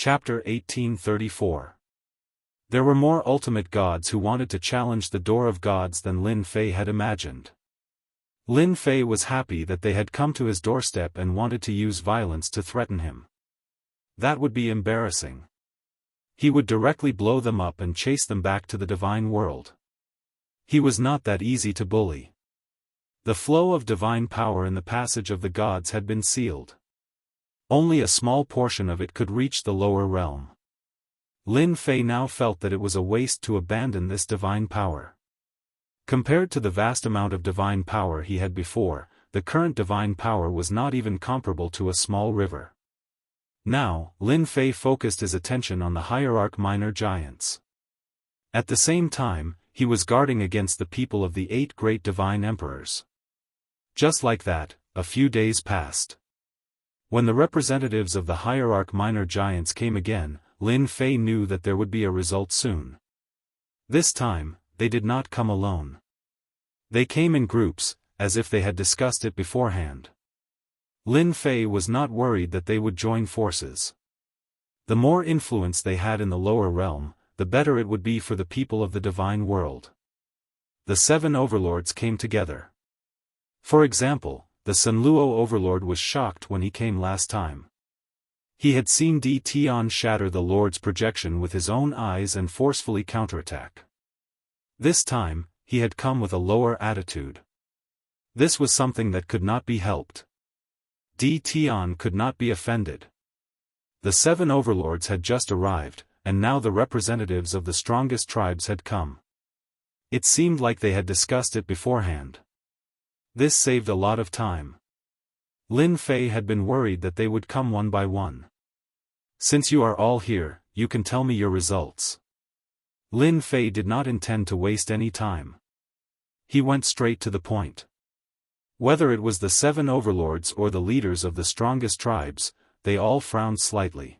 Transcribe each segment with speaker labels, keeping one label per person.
Speaker 1: Chapter 1834. There were more ultimate gods who wanted to challenge the door of gods than Lin Fei had imagined. Lin Fei was happy that they had come to his doorstep and wanted to use violence to threaten him. That would be embarrassing. He would directly blow them up and chase them back to the divine world. He was not that easy to bully. The flow of divine power in the passage of the gods had been sealed. Only a small portion of it could reach the lower realm. Lin Fei now felt that it was a waste to abandon this divine power. Compared to the vast amount of divine power he had before, the current divine power was not even comparable to a small river. Now, Lin Fei focused his attention on the hierarch minor giants. At the same time, he was guarding against the people of the 8 great divine emperors. Just like that, a few days passed. When the representatives of the hierarch minor giants came again, Lin Fei knew that there would be a result soon. This time, they did not come alone. They came in groups, as if they had discussed it beforehand. Lin Fei was not worried that they would join forces. The more influence they had in the lower realm, the better it would be for the people of the divine world. The 7 overlords came together. For example, the Sanluo overlord was shocked when he came last time. He had seen Di Tian shatter the lord's projection with his own eyes and forcefully counterattack. This time, he had come with a lower attitude. This was something that could not be helped. Di Tian could not be offended. The 7 overlords had just arrived, and now the representatives of the strongest tribes had come. It seemed like they had discussed it beforehand. This saved a lot of time. Lin Fei had been worried that they would come one by one. Since you are all here, you can tell me your results. Lin Fei did not intend to waste any time. He went straight to the point. Whether it was the 7 overlords or the leaders of the strongest tribes, they all frowned slightly.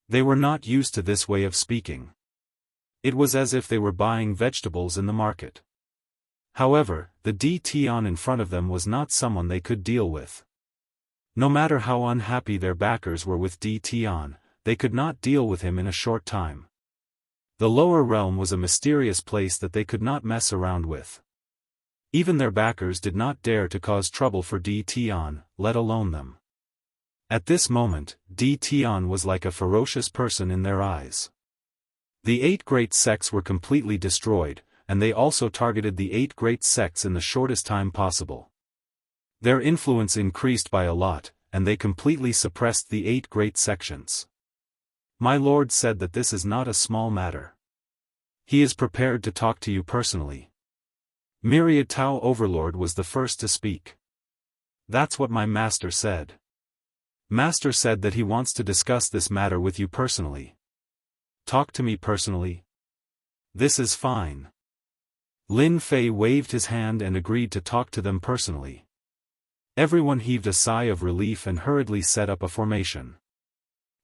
Speaker 1: They were not used to this way of speaking. It was as if they were buying vegetables in the market. However, the Di Tian in front of them was not someone they could deal with. No matter how unhappy their backers were with Di Tian, they could not deal with him in a short time. The lower realm was a mysterious place that they could not mess around with. Even their backers did not dare to cause trouble for Di Tian, let alone them. At this moment, Di Tian was like a ferocious person in their eyes. The 8 great sects were completely destroyed, and they also targeted the 8 great sects in the shortest time possible. Their influence increased by a lot, and they completely suppressed the 8 great sections. My lord said that this is not a small matter. He is prepared to talk to you personally. Myriad Tao Overlord was the first to speak. That's what my master said. Master said that he wants to discuss this matter with you personally. Talk to me personally. This is fine. Lin Fei waved his hand and agreed to talk to them personally. Everyone heaved a sigh of relief and hurriedly set up a formation.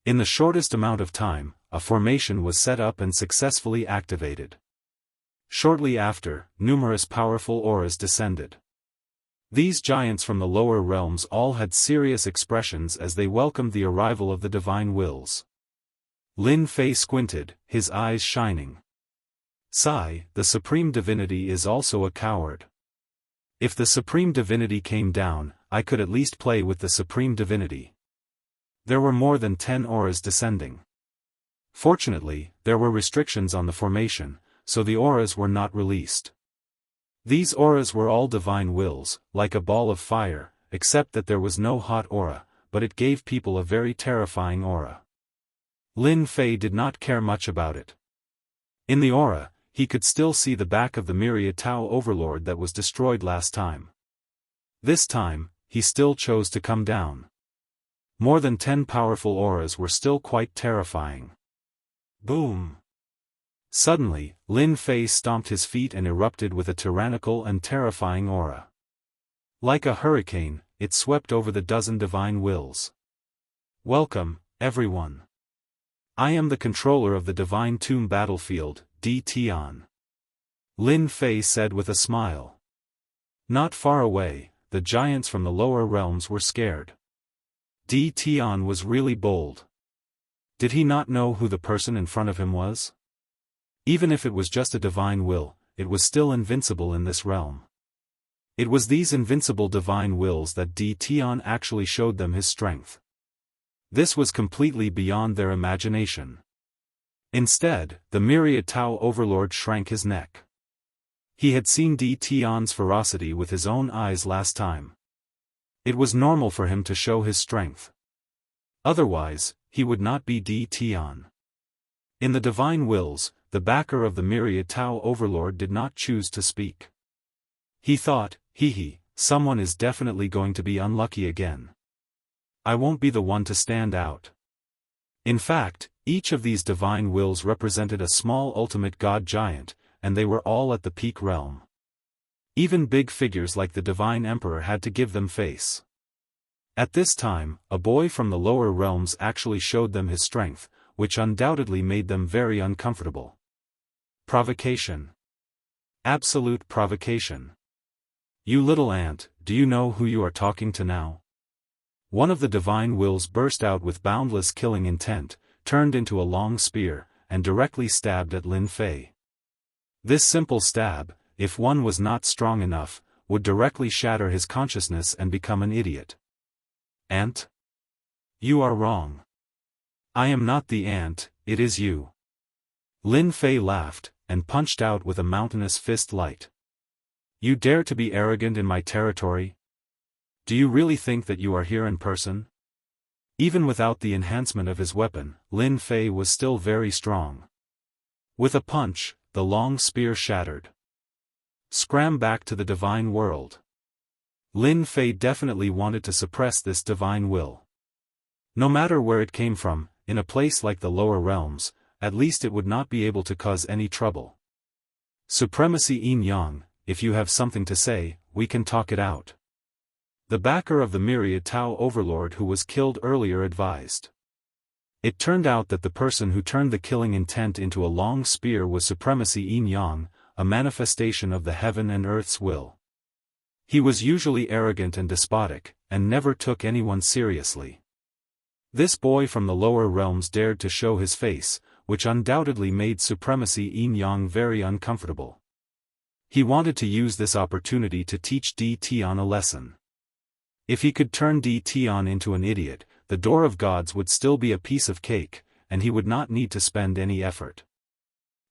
Speaker 1: In the shortest amount of time, a formation was set up and successfully activated. Shortly after, numerous powerful auras descended. These giants from the lower realms all had serious expressions as they welcomed the arrival of the divine wills. Lin Fei squinted, his eyes shining. Sigh, the Supreme Divinity is also a coward. If the Supreme Divinity came down, I could at least play with the Supreme Divinity. There were more than 10 auras descending. Fortunately, there were restrictions on the formation, so the auras were not released. These auras were all divine wills, like a ball of fire, except that there was no hot aura, but it gave people a very terrifying aura. Lin Fei did not care much about it. In the aura, he could still see the back of the Myriad Tao Overlord that was destroyed last time. This time, he still chose to come down. More than 10 powerful auras were still quite terrifying. Boom! Suddenly, Lin Fei stomped his feet and erupted with a tyrannical and terrifying aura. Like a hurricane, it swept over the dozen divine wills. Welcome, everyone. I am the controller of the Divine Tomb battlefield, Di Tian. Lin Fei said with a smile. Not far away, the giants from the lower realms were scared. Di Tian was really bold. Did he not know who the person in front of him was? Even if it was just a divine will, it was still invincible in this realm. It was these invincible divine wills that Di Tian actually showed them his strength. This was completely beyond their imagination. Instead, the myriad Tao overlord shrank his neck. He had seen Di Tian's ferocity with his own eyes last time. It was normal for him to show his strength. Otherwise, he would not be Di Tian. In the divine wills, the backer of the myriad Tao overlord did not choose to speak. He thought, someone is definitely going to be unlucky again. I won't be the one to stand out. In fact, each of these divine wills represented a small ultimate god giant, and they were all at the peak realm. Even big figures like the divine emperor had to give them face. At this time, a boy from the lower realms actually showed them his strength, which undoubtedly made them very uncomfortable. Provocation. Absolute provocation. You little ant, do you know who you are talking to now? One of the divine wills burst out with boundless killing intent, turned into a long spear, and directly stabbed at Lin Fei. This simple stab, if one was not strong enough, would directly shatter his consciousness and become an idiot. Ant? You are wrong. I am not the ant, it is you. Lin Fei laughed, and punched out with a mountainous fist light. You dare to be arrogant in my territory? Do you really think that you are here in person? Even without the enhancement of his weapon, Lin Fei was still very strong. With a punch, the long spear shattered. Scram back to the divine world. Lin Fei definitely wanted to suppress this divine will. No matter where it came from, in a place like the lower realms, at least it would not be able to cause any trouble. Supremacy Yin Yang, if you have something to say, we can talk it out. The backer of the myriad Tao overlord who was killed earlier advised. It turned out that the person who turned the killing intent into a long spear was Supremacy Yin Yang, a manifestation of the heaven and earth's will. He was usually arrogant and despotic, and never took anyone seriously. This boy from the lower realms dared to show his face, which undoubtedly made Supremacy Yin Yang very uncomfortable. He wanted to use this opportunity to teach Di Tian a lesson. If he could turn Di Tian into an idiot, the door of gods would still be a piece of cake, and he would not need to spend any effort.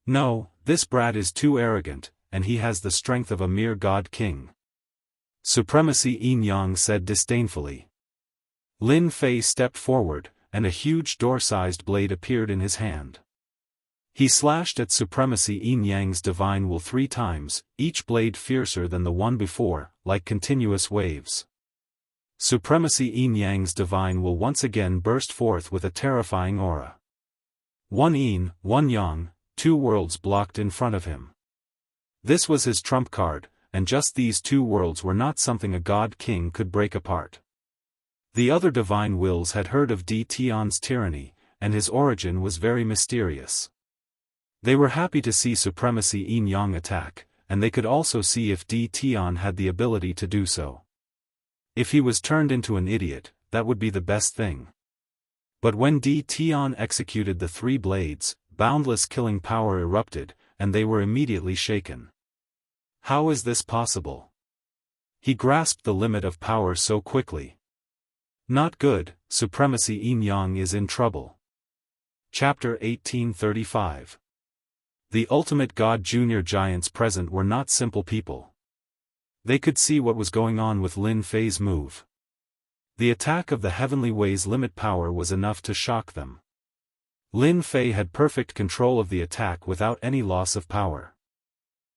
Speaker 1: No, this brat is too arrogant, and he has the strength of a mere god king. Supremacy Yin Yang said disdainfully. Lin Fei stepped forward, and a huge door-sized blade appeared in his hand. He slashed at Supremacy Yin Yang's divine will 3 times, each blade fiercer than the one before, like continuous waves. Supremacy Yin Yang's divine will once again burst forth with a terrifying aura. 1 yin, 1 yang, 2 worlds blocked in front of him. This was his trump card, and just these 2 worlds were not something a god king could break apart. The other divine wills had heard of Di Tian's tyranny, and his origin was very mysterious. They were happy to see Supremacy Yin Yang attack, and they could also see if Di Tian had the ability to do so. If he was turned into an idiot, that would be the best thing. But when Di Tian executed the 3 blades, boundless killing power erupted, and they were immediately shaken. How is this possible? He grasped the limit of power so quickly. Not good, Supremacy Yin Yang is in trouble. Chapter 1835. The ultimate god junior giants present were not simple people. They could see what was going on with Lin Fei's move. The attack of the heavenly ways limit power was enough to shock them. Lin Fei had perfect control of the attack without any loss of power.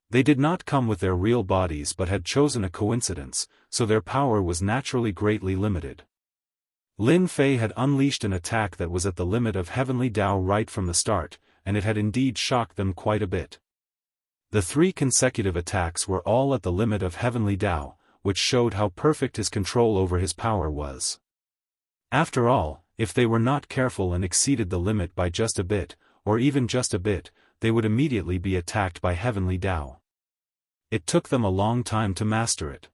Speaker 1: They did not come with their real bodies but had chosen a coincidence, so their power was naturally greatly limited. Lin Fei had unleashed an attack that was at the limit of heavenly Tao right from the start, and it had indeed shocked them quite a bit. The 3 consecutive attacks were all at the limit of heavenly Tao, which showed how perfect his control over his power was. After all, if they were not careful and exceeded the limit by just a bit, or even just a bit, they would immediately be attacked by heavenly Tao. It took them a long time to master it.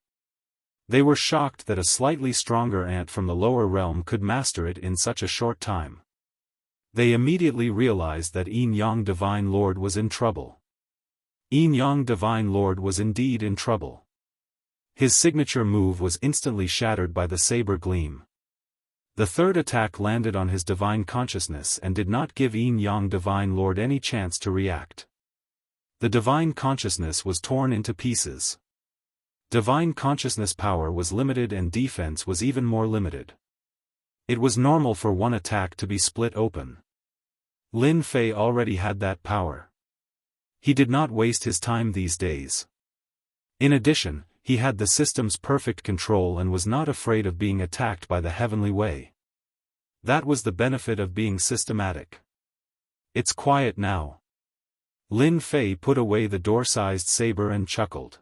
Speaker 1: They were shocked that a slightly stronger ant from the lower realm could master it in such a short time. They immediately realized that Yin Yang Divine Lord was in trouble. Yin Yang Divine Lord was indeed in trouble. His signature move was instantly shattered by the saber gleam. The third attack landed on his divine consciousness and did not give Yin Yang Divine Lord any chance to react. The divine consciousness was torn into pieces. Divine consciousness power was limited and defense was even more limited. It was normal for one attack to be split open. Lin Fei already had that power. He did not waste his time these days. In addition, he had the system's perfect control and was not afraid of being attacked by the heavenly way. That was the benefit of being systematic. It's quiet now. Lin Fei put away the door-sized saber and chuckled.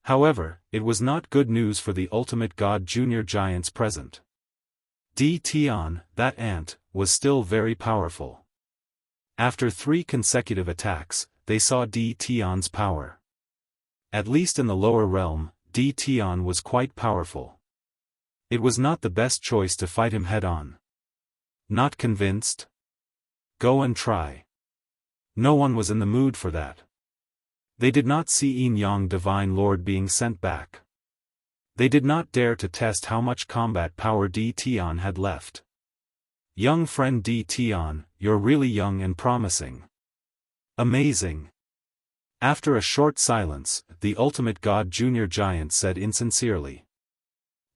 Speaker 1: However, it was not good news for the ultimate god junior giants present. Di Tian, that ant, was still very powerful. After 3 consecutive attacks, they saw Di Tian's power. At least in the lower realm, Di Tian was quite powerful. It was not the best choice to fight him head-on. Not convinced? Go and try. No one was in the mood for that. They did not see Yin Yang Divine Lord being sent back. They did not dare to test how much combat power Di Tian had left. Young friend Di Tian, you're really young and promising. Amazing. After a short silence, the ultimate god junior giant said insincerely.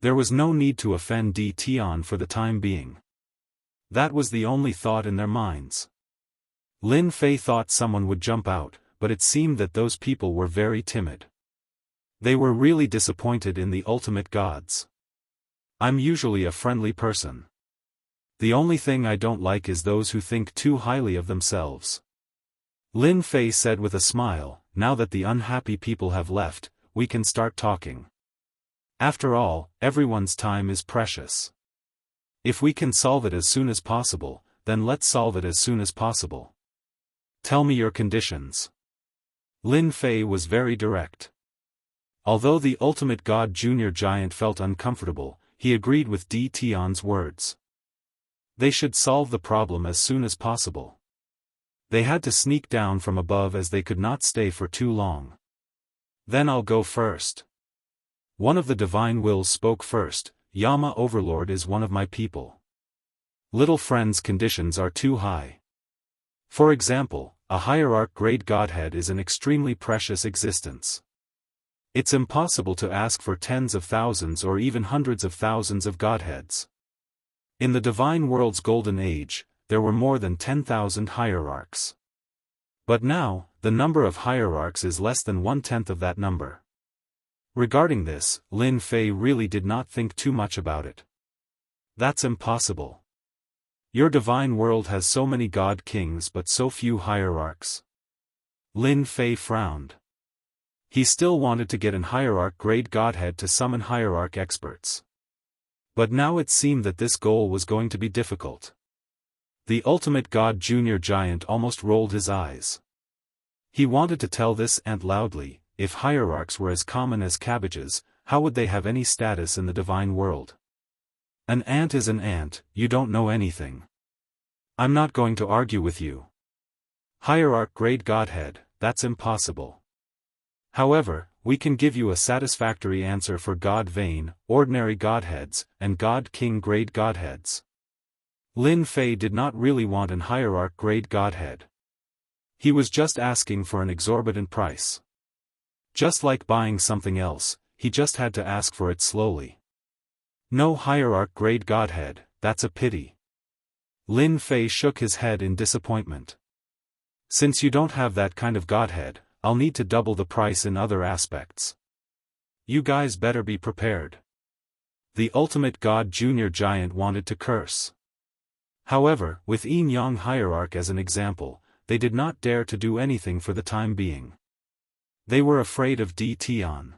Speaker 1: There was no need to offend Di Tian for the time being. That was the only thought in their minds. Lin Fei thought someone would jump out, but it seemed that those people were very timid. They were really disappointed in the ultimate gods. I'm usually a friendly person. The only thing I don't like is those who think too highly of themselves. Lin Fei said with a smile, now that the unhappy people have left, we can start talking. After all, everyone's time is precious. If we can solve it as soon as possible, then let's solve it as soon as possible. Tell me your conditions. Lin Fei was very direct. Although the ultimate god junior giant felt uncomfortable, he agreed with Di Tian's words. They should solve the problem as soon as possible. They had to sneak down from above as they could not stay for too long. Then I'll go first. One of the divine wills spoke first. Yama Overlord is one of my people. Little friend's conditions are too high. For example, a hierarch grade godhead is an extremely precious existence. It's impossible to ask for tens of thousands or even hundreds of thousands of godheads. In the divine world's golden age, there were more than 10,000 hierarchs. But now, the number of hierarchs is less than 1/10 of that number. Regarding this, Lin Fei really did not think too much about it. That's impossible. Your divine world has so many god kings but so few hierarchs. Lin Fei frowned. He still wanted to get an hierarch grade godhead to summon hierarch experts. But now it seemed that this goal was going to be difficult. The ultimate god junior giant almost rolled his eyes. He wanted to tell this ant loudly, if hierarchs were as common as cabbages, how would they have any status in the divine world? An ant is an ant, you don't know anything. I'm not going to argue with you. Hierarch grade godhead, that's impossible. However, we can give you a satisfactory answer for God Vane, ordinary godheads, and God King grade godheads. Lin Fei did not really want an hierarch grade godhead. He was just asking for an exorbitant price. Just like buying something else, he just had to ask for it slowly. No hierarch grade godhead, that's a pity. Lin Fei shook his head in disappointment. Since you don't have that kind of godhead, I'll need to double the price in other aspects. You guys better be prepared. The ultimate god junior giant wanted to curse. However, with Yin Yang hierarch as an example, they did not dare to do anything for the time being. They were afraid of Di Tian.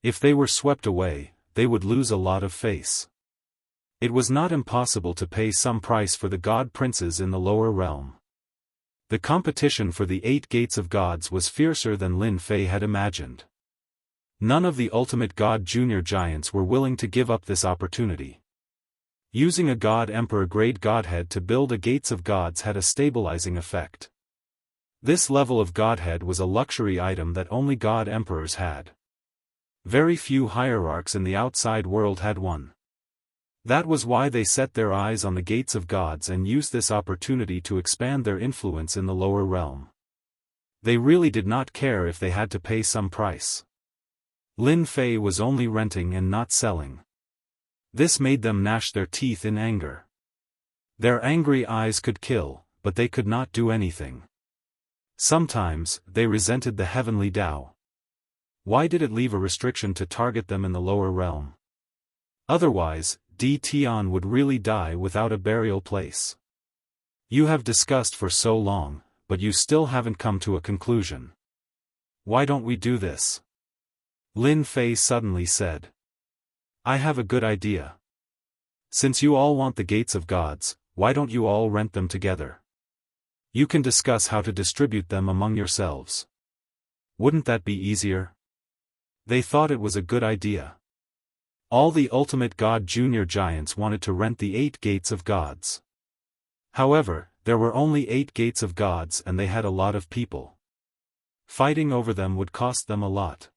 Speaker 1: If they were swept away, they would lose a lot of face. It was not impossible to pay some price for the god princes in the lower realm. The competition for the 8 gates of gods was fiercer than Lin Fei had imagined. None of the ultimate god junior giants were willing to give up this opportunity. Using a God-Emperor-grade godhead to build a gates of gods had a stabilizing effect. This level of godhead was a luxury item that only God-Emperors had. Very few hierarchs in the outside world had one. That was why they set their eyes on the gates of gods and used this opportunity to expand their influence in the lower realm. They really did not care if they had to pay some price. Lin Fei was only renting and not selling. This made them gnash their teeth in anger. Their angry eyes could kill, but they could not do anything. Sometimes, they resented the heavenly Tao. Why did it leave a restriction to target them in the lower realm? Otherwise, Di Tian would really die without a burial place. You have discussed for so long, but you still haven't come to a conclusion. Why don't we do this? Lin Fei suddenly said. I have a good idea. Since you all want the gates of gods, why don't you all rent them together? You can discuss how to distribute them among yourselves. Wouldn't that be easier? They thought it was a good idea. All the ultimate god junior giants wanted to rent the 8 gates of gods. However, there were only 8 gates of gods and they had a lot of people. Fighting over them would cost them a lot.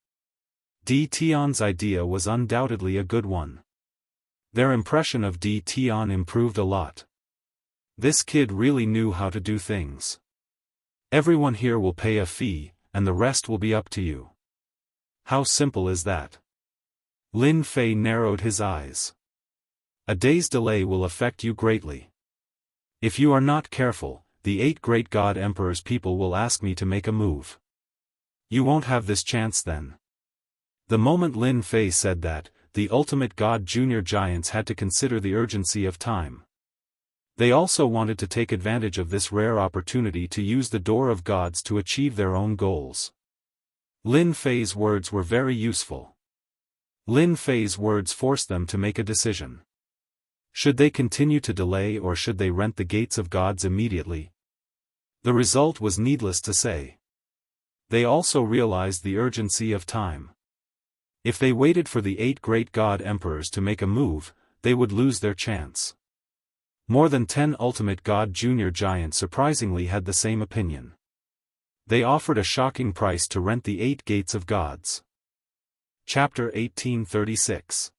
Speaker 1: Di Tian's idea was undoubtedly a good one. Their impression of Di Tian improved a lot. This kid really knew how to do things. Everyone here will pay a fee, and the rest will be up to you. How simple is that? Lin Fei narrowed his eyes. A day's delay will affect you greatly. If you are not careful, the 8 great god emperors people will ask me to make a move. You won't have this chance then. The moment Lin Fei said that, the ultimate god junior giants had to consider the urgency of time. They also wanted to take advantage of this rare opportunity to use the door of gods to achieve their own goals. Lin Fei's words were very useful. Lin Fei's words forced them to make a decision. Should they continue to delay or should they rent the gates of gods immediately? The result was needless to say. They also realized the urgency of time. If they waited for the 8 great god emperors to make a move, they would lose their chance. More than 10 ultimate god junior giants surprisingly had the same opinion. They offered a shocking price to rent the 8 gates of gods. Chapter 1836.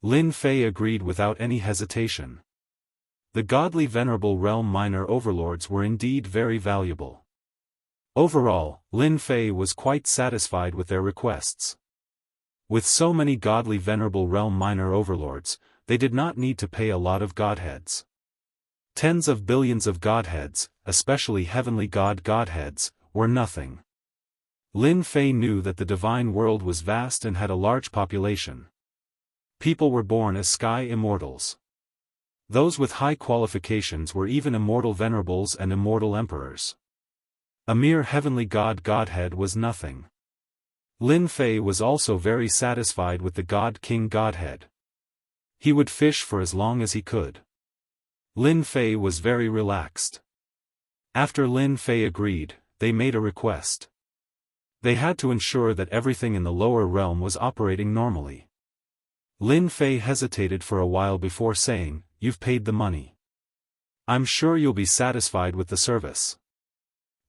Speaker 1: Lin Fei agreed without any hesitation. The godly venerable realm minor overlords were indeed very valuable. Overall, Lin Fei was quite satisfied with their requests. With so many godly venerable realm minor overlords, they did not need to pay a lot of godheads. Tens of billions of godheads, especially heavenly godheads, were nothing. Lin Fei knew that the divine world was vast and had a large population. People were born as sky immortals. Those with high qualifications were even immortal venerables and immortal emperors. A mere heavenly godhead was nothing. Lin Fei was also very satisfied with the God King Godhead. He would fish for as long as he could. Lin Fei was very relaxed. After Lin Fei agreed, they made a request. They had to ensure that everything in the lower realm was operating normally. Lin Fei hesitated for a while before saying, "You've paid the money. I'm sure you'll be satisfied with the service.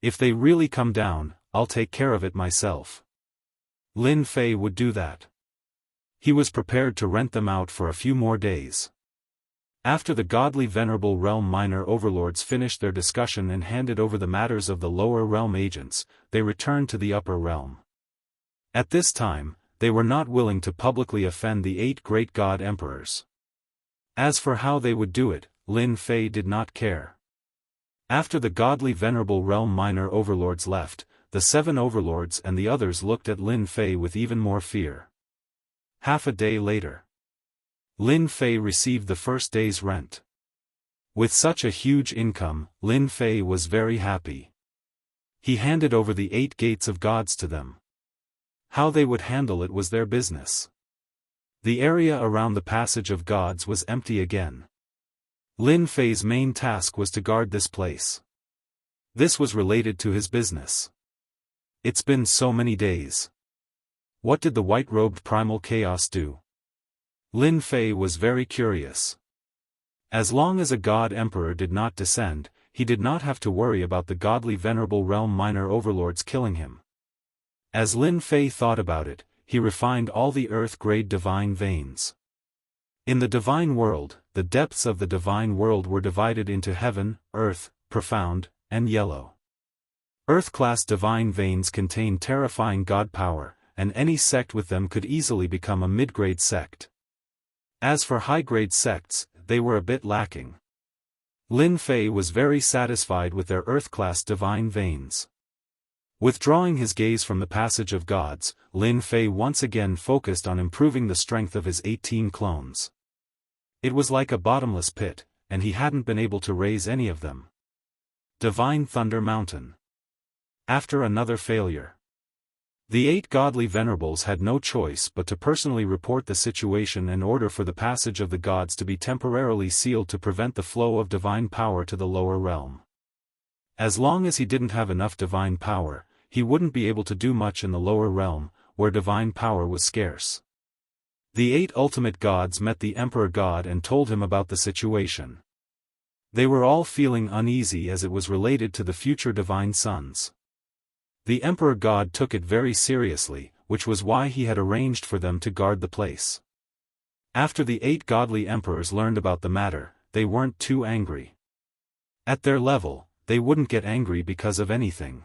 Speaker 1: If they really come down, I'll take care of it myself." Lin Fei would do that. He was prepared to rent them out for a few more days. After the godly venerable realm minor overlords finished their discussion and handed over the matters of the lower realm agents, they returned to the upper realm. At this time, they were not willing to publicly offend the 8 great god emperors. As for how they would do it, Lin Fei did not care. After the godly venerable realm minor overlords left, the 7 overlords and the others looked at Lin Fei with even more fear. Half a day later, Lin Fei received the first day's rent. With such a huge income, Lin Fei was very happy. He handed over the 8 gates of gods to them. How they would handle it was their business. The area around the passage of gods was empty again. Lin Fei's main task was to guard this place. This was related to his business. It's been so many days. What did the white-robed primal chaos do? Lin Fei was very curious. As long as a god emperor did not descend, he did not have to worry about the godly venerable realm minor overlords killing him. As Lin Fei thought about it, he refined all the earth-grade divine veins. In the divine world, the depths of the divine world were divided into heaven, earth, profound, and yellow. Earth-class divine veins contain terrifying god power, and any sect with them could easily become a mid-grade sect. As for high-grade sects, they were a bit lacking. Lin Fei was very satisfied with their earth-class divine veins. Withdrawing his gaze from the passage of gods, Lin Fei once again focused on improving the strength of his 18 clones. It was like a bottomless pit, and he hadn't been able to raise any of them. Divine Thunder Mountain. After another failure. The 8 godly venerables had no choice but to personally report the situation and order for the passage of the gods to be temporarily sealed to prevent the flow of divine power to the lower realm. As long as he didn't have enough divine power, he wouldn't be able to do much in the lower realm, where divine power was scarce. The 8 ultimate gods met the Emperor God and told him about the situation. They were all feeling uneasy as it was related to the future divine sons. The Emperor God took it very seriously, which was why he had arranged for them to guard the place. After the 8 godly emperors learned about the matter, they weren't too angry. At their level, they wouldn't get angry because of anything.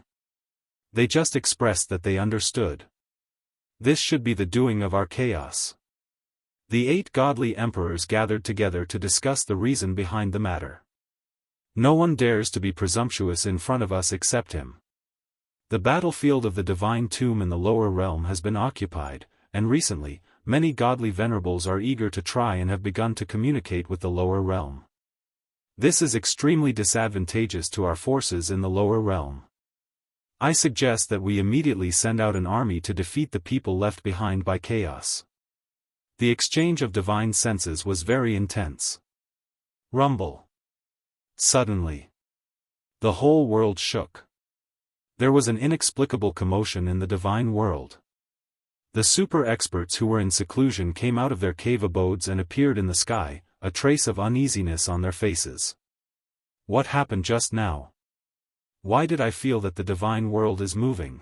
Speaker 1: They just expressed that they understood. This should be the doing of our chaos. The 8 godly emperors gathered together to discuss the reason behind the matter. No one dares to be presumptuous in front of us except him. The battlefield of the divine tomb in the lower realm has been occupied, and recently, many godly venerables are eager to try and have begun to communicate with the lower realm. This is extremely disadvantageous to our forces in the lower realm. I suggest that we immediately send out an army to defeat the people left behind by chaos. The exchange of divine senses was very intense. Rumble. Suddenly, the whole world shook. There was an inexplicable commotion in the divine world. The super experts who were in seclusion came out of their cave abodes and appeared in the sky, a trace of uneasiness on their faces. What happened just now? Why did I feel that the divine world is moving?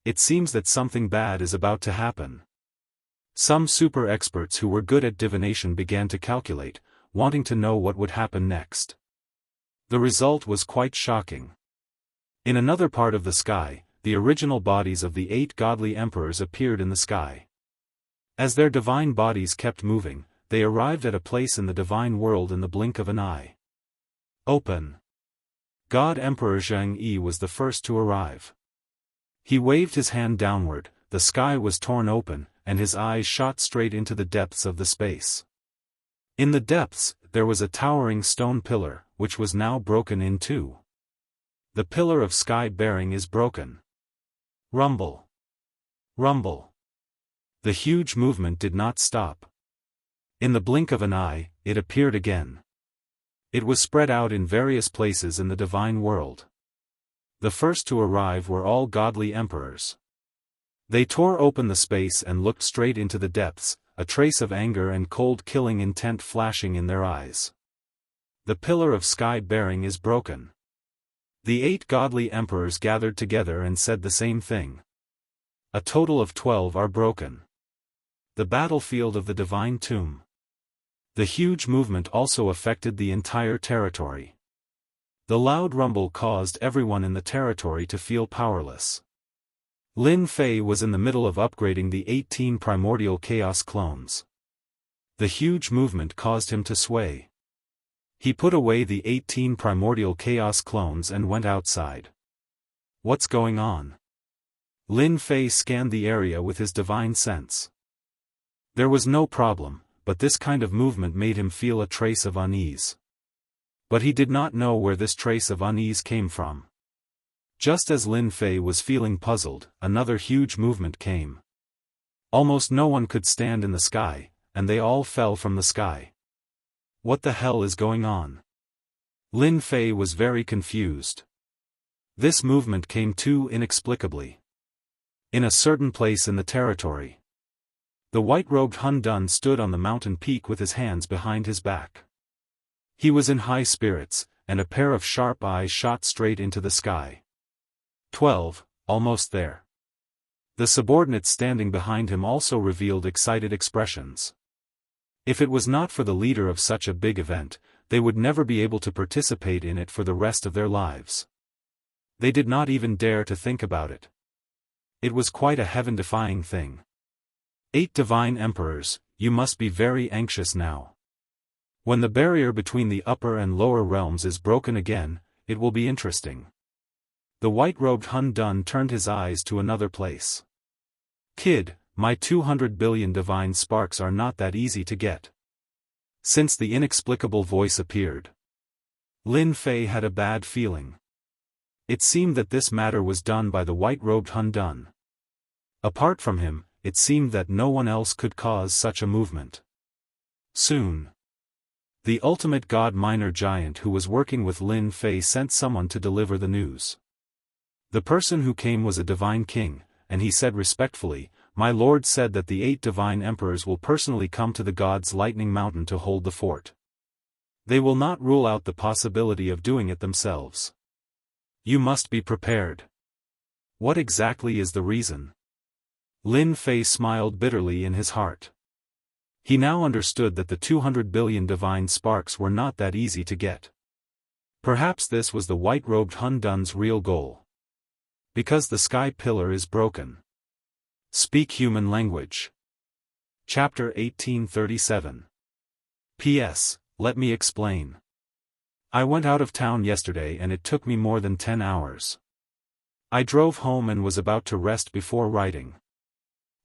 Speaker 1: It seems that something bad is about to happen. Some super experts who were good at divination began to calculate, wanting to know what would happen next. The result was quite shocking. In another part of the sky, the original bodies of the 8 godly emperors appeared in the sky. As their divine bodies kept moving, they arrived at a place in the divine world in the blink of an eye. Open. God Emperor Jianghu was the first to arrive. He waved his hand downward, the sky was torn open, and his eyes shot straight into the depths of the space. In the depths, there was a towering stone pillar, which was now broken in two. The pillar of sky bearing is broken. Rumble. Rumble. The huge movement did not stop. In the blink of an eye, it appeared again. It was spread out in various places in the divine world. The first to arrive were all godly emperors. They tore open the space and looked straight into the depths, a trace of anger and cold killing intent flashing in their eyes. The pillar of sky bearing is broken. The 8 godly emperors gathered together and said the same thing. A total of 12 are broken. The battlefield of the divine tomb. The huge movement also affected the entire territory. The loud rumble caused everyone in the territory to feel powerless. Lin Fei was in the middle of upgrading the 18 primordial chaos clones. The huge movement caused him to sway. He put away the 18 primordial chaos clones and went outside. What's going on? Lin Fei scanned the area with his divine sense. There was no problem, but this kind of movement made him feel a trace of unease. But he did not know where this trace of unease came from. Just as Lin Fei was feeling puzzled, another huge movement came. Almost no one could stand in the sky, and they all fell from the sky. What the hell is going on? Lin Fei was very confused. This movement came too inexplicably. In a certain place in the territory, the white-robed Hun Dun stood on the mountain peak with his hands behind his back. He was in high spirits, and a pair of sharp eyes shot straight into the sky. 12, almost there. The subordinates standing behind him also revealed excited expressions. If it was not for the leader of such a big event, they would never be able to participate in it for the rest of their lives. They did not even dare to think about it. It was quite a heaven-defying thing. 8 divine emperors, you must be very anxious now. When the barrier between the upper and lower realms is broken again, it will be interesting. The white-robed Hun Dun turned his eyes to another place. Kid, my 200 billion divine sparks are not that easy to get. Since the inexplicable voice appeared, Lin Fei had a bad feeling. It seemed that this matter was done by the white-robed Hun Dun. Apart from him, it seemed that no one else could cause such a movement. Soon, the ultimate god minor giant who was working with Lin Fei sent someone to deliver the news. The person who came was a divine king, and he said respectfully, "My lord said that the 8 divine emperors will personally come to the god's lightning mountain to hold the fort. They will not rule out the possibility of doing it themselves. You must be prepared." What exactly is the reason? Lin Fei smiled bitterly in his heart. He now understood that the 200 billion divine sparks were not that easy to get. Perhaps this was the white-robed Hun Dun's real goal. Because the sky pillar is broken. Speak human language. Chapter 1837. P.S. Let me explain. I went out of town yesterday and it took me more than 10 hours. I drove home and was about to rest before writing.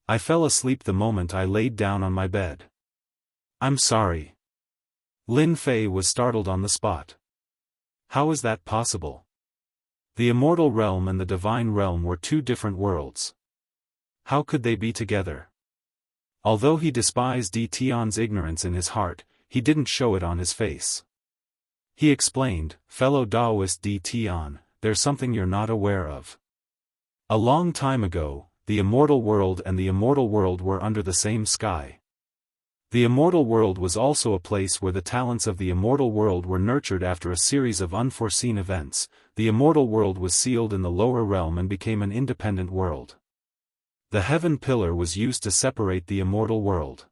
Speaker 1: I fell asleep the moment I laid down on my bed. I'm sorry. Lin Fei was startled on the spot. How is that possible? The immortal realm and the divine realm were 2 different worlds. How could they be together? Although he despised Di Tian's ignorance in his heart, he didn't show it on his face. He explained, "Fellow Daoist Di Tian, there's something you're not aware of. A long time ago, the immortal world and the immortal world were under the same sky. The immortal world was also a place where the talents of the immortal world were nurtured after a series of unforeseen events. The immortal world was sealed in the lower realm and became an independent world. The heaven pillar was used to separate the immortal world.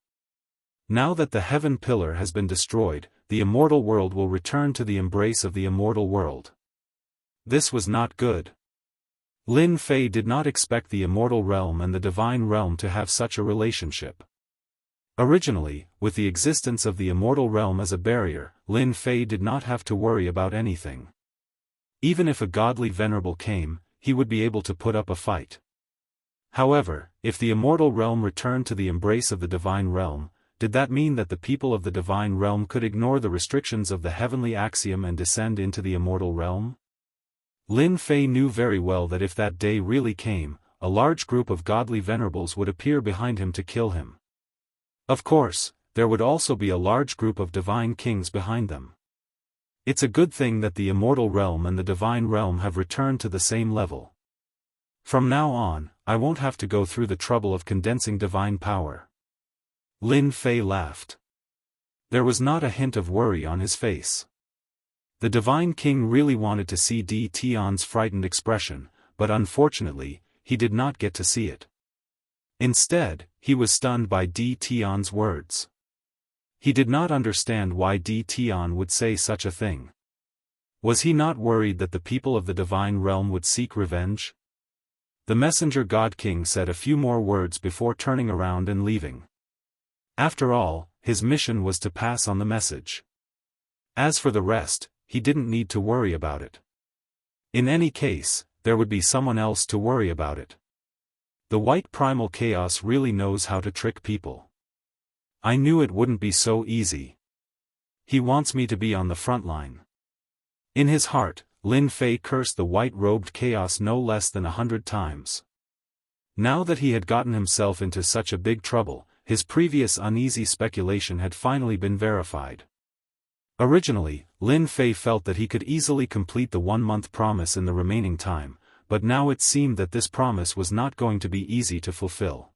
Speaker 1: Now that the heaven pillar has been destroyed, the immortal world will return to the embrace of the immortal world." This was not good. Lin Fei did not expect the immortal realm and the divine realm to have such a relationship. Originally, with the existence of the immortal realm as a barrier, Lin Fei did not have to worry about anything. Even if a godly venerable came, he would be able to put up a fight. However, if the immortal realm returned to the embrace of the divine realm, did that mean that the people of the divine realm could ignore the restrictions of the heavenly axiom and descend into the immortal realm? Lin Fei knew very well that if that day really came, a large group of godly venerables would appear behind him to kill him. Of course, there would also be a large group of divine kings behind them. It's a good thing that the immortal realm and the divine realm have returned to the same level. From now on, I won't have to go through the trouble of condensing divine power. Lin Fei laughed. There was not a hint of worry on his face. The divine king really wanted to see Di Tian's frightened expression, but unfortunately, he did not get to see it. Instead, he was stunned by Di Tian's words. He did not understand why Di Tian would say such a thing. Was he not worried that the people of the divine realm would seek revenge? The messenger God King said a few more words before turning around and leaving. After all, his mission was to pass on the message. As for the rest, he didn't need to worry about it. In any case, there would be someone else to worry about it. The white primal chaos really knows how to trick people. I knew it wouldn't be so easy. He wants me to be on the front line. In his heart, Lin Fei cursed the white-robed chaos no less than 100 times. Now that he had gotten himself into such a big trouble, his previous uneasy speculation had finally been verified. Originally, Lin Fei felt that he could easily complete the 1-month promise in the remaining time, but now it seemed that this promise was not going to be easy to fulfill.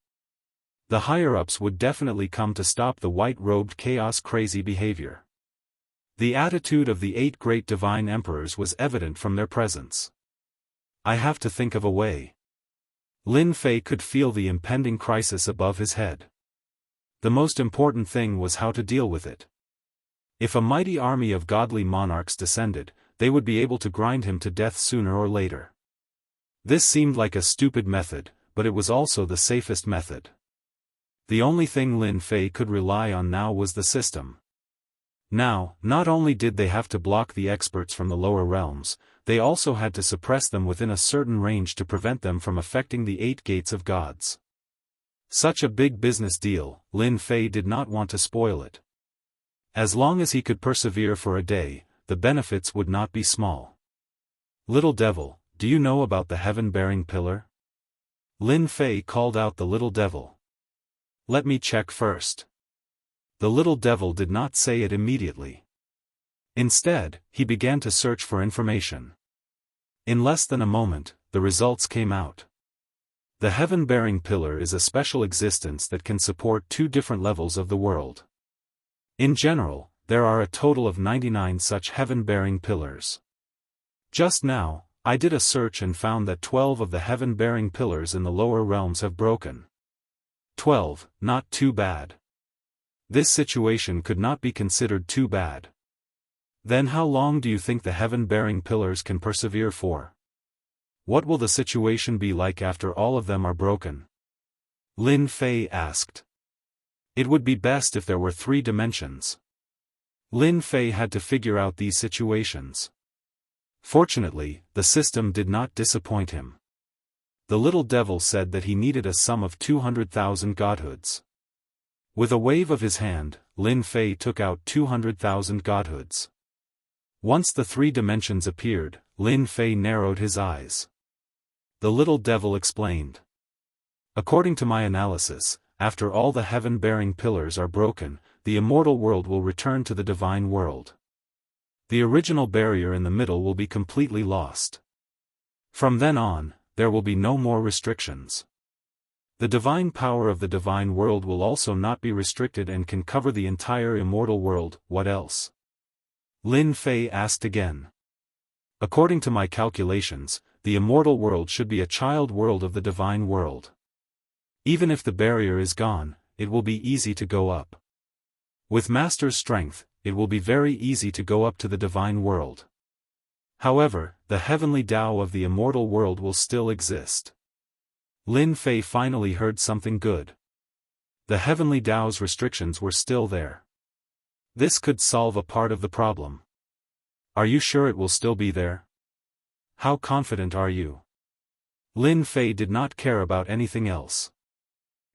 Speaker 1: The higher-ups would definitely come to stop the white-robed chaos crazy behavior. The attitude of the 8 great divine emperors was evident from their presence. I have to think of a way. Lin Fei could feel the impending crisis above his head. The most important thing was how to deal with it. If a mighty army of godly monarchs descended, they would be able to grind him to death sooner or later. This seemed like a stupid method, but it was also the safest method. The only thing Lin Fei could rely on now was the system. Now, not only did they have to block the experts from the lower realms, they also had to suppress them within a certain range to prevent them from affecting the 8 gates of gods. Such a big business deal, Lin Fei did not want to spoil it. As long as he could persevere for a day, the benefits would not be small. Little devil, do you know about the heaven-bearing pillar? Lin Fei called out the little devil. Let me check first. The little devil did not say it immediately. Instead, he began to search for information. In less than a moment, the results came out. The heaven-bearing pillar is a special existence that can support 2 different levels of the world. In general, there are a total of 99 such heaven-bearing pillars. Just now, I did a search and found that 12 of the heaven-bearing pillars in the lower realms have broken. 12, not too bad. This situation could not be considered too bad. Then how long do you think the heaven-bearing pillars can persevere for? What will the situation be like after all of them are broken? Lin Fei asked. It would be best if there were 3 dimensions. Lin Fei had to figure out these situations. Fortunately, the system did not disappoint him. The little devil said that he needed a sum of 200,000 godhoods. With a wave of his hand, Lin Fei took out 200,000 godhoods. Once the 3 dimensions appeared, Lin Fei narrowed his eyes. The little devil explained. According to my analysis, after all the heaven-bearing pillars are broken, the immortal world will return to the divine world. The original barrier in the middle will be completely lost. From then on, there will be no more restrictions. The divine power of the divine world will also not be restricted and can cover the entire immortal world. What else? Lin Fei asked again. According to my calculations, the immortal world should be a child world of the divine world. Even if the barrier is gone, it will be easy to go up. With Master's strength, it will be very easy to go up to the divine world. However, the heavenly Tao of the immortal world will still exist. Lin Fei finally heard something good. The heavenly Tao's restrictions were still there. This could solve a part of the problem. Are you sure it will still be there? How confident are you? Lin Fei did not care about anything else.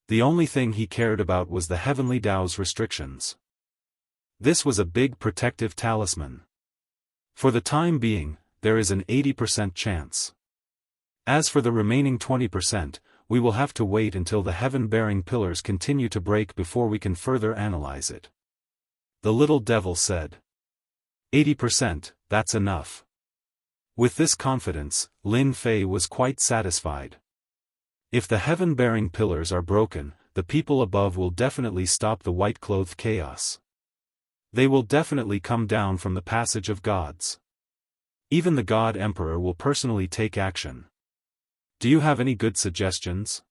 Speaker 1: The only thing he cared about was the heavenly Tao's restrictions. This was a big protective talisman. For the time being, there is an 80% chance. As for the remaining 20%, we will have to wait until the heaven-bearing pillars continue to break before we can further analyze it. The little devil said. 80%, that's enough. With this confidence, Lin Fei was quite satisfied. If the heaven-bearing pillars are broken, the people above will definitely stop the white-clothed chaos. They will definitely come down from the passage of gods. Even the God Emperor will personally take action. Do you have any good suggestions?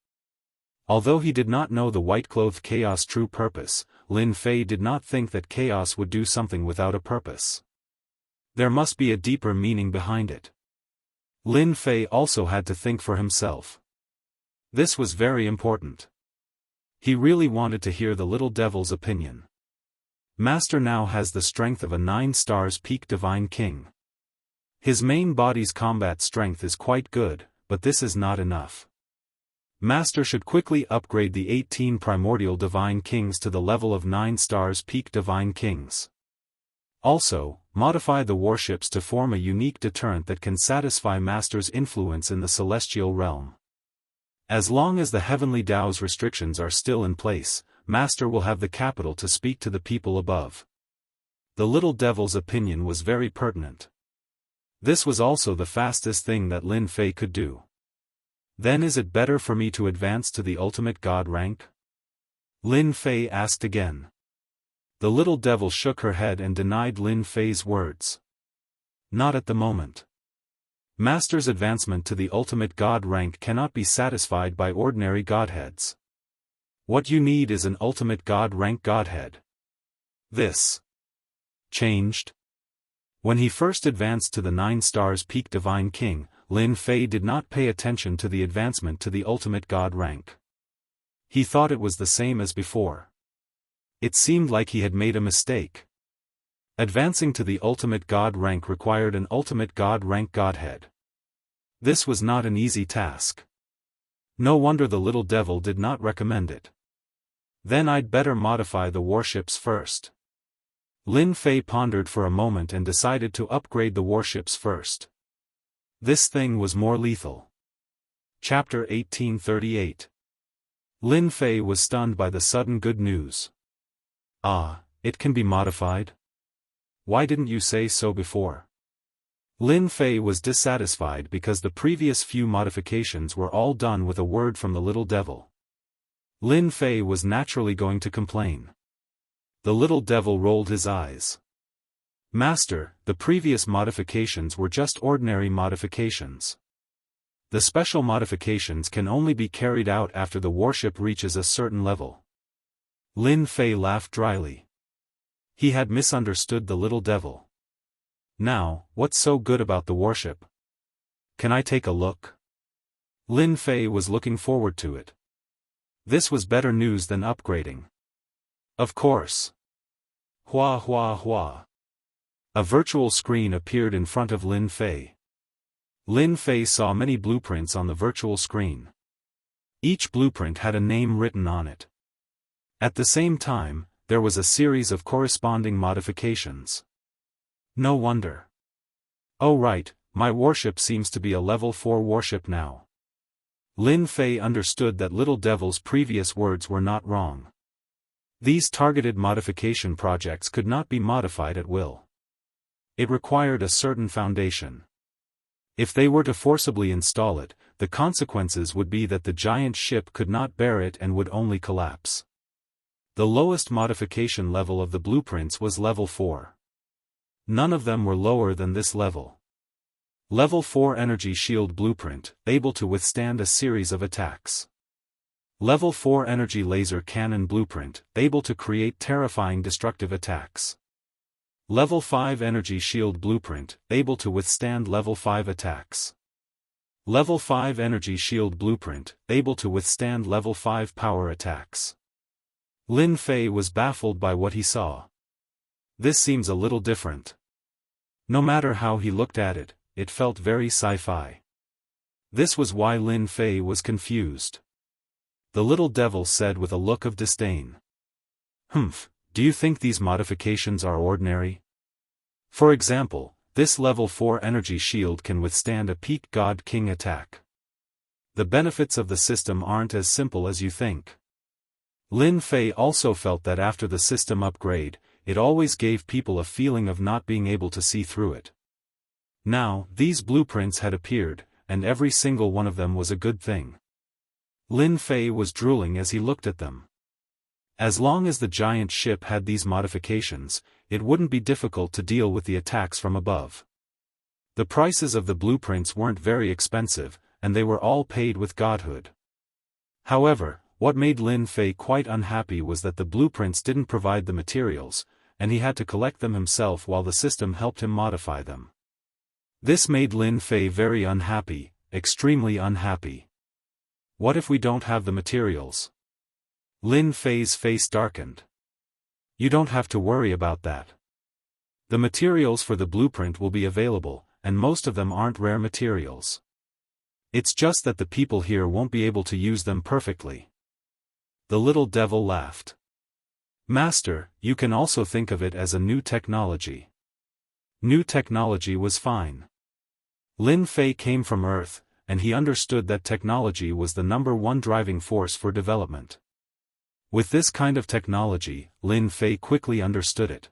Speaker 1: Although he did not know the white-clothed chaos' true purpose, Lin Fei did not think that chaos would do something without a purpose. There must be a deeper meaning behind it. Lin Fei also had to think for himself. This was very important. He really wanted to hear the little devil's opinion. Master now has the strength of a 9 stars peak divine king. His main body's combat strength is quite good, but this is not enough. Master should quickly upgrade the 18 primordial divine kings to the level of 9 stars peak divine kings. Also, modify the warships to form a unique deterrent that can satisfy Master's influence in the celestial realm. As long as the heavenly Tao's restrictions are still in place, Master will have the capital to speak to the people above. The little devil's opinion was very pertinent. This was also the fastest thing that Lin Fei could do. Then is it better for me to advance to the ultimate god rank? Lin Fei asked again. The little devil shook her head and denied Lin Fei's words. Not at the moment. Master's advancement to the ultimate god rank cannot be satisfied by ordinary godheads. What you need is an ultimate god rank godhead. This changed. When he first advanced to the 9 stars peak Divine King, Lin Fei did not pay attention to the advancement to the ultimate god rank. He thought it was the same as before. It seemed like he had made a mistake. Advancing to the ultimate god rank required an ultimate god rank godhead. This was not an easy task. No wonder the little devil did not recommend it. Then I'd better modify the warships first. Lin Fei pondered for a moment and decided to upgrade the warships first. This thing was more lethal. Chapter 1838. Lin Fei was stunned by the sudden good news. Ah, it can be modified? Why didn't you say so before? Lin Fei was dissatisfied because the previous few modifications were all done with a word from the little devil. Lin Fei was naturally going to complain. The little devil rolled his eyes. Master, the previous modifications were just ordinary modifications. The special modifications can only be carried out after the warship reaches a certain level. Lin Fei laughed dryly. He had misunderstood the little devil. Now, what's so good about the warship? Can I take a look? Lin Fei was looking forward to it. This was better news than upgrading. Of course. Hua hua hua. A virtual screen appeared in front of Lin Fei. Lin Fei saw many blueprints on the virtual screen. Each blueprint had a name written on it. At the same time, there was a series of corresponding modifications. No wonder. Oh right, my warship seems to be a level 4 warship now. Lin Fei understood that little devil's previous words were not wrong. These targeted modification projects could not be modified at will. It required a certain foundation. If they were to forcibly install it, the consequences would be that the giant ship could not bear it and would only collapse. The lowest modification level of the blueprints was level 4. None of them were lower than this level. Level 4 Energy Shield Blueprint, able to withstand a series of attacks. Level 4 Energy Laser Cannon Blueprint, able to create terrifying destructive attacks. Level 5 Energy Shield Blueprint, able to withstand level 5 attacks. Level 5 Energy Shield Blueprint, able to withstand level 5 power attacks. Lin Fei was baffled by what he saw. This seems a little different. No matter how he looked at it, it felt very sci-fi. This was why Lin Fei was confused. The little devil said with a look of disdain. Humph, do you think these modifications are ordinary? For example, this level 4 energy shield can withstand a peak God King attack. The benefits of the system aren't as simple as you think. Lin Fei also felt that after the system upgrade, it always gave people a feeling of not being able to see through it. Now, these blueprints had appeared, and every single one of them was a good thing. Lin Fei was drooling as he looked at them. As long as the giant ship had these modifications, it wouldn't be difficult to deal with the attacks from above. The prices of the blueprints weren't very expensive, and they were all paid with godhood. However, what made Lin Fei quite unhappy was that the blueprints didn't provide the materials, and he had to collect them himself while the system helped him modify them. This made Lin Fei very unhappy, extremely unhappy. What if we don't have the materials? Lin Fei's face darkened. You don't have to worry about that. The materials for the blueprint will be available, and most of them aren't rare materials. It's just that the people here won't be able to use them perfectly. The little devil laughed. Master, you can also think of it as a new technology. New technology was fine. Lin Fei came from Earth, and he understood that technology was the #1 driving force for development. With this kind of technology, Lin Fei quickly understood it.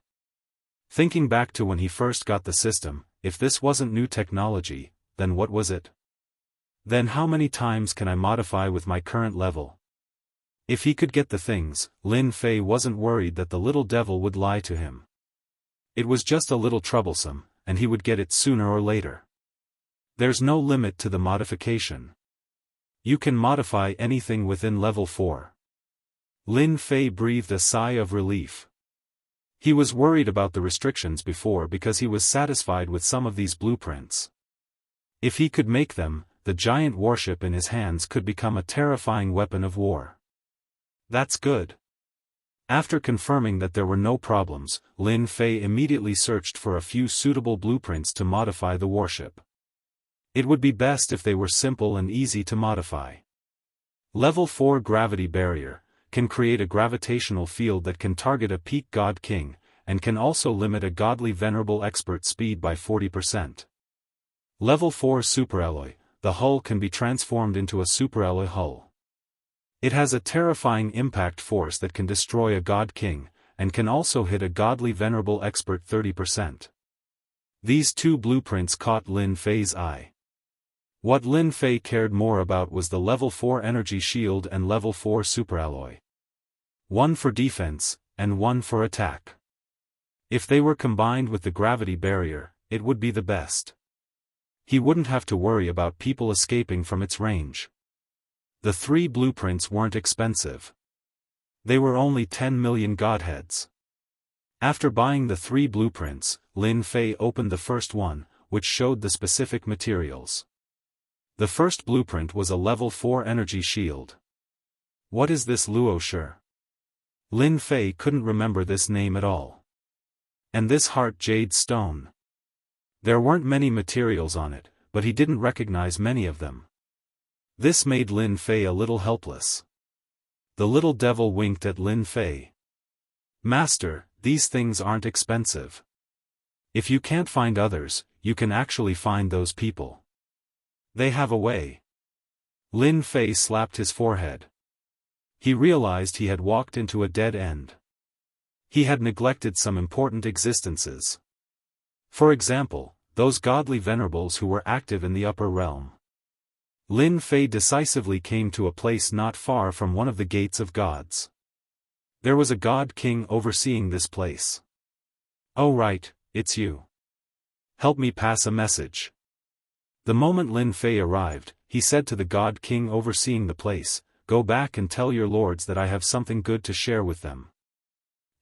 Speaker 1: Thinking back to when he first got the system, if this wasn't new technology, then what was it? Then how many times can I modify with my current level? If he could get the things, Lin Fei wasn't worried that the little devil would lie to him. It was just a little troublesome, and he would get it sooner or later. There's no limit to the modification. You can modify anything within level 4. Lin Fei breathed a sigh of relief. He was worried about the restrictions before because he was satisfied with some of these blueprints. If he could make them, the giant warship in his hands could become a terrifying weapon of war. That's good. After confirming that there were no problems, Lin Fei immediately searched for a few suitable blueprints to modify the warship. It would be best if they were simple and easy to modify. Level 4 Gravity Barrier can create a gravitational field that can target a peak god king, and can also limit a godly venerable expert speed by 40%. Level 4 Superalloy, the hull can be transformed into a superalloy hull. It has a terrifying impact force that can destroy a god king, and can also hit a godly venerable expert 30%. These two blueprints caught Lin Fei's eye. What Lin Fei cared more about was the level 4 energy shield and level 4 superalloy. One for defense, and one for attack. If they were combined with the gravity barrier, it would be the best. He wouldn't have to worry about people escaping from its range. The 3 blueprints weren't expensive. They were only 10 million godheads. After buying the 3 blueprints, Lin Fei opened the first one, which showed the specific materials. The first blueprint was a level 4 energy shield. What is this Luoshi? Lin Fei couldn't remember this name at all. And this heart jade stone. There weren't many materials on it, but he didn't recognize many of them. This made Lin Fei a little helpless. The little devil winked at Lin Fei. Master, these things aren't expensive. If you can't find others, you can actually find those people. They have a way. Lin Fei slapped his forehead. He realized he had walked into a dead end. He had neglected some important existences. For example, those godly venerables who were active in the upper realm. Lin Fei decisively came to a place not far from one of the gates of gods. There was a god king overseeing this place. Oh right, it's you. Help me pass a message. The moment Lin Fei arrived, he said to the god king overseeing the place, "Go back and tell your lords that I have something good to share with them.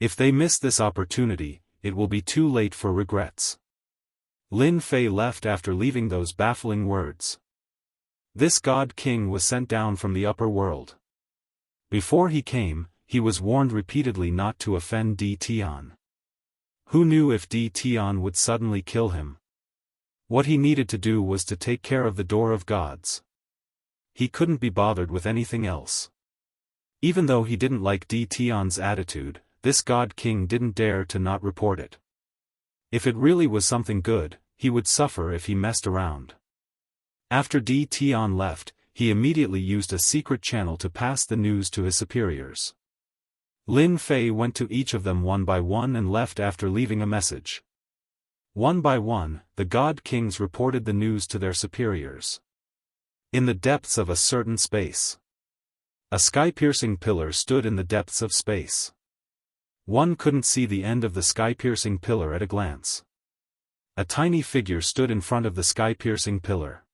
Speaker 1: If they miss this opportunity, it will be too late for regrets." Lin Fei left after leaving those baffling words. This god king was sent down from the upper world. Before he came, he was warned repeatedly not to offend Di Tian. Who knew if Di Tian would suddenly kill him? What he needed to do was to take care of the door of gods. He couldn't be bothered with anything else. Even though he didn't like Di Tian's attitude, this god king didn't dare to not report it. If it really was something good, he would suffer if he messed around. After Di Tian left, he immediately used a secret channel to pass the news to his superiors. Lin Fei went to each of them one by one and left after leaving a message. One by one, the god kings reported the news to their superiors. In the depths of a certain space. A sky-piercing pillar stood in the depths of space. One couldn't see the end of the sky-piercing pillar at a glance. A tiny figure stood in front of the sky-piercing pillar.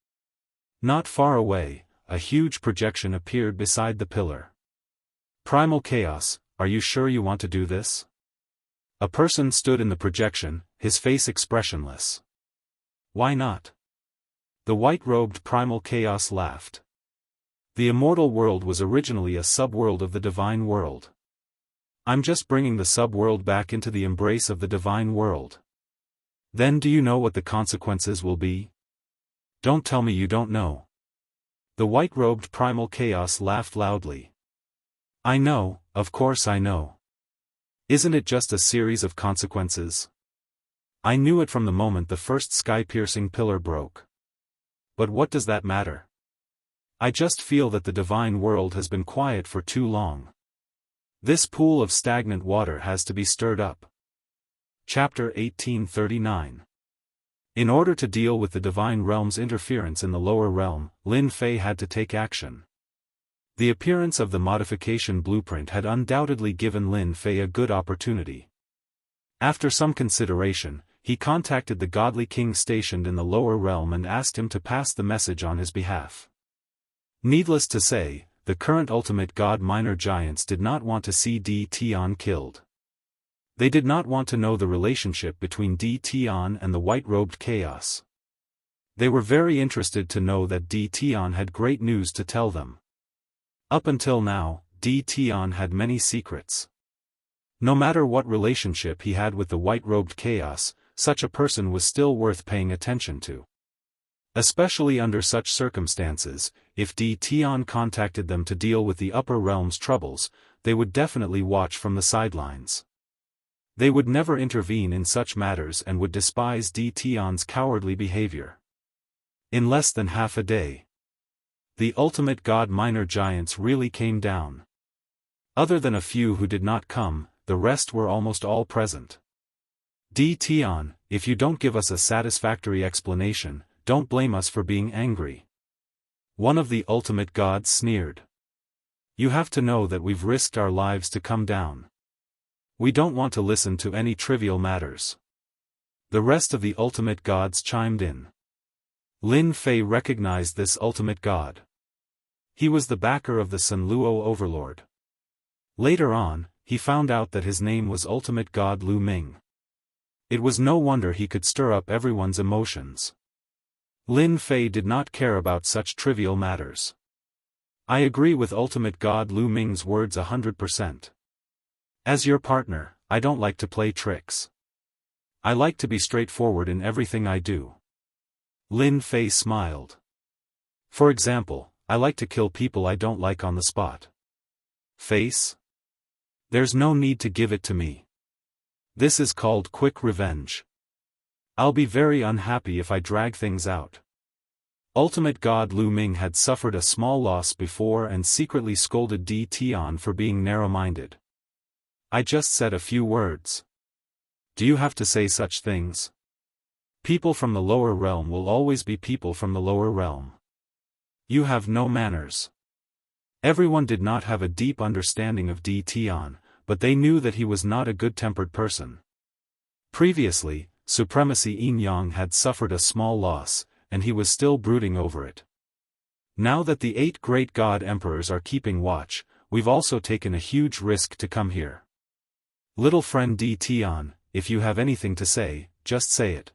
Speaker 1: Not far away, a huge projection appeared beside the pillar. Primal Chaos, are you sure you want to do this? A person stood in the projection, his face expressionless. Why not? The white-robed Primal Chaos laughed. The immortal world was originally a subworld of the divine world. I'm just bringing the subworld back into the embrace of the divine world. Then do you know what the consequences will be? Don't tell me you don't know. The white-robed Primal Chaos laughed loudly. I know, of course I know. Isn't it just a series of consequences? I knew it from the moment the first sky-piercing pillar broke. But what does that matter? I just feel that the divine world has been quiet for too long. This pool of stagnant water has to be stirred up. Chapter 1839. In order to deal with the divine realm's interference in the lower realm, Lin Fei had to take action. The appearance of the modification blueprint had undoubtedly given Lin Fei a good opportunity. After some consideration, he contacted the godly king stationed in the lower realm and asked him to pass the message on his behalf. Needless to say, the current ultimate god minor giants did not want to see Di Tian killed. They did not want to know the relationship between Di Tian and the white-robed chaos. They were very interested to know that Di Tian had great news to tell them. Up until now, Di Tian had many secrets. No matter what relationship he had with the white-robed chaos, such a person was still worth paying attention to. Especially under such circumstances, if Di Tian contacted them to deal with the upper realm's troubles, they would definitely watch from the sidelines. They would never intervene in such matters and would despise Di Tian's cowardly behavior. In less than half a day, the ultimate god minor giants really came down. Other than a few who did not come, the rest were almost all present. Di Tian, if you don't give us a satisfactory explanation, don't blame us for being angry. One of the ultimate gods sneered. You have to know that we've risked our lives to come down. We don't want to listen to any trivial matters. The rest of the ultimate gods chimed in. Lin Fei recognized this ultimate god. He was the backer of the Sun Luo overlord. Later on, he found out that his name was ultimate god Lu Ming. It was no wonder he could stir up everyone's emotions. Lin Fei did not care about such trivial matters. I agree with ultimate god Lu Ming's words 100%. As your partner, I don't like to play tricks. I like to be straightforward in everything I do. Lin Fei smiled. For example, I like to kill people I don't like on the spot. Face? There's no need to give it to me. This is called quick revenge. I'll be very unhappy if I drag things out. Ultimate god Lu Ming had suffered a small loss before and secretly scolded Di Tian for being narrow-minded. I just said a few words. Do you have to say such things? People from the lower realm will always be people from the lower realm. You have no manners. Everyone did not have a deep understanding of Di Tian, but they knew that he was not a good-tempered person. Previously, Supremacy Yin Yang had suffered a small loss, and he was still brooding over it. Now that the 8 great god emperors are keeping watch, we've also taken a huge risk to come here. Little friend Di Tian, if you have anything to say, just say it.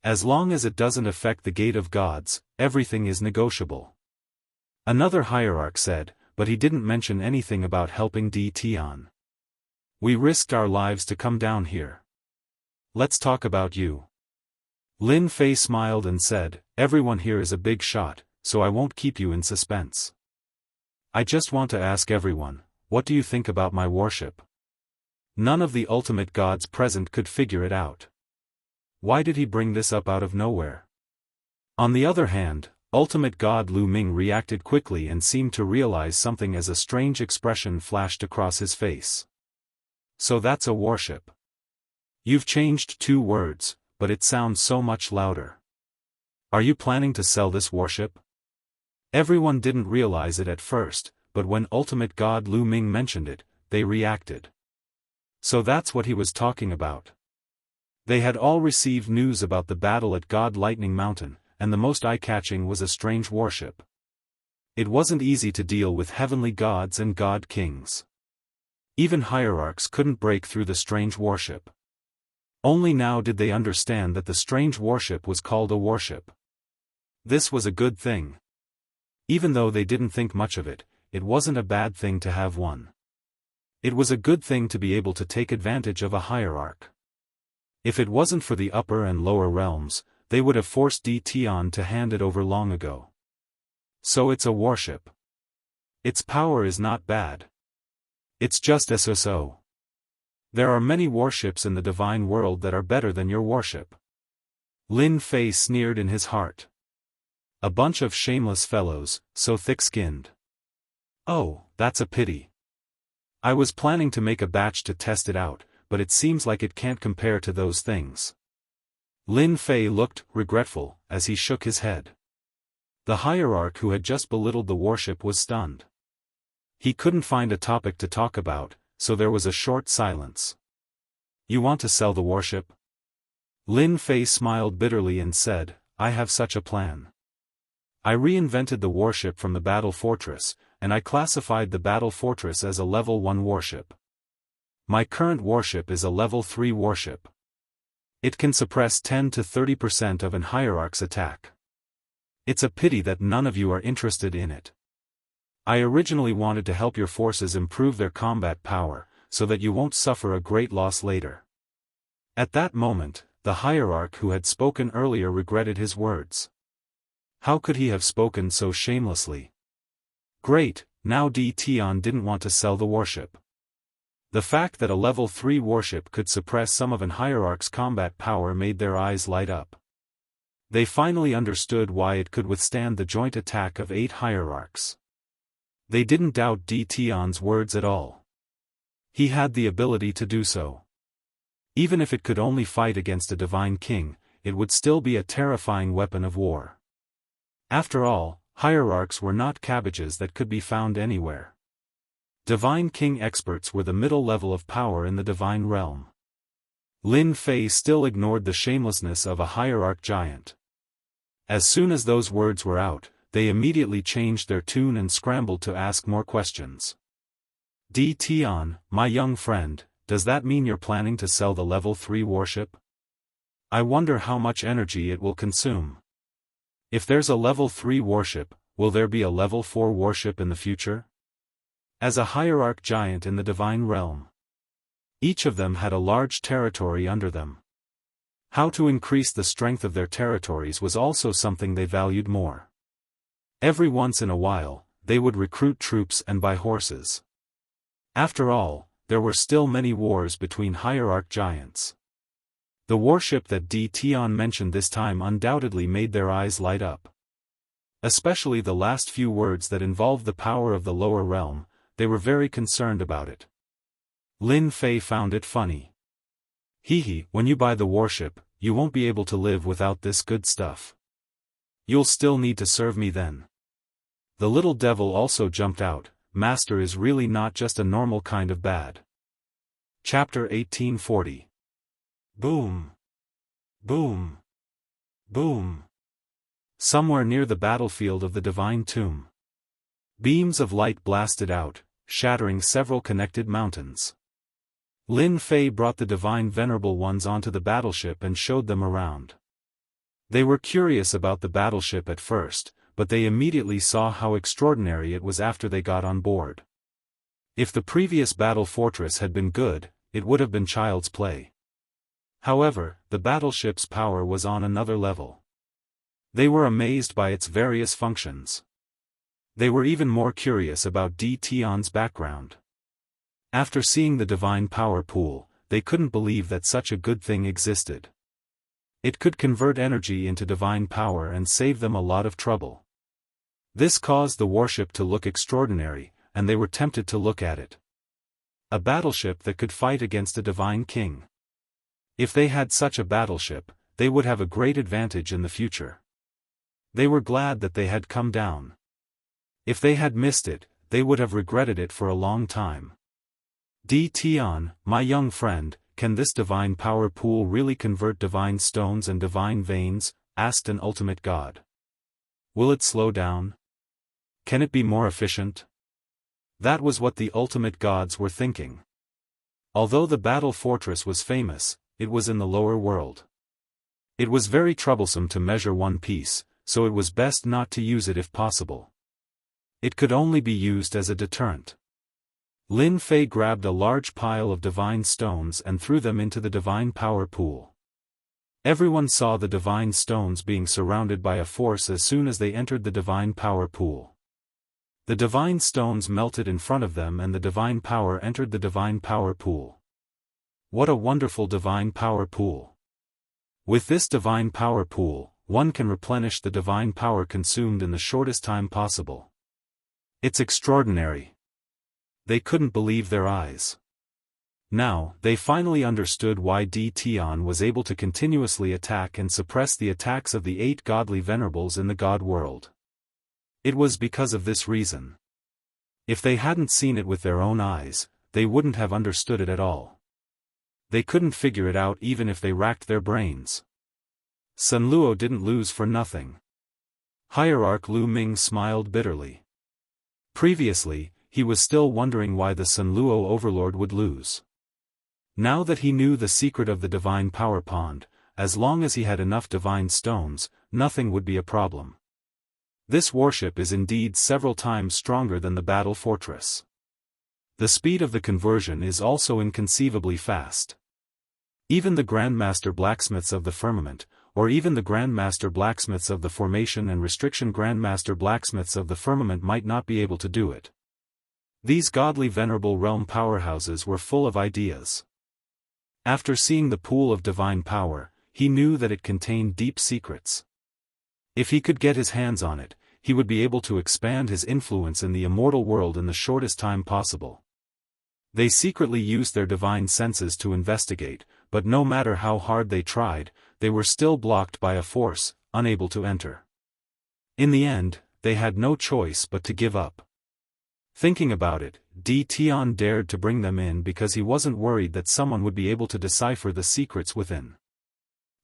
Speaker 1: As long as it doesn't affect the gate of gods, everything is negotiable. Another hierarch said, but he didn't mention anything about helping Di Tian. We risked our lives to come down here. Let's talk about you. Lin Fei smiled and said, everyone here is a big shot, so I won't keep you in suspense. I just want to ask everyone, what do you think about my worship? None of the ultimate gods present could figure it out. Why did he bring this up out of nowhere? On the other hand, ultimate god Lu Ming reacted quickly and seemed to realize something as a strange expression flashed across his face. So that's a worship. You've changed 2 words, but it sounds so much louder. Are you planning to sell this worship? Everyone didn't realize it at first, but when ultimate god Lu Ming mentioned it, they reacted. So that's what he was talking about. They had all received news about the battle at God Lightning Mountain, and the most eye-catching was a strange worship. It wasn't easy to deal with heavenly gods and god kings. Even hierarchs couldn't break through the strange worship. Only now did they understand that the strange worship was called a worship. This was a good thing. Even though they didn't think much of it, it wasn't a bad thing to have one. It was a good thing to be able to take advantage of a hierarch. If it wasn't for the upper and lower realms, they would have forced Di Tian to hand it over long ago. So it's a worship. Its power is not bad. It's just so. There are many warships in the divine world that are better than your worship. Lin Fei sneered in his heart. A bunch of shameless fellows, so thick-skinned. Oh, that's a pity. I was planning to make a batch to test it out, but it seems like it can't compare to those things. Lin Fei looked regretful as he shook his head. The hierarch who had just belittled the worship was stunned. He couldn't find a topic to talk about, so there was a short silence. You want to sell the warship? Lin Fei smiled bitterly and said, I have such a plan. I reinvented the warship from the battle fortress, and I classified the battle fortress as a level 1 warship. My current warship is a level 3 warship. It can suppress 10 to 30% of an hierarch's attack. It's a pity that none of you are interested in it. I originally wanted to help your forces improve their combat power, so that you won't suffer a great loss later. At that moment, the hierarch who had spoken earlier regretted his words. How could he have spoken so shamelessly? Great, now Di Tian didn't want to sell the warship. The fact that a level 3 warship could suppress some of an hierarch's combat power made their eyes light up. They finally understood why it could withstand the joint attack of 8 hierarchs. They didn't doubt Di Tian's words at all. He had the ability to do so. Even if it could only fight against a divine king, it would still be a terrifying weapon of war. After all, hierarchs were not cabbages that could be found anywhere. Divine king experts were the middle level of power in the divine realm. Lin Fei still ignored the shamelessness of a hierarch giant. As soon as those words were out, they immediately changed their tune and scrambled to ask more questions. Di Tian, my young friend, does that mean you're planning to sell the level 3 warship? I wonder how much energy it will consume. If there's a level 3 warship, will there be a level 4 warship in the future? As a hierarch giant in the divine realm, each of them had a large territory under them. How to increase the strength of their territories was also something they valued more. Every once in a while, they would recruit troops and buy horses. After all, there were still many wars between hierarch giants. The warship that Di Tian mentioned this time undoubtedly made their eyes light up. Especially the last few words that involved the power of the lower realm, they were very concerned about it. Lin Fei found it funny. When you buy the warship, you won't be able to live without this good stuff. You'll still need to serve me then. The little devil also jumped out. Master is really not just a normal kind of bad. Chapter 1840. Boom. Boom. Boom. Somewhere near the battlefield of the divine tomb, beams of light blasted out, shattering several connected mountains. Lin Fei brought the divine venerable ones onto the battleship and showed them around. They were curious about the battleship at first, but they immediately saw how extraordinary it was after they got on board. If the previous battle fortress had been good, it would have been child's play. However, the battleship's power was on another level. They were amazed by its various functions. They were even more curious about Di Tian's background. After seeing the divine power pool, they couldn't believe that such a good thing existed. It could convert energy into divine power and save them a lot of trouble. This caused the warship to look extraordinary, and they were tempted to look at it. A battleship that could fight against a divine king. If they had such a battleship, they would have a great advantage in the future. They were glad that they had come down. If they had missed it, they would have regretted it for a long time. Di Tian, my young friend, can this divine power pool really convert divine stones and divine veins? Asked an ultimate god. Will it slow down? Can it be more efficient? That was what the ultimate gods were thinking. Although the battle fortress was famous, it was in the lower world. It was very troublesome to measure one piece, so it was best not to use it if possible. It could only be used as a deterrent. Lin Fei grabbed a large pile of divine stones and threw them into the divine power pool. Everyone saw the divine stones being surrounded by a force as soon as they entered the divine power pool. The divine stones melted in front of them and the divine power entered the divine power pool. What a wonderful divine power pool! With this divine power pool, one can replenish the divine power consumed in the shortest time possible. It's extraordinary. They couldn't believe their eyes. Now, they finally understood why Di Tian was able to continuously attack and suppress the attacks of the 8 godly venerables in the god world. It was because of this reason. If they hadn't seen it with their own eyes, they wouldn't have understood it at all. They couldn't figure it out even if they racked their brains. Sun Luo didn't lose for nothing. Hierarch Lu Ming smiled bitterly. Previously, he was still wondering why the Sun Luo overlord would lose. Now that he knew the secret of the divine power pond, as long as he had enough divine stones, nothing would be a problem. This warship is indeed several times stronger than the battle fortress. The speed of the conversion is also inconceivably fast. Even the Grandmaster Blacksmiths of the Firmament, or even the Grandmaster Blacksmiths of the Formation and Restriction Grandmaster Blacksmiths of the Firmament might not be able to do it. These godly venerable realm powerhouses were full of ideas. After seeing the pool of divine power, he knew that it contained deep secrets. If he could get his hands on it, he would be able to expand his influence in the immortal world in the shortest time possible. They secretly used their divine senses to investigate, but no matter how hard they tried, they were still blocked by a force, unable to enter. In the end, they had no choice but to give up. Thinking about it, Di Tian dared to bring them in because he wasn't worried that someone would be able to decipher the secrets within.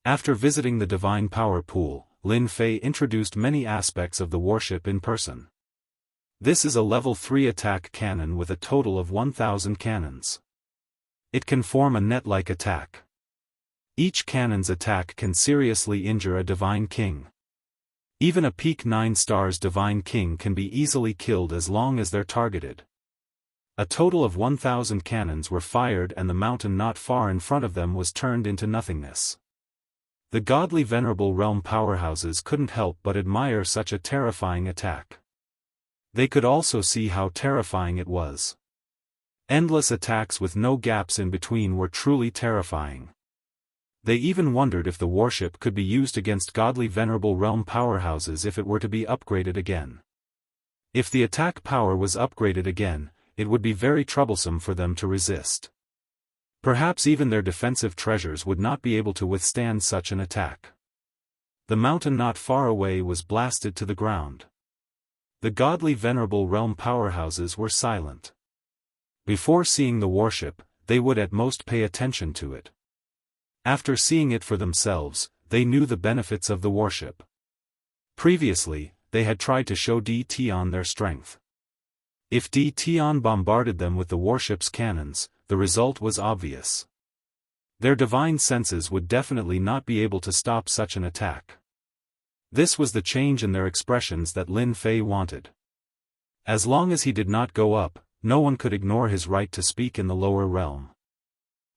Speaker 1: After visiting the divine power pool, Lin Fei introduced many aspects of the warship in person. This is a level 3 attack cannon with a total of 1,000 cannons. It can form a net-like attack. Each cannon's attack can seriously injure a divine king. Even a peak 9 stars divine king can be easily killed as long as they're targeted. A total of 1,000 cannons were fired and the mountain not far in front of them was turned into nothingness. The godly venerable realm powerhouses couldn't help but admire such a terrifying attack. They could also see how terrifying it was. Endless attacks with no gaps in between were truly terrifying. They even wondered if the warship could be used against godly venerable realm powerhouses if it were to be upgraded again. If the attack power was upgraded again, it would be very troublesome for them to resist. Perhaps even their defensive treasures would not be able to withstand such an attack. The mountain not far away was blasted to the ground. The godly venerable realm powerhouses were silent. Before seeing the warship, they would at most pay attention to it. After seeing it for themselves, they knew the benefits of the warship. Previously, they had tried to show Di Tian their strength. If Di Tian bombarded them with the warship's cannons, the result was obvious. Their divine senses would definitely not be able to stop such an attack. This was the change in their expressions that Lin Fei wanted. As long as he did not go up, no one could ignore his right to speak in the lower realm.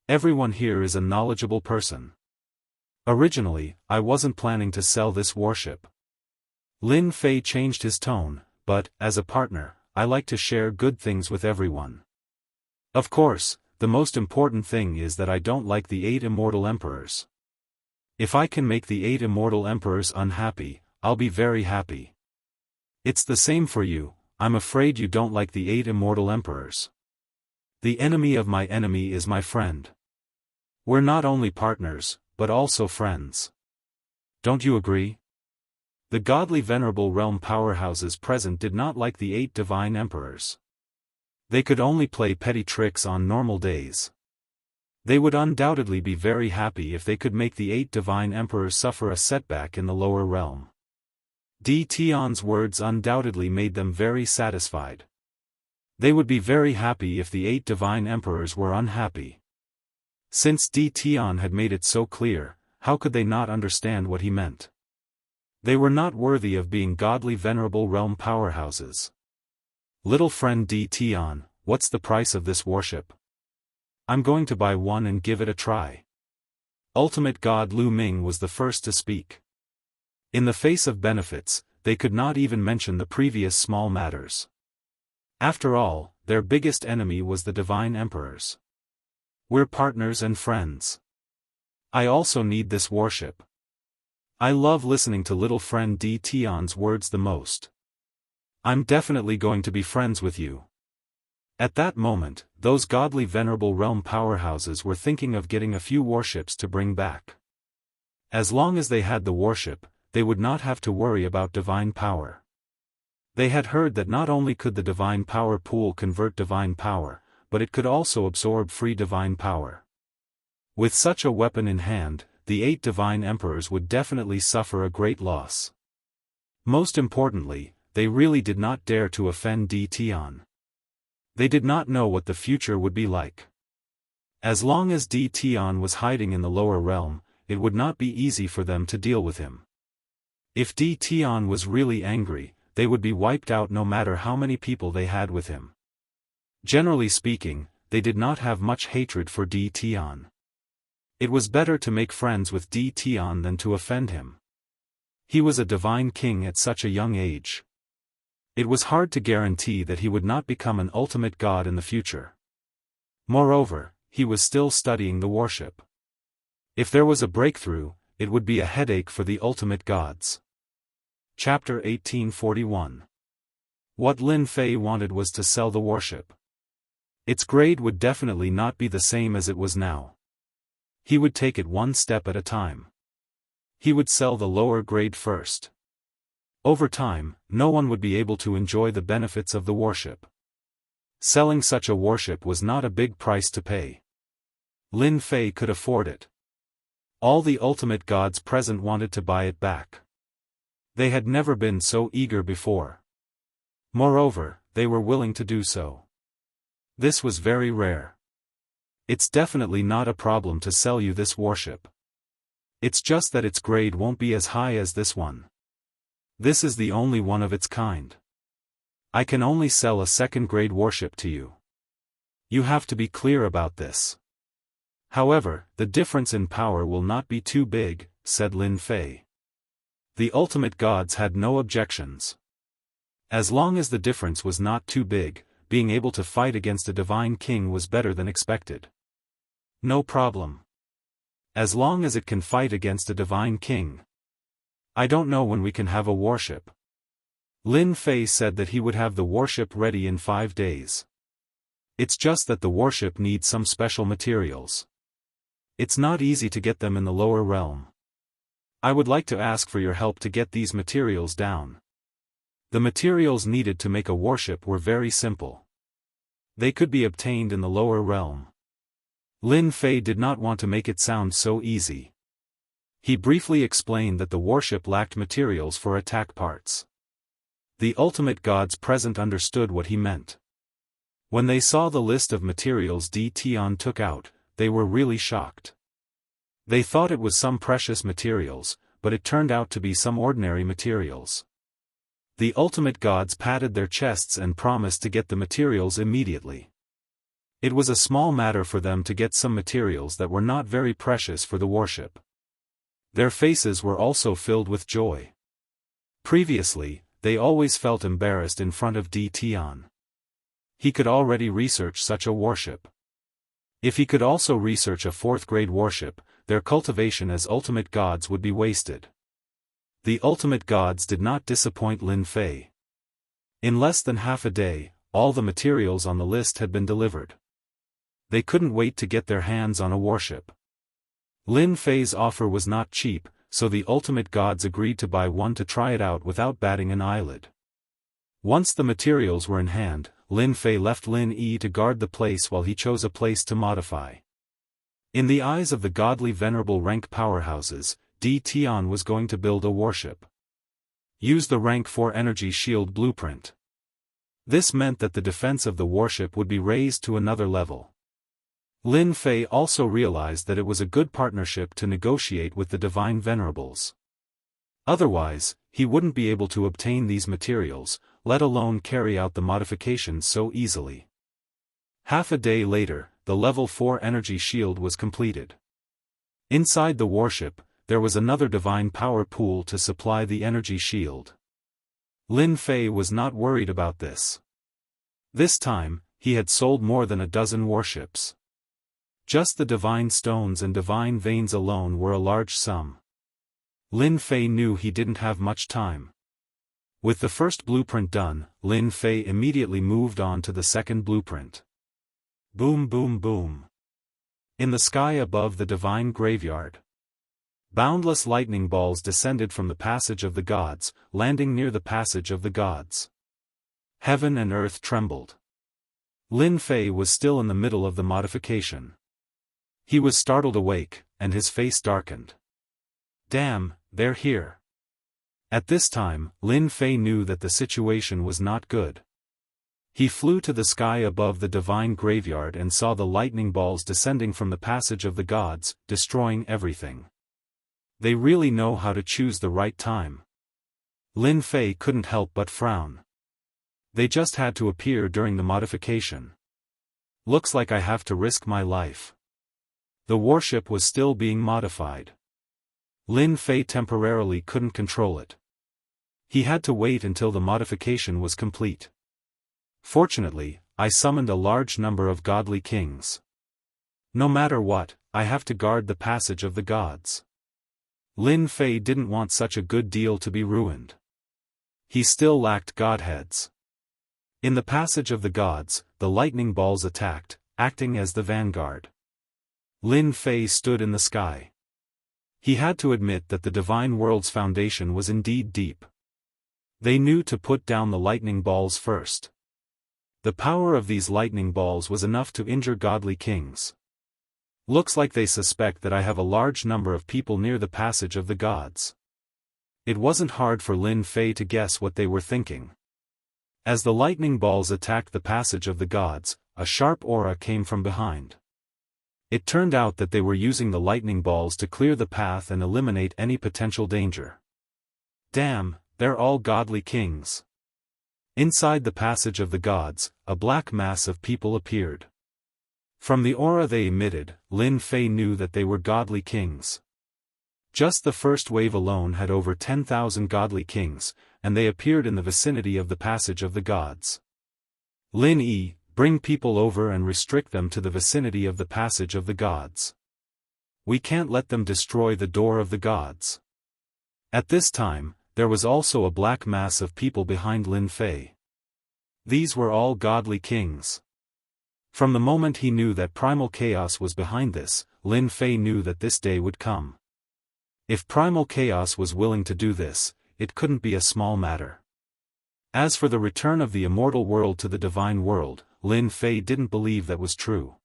Speaker 1: Everyone here is a knowledgeable person. Originally, I wasn't planning to sell this warship. Lin Fei changed his tone, but, as a partner, I like to share good things with everyone. Of course, the most important thing is that I don't like the 8 immortal emperors. If I can make the 8 immortal emperors unhappy, I'll be very happy. It's the same for you. I'm afraid you don't like the 8 immortal emperors. The enemy of my enemy is my friend. We're not only partners, but also friends. Don't you agree? The godly venerable realm powerhouses present did not like the 8 divine emperors. They could only play petty tricks on normal days. They would undoubtedly be very happy if they could make the 8 divine emperors suffer a setback in the lower realm. Di Tian's words undoubtedly made them very satisfied. They would be very happy if the 8 divine emperors were unhappy. Since Di Tian had made it so clear, how could they not understand what he meant? They were not worthy of being godly venerable realm powerhouses. Little friend Di Tian, what's the price of this warship? I'm going to buy one and give it a try. Ultimate God Lu Ming was the first to speak. In the face of benefits, they could not even mention the previous small matters. After all, their biggest enemy was the divine emperors. We're partners and friends. I also need this warship. I love listening to little friend Di Tian's words the most. I'm definitely going to be friends with you. At that moment, those godly venerable realm powerhouses were thinking of getting a few warships to bring back. As long as they had the warship, they would not have to worry about divine power. They had heard that not only could the divine power pool convert divine power, but it could also absorb free divine power. With such a weapon in hand, the 8 divine emperors would definitely suffer a great loss. Most importantly, they really did not dare to offend Di Tian. They did not know what the future would be like. As long as Di Tian was hiding in the lower realm, it would not be easy for them to deal with him. If Di Tian was really angry, they would be wiped out no matter how many people they had with him. Generally speaking, they did not have much hatred for Di Tian. It was better to make friends with Di Tian than to offend him. He was a divine king at such a young age. It was hard to guarantee that he would not become an ultimate god in the future. Moreover, he was still studying the worship. If there was a breakthrough, it would be a headache for the ultimate gods. Chapter 1841. What Lin Fei wanted was to sell the worship. Its grade would definitely not be the same as it was now. He would take it one step at a time. He would sell the lower grade first. Over time, no one would be able to enjoy the benefits of the worship. Selling such a worship was not a big price to pay. Lin Fei could afford it. All the ultimate gods present wanted to buy it back. They had never been so eager before. Moreover, they were willing to do so. This was very rare. It's definitely not a problem to sell you this worship. It's just that its grade won't be as high as this one. This is the only one of its kind. I can only sell a second-grade worship to you. You have to be clear about this. However, the difference in power will not be too big, said Lin Fei. The ultimate gods had no objections. As long as the difference was not too big, being able to fight against a divine king was better than expected. No problem. As long as it can fight against a divine king. I don't know when we can have a worship. Lin Fei said that he would have the worship ready in 5 days. It's just that the worship needs some special materials. It's not easy to get them in the lower realm. I would like to ask for your help to get these materials down. The materials needed to make a worship were very simple. They could be obtained in the lower realm. Lin Fei did not want to make it sound so easy. He briefly explained that the worship lacked materials for attack parts. The ultimate gods present understood what he meant. When they saw the list of materials Di Tian took out, they were really shocked. They thought it was some precious materials, but it turned out to be some ordinary materials. The ultimate gods patted their chests and promised to get the materials immediately. It was a small matter for them to get some materials that were not very precious for the worship. Their faces were also filled with joy. Previously, they always felt embarrassed in front of Di Tian. He could already research such a worship. If he could also research a 4th-grade worship, their cultivation as ultimate gods would be wasted. The ultimate gods did not disappoint Lin Fei. In less than half a day, all the materials on the list had been delivered. They couldn't wait to get their hands on a worship. Lin Fei's offer was not cheap, so the ultimate gods agreed to buy one to try it out without batting an eyelid. Once the materials were in hand, Lin Fei left Lin Yi to guard the place while he chose a place to modify. In the eyes of the godly venerable rank powerhouses, Di Tian was going to build a worship. Use the rank 4 energy shield blueprint. This meant that the defense of the worship would be raised to another level. Lin Fei also realized that it was a good partnership to negotiate with the divine venerables. Otherwise, he wouldn't be able to obtain these materials, let alone carry out the modifications so easily. Half a day later, the level 4 energy shield was completed. Inside the worship, there was another divine power pool to supply the energy shield. Lin Fei was not worried about this. This time, he had sold more than a dozen worships. Just the divine stones and divine veins alone were a large sum. Lin Fei knew he didn't have much time. With the first blueprint done, Lin Fei immediately moved on to the second blueprint. Boom boom boom. In the sky above the divine graveyard, boundless lightning balls descended from the passage of the gods, landing near the passage of the gods. Heaven and earth trembled. Lin Fei was still in the middle of the modification. He was startled awake, and his face darkened. Damn, they're here. At this time, Lin Fei knew that the situation was not good. He flew to the sky above the divine graveyard and saw the lightning balls descending from the passage of the gods, destroying everything. They really know how to choose the right time. Lin Fei couldn't help but frown. They just had to appear during the modification. Looks like I have to risk my life. The warship was still being modified. Lin Fei temporarily couldn't control it. He had to wait until the modification was complete. Fortunately, I summoned a large number of godly kings. No matter what, I have to guard the passage of the gods. Lin Fei didn't want such a good deal to be ruined. He still lacked godheads. In the passage of the gods, the lightning balls attacked, acting as the vanguard. Lin Fei stood in the sky. He had to admit that the divine world's foundation was indeed deep. They knew to put down the lightning balls first. The power of these lightning balls was enough to injure godly kings. Looks like they suspect that I have a large number of people near the passage of the gods. It wasn't hard for Lin Fei to guess what they were thinking. As the lightning balls attacked the passage of the gods, a sharp aura came from behind. It turned out that they were using the lightning balls to clear the path and eliminate any potential danger. Damn, they're all godly kings. Inside the passage of the gods, a black mass of people appeared. From the aura they emitted, Lin Fei knew that they were godly kings. Just the first wave alone had over 10,000 godly kings, and they appeared in the vicinity of the passage of the gods. Lin Yi, bring people over and restrict them to the vicinity of the passage of the gods. We can't let them destroy the door of the gods. At this time, there was also a black mass of people behind Lin Fei. These were all godly kings. From the moment he knew that primal chaos was behind this, Lin Fei knew that this day would come. If primal chaos was willing to do this, it couldn't be a small matter. As for the return of the immortal world to the divine world, Lin Fei didn't believe that was true.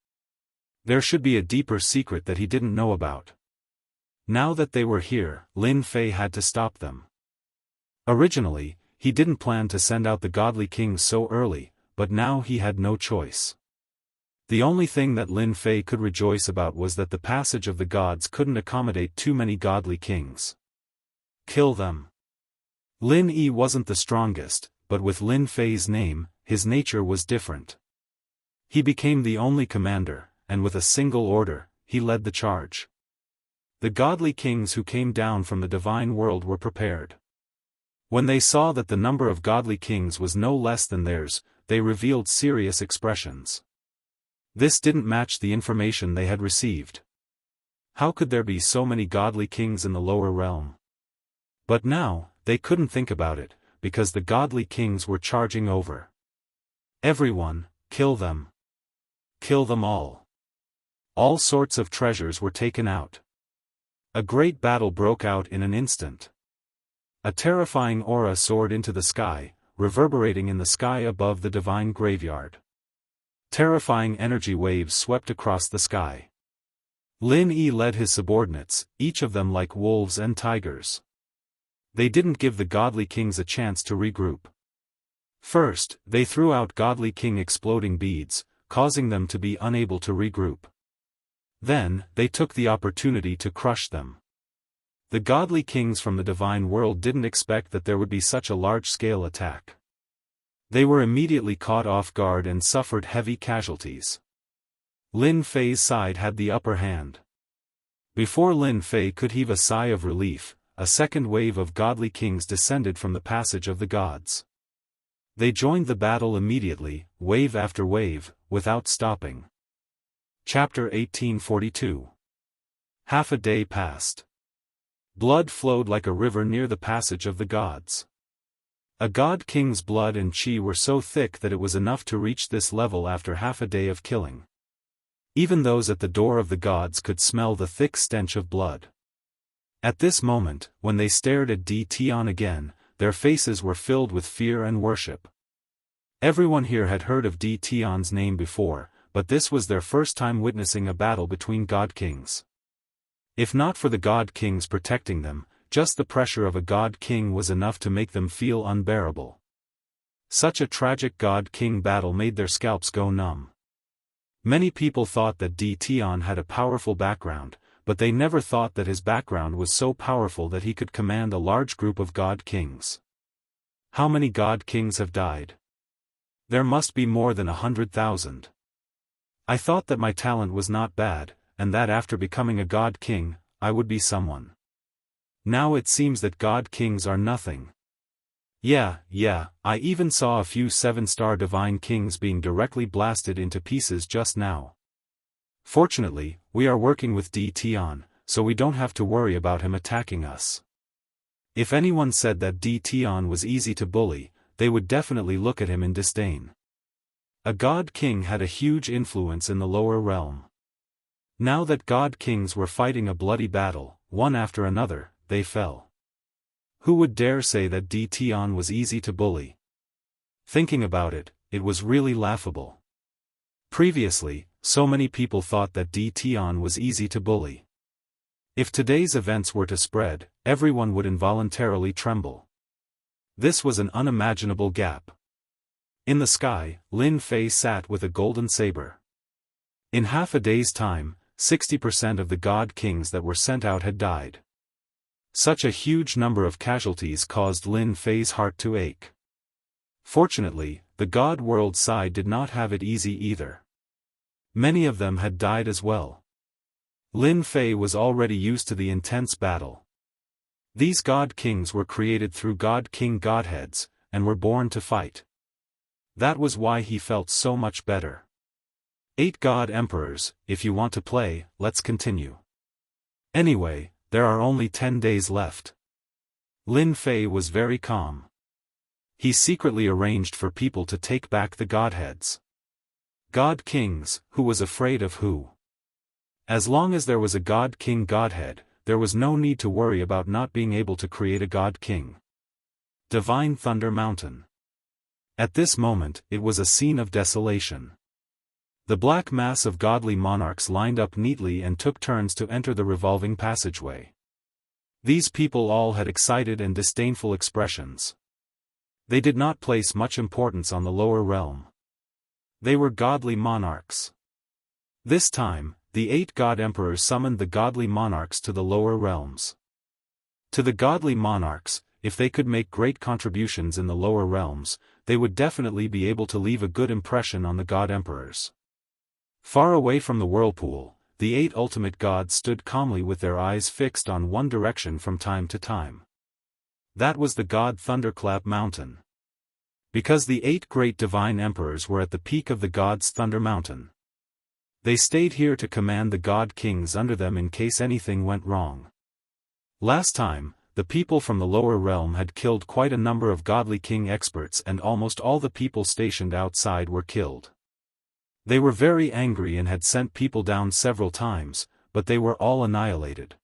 Speaker 1: There should be a deeper secret that he didn't know about. Now that they were here, Lin Fei had to stop them. Originally, he didn't plan to send out the godly kings so early, but now he had no choice. The only thing that Lin Fei could rejoice about was that the passage of the gods couldn't accommodate too many godly kings. Kill them. Lin Yi wasn't the strongest, but with Lin Fei's name, his nature was different. He became the only commander, and with a single order, he led the charge. The godly kings who came down from the divine world were prepared. When they saw that the number of godly kings was no less than theirs, they revealed serious expressions. This didn't match the information they had received. How could there be so many godly kings in the lower realm? But now, they couldn't think about it, because the godly kings were charging over. Everyone, kill them. Kill them all. All sorts of treasures were taken out. A great battle broke out in an instant. A terrifying aura soared into the sky, reverberating in the sky above the divine graveyard. Terrifying energy waves swept across the sky. Lin Yi led his subordinates, each of them like wolves and tigers. They didn't give the godly kings a chance to regroup. First, they threw out godly king exploding beads, causing them to be unable to regroup. Then, they took the opportunity to crush them. The godly kings from the divine world didn't expect that there would be such a large-scale attack. They were immediately caught off guard and suffered heavy casualties. Lin Fei's side had the upper hand. Before Lin Fei could heave a sigh of relief, a second wave of godly kings descended from the passage of the gods. They joined the battle immediately, wave after wave, without stopping. Chapter 1842. Half a day passed. Blood flowed like a river near the passage of the gods. A god king's blood and chi were so thick that it was enough to reach this level after half a day of killing. Even those at the door of the gods could smell the thick stench of blood. At this moment, when they stared at Di Tian again, their faces were filled with fear and worship. Everyone here had heard of Di Tian's name before, but this was their first time witnessing a battle between god kings. If not for the god kings protecting them, just the pressure of a god king was enough to make them feel unbearable. Such a tragic god king battle made their scalps go numb. Many people thought that Di Tian had a powerful background, but they never thought that his background was so powerful that he could command a large group of god kings. How many god kings have died? There must be more than 100,000. I thought that my talent was not bad, and that after becoming a god king, I would be someone. Now it seems that god kings are nothing. Yeah, I even saw a few 7-star divine kings being directly blasted into pieces just now. Fortunately, we are working with Di Tian, so we don't have to worry about him attacking us. If anyone said that Di Tian was easy to bully, they would definitely look at him in disdain. A god king had a huge influence in the lower realm. Now that god kings were fighting a bloody battle, one after another, they fell. Who would dare say that Di Tian was easy to bully? Thinking about it, it was really laughable. Previously, so many people thought that Di Tian was easy to bully. If today's events were to spread, everyone would involuntarily tremble. This was an unimaginable gap. In the sky, Lin Fei sat with a golden saber. In half a day's time, 60% of the god kings that were sent out had died. Such a huge number of casualties caused Lin Fei's heart to ache. Fortunately, the god world side did not have it easy either. Many of them had died as well. Lin Fei was already used to the intense battle. These god kings were created through god king godheads, and were born to fight. That was why he felt so much better. 8 god emperors, if you want to play, let's continue. Anyway, there are only 10 days left. Lin Fei was very calm. He secretly arranged for people to take back the godheads. God kings, who was afraid of who? As long as there was a god king godhead, there was no need to worry about not being able to create a god king. Divine Thunder Mountain. At this moment, it was a scene of desolation. The black mass of godly monarchs lined up neatly and took turns to enter the revolving passageway. These people all had excited and disdainful expressions. They did not place much importance on the lower realm. They were godly monarchs. This time, the 8 god emperors summoned the godly monarchs to the lower realms. To the godly monarchs, if they could make great contributions in the lower realms, they would definitely be able to leave a good impression on the god emperors. Far away from the whirlpool, the 8 ultimate gods stood calmly with their eyes fixed on one direction from time to time. That was the god Thunderclap Mountain. Because the 8 great divine emperors were at the peak of the gods' Thunder Mountain. They stayed here to command the god kings under them in case anything went wrong. Last time, the people from the lower realm had killed quite a number of godly king experts and almost all the people stationed outside were killed. They were very angry and had sent people down several times, but they were all annihilated.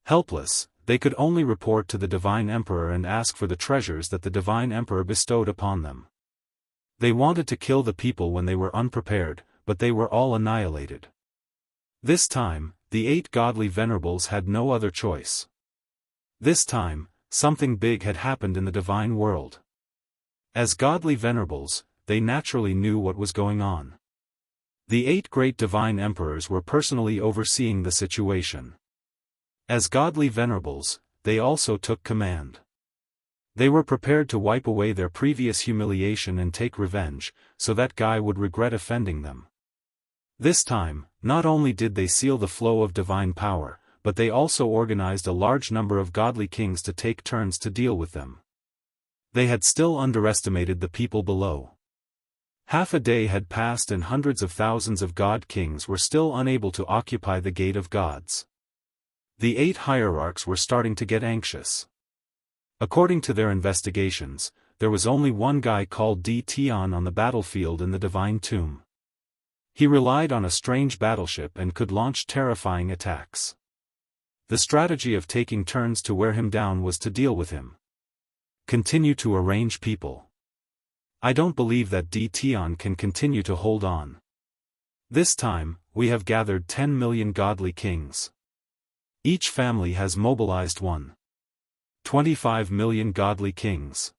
Speaker 1: Helpless, they could only report to the Divine Emperor and ask for the treasures that the Divine Emperor bestowed upon them. They wanted to kill the people when they were unprepared, but they were all annihilated. This time, the 8 godly venerables had no other choice. This time, something big had happened in the divine world. As godly venerables, they naturally knew what was going on. The 8 great divine emperors were personally overseeing the situation. As godly venerables, they also took command. They were prepared to wipe away their previous humiliation and take revenge, so that guy would regret offending them. This time, not only did they seal the flow of divine power, but they also organized a large number of godly kings to take turns to deal with them. They had still underestimated the people below. Half a day had passed and hundreds of thousands of god kings were still unable to occupy the gate of gods. The 8 hierarchs were starting to get anxious. According to their investigations, there was only one guy called Di Tian on the battlefield in the divine tomb. He relied on a strange battleship and could launch terrifying attacks. The strategy of taking turns to wear him down was to deal with him. Continue to arrange people. I don't believe that Di Tian can continue to hold on. This time, we have gathered 10 million godly kings. Each family has mobilized 25 million godly kings.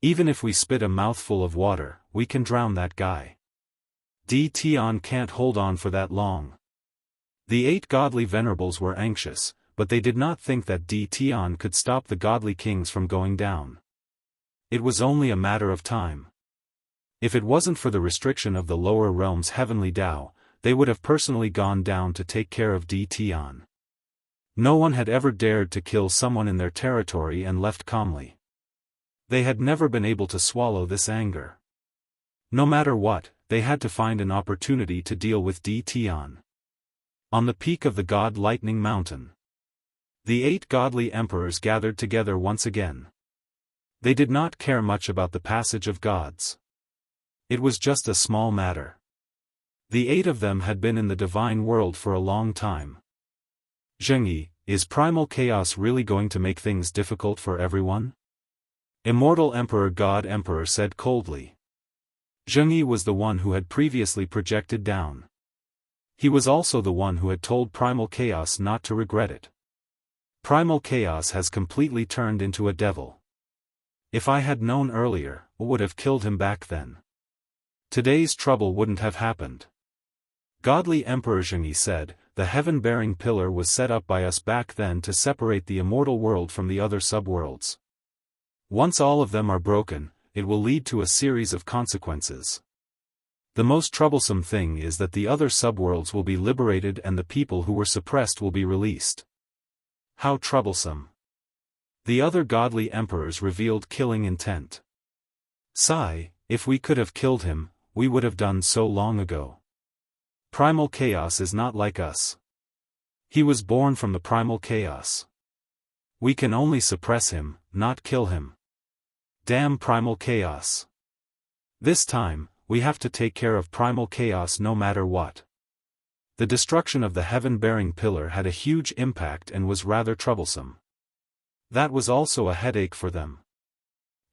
Speaker 1: Even if we spit a mouthful of water, we can drown that guy. Di Tian can't hold on for that long. The 8 godly venerables were anxious, but they did not think that Di Tian could stop the godly kings from going down. It was only a matter of time. If it wasn't for the restriction of the lower realm's heavenly Tao, they would have personally gone down to take care of Di Tian. No one had ever dared to kill someone in their territory and left calmly. They had never been able to swallow this anger. No matter what, they had to find an opportunity to deal with Di Tian. On the peak of the God Lightning Mountain, the 8 godly emperors gathered together once again. They did not care much about the passage of gods. It was just a small matter. The 8 of them had been in the divine world for a long time. Jianghu, is primal chaos really going to make things difficult for everyone? Immortal Emperor God Emperor said coldly. Jianghu was the one who had previously projected down. He was also the one who had told primal chaos not to regret it. Primal chaos has completely turned into a devil. If I had known earlier, I would have killed him back then. Today's trouble wouldn't have happened. Godly Emperor Jianghu said, the heaven-bearing pillar was set up by us back then to separate the immortal world from the other subworlds. Once all of them are broken, it will lead to a series of consequences. The most troublesome thing is that the other subworlds will be liberated and the people who were suppressed will be released. How troublesome. The other godly emperors revealed killing intent. Sigh, if we could have killed him, we would have done so long ago. Primal chaos is not like us. He was born from the primal chaos. We can only suppress him, not kill him. Damn primal chaos. This time, we have to take care of primal chaos no matter what. The destruction of the heaven-bearing pillar had a huge impact and was rather troublesome. That was also a headache for them.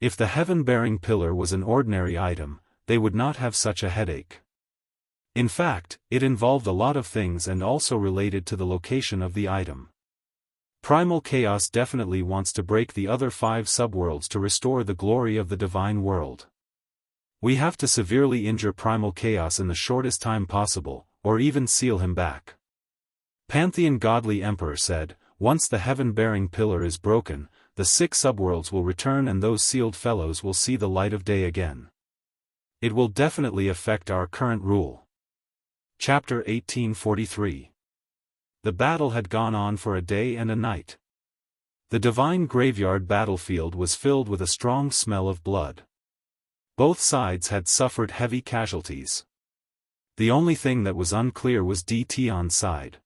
Speaker 1: If the heaven-bearing pillar was an ordinary item, they would not have such a headache. In fact, it involved a lot of things and also related to the location of the item. Primal chaos definitely wants to break the other 5 subworlds to restore the glory of the divine world. We have to severely injure primal chaos in the shortest time possible, or even seal him back. Pantheon Godly Emperor said, once the heaven-bearing pillar is broken, the 6 subworlds will return and those sealed fellows will see the light of day again. It will definitely affect our current rule. Chapter 1843. The battle had gone on for a day and a night. The divine graveyard battlefield was filled with a strong smell of blood. Both sides had suffered heavy casualties. The only thing that was unclear was Di Tian's side.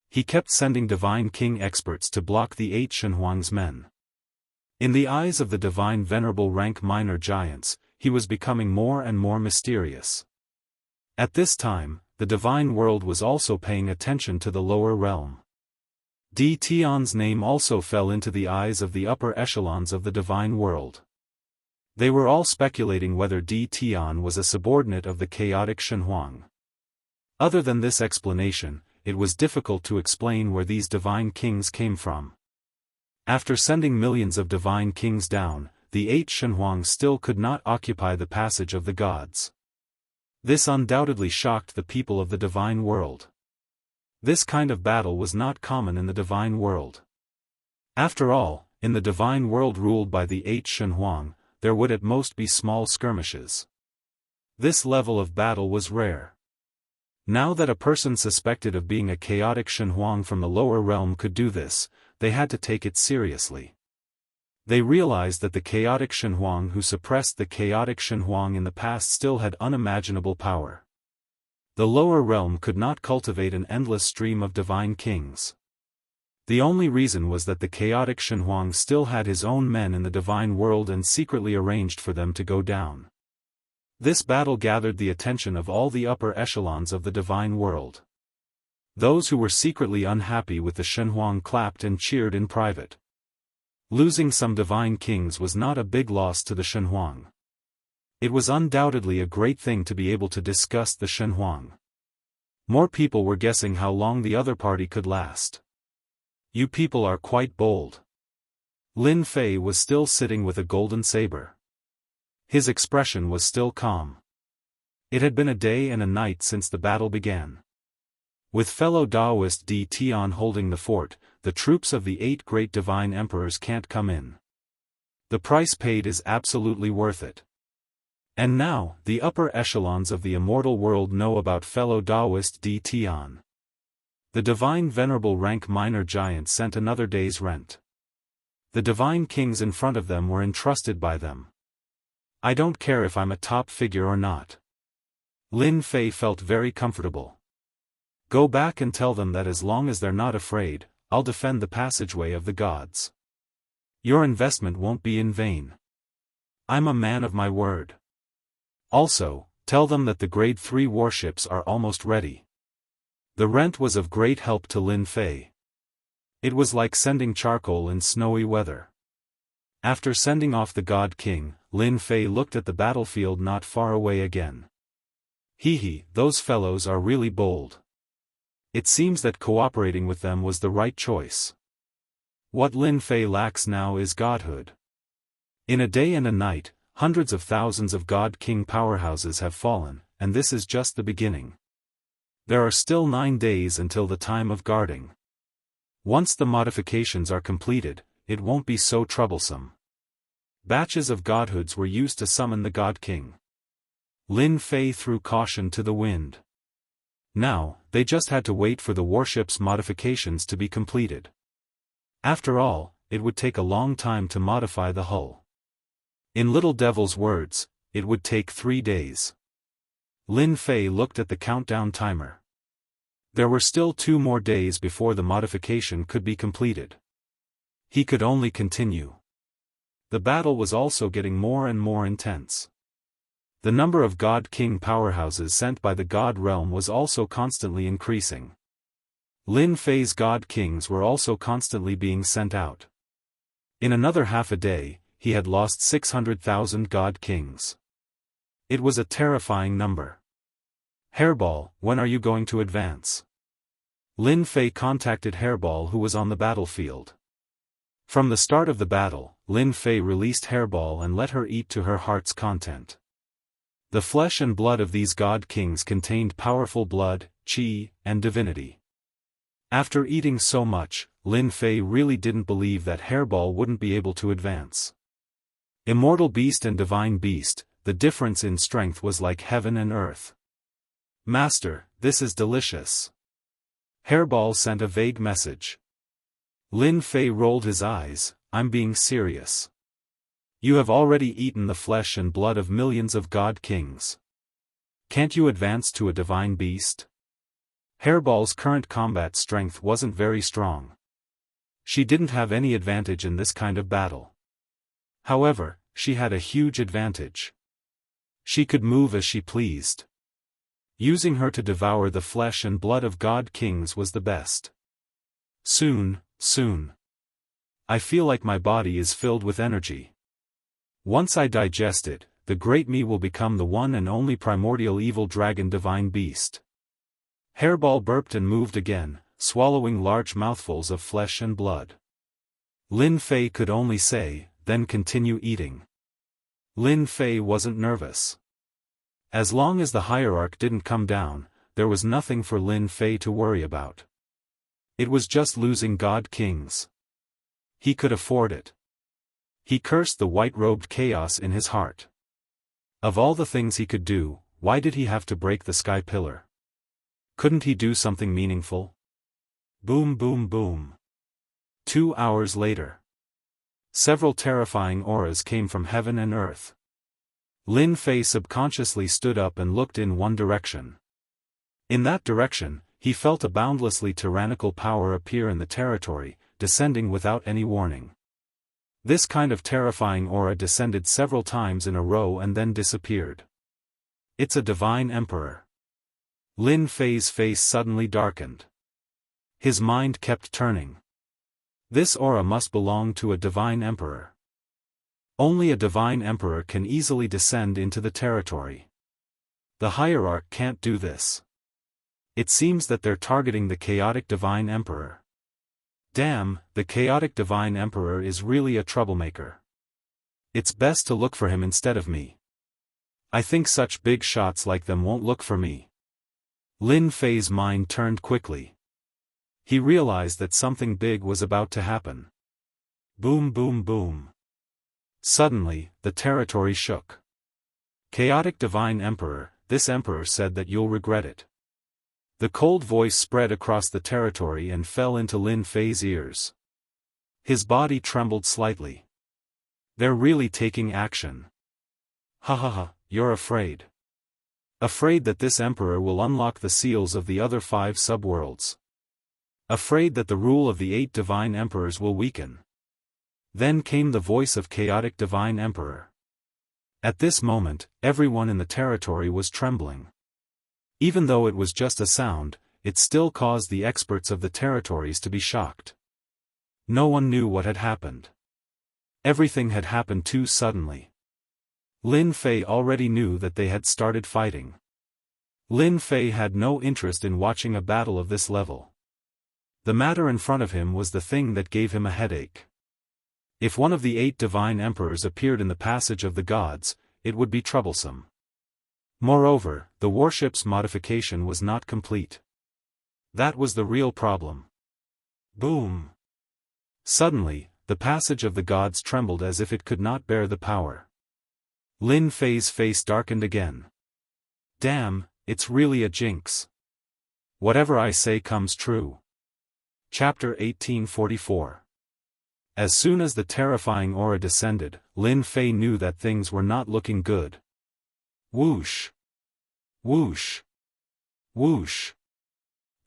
Speaker 1: He kept sending Divine King experts to block the 8 Shenhuang's men. In the eyes of the Divine Venerable rank minor giants, he was becoming more and more mysterious. At this time, the divine world was also paying attention to the lower realm. Di Tian's name also fell into the eyes of the upper echelons of the divine world. They were all speculating whether Di Tian was a subordinate of the chaotic Shenhuang. Other than this explanation, it was difficult to explain where these divine kings came from. After sending millions of divine kings down, the 8 Shenhuang still could not occupy the passage of the gods. This undoubtedly shocked the people of the divine world. This kind of battle was not common in the divine world. After all, in the divine world ruled by the 8 Shenhuang, there would at most be small skirmishes. This level of battle was rare. Now that a person suspected of being a chaotic Shenhuang from the lower realm could do this, they had to take it seriously. They realized that the chaotic Shenhuang who suppressed the chaotic Shenhuang in the past still had unimaginable power. The lower realm could not cultivate an endless stream of divine kings. The only reason was that the chaotic Shenhuang still had his own men in the divine world and secretly arranged for them to go down. This battle gathered the attention of all the upper echelons of the divine world. Those who were secretly unhappy with the Shenhuang clapped and cheered in private. Losing some divine kings was not a big loss to the Shenhuang. It was undoubtedly a great thing to be able to discuss the Shenhuang. More people were guessing how long the other party could last. You people are quite bold. Lin Fei was still sitting with a golden saber. His expression was still calm. It had been a day and a night since the battle began. With fellow Daoist D. Tian holding the fort, the troops of the 8 great divine emperors can't come in. The price paid is absolutely worth it. And now, the upper echelons of the immortal world know about fellow Daoist D. Tian. The divine venerable rank minor giant sent another day's rent. The divine kings in front of them were entrusted by them. I don't care if I'm a top figure or not. Lin Fei felt very comfortable. Go back and tell them that as long as they're not afraid, I'll defend the passageway of the gods. Your investment won't be in vain. I'm a man of my word. Also, tell them that the grade 3 warships are almost ready. The rent was of great help to Lin Fei. It was like sending charcoal in snowy weather. After sending off the God King, Lin Fei looked at the battlefield not far away again. Hee, those fellows are really bold. It seems that cooperating with them was the right choice. What Lin Fei lacks now is godhood. In a day and a night, hundreds of thousands of God King powerhouses have fallen, and this is just the beginning. There are still 9 days until the time of guarding. Once the modifications are completed, it won't be so troublesome. Batches of godhoods were used to summon the God King. Lin Fei threw caution to the wind. Now, they just had to wait for the warship's modifications to be completed. After all, it would take a long time to modify the hull. In Little Devil's words, it would take 3 days. Lin Fei looked at the countdown timer. There were still 2 more days before the modification could be completed. He could only continue. The battle was also getting more and more intense. The number of God King powerhouses sent by the God Realm was also constantly increasing. Lin Fei's God Kings were also constantly being sent out. In another half a day, he had lost 600,000 God Kings. It was a terrifying number. Hairball, when are you going to advance? Lin Fei contacted Hairball, who was on the battlefield. From the start of the battle, Lin Fei released Hairball and let her eat to her heart's content. The flesh and blood of these God Kings contained powerful blood, qi, and divinity. After eating so much, Lin Fei really didn't believe that Hairball wouldn't be able to advance. Immortal Beast and Divine Beast, the difference in strength was like heaven and earth. Master, this is delicious. Hairball sent a vague message. Lin Fei rolled his eyes. I'm being serious. You have already eaten the flesh and blood of millions of God Kings. Can't you advance to a divine beast? Hairball's current combat strength wasn't very strong. She didn't have any advantage in this kind of battle. However, she had a huge advantage. She could move as she pleased. Using her to devour the flesh and blood of God Kings was the best. Soon. I feel like my body is filled with energy. Once I digest it, the great me will become the one and only primordial evil dragon divine beast. Hairball burped and moved again, swallowing large mouthfuls of flesh and blood. Lin Fei could only say, then continue eating. Lin Fei wasn't nervous. As long as the hierarch didn't come down, there was nothing for Lin Fei to worry about. It was just losing God Kings. He could afford it. He cursed the white-robed chaos in his heart. Of all the things he could do, why did he have to break the sky pillar? Couldn't he do something meaningful? Boom boom boom. 2 hours later. Several terrifying auras came from heaven and earth. Lin Fei subconsciously stood up and looked in one direction. In that direction, he felt a boundlessly tyrannical power appear in the territory, descending without any warning. This kind of terrifying aura descended several times in a row and then disappeared. It's a divine emperor. Lin Fei's face suddenly darkened. His mind kept turning. This aura must belong to a divine emperor. Only a divine emperor can easily descend into the territory. The hierarch can't do this. It seems that they're targeting the chaotic divine emperor. Damn, the chaotic divine emperor is really a troublemaker. It's best to look for him instead of me. I think such big shots like them won't look for me. Lin Fei's mind turned quickly. He realized that something big was about to happen. Boom boom boom. Suddenly, the territory shook. Chaotic divine emperor, this emperor said that you'll regret it. The cold voice spread across the territory and fell into Lin Fei's ears. His body trembled slightly. They're really taking action. Ha ha ha, you're afraid. Afraid that this emperor will unlock the seals of the other 5 subworlds. Afraid that the rule of the 8 divine emperors will weaken. Then came the voice of chaotic divine emperor. At this moment, everyone in the territory was trembling. Even though it was just a sound, it still caused the experts of the territories to be shocked. No one knew what had happened. Everything had happened too suddenly. Lin Fei already knew that they had started fighting. Lin Fei had no interest in watching a battle of this level. The matter in front of him was the thing that gave him a headache. If one of the 8 divine emperors appeared in the passage of the gods, it would be troublesome. Moreover, the warship's modification was not complete. That was the real problem. Boom! Suddenly, the passage of the gods trembled as if it could not bear the power. Lin Fei's face darkened again. Damn, it's really a jinx. Whatever I say comes true. Chapter 1844. As soon as the terrifying aura descended, Lin Fei knew that things were not looking good. Whoosh! Whoosh! Whoosh!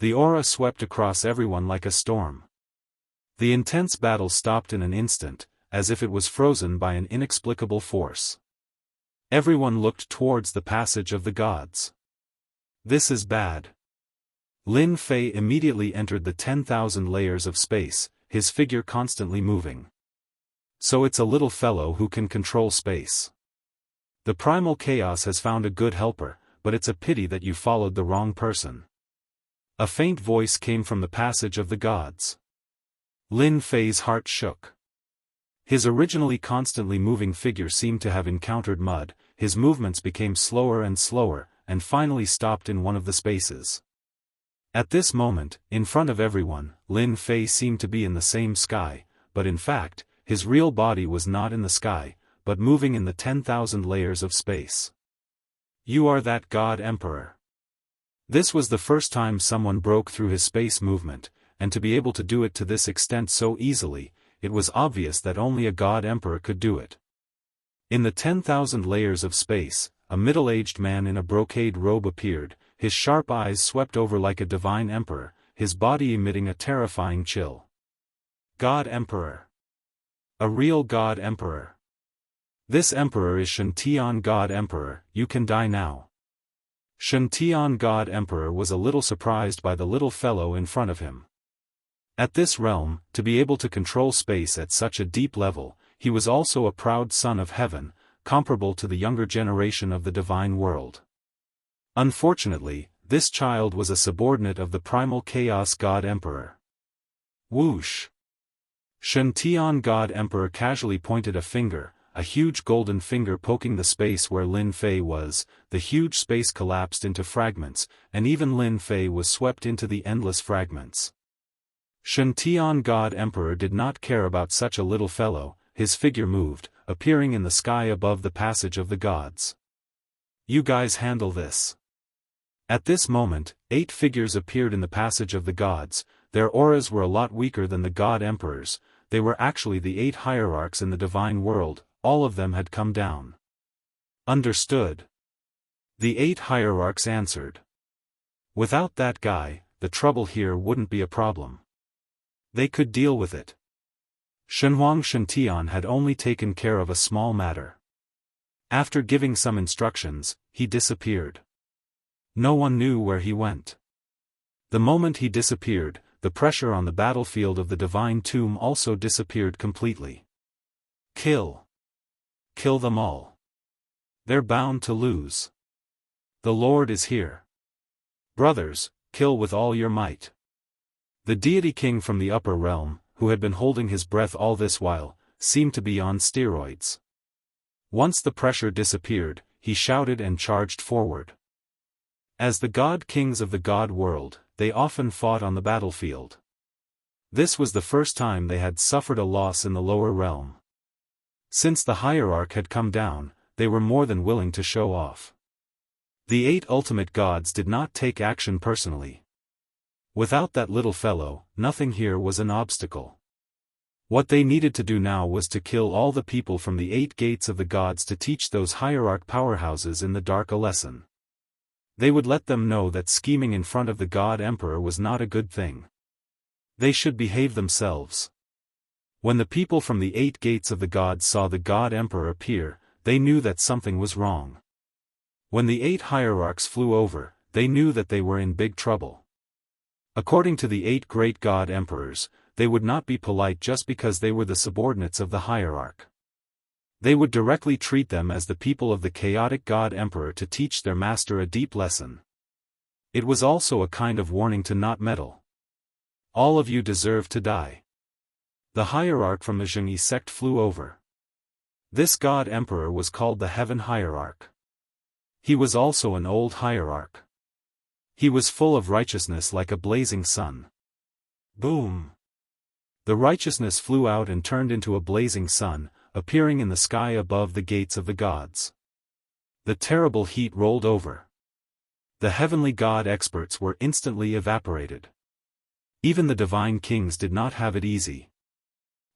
Speaker 1: The aura swept across everyone like a storm. The intense battle stopped in an instant, as if it was frozen by an inexplicable force. Everyone looked towards the passage of the gods. This is bad. Lin Fei immediately entered the 10,000 layers of space, his figure constantly moving. So it's a little fellow who can control space. The primal chaos has found a good helper, but it's a pity that you followed the wrong person. A faint voice came from the passage of the gods. Lin Fei's heart shook. His originally constantly moving figure seemed to have encountered mud, his movements became slower and slower, and finally stopped in one of the spaces. At this moment, in front of everyone, Lin Fei seemed to be in the same sky, but in fact, his real body was not in the sky, but moving in the 10,000 layers of space. You are that God Emperor. This was the first time someone broke through his space movement, and to be able to do it to this extent so easily, it was obvious that only a God Emperor could do it. In the 10,000 layers of space, a middle-aged man in a brocade robe appeared, his sharp eyes swept over like a divine emperor, his body emitting a terrifying chill. God Emperor. A real God Emperor. This emperor is Xianxia God Emperor, you can die now. Xianxia God Emperor was a little surprised by the little fellow in front of him. At this realm, to be able to control space at such a deep level, he was also a proud son of heaven, comparable to the younger generation of the divine world. Unfortunately, this child was a subordinate of the primal chaos God Emperor. Whoosh! Xianxia God Emperor casually pointed a finger, a huge golden finger poking the space where Lin Fei was. The huge space collapsed into fragments, and even Lin Fei was swept into the endless fragments. Xianxia God Emperor did not care about such a little fellow, his figure moved, appearing in the sky above the passage of the gods. You guys handle this. At this moment, 8 figures appeared in the passage of the gods. Their auras were a lot weaker than the God Emperors. They were actually the 8 hierarchs in the divine world, all of them had come down. Understood. The 8 hierarchs answered. Without that guy, the trouble here wouldn't be a problem. They could deal with it. Shenhuang Shantian had only taken care of a small matter. After giving some instructions, he disappeared. No one knew where he went. The moment he disappeared, the pressure on the battlefield of the divine tomb also disappeared completely. Kill. kill them all. They're bound to lose. The Lord is here. Brothers, kill with all your might. The deity king from the upper realm, who had been holding his breath all this while, seemed to be on steroids. Once the pressure disappeared, he shouted and charged forward. As the god kings of the god world, they often fought on the battlefield. This was the first time they had suffered a loss in the lower realm. Since the hierarch had come down, they were more than willing to show off. The 8 ultimate gods did not take action personally. Without that little fellow, nothing here was an obstacle. What they needed to do now was to kill all the people from the 8 gates of the gods to teach those hierarch powerhouses in the dark a lesson. They would let them know that scheming in front of the god emperor was not a good thing. They should behave themselves. When the people from the 8 gates of the gods saw the god emperor appear, they knew that something was wrong. When the 8 hierarchs flew over, they knew that they were in big trouble. According to the 8 great god emperors, they would not be polite just because they were the subordinates of the hierarch. They would directly treat them as the people of the chaotic god emperor to teach their master a deep lesson. It was also a kind of warning to not meddle. All of you deserve to die. The hierarch from the Jianghu sect flew over. This god emperor was called the Heaven Hierarch. He was also an old hierarch. He was full of righteousness like a blazing sun. Boom! The righteousness flew out and turned into a blazing sun, appearing in the sky above the gates of the gods. The terrible heat rolled over. The heavenly god experts were instantly evaporated. Even the divine kings did not have it easy.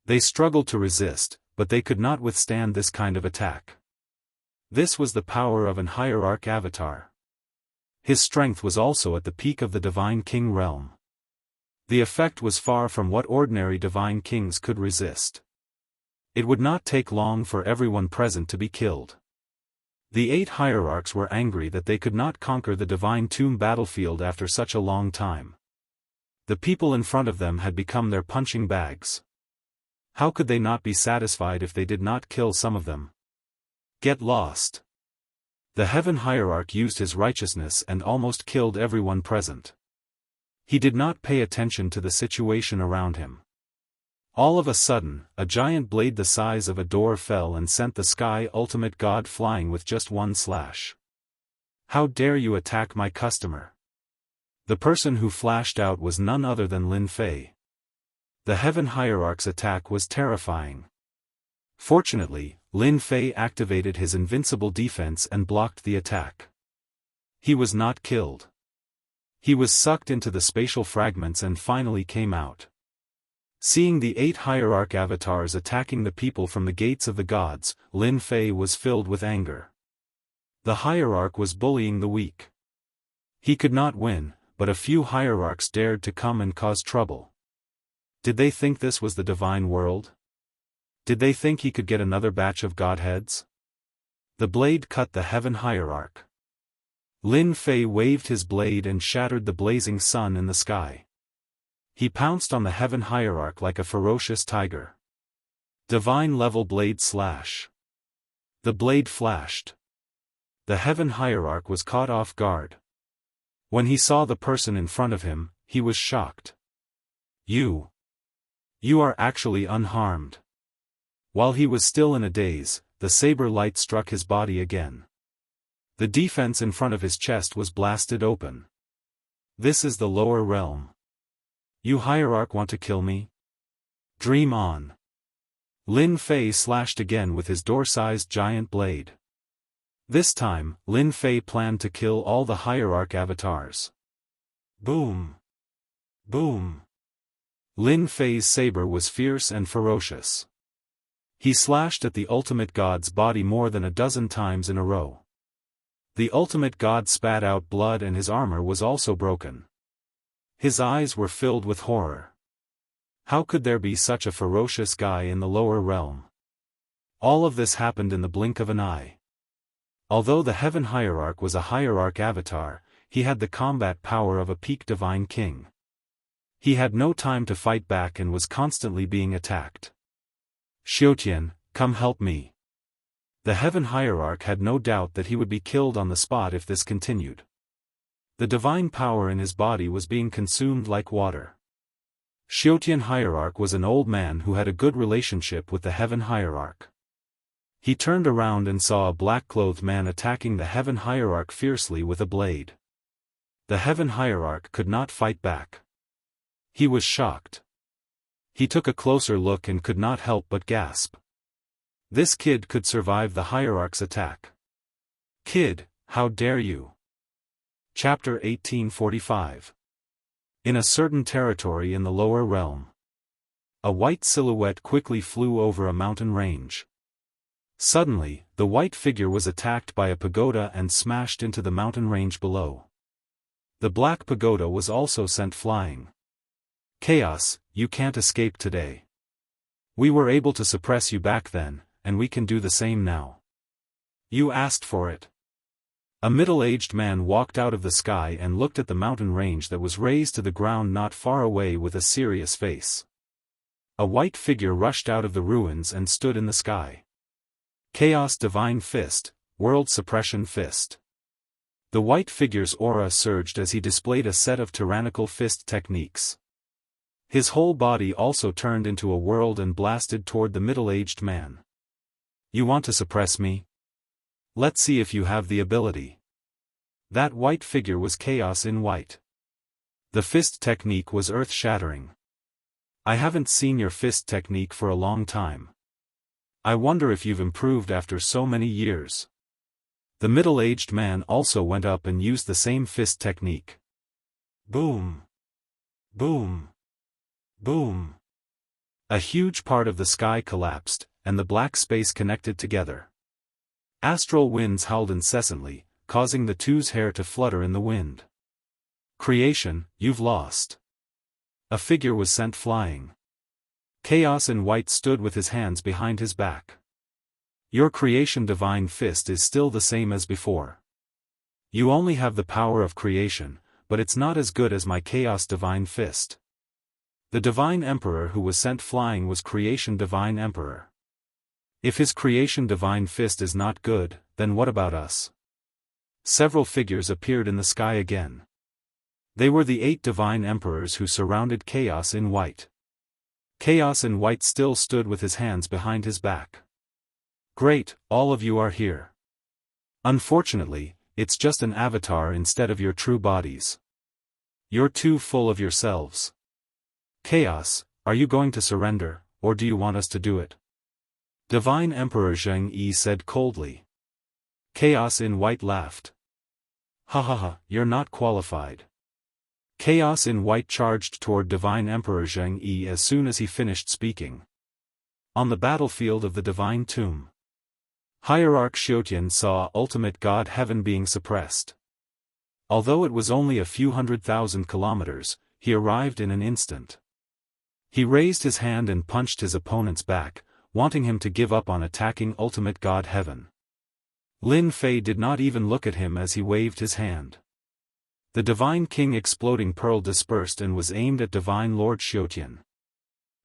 Speaker 1: They struggled to resist, but they could not withstand this kind of attack. This was the power of an hierarch avatar. His strength was also at the peak of the divine king realm. The effect was far from what ordinary divine kings could resist. It would not take long for everyone present to be killed. The 8 hierarchs were angry that they could not conquer the divine tomb battlefield after such a long time. The people in front of them had become their punching bags. How could they not be satisfied if they did not kill some of them? Get lost. The Heaven Hierarch used his righteousness and almost killed everyone present. He did not pay attention to the situation around him. All of a sudden, a giant blade the size of a door fell and sent the sky ultimate god flying with just one slash. How dare you attack my customer? The person who flashed out was none other than Lin Fei. The Heaven Hierarch's attack was terrifying. Fortunately, Lin Fei activated his invincible defense and blocked the attack. He was not killed. He was sucked into the spatial fragments and finally came out. Seeing the 8 hierarch avatars attacking the people from the gates of the gods, Lin Fei was filled with anger. The hierarch was bullying the weak. He could not win, but a few hierarchs dared to come and cause trouble. Did they think this was the divine world? Did they think he could get another batch of godheads? The blade cut the Heaven Hierarch. Lin Fei waved his blade and shattered the blazing sun in the sky. He pounced on the Heaven Hierarch like a ferocious tiger. Divine level blade slash. The blade flashed. The Heaven Hierarch was caught off guard. When he saw the person in front of him, he was shocked. You are actually unharmed. While he was still in a daze, the saber light struck his body again. The defense in front of his chest was blasted open. This is the lower realm. You hierarch want to kill me? Dream on. Lin Fei slashed again with his door-sized giant blade. This time, Lin Fei planned to kill all the hierarch avatars. Boom! Boom! Lin Fei's saber was fierce and ferocious. He slashed at the ultimate god's body more than a dozen times in a row. The ultimate god spat out blood and his armor was also broken. His eyes were filled with horror. How could there be such a ferocious guy in the lower realm? All of this happened in the blink of an eye. Although the Heaven Hierarch was a hierarch avatar, he had the combat power of a peak divine king. He had no time to fight back and was constantly being attacked. Xiaotian, come help me. The Heaven Hierarch had no doubt that he would be killed on the spot if this continued. The divine power in his body was being consumed like water. Xiaotian Hierarch was an old man who had a good relationship with the Heaven Hierarch. He turned around and saw a black-clothed man attacking the Heaven Hierarch fiercely with a blade. The Heaven Hierarch could not fight back. He was shocked. He took a closer look and could not help but gasp. This kid could survive the Hierarch's attack. Kid, how dare you? Chapter 1845. In a certain territory in the lower realm. A white silhouette quickly flew over a mountain range. Suddenly, the white figure was attacked by a pagoda and smashed into the mountain range below. The black pagoda was also sent flying. Chaos, you can't escape today. We were able to suppress you back then, and we can do the same now. You asked for it. A middle-aged man walked out of the sky and looked at the mountain range that was raised to the ground not far away with a serious face. A white figure rushed out of the ruins and stood in the sky. Chaos Divine Fist, World Suppression Fist. The white figure's aura surged as he displayed a set of tyrannical fist techniques. His whole body also turned into a whirl and blasted toward the middle-aged man. You want to suppress me? Let's see if you have the ability. That white figure was Chaos in white. The fist technique was earth-shattering. I haven't seen your fist technique for a long time. I wonder if you've improved after so many years. The middle-aged man also went up and used the same fist technique. Boom! Boom! Boom! A huge part of the sky collapsed, and the black space connected together. Astral winds howled incessantly, causing the two's hair to flutter in the wind. Creation, you've lost. A figure was sent flying. Chaos in white stood with his hands behind his back. Your creation divine fist is still the same as before. You only have the power of creation, but it's not as good as my chaos divine fist. The divine emperor who was sent flying was creation divine emperor. If his creation divine fist is not good, then what about us? Several figures appeared in the sky again. They were the 8 divine emperors who surrounded Chaos in white. Chaos in white still stood with his hands behind his back. Great, all of you are here. Unfortunately, it's just an avatar instead of your true bodies. You're too full of yourselves. Chaos, are you going to surrender, or do you want us to do it? Divine Emperor Jianghu said coldly. Chaos in white laughed. Ha ha ha, you're not qualified. Chaos in white charged toward Divine Emperor Jianghu as soon as he finished speaking. On the battlefield of the Divine Tomb. Hierarch Xiaotian saw ultimate God Heaven being suppressed. Although it was only a few 100,000 kilometers, he arrived in an instant. He raised his hand and punched his opponent's back, wanting him to give up on attacking ultimate God Heaven. Lin Fei did not even look at him as he waved his hand. The Divine King Exploding Pearl dispersed and was aimed at Divine Lord Xiaotian.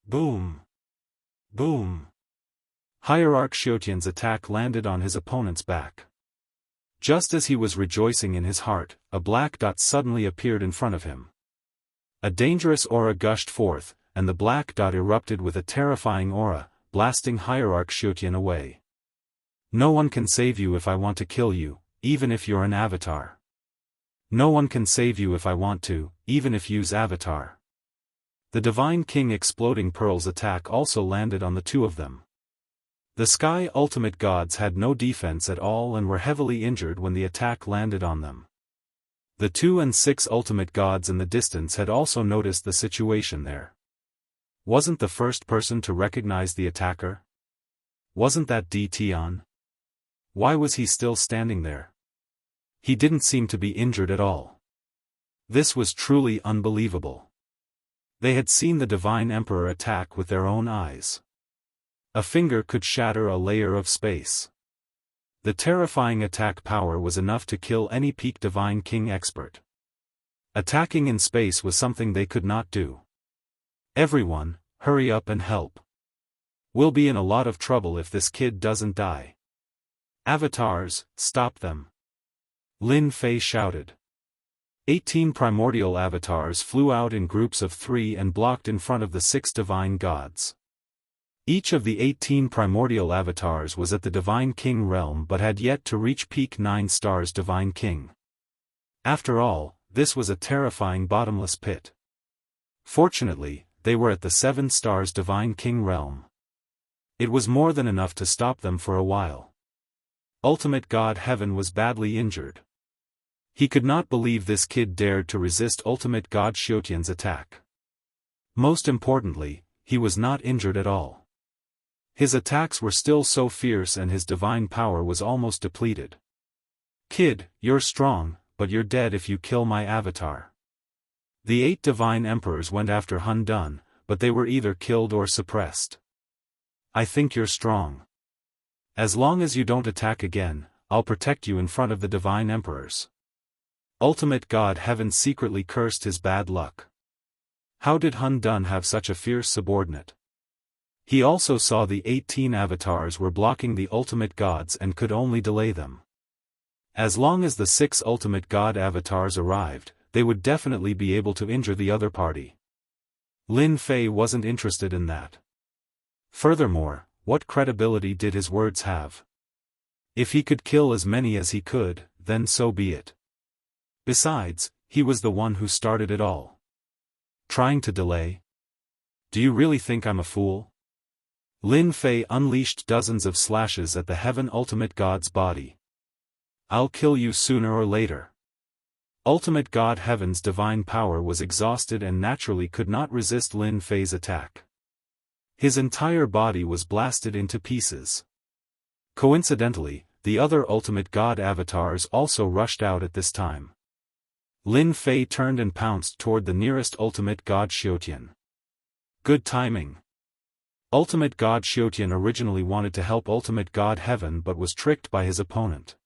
Speaker 1: Boom! Boom! Hierarch Xiaotian's attack landed on his opponent's back. Just as he was rejoicing in his heart, a black dot suddenly appeared in front of him. A dangerous aura gushed forth, and the black dot erupted with a terrifying aura, blasting Hierarch Xiaotian away. No one can save you if I want to kill you, even if you're an avatar. No one can save you if I want to, even if use avatar. The Divine King Exploding Pearl's attack also landed on the two of them. The Sky Ultimate Gods had no defense at all and were heavily injured when the attack landed on them. The 2 and 6 Ultimate Gods in the distance had also noticed the situation there. Wasn't the first person to recognize the attacker? Wasn't that Tian? Why was he still standing there? He didn't seem to be injured at all. This was truly unbelievable. They had seen the Divine Emperor attack with their own eyes. A finger could shatter a layer of space. The terrifying attack power was enough to kill any peak Divine King expert. Attacking in space was something they could not do. Everyone, hurry up and help. We'll be in a lot of trouble if this kid doesn't die. Avatars, stop them! Lin Fei shouted. 18 primordial avatars flew out in groups of 3 and blocked in front of the 6 divine gods. Each of the 18 primordial avatars was at the Divine King realm but had yet to reach peak 9 stars Divine King. After all, this was a terrifying bottomless pit. Fortunately, they were at the 7 stars Divine King realm. It was more than enough to stop them for a while. Ultimate God Heaven was badly injured. He could not believe this kid dared to resist Ultimate God Xiaotian's attack. Most importantly, he was not injured at all. His attacks were still so fierce and his divine power was almost depleted. Kid, you're strong, but you're dead if you kill my avatar. The 8 divine emperors went after Hun Dun, but they were either killed or suppressed. I think you're strong. As long as you don't attack again, I'll protect you in front of the divine emperors. Ultimate God Heaven secretly cursed his bad luck. How did Hun Dun have such a fierce subordinate? He also saw the 18 avatars were blocking the ultimate gods and could only delay them. As long as the 6 ultimate god avatars arrived, they would definitely be able to injure the other party. Lin Fei wasn't interested in that. Furthermore, what credibility did his words have? If he could kill as many as he could, then so be it. Besides, he was the one who started it all. Trying to delay? Do you really think I'm a fool? Lin Fei unleashed dozens of slashes at the Heaven Ultimate God's body. I'll kill you sooner or later. Ultimate God Heaven's divine power was exhausted and naturally could not resist Lin Fei's attack. His entire body was blasted into pieces. Coincidentally, the other Ultimate God avatars also rushed out at this time. Lin Fei turned and pounced toward the nearest Ultimate God Xiaotian. Good timing. Ultimate God Xiaotian originally wanted to help Ultimate God Heaven but was tricked by his opponent.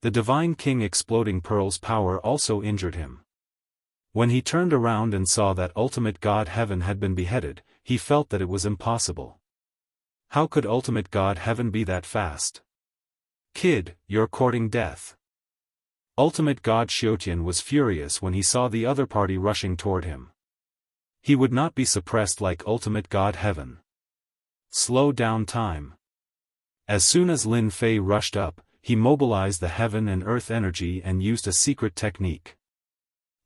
Speaker 1: The Divine King Exploding Pearl's power also injured him. When he turned around and saw that Ultimate God Heaven had been beheaded, he felt that it was impossible. How could Ultimate God Heaven be that fast? Kid, you're courting death. Ultimate God Xiaotian was furious when he saw the other party rushing toward him. He would not be suppressed like Ultimate God Heaven. Slow down time. As soon as Lin Fei rushed up, he mobilized the heaven and earth energy and used a secret technique.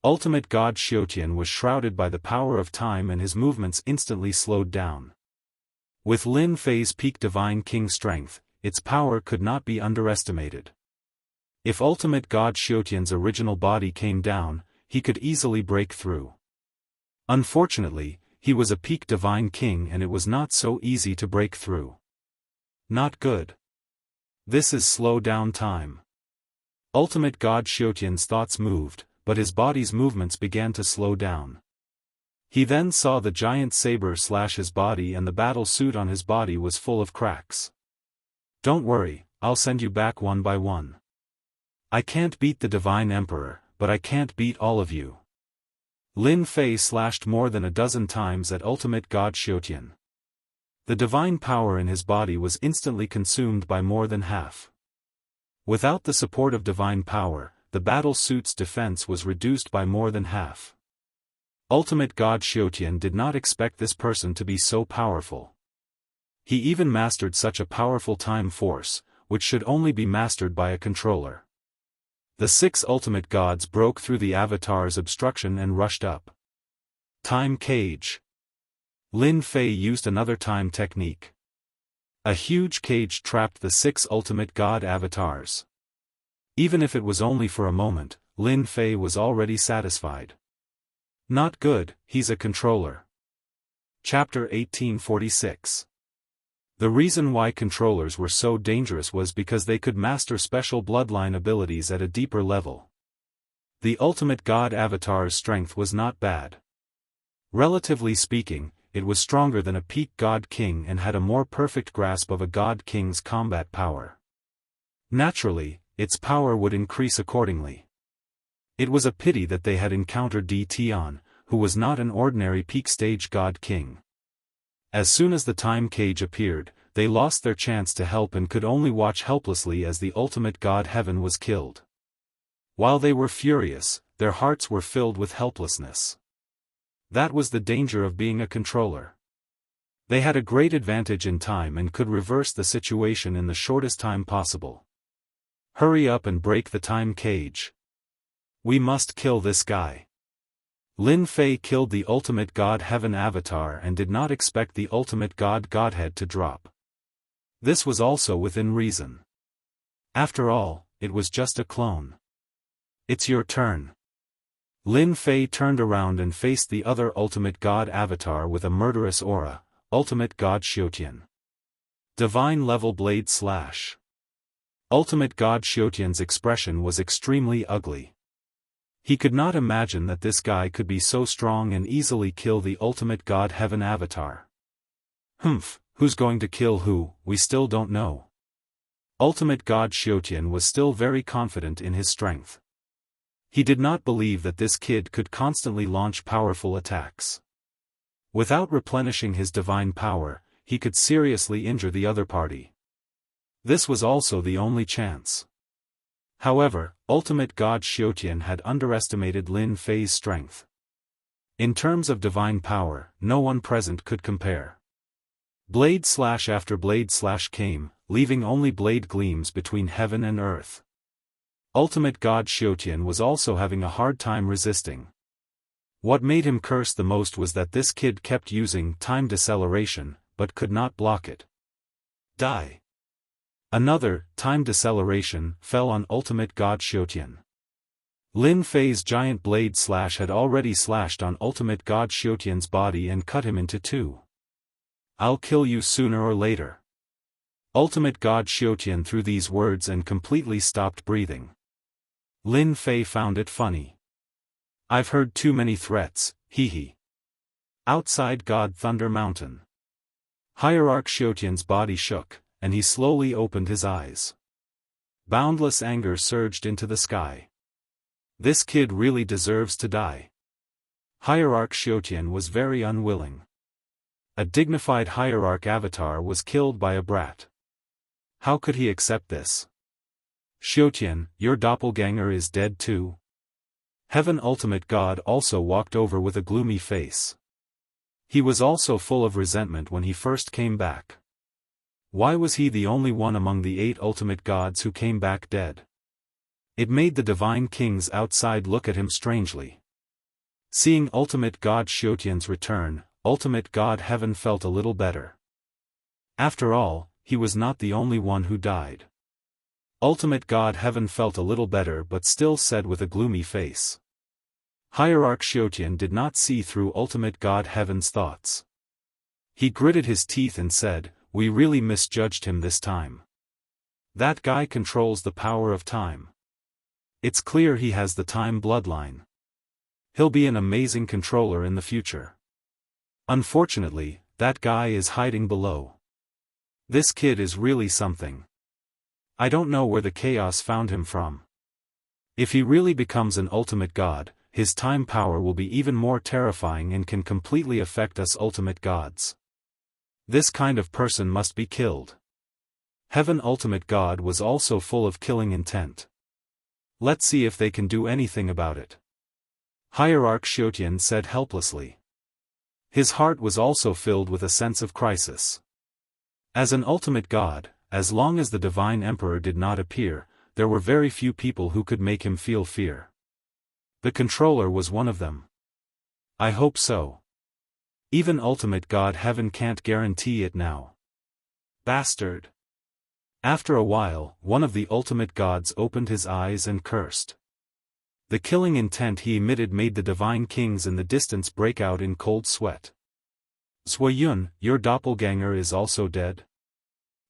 Speaker 1: Ultimate God Xiaotian was shrouded by the power of time and his movements instantly slowed down. With Lin Fei's peak Divine King strength, its power could not be underestimated. If Ultimate God Xiaotian's original body came down, he could easily break through. Unfortunately, he was a peak Divine King and it was not so easy to break through. Not good. This is slow down time. Ultimate God Xiaotian's thoughts moved, but his body's movements began to slow down. He then saw the giant saber slash his body and the battle suit on his body was full of cracks. Don't worry, I'll send you back one by one. I can't beat the Divine Emperor, but I can't beat all of you. Lin Fei slashed more than a dozen times at Ultimate God Xiaotian. The divine power in his body was instantly consumed by more than half. Without the support of divine power, the battle suit's defense was reduced by more than half. Ultimate God Xiaotian did not expect this person to be so powerful. He even mastered such a powerful time force, which should only be mastered by a controller. The 6 ultimate gods broke through the avatar's obstruction and rushed up. Time cage. Lin Fei used another time technique. A huge cage trapped the 6 ultimate god avatars. Even if it was only for a moment, Lin Fei was already satisfied. Not good, he's a controller. Chapter 1846. The reason why controllers were so dangerous was because they could master special bloodline abilities at a deeper level. The ultimate god avatar's strength was not bad. Relatively speaking, it was stronger than a peak god king and had a more perfect grasp of a god king's combat power. Naturally, its power would increase accordingly. It was a pity that they had encountered Di Tian, who was not an ordinary peak stage god king. As soon as the time cage appeared, they lost their chance to help and could only watch helplessly as the ultimate god Heaven was killed. While they were furious, their hearts were filled with helplessness. That was the danger of being a controller. They had a great advantage in time and could reverse the situation in the shortest time possible. Hurry up and break the time cage. We must kill this guy. Lin Fei killed the ultimate god Heaven avatar and did not expect the ultimate god Godhead to drop. This was also within reason. After all, it was just a clone. It's your turn. Lin Fei turned around and faced the other ultimate god avatar with a murderous aura, Ultimate God Xiaotian. Divine level blade slash. Ultimate God Xiaotian's expression was extremely ugly. He could not imagine that this guy could be so strong and easily kill the ultimate god Heaven avatar. Humph, who's going to kill who, we still don't know. Ultimate God Xiaotian was still very confident in his strength. He did not believe that this kid could constantly launch powerful attacks. Without replenishing his divine power, he could seriously injure the other party. This was also the only chance. However, ultimate god Xiaotian had underestimated Lin Fei's strength. In terms of divine power, no one present could compare. Blade slash after blade slash came, leaving only blade gleams between heaven and earth. Ultimate god Xiaotian was also having a hard time resisting. What made him curse the most was that this kid kept using time deceleration, but could not block it. Die. Another, time deceleration, fell on ultimate god Xiaotian. Lin Fei's giant blade slash had already slashed on ultimate god Xiaotian's body and cut him into two. I'll kill you sooner or later. Ultimate god Xiaotian threw these words and completely stopped breathing. Lin Fei found it funny. I've heard too many threats, hee. Outside God Thunder Mountain. Hierarch Xiaotian's body shook, and he slowly opened his eyes. Boundless anger surged into the sky. This kid really deserves to die. Hierarch Xiaotian was very unwilling. A dignified hierarch avatar was killed by a brat. How could he accept this? Xiaotian, your doppelganger is dead too? Heaven Ultimate God also walked over with a gloomy face. He was also full of resentment when he first came back. Why was he the only one among the 8 ultimate gods who came back dead? It made the divine kings outside look at him strangely. Seeing ultimate god Xiaotian's return, ultimate god Heaven felt a little better. After all, he was not the only one who died. Ultimate god Heaven felt a little better but still said with a gloomy face. Hierarch Xiaotian did not see through ultimate god Heaven's thoughts. He gritted his teeth and said, we really misjudged him this time. That guy controls the power of time. It's clear he has the time bloodline. He'll be an amazing controller in the future. Unfortunately, that guy is hiding below. This kid is really something. I don't know where the chaos found him from. If he really becomes an ultimate god, his time power will be even more terrifying and can completely affect us ultimate gods. This kind of person must be killed. Heaven Ultimate God was also full of killing intent. Let's see if they can do anything about it. Hierarch Xiaotian said helplessly. His heart was also filled with a sense of crisis. As an ultimate god, as long as the Divine Emperor did not appear, there were very few people who could make him feel fear. The controller was one of them. I hope so. Even ultimate god Heaven can't guarantee it now. Bastard. After a while, one of the ultimate gods opened his eyes and cursed. The killing intent he emitted made the divine kings in the distance break out in cold sweat. Zhuoyun, your doppelganger is also dead?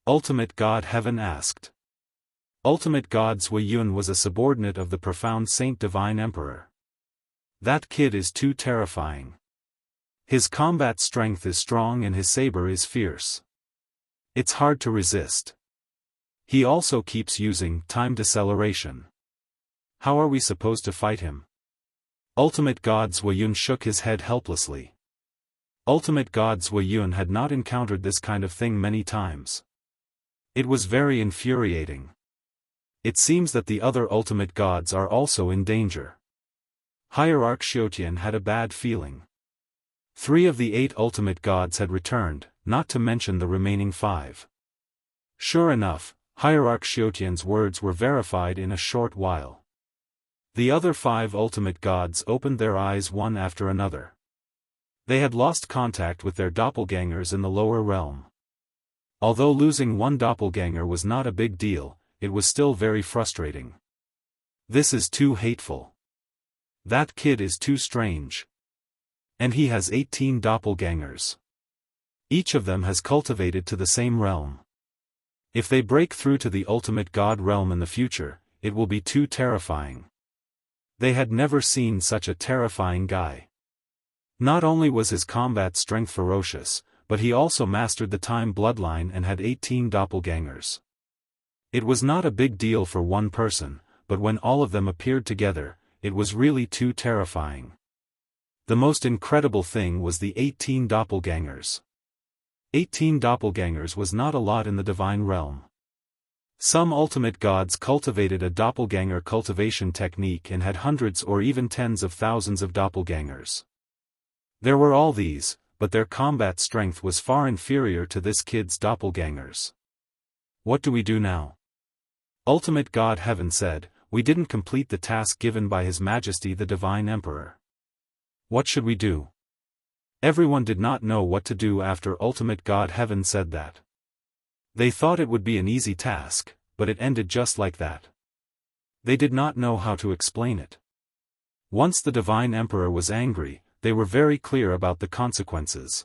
Speaker 1: Ultimate God Heaven asked. Ultimate God Zhuoyun was a subordinate of the profound Saint Divine Emperor. That kid is too terrifying. His combat strength is strong and his saber is fierce. It's hard to resist. He also keeps using time deceleration. How are we supposed to fight him? Ultimate God Zhuoyun shook his head helplessly. Ultimate God Zhui Yun had not encountered this kind of thing many times. It was very infuriating. It seems that the other ultimate gods are also in danger. Hierarch Xiaotian had a bad feeling. 3 of the 8 ultimate gods had returned, not to mention the remaining 5. Sure enough, Hierarch Xiaotian's words were verified in a short while. The other 5 ultimate gods opened their eyes one after another. They had lost contact with their doppelgangers in the lower realm. Although losing one doppelganger was not a big deal, it was still very frustrating. This is too hateful. That kid is too strange. And he has 18 doppelgangers. Each of them has cultivated to the same realm. If they break through to the ultimate god realm in the future, it will be too terrifying. They had never seen such a terrifying guy. Not only was his combat strength ferocious, but he also mastered the time bloodline and had 18 doppelgangers. It was not a big deal for one person, but when all of them appeared together, it was really too terrifying. The most incredible thing was the 18 doppelgangers. 18 doppelgangers was not a lot in the divine realm. Some ultimate gods cultivated a doppelganger cultivation technique and had hundreds or even tens of thousands of doppelgangers. There were all these, but their combat strength was far inferior to this kid's doppelgangers. What do we do now? Ultimate God Heaven said, we didn't complete the task given by His Majesty the Divine Emperor. What should we do? Everyone did not know what to do after Ultimate God Heaven said that. They thought it would be an easy task, but it ended just like that. They did not know how to explain it. Once the Divine Emperor was angry, they were very clear about the consequences.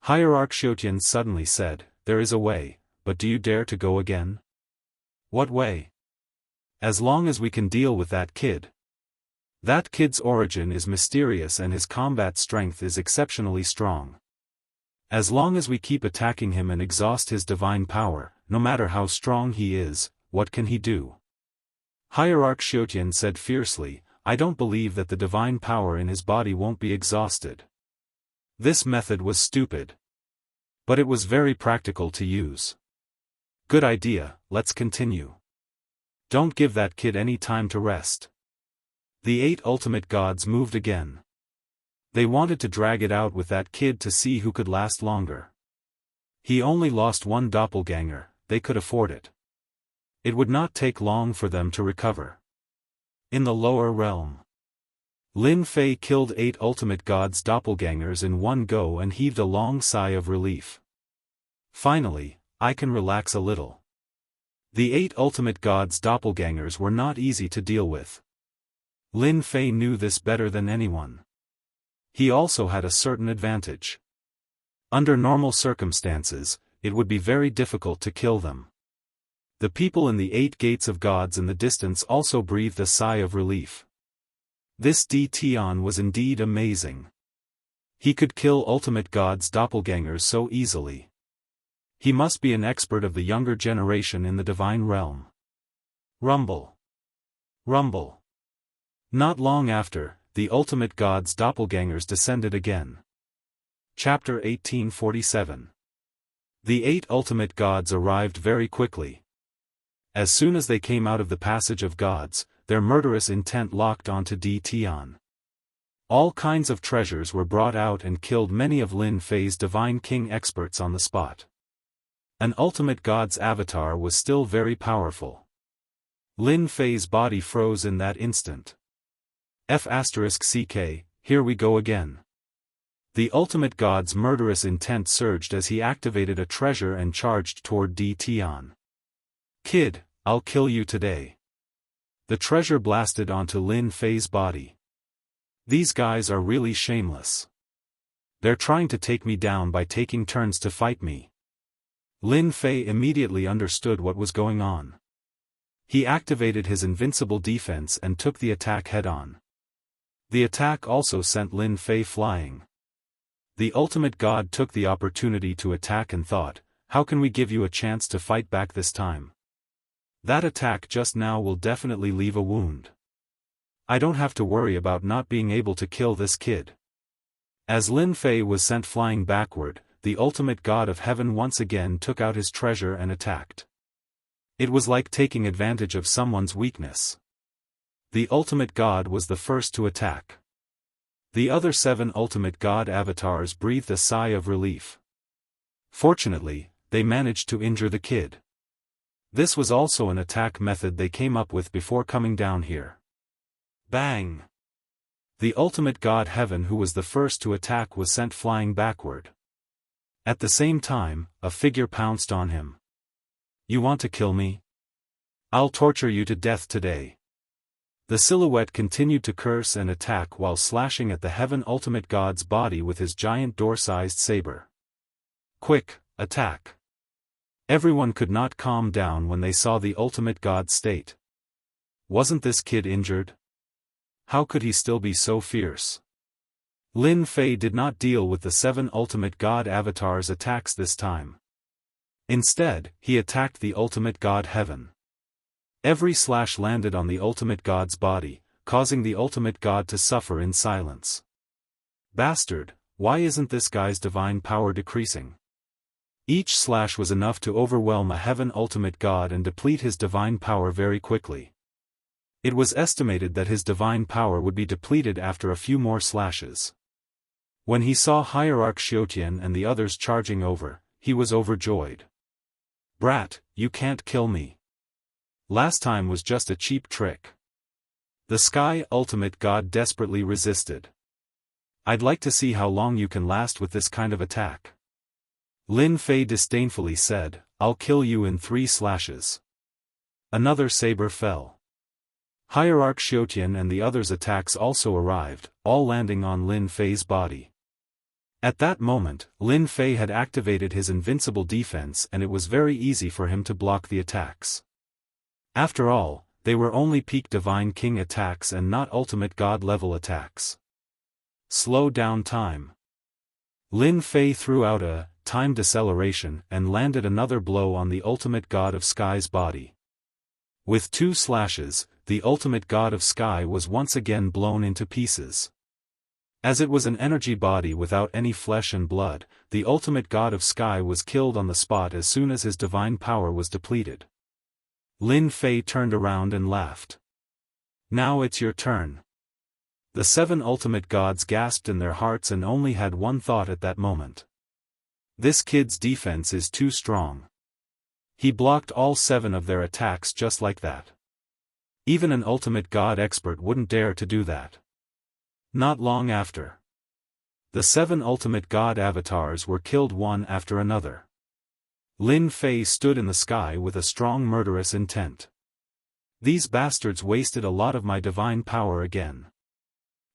Speaker 1: Hierarch Xiaotian suddenly said, there is a way, but do you dare to go again? What way? As long as we can deal with that kid. That kid's origin is mysterious and his combat strength is exceptionally strong. As long as we keep attacking him and exhaust his divine power, no matter how strong he is, what can he do? Hierarch Xiaotian said fiercely, I don't believe that the divine power in his body won't be exhausted. This method was stupid. But it was very practical to use. Good idea, let's continue. Don't give that kid any time to rest. The 8 ultimate gods moved again. They wanted to drag it out with that kid to see who could last longer. He only lost one doppelganger, they could afford it. It would not take long for them to recover. In the lower realm, Lin Fei killed 8 ultimate gods' doppelgangers in one go and heaved a long sigh of relief. Finally, I can relax a little. The 8 ultimate gods' doppelgangers were not easy to deal with. Lin Fei knew this better than anyone. He also had a certain advantage. Under normal circumstances, it would be very difficult to kill them. The people in the 8 gates of gods in the distance also breathed a sigh of relief. This D Tian was indeed amazing. He could kill ultimate gods' doppelgangers so easily. He must be an expert of the younger generation in the divine realm. Rumble. Rumble. Not long after, the ultimate gods' doppelgangers descended again. Chapter 1847. The 8 ultimate gods arrived very quickly. As soon as they came out of the passage of gods, their murderous intent locked onto D Tian. All kinds of treasures were brought out and killed many of Lin Fei's divine king experts on the spot. An ultimate god's avatar was still very powerful. Lin Fei's body froze in that instant. F***ck, here we go again. The ultimate god's murderous intent surged as he activated a treasure and charged toward D Tian. Kid, I'll kill you today. The treasure blasted onto Lin Fei's body. These guys are really shameless. They're trying to take me down by taking turns to fight me. Lin Fei immediately understood what was going on. He activated his invincible defense and took the attack head-on. The attack also sent Lin Fei flying. The ultimate god took the opportunity to attack and thought, how can we give you a chance to fight back this time? That attack just now will definitely leave a wound. I don't have to worry about not being able to kill this kid. As Lin Fei was sent flying backward, the ultimate god of heaven once again took out his treasure and attacked. It was like taking advantage of someone's weakness. The ultimate god was the first to attack. The other 7 ultimate god avatars breathed a sigh of relief. Fortunately, they managed to injure the kid. This was also an attack method they came up with before coming down here. Bang! The ultimate god heaven who was the first to attack was sent flying backward. At the same time, a figure pounced on him. You want to kill me? I'll torture you to death today. The silhouette continued to curse and attack while slashing at the heaven ultimate god's body with his giant door-sized saber. Quick, attack! Everyone could not calm down when they saw the ultimate god's state. Wasn't this kid injured? How could he still be so fierce? Lin Fei did not deal with the 7 ultimate god avatars' attacks this time. Instead, he attacked the ultimate god heaven. Every slash landed on the ultimate god's body, causing the ultimate god to suffer in silence. Bastard, why isn't this guy's divine power decreasing? Each slash was enough to overwhelm a heaven ultimate god and deplete his divine power very quickly. It was estimated that his divine power would be depleted after a few more slashes. When he saw Hierarch Xiaotian and the others charging over, he was overjoyed. Brat, you can't kill me. Last time was just a cheap trick. The Sky Ultimate God desperately resisted. I'd like to see how long you can last with this kind of attack. Lin Fei disdainfully said, I'll kill you in 3 slashes. Another saber fell. Hierarch Xiaotian and the others' attacks also arrived, all landing on Lin Fei's body. At that moment, Lin Fei had activated his invincible defense and it was very easy for him to block the attacks. After all, they were only peak Divine King attacks and not ultimate god level attacks. Slow down time. Lin Fei threw out a time deceleration and landed another blow on the ultimate god of sky's body. With 2 slashes, the ultimate god of sky was once again blown into pieces. As it was an energy body without any flesh and blood, the ultimate god of sky was killed on the spot as soon as his divine power was depleted. Lin Fei turned around and laughed. Now it's your turn. The 7 ultimate gods gasped in their hearts and only had one thought at that moment. This kid's defense is too strong. He blocked all 7 of their attacks just like that. Even an ultimate god expert wouldn't dare to do that. Not long after, the 7 ultimate god avatars were killed one after another. Lin Fei stood in the sky with a strong murderous intent. These bastards wasted a lot of my divine power again.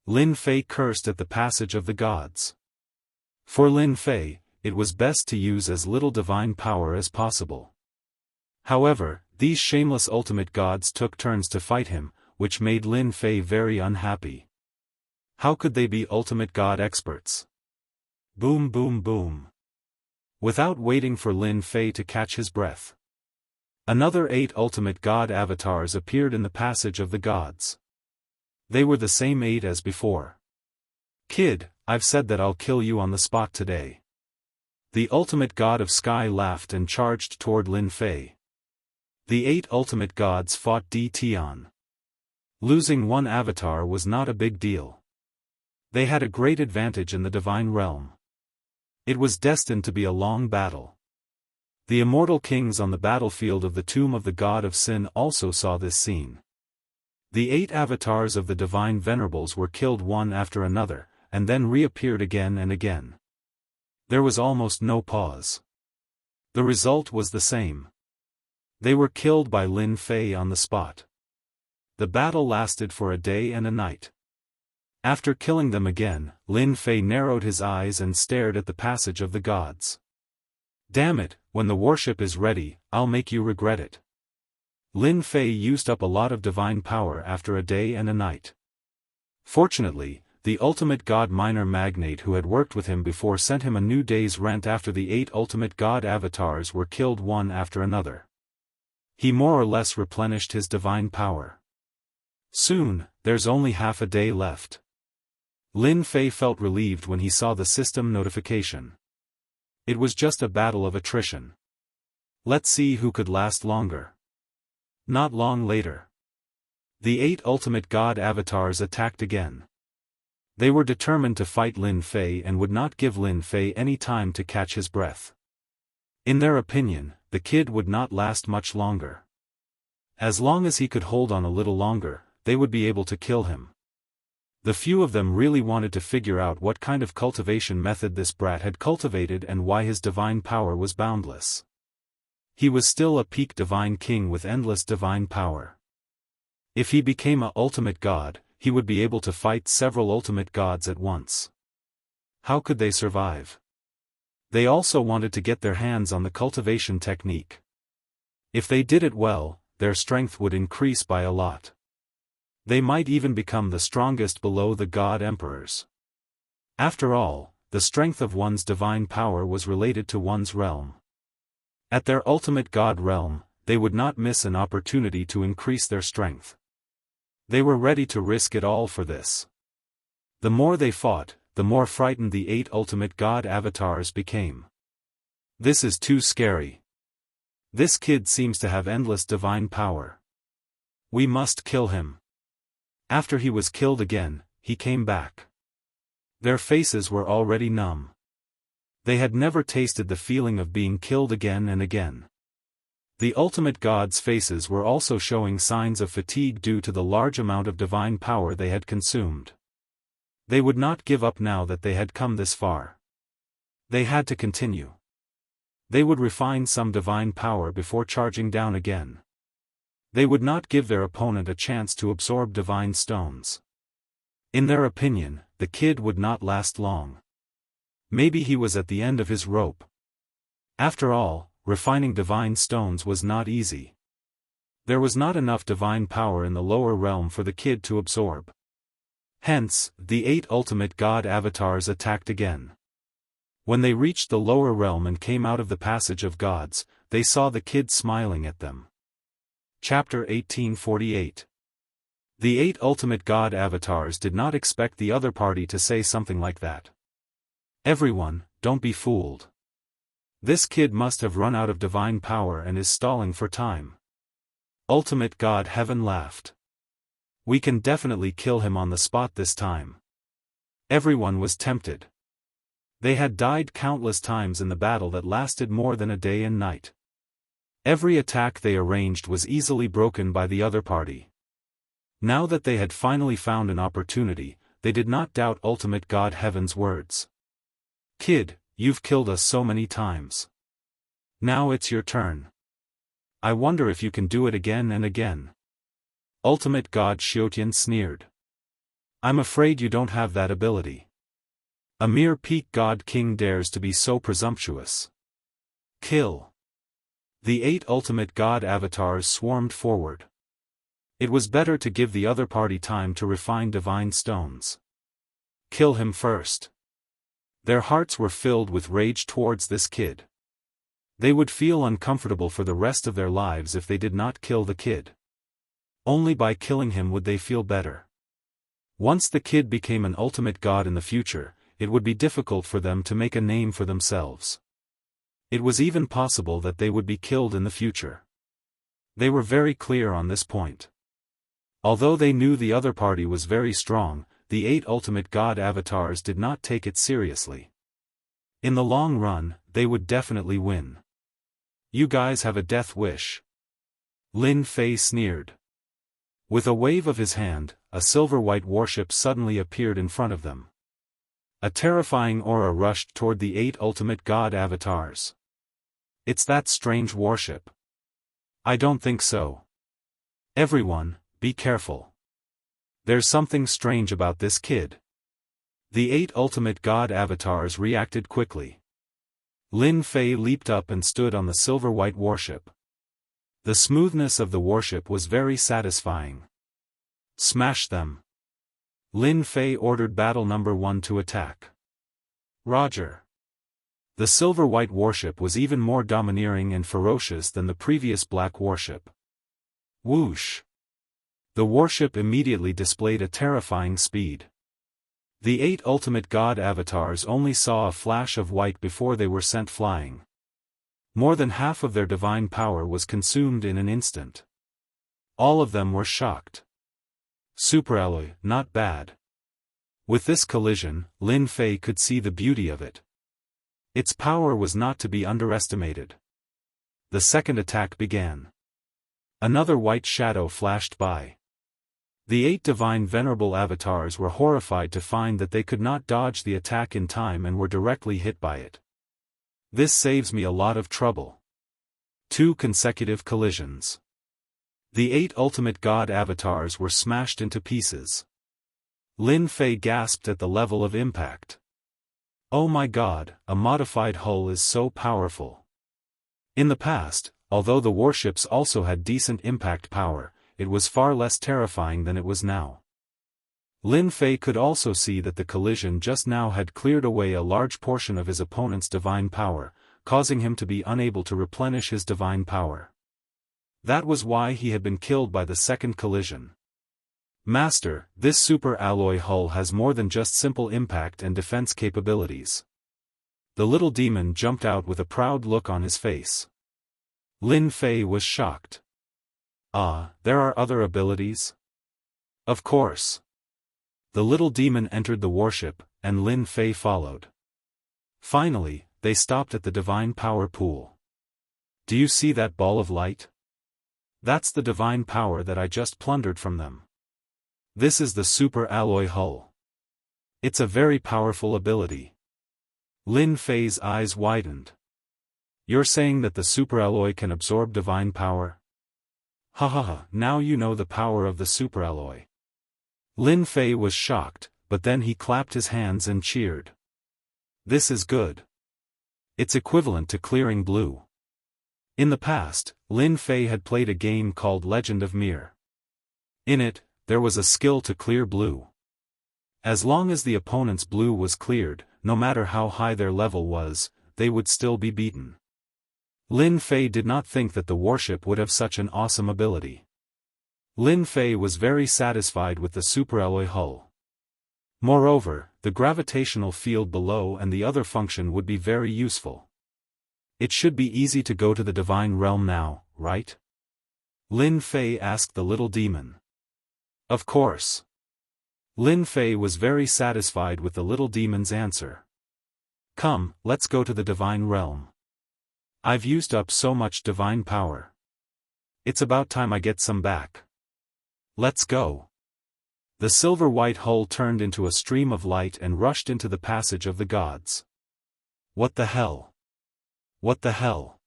Speaker 1: Lin Fei cursed at the passage of the gods. For Lin Fei, it was best to use as little divine power as possible. However, these shameless ultimate gods took turns to fight him, which made Lin Fei very unhappy. How could they be ultimate god experts? Boom boom boom. Without waiting for Lin Fei to catch his breath, another 8 ultimate god avatars appeared in the passage of the gods. They were the same 8 as before. Kid, I've said that I'll kill you on the spot today. The ultimate god of sky laughed and charged toward Lin Fei. The 8 ultimate gods fought Tian. Losing one avatar was not a big deal. They had a great advantage in the divine realm. It was destined to be a long battle. The immortal kings on the battlefield of the tomb of the god of sin also saw this scene. The 8 avatars of the divine venerables were killed one after another, and then reappeared again and again. There was almost no pause. The result was the same. They were killed by Lin Fei on the spot. The battle lasted for a day and a night. After killing them again, Lin Fei narrowed his eyes and stared at the passage of the gods. Damn it, when the warship is ready, I'll make you regret it. Lin Fei used up a lot of divine power after a day and a night. Fortunately, the ultimate god minor magnate who had worked with him before sent him a new day's rent after the 8 ultimate god avatars were killed one after another. He more or less replenished his divine power. Soon, there's only half a day left. Lin Fei felt relieved when he saw the system notification. It was just a battle of attrition. Let's see who could last longer. Not long later, the 8 ultimate god avatars attacked again. They were determined to fight Lin Fei and would not give Lin Fei any time to catch his breath. In their opinion, the kid would not last much longer. As long as he could hold on a little longer, they would be able to kill him. The few of them really wanted to figure out what kind of cultivation method this brat had cultivated and why his divine power was boundless. He was still a peak divine king with endless divine power. If he became a ultimate god, he would be able to fight several ultimate gods at once. How could they survive? They also wanted to get their hands on the cultivation technique. If they did it well, their strength would increase by a lot. They might even become the strongest below the god emperors. After all, the strength of one's divine power was related to one's realm. At their ultimate god realm, they would not miss an opportunity to increase their strength. They were ready to risk it all for this. The more they fought, the more frightened the 8 ultimate god avatars became. This is too scary. This kid seems to have endless divine power. We must kill him. After he was killed again, he came back. Their faces were already numb. They had never tasted the feeling of being killed again and again. The ultimate gods' faces were also showing signs of fatigue due to the large amount of divine power they had consumed. They would not give up now that they had come this far. They had to continue. They would refine some divine power before charging down again. They would not give their opponent a chance to absorb divine stones. In their opinion, the kid would not last long. Maybe he was at the end of his rope. After all, refining divine stones was not easy. There was not enough divine power in the lower realm for the kid to absorb. Hence, the 8 ultimate god avatars attacked again. When they reached the lower realm and came out of the passage of gods, they saw the kid smiling at them. Chapter 1848. The 8 ultimate god avatars did not expect the other party to say something like that. Everyone, don't be fooled. This kid must have run out of divine power and is stalling for time. Ultimate God Heaven laughed. We can definitely kill him on the spot this time. Everyone was tempted. They had died countless times in the battle that lasted more than a day and night. Every attack they arranged was easily broken by the other party. Now that they had finally found an opportunity, they did not doubt Ultimate God Heaven's words. Kid, you've killed us so many times. Now it's your turn. I wonder if you can do it again and again. Ultimate God Xiaotian sneered. I'm afraid you don't have that ability. A mere peak god king dares to be so presumptuous. Kill. The 8 ultimate god avatars swarmed forward. It was better to give the other party time to refine divine stones. Kill him first. Their hearts were filled with rage towards this kid. They would feel uncomfortable for the rest of their lives if they did not kill the kid. Only by killing him would they feel better. Once the kid became an ultimate god in the future, it would be difficult for them to make a name for themselves. It was even possible that they would be killed in the future. They were very clear on this point. Although they knew the other party was very strong, the 8 ultimate god avatars did not take it seriously. In the long run, they would definitely win. You guys have a death wish. Lin Fei sneered. With a wave of his hand, a silver-white warship suddenly appeared in front of them. A terrifying aura rushed toward the 8 ultimate god avatars. It's that strange warship. I don't think so. Everyone, be careful. There's something strange about this kid. The 8 ultimate god avatars reacted quickly. Lin Fei leaped up and stood on the silver-white warship. The smoothness of the warship was very satisfying. Smash them. Lin Fei ordered battle number 1 to attack. Roger. The silver-white warship was even more domineering and ferocious than the previous black warship. Whoosh. The warship immediately displayed a terrifying speed. The 8 ultimate god avatars only saw a flash of white before they were sent flying. More than half of their divine power was consumed in an instant. All of them were shocked. Superalloy, not bad. With this collision, Lin Fei could see the beauty of it. Its power was not to be underestimated. The second attack began. Another white shadow flashed by. The 8 divine venerable avatars were horrified to find that they could not dodge the attack in time and were directly hit by it. This saves me a lot of trouble. 2 consecutive collisions. The 8 ultimate god avatars were smashed into pieces. Lin Fei gasped at the level of impact. Oh my god, a modified hull is so powerful. In the past, although the warships also had decent impact power, it was far less terrifying than it was now. Lin Fei could also see that the collision just now had cleared away a large portion of his opponent's divine power, causing him to be unable to replenish his divine power. That was why he had been killed by the second collision. Master, this super alloy hull has more than just simple impact and defense capabilities. The little demon jumped out with a proud look on his face. Lin Fei was shocked. Ah, there are other abilities? Of course. The little demon entered the warship, and Lin Fei followed. Finally, they stopped at the divine power pool. Do you see that ball of light? That's the divine power that I just plundered from them. This is the super alloy hull. It's a very powerful ability. Lin Fei's eyes widened. You're saying that the superalloy can absorb divine power? Ha ha ha, now you know the power of the superalloy. Lin Fei was shocked, but then he clapped his hands and cheered. This is good. It's equivalent to clearing blue. In the past, Lin Fei had played a game called Legend of Mir. In it, there was a skill to clear blue. As long as the opponent's blue was cleared, no matter how high their level was, they would still be beaten. Lin Fei did not think that the warship would have such an awesome ability. Lin Fei was very satisfied with the superalloy hull. Moreover, the gravitational field below and the other function would be very useful. It should be easy to go to the divine realm now, right? Lin Fei asked the little demon. Of course. Lin Fei was very satisfied with the little demon's answer. Come, let's go to the divine realm. I've used up so much divine power. It's about time I get some back. Let's go. The silver-white hull turned into a stream of light and rushed into the passage of the gods. What the hell? What the hell?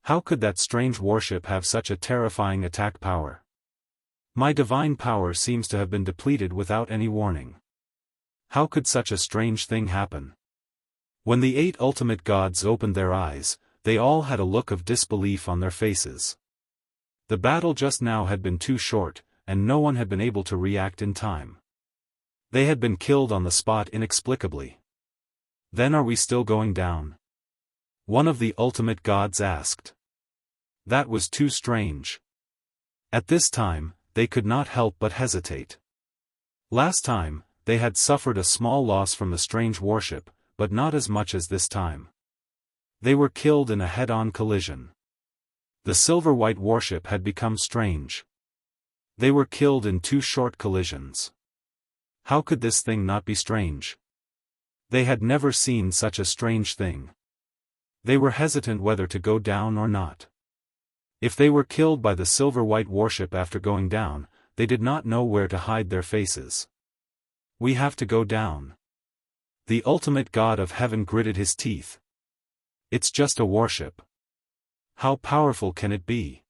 Speaker 1: How could that strange warship have such a terrifying attack power? My divine power seems to have been depleted without any warning. How could such a strange thing happen? When the 8 ultimate gods opened their eyes, they all had a look of disbelief on their faces. The battle just now had been too short, and no one had been able to react in time. They had been killed on the spot inexplicably. Then are we still going down? One of the ultimate gods asked. That was too strange. At this time, they could not help but hesitate. Last time, they had suffered a small loss from the strange warship, but not as much as this time. They were killed in a head-on collision. The silver-white warship had become strange. They were killed in 2 short collisions. How could this thing not be strange? They had never seen such a strange thing. They were hesitant whether to go down or not. If they were killed by the silver-white warship after going down, they did not know where to hide their faces. We have to go down. The ultimate god of heaven gritted his teeth. It's just a warship. How powerful can it be?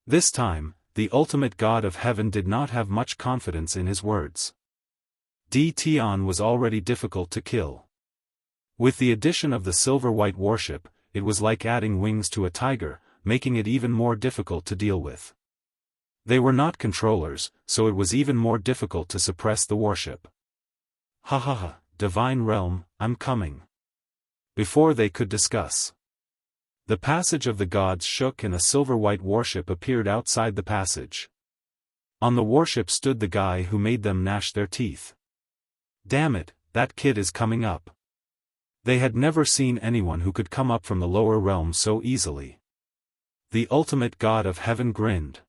Speaker 1: This time, the ultimate god of heaven did not have much confidence in his words. Tian was already difficult to kill. With the addition of the silver-white warship, it was like adding wings to a tiger, making it even more difficult to deal with. They were not controllers, so it was even more difficult to suppress the warship. Ha ha ha, divine realm, I'm coming. Before they could discuss. The passage of the gods shook and a silver-white warship appeared outside the passage. On the warship stood the guy who made them gnash their teeth. Damn it, that kid is coming up. They had never seen anyone who could come up from the lower realm so easily. The ultimate god of heaven grinned.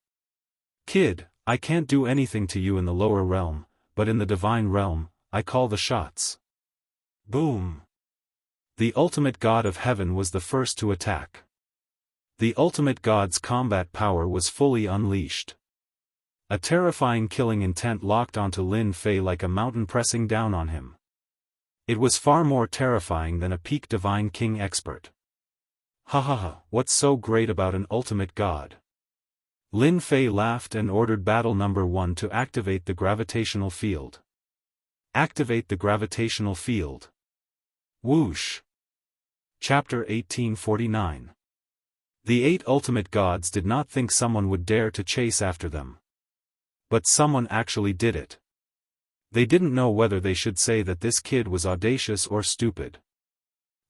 Speaker 1: Kid, I can't do anything to you in the lower realm, but in the divine realm, I call the shots. Boom. The ultimate god of heaven was the first to attack. The ultimate god's combat power was fully unleashed. A terrifying killing intent locked onto Lin Fei like a mountain pressing down on him. It was far more terrifying than a peak divine king expert. Ha ha ha, what's so great about an ultimate god? Lin Fei laughed and ordered battle number 1 to activate the gravitational field. Activate the gravitational field. Whoosh. Chapter 1849. The 8 ultimate gods did not think someone would dare to chase after them. But someone actually did it. They didn't know whether they should say that this kid was audacious or stupid.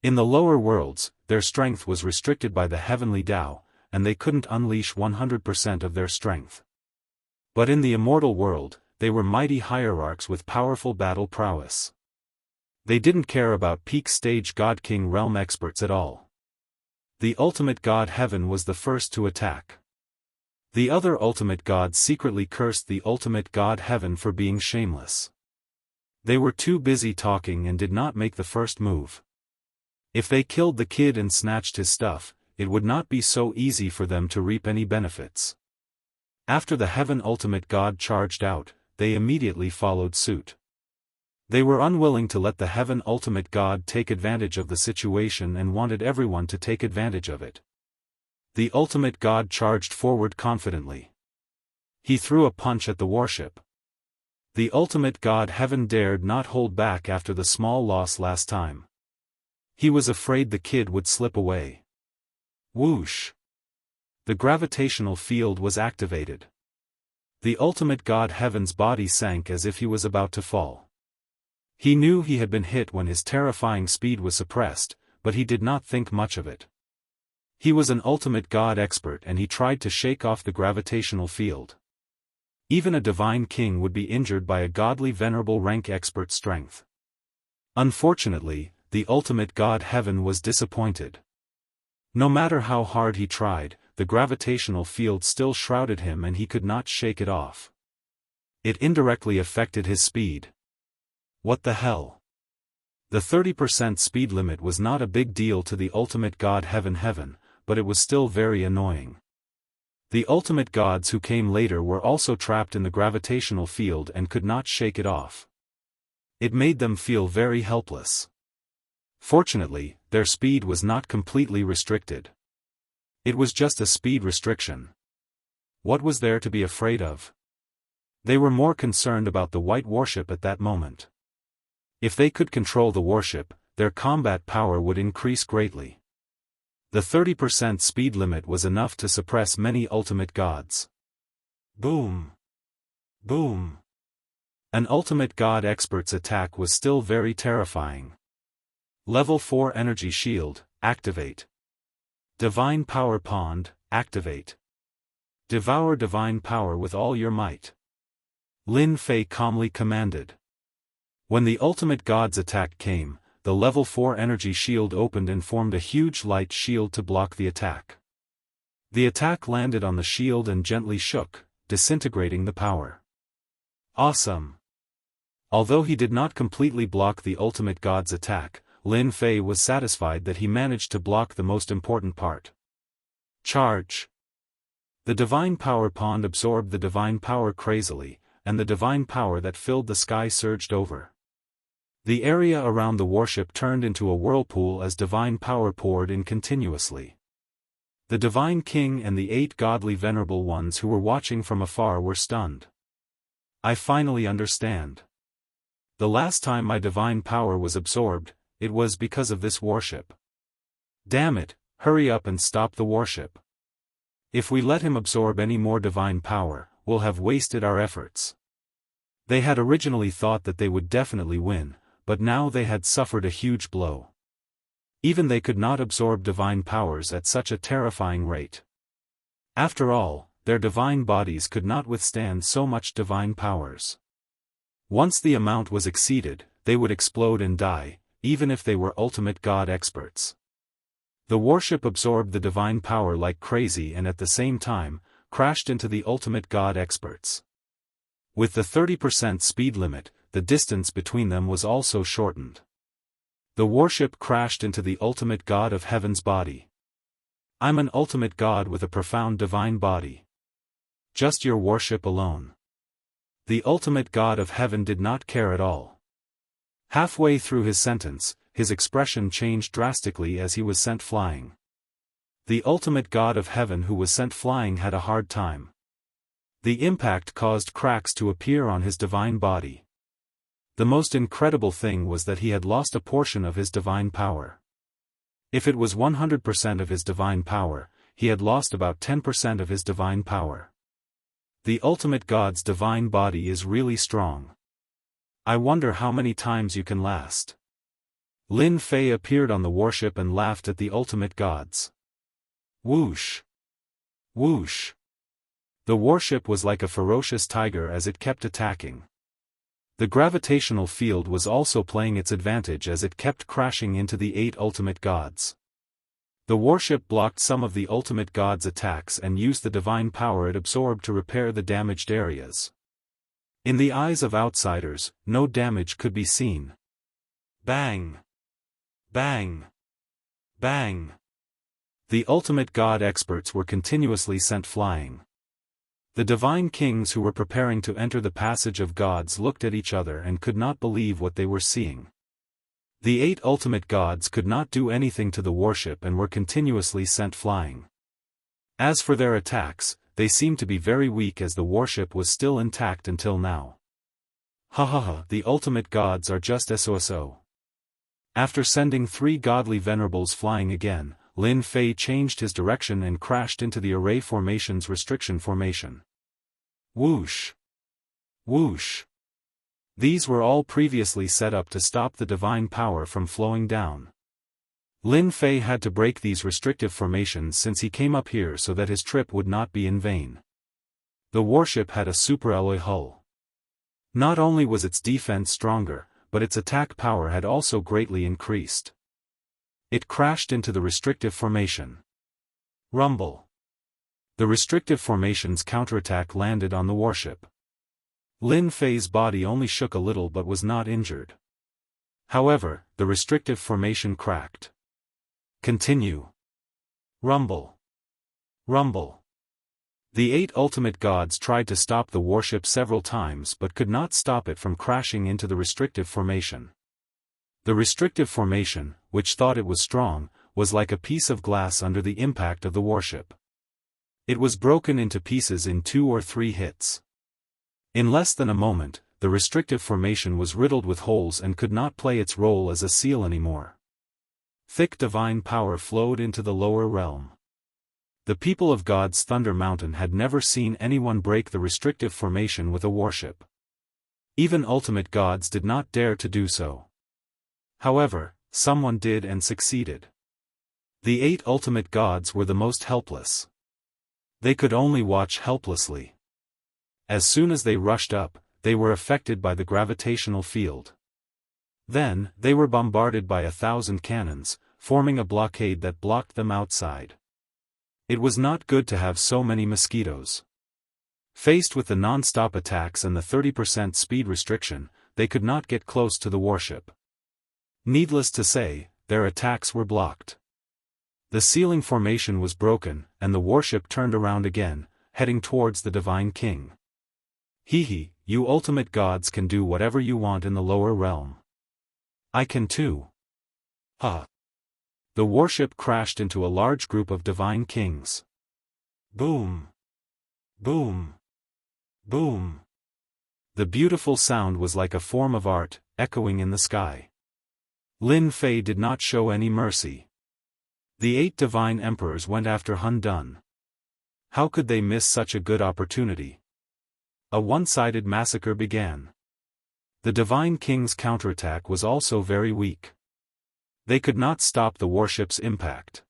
Speaker 1: In the lower worlds, their strength was restricted by the heavenly Tao, and they couldn't unleash 100% of their strength. But in the immortal world, they were mighty hierarchs with powerful battle prowess. They didn't care about peak stage God King realm experts at all. The ultimate god heaven was the first to attack. The other ultimate gods secretly cursed the ultimate god heaven for being shameless. They were too busy talking and did not make the first move. If they killed the kid and snatched his stuff, it would not be so easy for them to reap any benefits. After the heaven ultimate god charged out, they immediately followed suit. They were unwilling to let the heaven ultimate god take advantage of the situation and wanted everyone to take advantage of it. The ultimate god charged forward confidently. He threw a punch at the warship. The ultimate god heaven dared not hold back after the small loss last time. He was afraid the kid would slip away. Whoosh! The gravitational field was activated. The ultimate god heaven's body sank as if he was about to fall. He knew he had been hit when his terrifying speed was suppressed, but he did not think much of it. He was an ultimate god expert and he tried to shake off the gravitational field. Even a divine king would be injured by a godly venerable rank expert strength. Unfortunately, the ultimate god heaven was disappointed. No matter how hard he tried, the gravitational field still shrouded him and he could not shake it off. It indirectly affected his speed. What the hell? The 30% speed limit was not a big deal to the ultimate god heaven, but it was still very annoying. The ultimate gods who came later were also trapped in the gravitational field and could not shake it off. It made them feel very helpless. Fortunately, their speed was not completely restricted. It was just a speed restriction. What was there to be afraid of? They were more concerned about the white warship at that moment. If they could control the warship, their combat power would increase greatly. The 30% speed limit was enough to suppress many ultimate gods. Boom! Boom! An ultimate god expert's attack was still very terrifying. Level 4 energy shield, activate. Divine power pond, activate. Devour divine power with all your might. Lin Fei calmly commanded. When the ultimate god's attack came, the level 4 energy shield opened and formed a huge light shield to block the attack. The attack landed on the shield and gently shook, disintegrating the power. Awesome! Although he did not completely block the ultimate god's attack, Lin Fei was satisfied that he managed to block the most important part. Charge! The divine power pond absorbed the divine power crazily, and the divine power that filled the sky surged over. The area around the warship turned into a whirlpool as divine power poured in continuously. The divine king and the 8 godly venerable ones who were watching from afar were stunned. I finally understand. The last time my divine power was absorbed, it was because of this warship. Damn it, hurry up and stop the warship. If we let him absorb any more divine power, we'll have wasted our efforts. They had originally thought that they would definitely win, but now they had suffered a huge blow. Even they could not absorb divine powers at such a terrifying rate. After all, their divine bodies could not withstand so much divine powers. Once the amount was exceeded, they would explode and die, even if they were ultimate god experts. The warship absorbed the divine power like crazy and at the same time, crashed into the ultimate god experts. With the 30% speed limit, the distance between them was also shortened. The warship crashed into the ultimate god of heaven's body. I'm an ultimate god with a profound divine body. Just your warship alone. The ultimate god of heaven did not care at all. Halfway through his sentence, his expression changed drastically as he was sent flying. The ultimate god of heaven who was sent flying had a hard time. The impact caused cracks to appear on his divine body. The most incredible thing was that he had lost a portion of his divine power. If it was 100% of his divine power, he had lost about 10% of his divine power. The ultimate god's divine body is really strong. I wonder how many times you can last. Lin Fei appeared on the warship and laughed at the ultimate gods. Whoosh! Whoosh! The warship was like a ferocious tiger as it kept attacking. The gravitational field was also playing its advantage as it kept crashing into the 8 ultimate gods. The warship blocked some of the ultimate gods' attacks and used the divine power it absorbed to repair the damaged areas. In the eyes of outsiders, no damage could be seen. Bang! Bang! Bang! The ultimate god experts were continuously sent flying. The divine kings who were preparing to enter the passage of gods looked at each other and could not believe what they were seeing. The 8 ultimate gods could not do anything to the warship and were continuously sent flying. As for their attacks, they seemed to be very weak as the warship was still intact until now. Ha ha ha, the ultimate gods are just SOSO. After sending 3 godly venerables flying again, Lin Fei changed his direction and crashed into the array formation's restriction formation. Whoosh! Whoosh! These were all previously set up to stop the divine power from flowing down. Lin Fei had to break these restrictive formations since he came up here so that his trip would not be in vain. The warship had a superalloy hull. Not only was its defense stronger, but its attack power had also greatly increased. It crashed into the restrictive formation. Rumble. The restrictive formation's counterattack landed on the warship. Lin Fei's body only shook a little but was not injured. However, the restrictive formation cracked. Continue. Rumble. Rumble. The 8 ultimate gods tried to stop the warship several times but could not stop it from crashing into the restrictive formation. The restrictive formation, which thought it was strong, was like a piece of glass under the impact of the warship. It was broken into pieces in 2 or 3 hits. In less than a moment, the restrictive formation was riddled with holes and could not play its role as a seal anymore. Thick divine power flowed into the lower realm. The people of God's Thunder Mountain had never seen anyone break the restrictive formation with a warship. Even ultimate gods did not dare to do so. However, someone did and succeeded. The 8 ultimate gods were the most helpless. They could only watch helplessly. As soon as they rushed up, they were affected by the gravitational field. Then, they were bombarded by 1,000 cannons, forming a blockade that blocked them outside. It was not good to have so many mosquitoes. Faced with the non-stop attacks and the 30% speed restriction, they could not get close to the warship. Needless to say, their attacks were blocked. The sealing formation was broken, and the warship turned around again, heading towards the Divine King. Hee, you ultimate gods can do whatever you want in the lower realm. I can too. The warship crashed into a large group of Divine Kings. Boom! Boom! Boom! The beautiful sound was like a form of art, echoing in the sky. Lin Fei did not show any mercy. The 8 divine emperors went after Hun Dun. How could they miss such a good opportunity? A one-sided massacre began. The Divine King's counterattack was also very weak. They could not stop the warship's impact.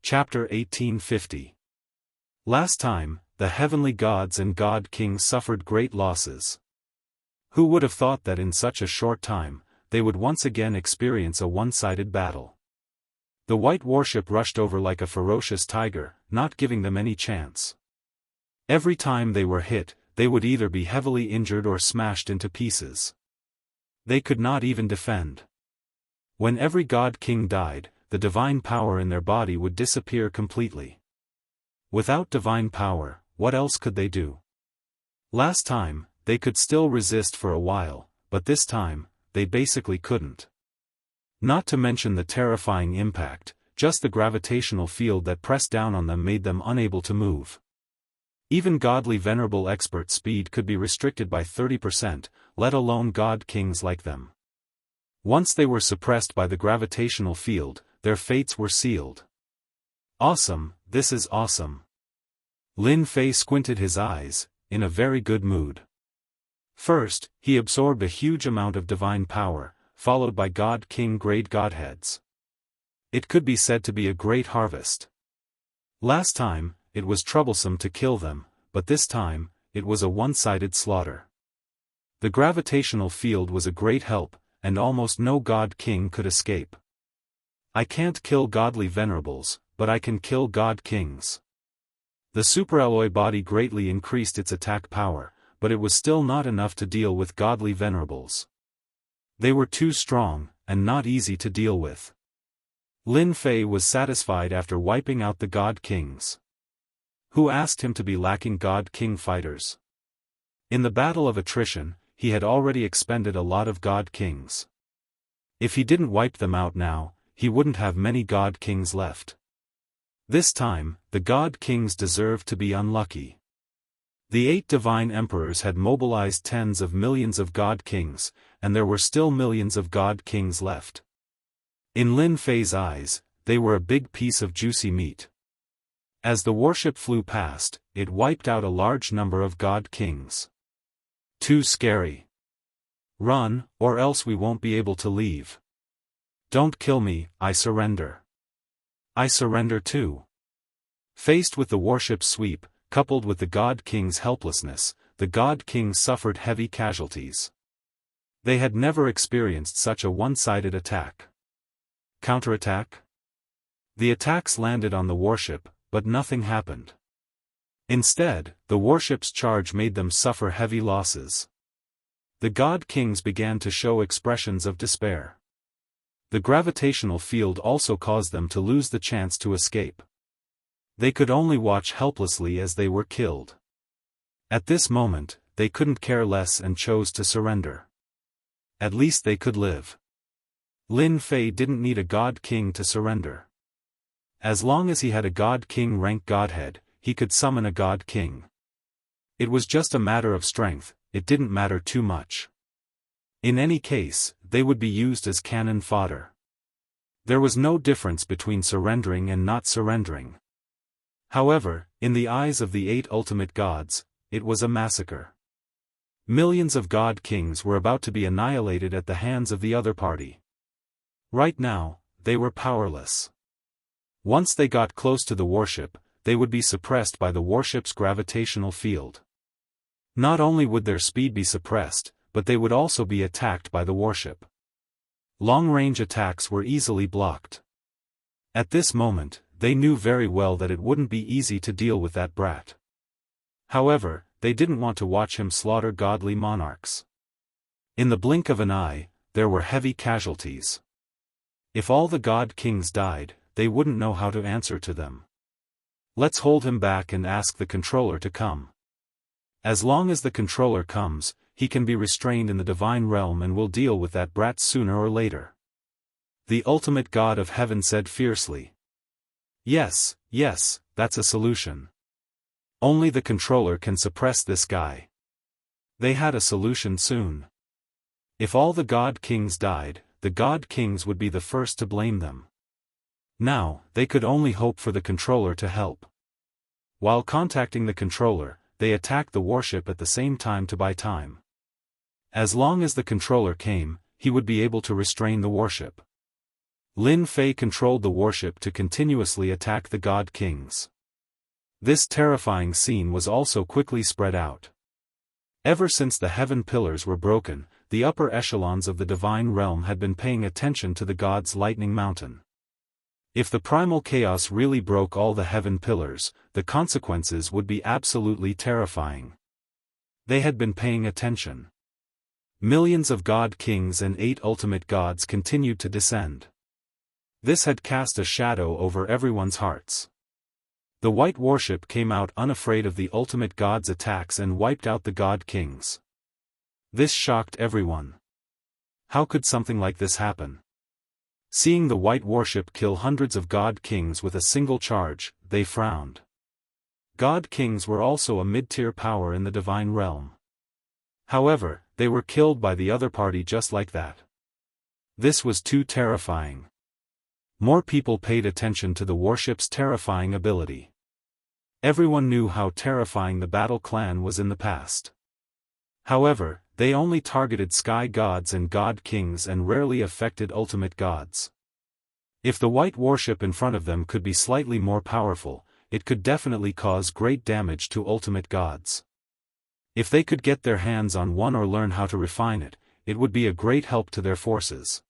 Speaker 1: Chapter 1850. Last time, the heavenly gods and god kings suffered great losses. Who would have thought that in such a short time, they would once again experience a one-sided battle. The white warship rushed over like a ferocious tiger, not giving them any chance. Every time they were hit, they would either be heavily injured or smashed into pieces. They could not even defend. When every god king died, the divine power in their body would disappear completely. Without divine power, what else could they do? Last time, they could still resist for a while, but this time, they basically couldn't. Not to mention the terrifying impact, just the gravitational field that pressed down on them made them unable to move. Even godly venerable expert speed could be restricted by 30%, let alone god kings like them. Once they were suppressed by the gravitational field, their fates were sealed. Awesome, this is awesome. Lin Fei squinted his eyes, in a very good mood. First, he absorbed a huge amount of divine power, followed by God King grade godheads. It could be said to be a great harvest. Last time, it was troublesome to kill them, but this time, it was a one-sided slaughter. The gravitational field was a great help, and almost no god king could escape. I can't kill godly venerables, but I can kill god kings. The superalloy body greatly increased its attack power, but it was still not enough to deal with godly venerables. They were too strong, and not easy to deal with. Lin Fei was satisfied after wiping out the god kings. Who asked him to be lacking god king fighters? In the battle of attrition, he had already expended a lot of god kings. If he didn't wipe them out now, he wouldn't have many god kings left. This time, the god kings deserved to be unlucky. The 8 divine emperors had mobilized tens of millions of god kings, and there were still millions of god kings left. In Lin Fei's eyes, they were a big piece of juicy meat. As the warship flew past, it wiped out a large number of god kings. Too scary. Run, or else we won't be able to leave. Don't kill me, I surrender. I surrender too. Faced with the warship's sweep, coupled with the god king's helplessness, the god kings suffered heavy casualties. They had never experienced such a one-sided attack. Counterattack? The attacks landed on the warship, but nothing happened. Instead, the warship's charge made them suffer heavy losses. The god kings began to show expressions of despair. The gravitational field also caused them to lose the chance to escape. They could only watch helplessly as they were killed. At this moment, they couldn't care less and chose to surrender. At least they could live. Lin Fei didn't need a god king to surrender. As long as he had a god king rank godhead, he could summon a god king. It was just a matter of strength, it didn't matter too much. In any case, they would be used as cannon fodder. There was no difference between surrendering and not surrendering. However, in the eyes of the 8 ultimate gods, it was a massacre. Millions of god kings were about to be annihilated at the hands of the other party. Right now, they were powerless. Once they got close to the warship, they would be suppressed by the warship's gravitational field. Not only would their speed be suppressed, but they would also be attacked by the warship. Long-range attacks were easily blocked. At this moment, they knew very well that it wouldn't be easy to deal with that brat. However, they didn't want to watch him slaughter godly monarchs. In the blink of an eye, there were heavy casualties. If all the god kings died, they wouldn't know how to answer to them. Let's hold him back and ask the controller to come. As long as the controller comes, he can be restrained in the divine realm and will deal with that brat sooner or later. The ultimate god of heaven said fiercely. Yes, yes, that's a solution. Only the controller can suppress this guy. They had a solution soon. If all the god kings died, the god kings would be the first to blame them. Now, they could only hope for the controller to help. While contacting the controller, they attacked the warship at the same time to buy time. As long as the controller came, he would be able to restrain the warship. Lin Fei controlled the warship to continuously attack the god kings. This terrifying scene was also quickly spread out. Ever since the heaven pillars were broken, the upper echelons of the divine realm had been paying attention to the god's lightning mountain. If the primal chaos really broke all the heaven pillars, the consequences would be absolutely terrifying. They had been paying attention. Millions of god kings and 8 ultimate gods continued to descend. This had cast a shadow over everyone's hearts. The white warship came out unafraid of the ultimate god's attacks and wiped out the god kings. This shocked everyone. How could something like this happen? Seeing the white warship kill hundreds of god kings with a single charge, they frowned. God kings were also a mid-tier power in the divine realm. However, they were killed by the other party just like that. This was too terrifying. More people paid attention to the warship's terrifying ability. Everyone knew how terrifying the battle clan was in the past. However, they only targeted sky gods and god kings and rarely affected ultimate gods. If the white warship in front of them could be slightly more powerful, it could definitely cause great damage to ultimate gods. If they could get their hands on one or learn how to refine it, it would be a great help to their forces.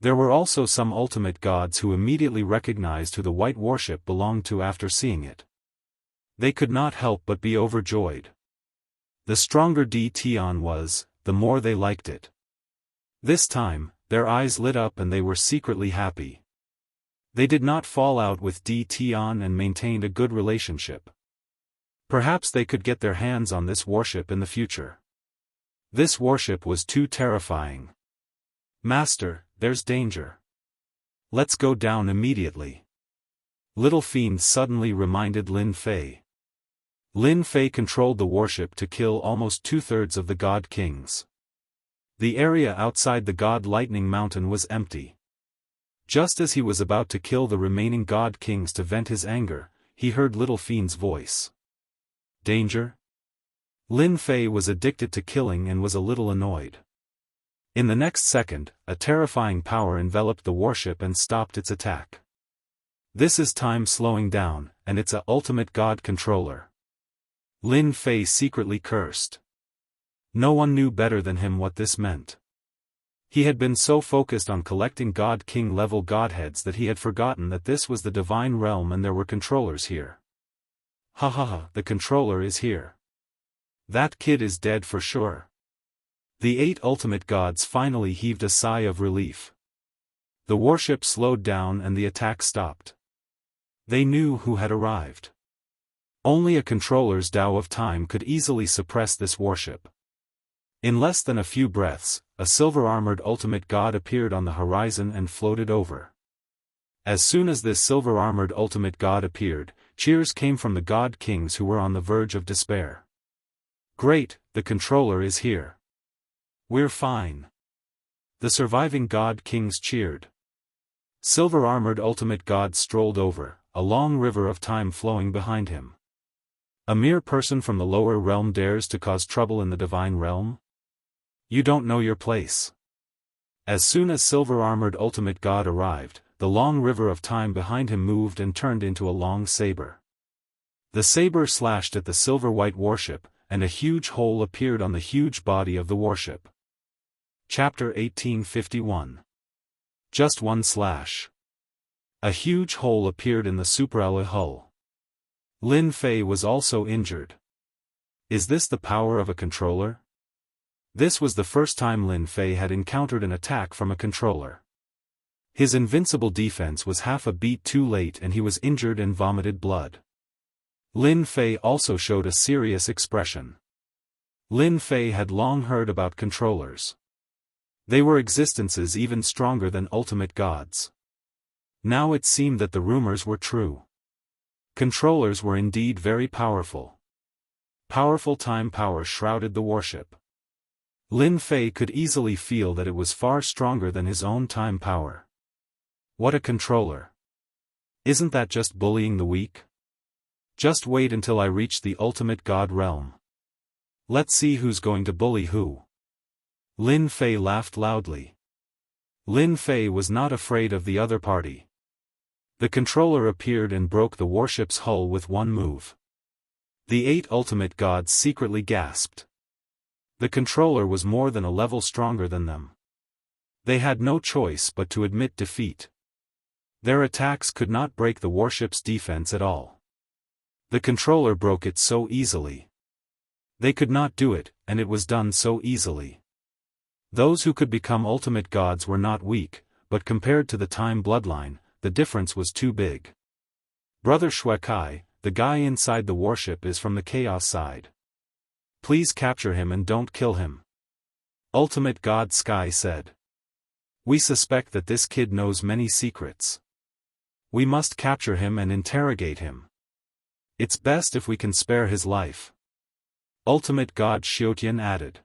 Speaker 1: There were also some ultimate gods who immediately recognized who the white warship belonged to after seeing it. They could not help but be overjoyed. The stronger Tion was, the more they liked it. This time, their eyes lit up and they were secretly happy. They did not fall out with Tion and maintained a good relationship. Perhaps they could get their hands on this warship in the future. This warship was too terrifying. Master, there's danger. Let's go down immediately. Little Fiend suddenly reminded Lin Fei. Lin Fei controlled the warship to kill almost 2/3 of the god kings. The area outside the god lightning mountain was empty. Just as he was about to kill the remaining god kings to vent his anger, he heard Little Fiend's voice. Danger? Lin Fei was addicted to killing and was a little annoyed. In the next second, a terrifying power enveloped the warship and stopped its attack. This is time slowing down, and it's a ultimate god controller. Lin Fei secretly cursed. No one knew better than him what this meant. He had been so focused on collecting god king level godheads that he had forgotten that this was the divine realm and there were controllers here. Ha ha ha, the controller is here. That kid is dead for sure. The 8 ultimate gods finally heaved a sigh of relief. The warship slowed down and the attack stopped. They knew who had arrived. Only a controller's Tao of Time could easily suppress this warship. In less than a few breaths, a silver-armored ultimate god appeared on the horizon and floated over. As soon as this silver-armored ultimate god appeared, cheers came from the god kings who were on the verge of despair. Great, the controller is here. We're fine. The surviving god kings cheered. Silver-armored ultimate god strolled over, a long river of time flowing behind him. A mere person from the lower realm dares to cause trouble in the divine realm? You don't know your place. As soon as silver-armored ultimate god arrived, the long river of time behind him moved and turned into a long saber. The saber slashed at the silver-white warship, and a huge hole appeared on the huge body of the warship. Chapter 1851. Just one slash. A huge hole appeared in the Unparalleled hull. Lin Fei was also injured. Is this the power of a controller? This was the first time Lin Fei had encountered an attack from a controller. His invincible defense was half a beat too late and he was injured and vomited blood. Lin Fei also showed a serious expression. Lin Fei had long heard about controllers. They were existences even stronger than ultimate gods. Now it seemed that the rumors were true. Controllers were indeed very powerful. Powerful time power shrouded the warship. Lin Fei could easily feel that it was far stronger than his own time power. What a controller. Isn't that just bullying the weak? Just wait until I reach the ultimate god realm. Let's see who's going to bully who. Lin Fei laughed loudly. Lin Fei was not afraid of the other party. The controller appeared and broke the warship's hull with one move. The 8 ultimate gods secretly gasped. The controller was more than a level stronger than them. They had no choice but to admit defeat. Their attacks could not break the warship's defense at all. The controller broke it so easily. They could not do it, and it was done so easily. Those who could become ultimate gods were not weak, but compared to the time bloodline, the difference was too big. Brother Xuekai, the guy inside the warship is from the chaos side. Please capture him and don't kill him. Ultimate God Sky said. We suspect that this kid knows many secrets. We must capture him and interrogate him. It's best if we can spare his life. Ultimate God Xiaotian added.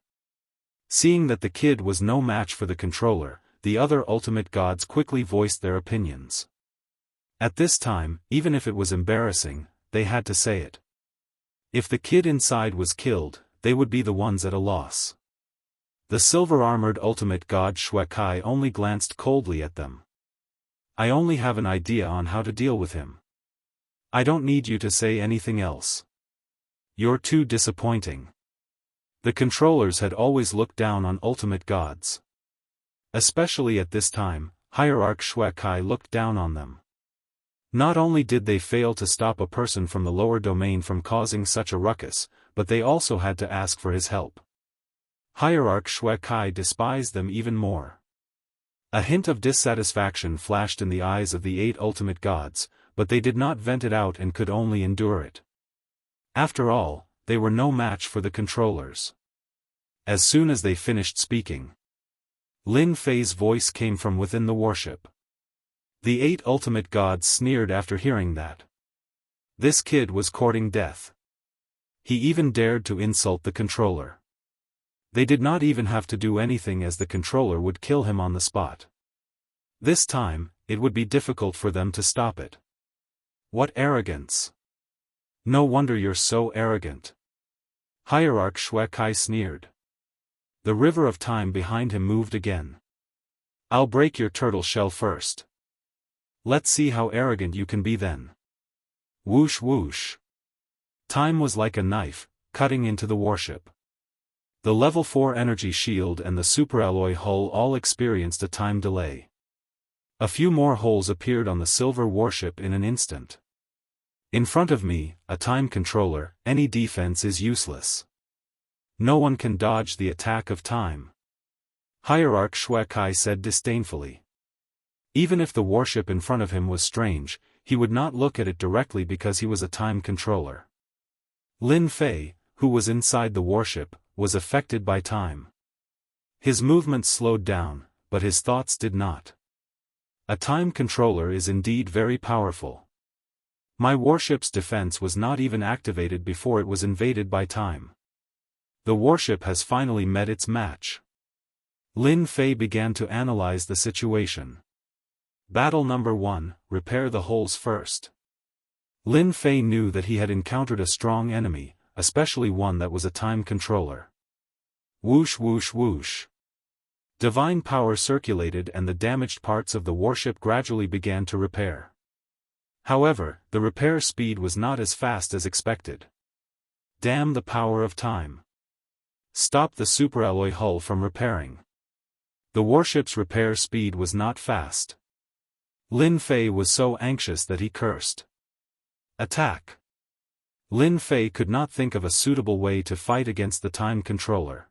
Speaker 1: Seeing that the kid was no match for the controller, the other ultimate gods quickly voiced their opinions. At this time, even if it was embarrassing, they had to say it. If the kid inside was killed, they would be the ones at a loss. The silver-armored ultimate god Xuekai only glanced coldly at them. I only have an idea on how to deal with him. I don't need you to say anything else. You're too disappointing. The controllers had always looked down on ultimate gods. Especially at this time, Hierarch Xuekai looked down on them. Not only did they fail to stop a person from the lower domain from causing such a ruckus, but they also had to ask for his help. Hierarch Xuekai despised them even more. A hint of dissatisfaction flashed in the eyes of the 8 ultimate gods, but they did not vent it out and could only endure it. After all, they were no match for the controllers. As soon as they finished speaking, Lin Fei's voice came from within the warship. The 8 ultimate gods sneered after hearing that. This kid was courting death. He even dared to insult the controller. They did not even have to do anything as the controller would kill him on the spot. This time, it would be difficult for them to stop it. What arrogance! No wonder you're so arrogant. Hierarch Xuekai sneered. The river of time behind him moved again. I'll break your turtle shell first. Let's see how arrogant you can be then. Whoosh whoosh. Time was like a knife, cutting into the warship. The level 4 energy shield and the superalloy hull all experienced a time delay. A few more holes appeared on the silver warship in an instant. In front of me, a time controller, any defense is useless. No one can dodge the attack of time. Hierarch Xuekai said disdainfully. Even if the warship in front of him was strange, he would not look at it directly because he was a time controller. Lin Fei, who was inside the warship, was affected by time. His movements slowed down, but his thoughts did not. A time controller is indeed very powerful. My warship's defense was not even activated before it was invaded by time. The warship has finally met its match. Lin Fei began to analyze the situation. Battle number 1, repair the holes first. Lin Fei knew that he had encountered a strong enemy, especially one that was a time controller. Whoosh whoosh whoosh. Divine power circulated and the damaged parts of the warship gradually began to repair. However, the repair speed was not as fast as expected. Damn the power of time. Stop the superalloy hull from repairing. The warship's repair speed was not fast. Lin Fei was so anxious that he cursed. Attack. Lin Fei could not think of a suitable way to fight against the time controller.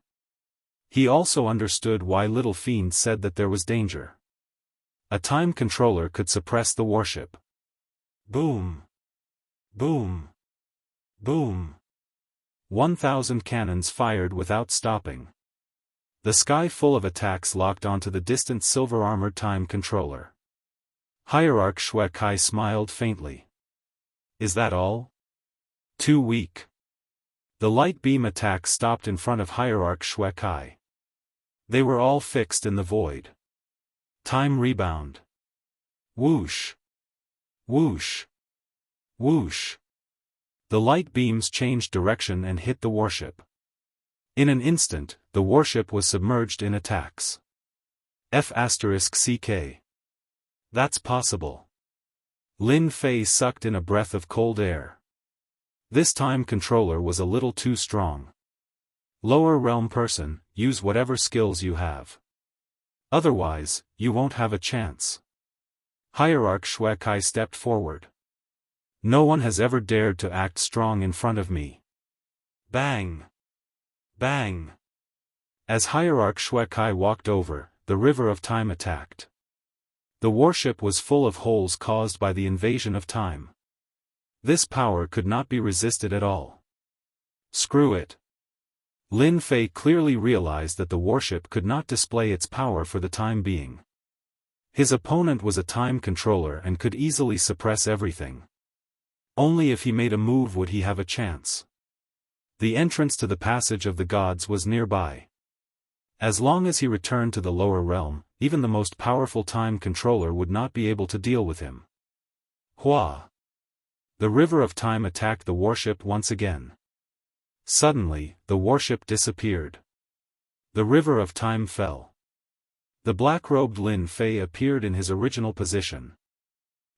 Speaker 1: He also understood why Little Fiend said that there was danger. A time controller could suppress the warship. Boom! Boom! Boom! 1,000 cannons fired without stopping. The sky full of attacks locked onto the distant silver-armored time controller. Hierarch Xuekai smiled faintly. Is that all? Too weak. The light beam attack stopped in front of Hierarch Xuekai. They were all fixed in the void. Time rebound. Whoosh! Whoosh! Whoosh! The light beams changed direction and hit the warship. In an instant, the warship was submerged in attacks. F***CK. That's possible. Lin Fei sucked in a breath of cold air. This time controller was a little too strong. Lower realm person, use whatever skills you have. Otherwise, you won't have a chance. Hierarch Xuekai stepped forward. No one has ever dared to act strong in front of me. Bang! Bang! As Hierarch Xuekai walked over, the river of time attacked. The warship was full of holes caused by the invasion of time. This power could not be resisted at all. Screw it. Lin Fei clearly realized that the warship could not display its power for the time being. His opponent was a time controller and could easily suppress everything. Only if he made a move would he have a chance. The entrance to the passage of the gods was nearby. As long as he returned to the lower realm, even the most powerful time controller would not be able to deal with him. Hua! The river of time attacked the warship once again. Suddenly, the warship disappeared. The river of time fell. The black-robed Lin Fei appeared in his original position.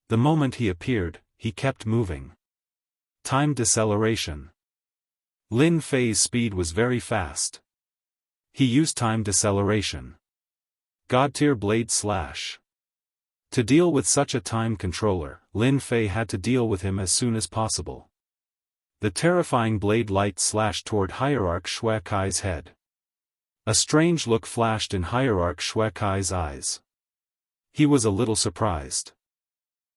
Speaker 1: The moment he appeared, he kept moving. Time deceleration. Lin Fei's speed was very fast. He used time deceleration. God-tier blade slash. To deal with such a time controller, Lin Fei had to deal with him as soon as possible. The terrifying blade light slashed toward Hierarch Xuekai's head. A strange look flashed in Hierarch Xuekai's eyes. He was a little surprised.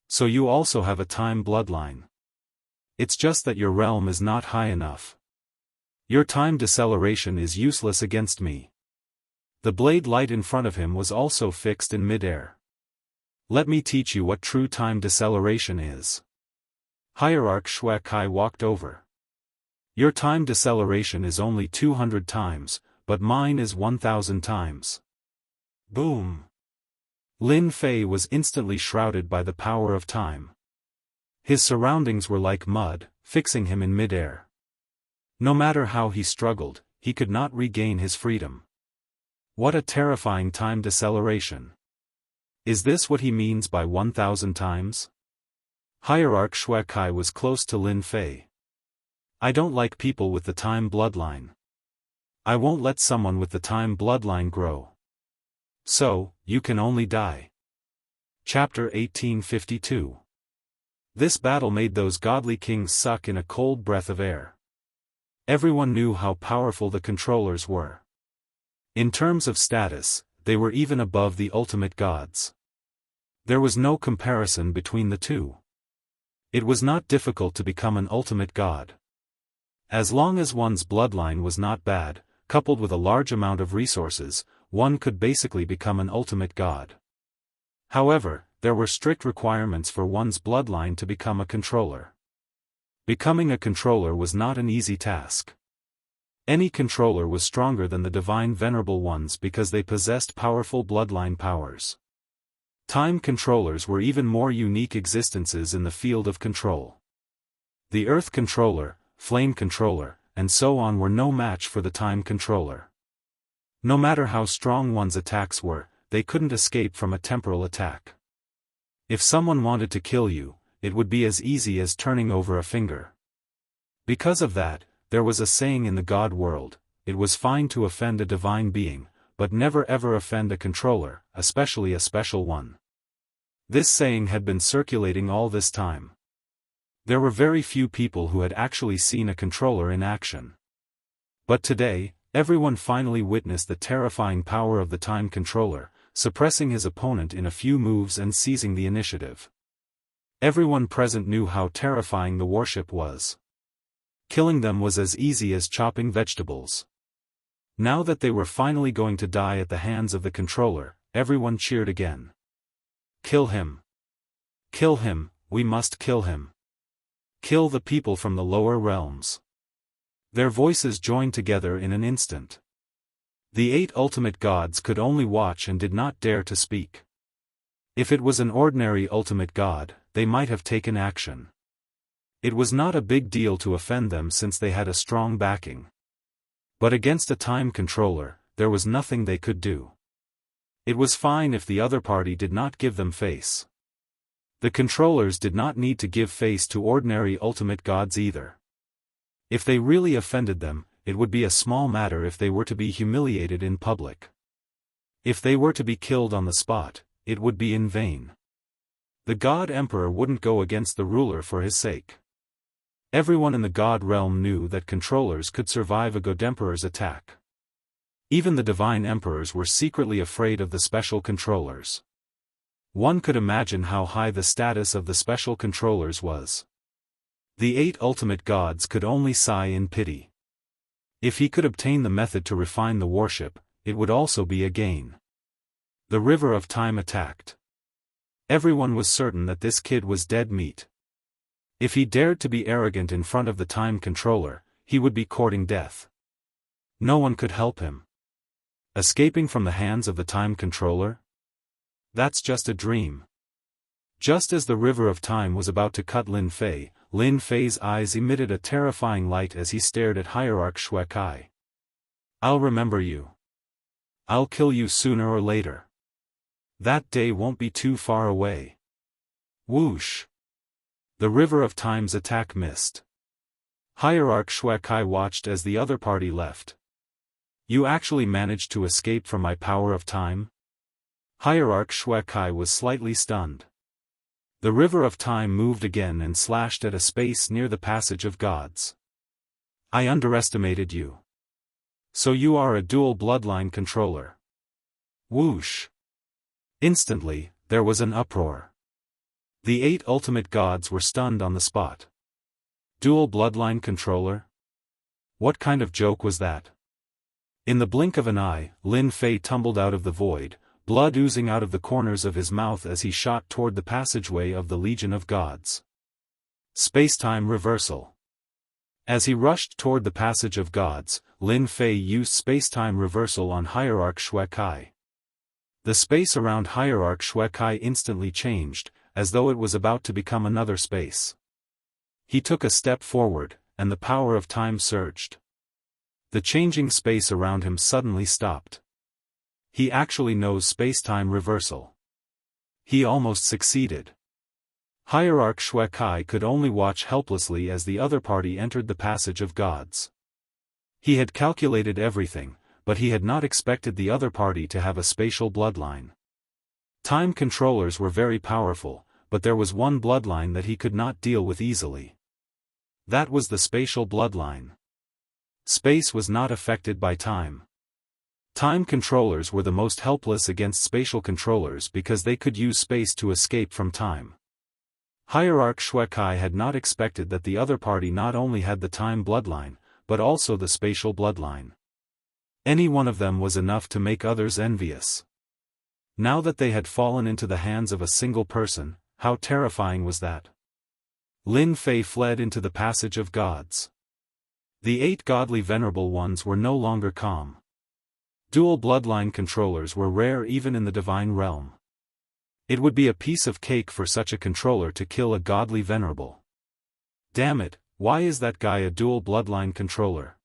Speaker 1: So you also have a time bloodline. It's just that your realm is not high enough. Your time deceleration is useless against me. The blade light in front of him was also fixed in mid-air. Let me teach you what true time deceleration is. Hierarch Xuekai walked over. Your time deceleration is only 200 times, but mine is 1000 times. Boom! Lin Fei was instantly shrouded by the power of time. His surroundings were like mud, fixing him in mid-air. No matter how he struggled, he could not regain his freedom. What a terrifying time deceleration. Is this what he means by 1000 times? Hierarch Xuekai was close to Lin Fei. I don't like people with the time bloodline. I won't let someone with the time bloodline grow. So, you can only die. Chapter 1852. This battle made those godly kings suck in a cold breath of air. Everyone knew how powerful the controllers were. In terms of status, they were even above the ultimate gods. There was no comparison between the two. It was not difficult to become an ultimate god. As long as one's bloodline was not bad, coupled with a large amount of resources, one could basically become an ultimate god. However, there were strict requirements for one's bloodline to become a controller. Becoming a controller was not an easy task. Any controller was stronger than the divine venerable ones because they possessed powerful bloodline powers. Time controllers were even more unique existences in the field of control. The Earth controller, Flame controller, and so on were no match for the time controller. No matter how strong one's attacks were, they couldn't escape from a temporal attack. If someone wanted to kill you, it would be as easy as turning over a finger. Because of that, there was a saying in the God world, it was fine to offend a divine being, but never ever offend a controller, especially a special one. This saying had been circulating all this time. There were very few people who had actually seen a controller in action. But today, everyone finally witnessed the terrifying power of the time controller, suppressing his opponent in a few moves and seizing the initiative. Everyone present knew how terrifying the warship was. Killing them was as easy as chopping vegetables. Now that they were finally going to die at the hands of the controller, everyone cheered again. Kill him! Kill him, we must kill him! Kill the people from the lower realms! Their voices joined together in an instant. The 8 ultimate gods could only watch and did not dare to speak. If it was an ordinary ultimate god, they might have taken action. It was not a big deal to offend them since they had a strong backing. But against a time controller, there was nothing they could do. It was fine if the other party did not give them face. The controllers did not need to give face to ordinary ultimate gods either. If they really offended them, it would be a small matter if they were to be humiliated in public. If they were to be killed on the spot, it would be in vain. The God Emperor wouldn't go against the ruler for his sake. Everyone in the God realm knew that controllers could survive a God Emperor's attack. Even the divine emperors were secretly afraid of the special controllers. One could imagine how high the status of the special controllers was. The 8 ultimate gods could only sigh in pity. If he could obtain the method to refine the warship, it would also be a gain. The river of time attacked. Everyone was certain that this kid was dead meat. If he dared to be arrogant in front of the time controller, he would be courting death. No one could help him. Escaping from the hands of the time controller? That's just a dream. Just as the river of time was about to cut Lin Fei's eyes emitted a terrifying light as he stared at Hierarch Xuekai. I'll remember you. I'll kill you sooner or later. That day won't be too far away. Whoosh! The river of time's attack missed. Hierarch Xuekai watched as the other party left. You actually managed to escape from my power of time? Hierarch Xuekai was slightly stunned. The river of time moved again and slashed at a space near the passage of gods. I underestimated you. So you are a dual bloodline controller. Whoosh! Instantly, there was an uproar. The 8 ultimate gods were stunned on the spot. Dual bloodline controller? What kind of joke was that? In the blink of an eye, Lin Fei tumbled out of the void, blood oozing out of the corners of his mouth as he shot toward the passageway of the Legion of Gods. Spacetime reversal. As he rushed toward the passage of gods, Lin Fei used spacetime reversal on Hierarch Xuekai. The space around Hierarch Xuekai instantly changed, as though it was about to become another space. He took a step forward, and the power of time surged. The changing space around him suddenly stopped. He actually knows spacetime reversal. He almost succeeded. Hierarch Xuekai could only watch helplessly as the other party entered the passage of gods. He had calculated everything, but he had not expected the other party to have a spatial bloodline. Time controllers were very powerful, but there was one bloodline that he could not deal with easily. That was the spatial bloodline. Space was not affected by time. Time controllers were the most helpless against spatial controllers because they could use space to escape from time. Hierarch Xuekai had not expected that the other party not only had the time bloodline, but also the spatial bloodline. Any one of them was enough to make others envious. Now that they had fallen into the hands of a single person, how terrifying was that? Lin Fei fled into the passage of gods. The 8 godly venerable ones were no longer calm. Dual bloodline controllers were rare even in the divine realm. It would be a piece of cake for such a controller to kill a godly venerable. Damn it, why is that guy a dual bloodline controller?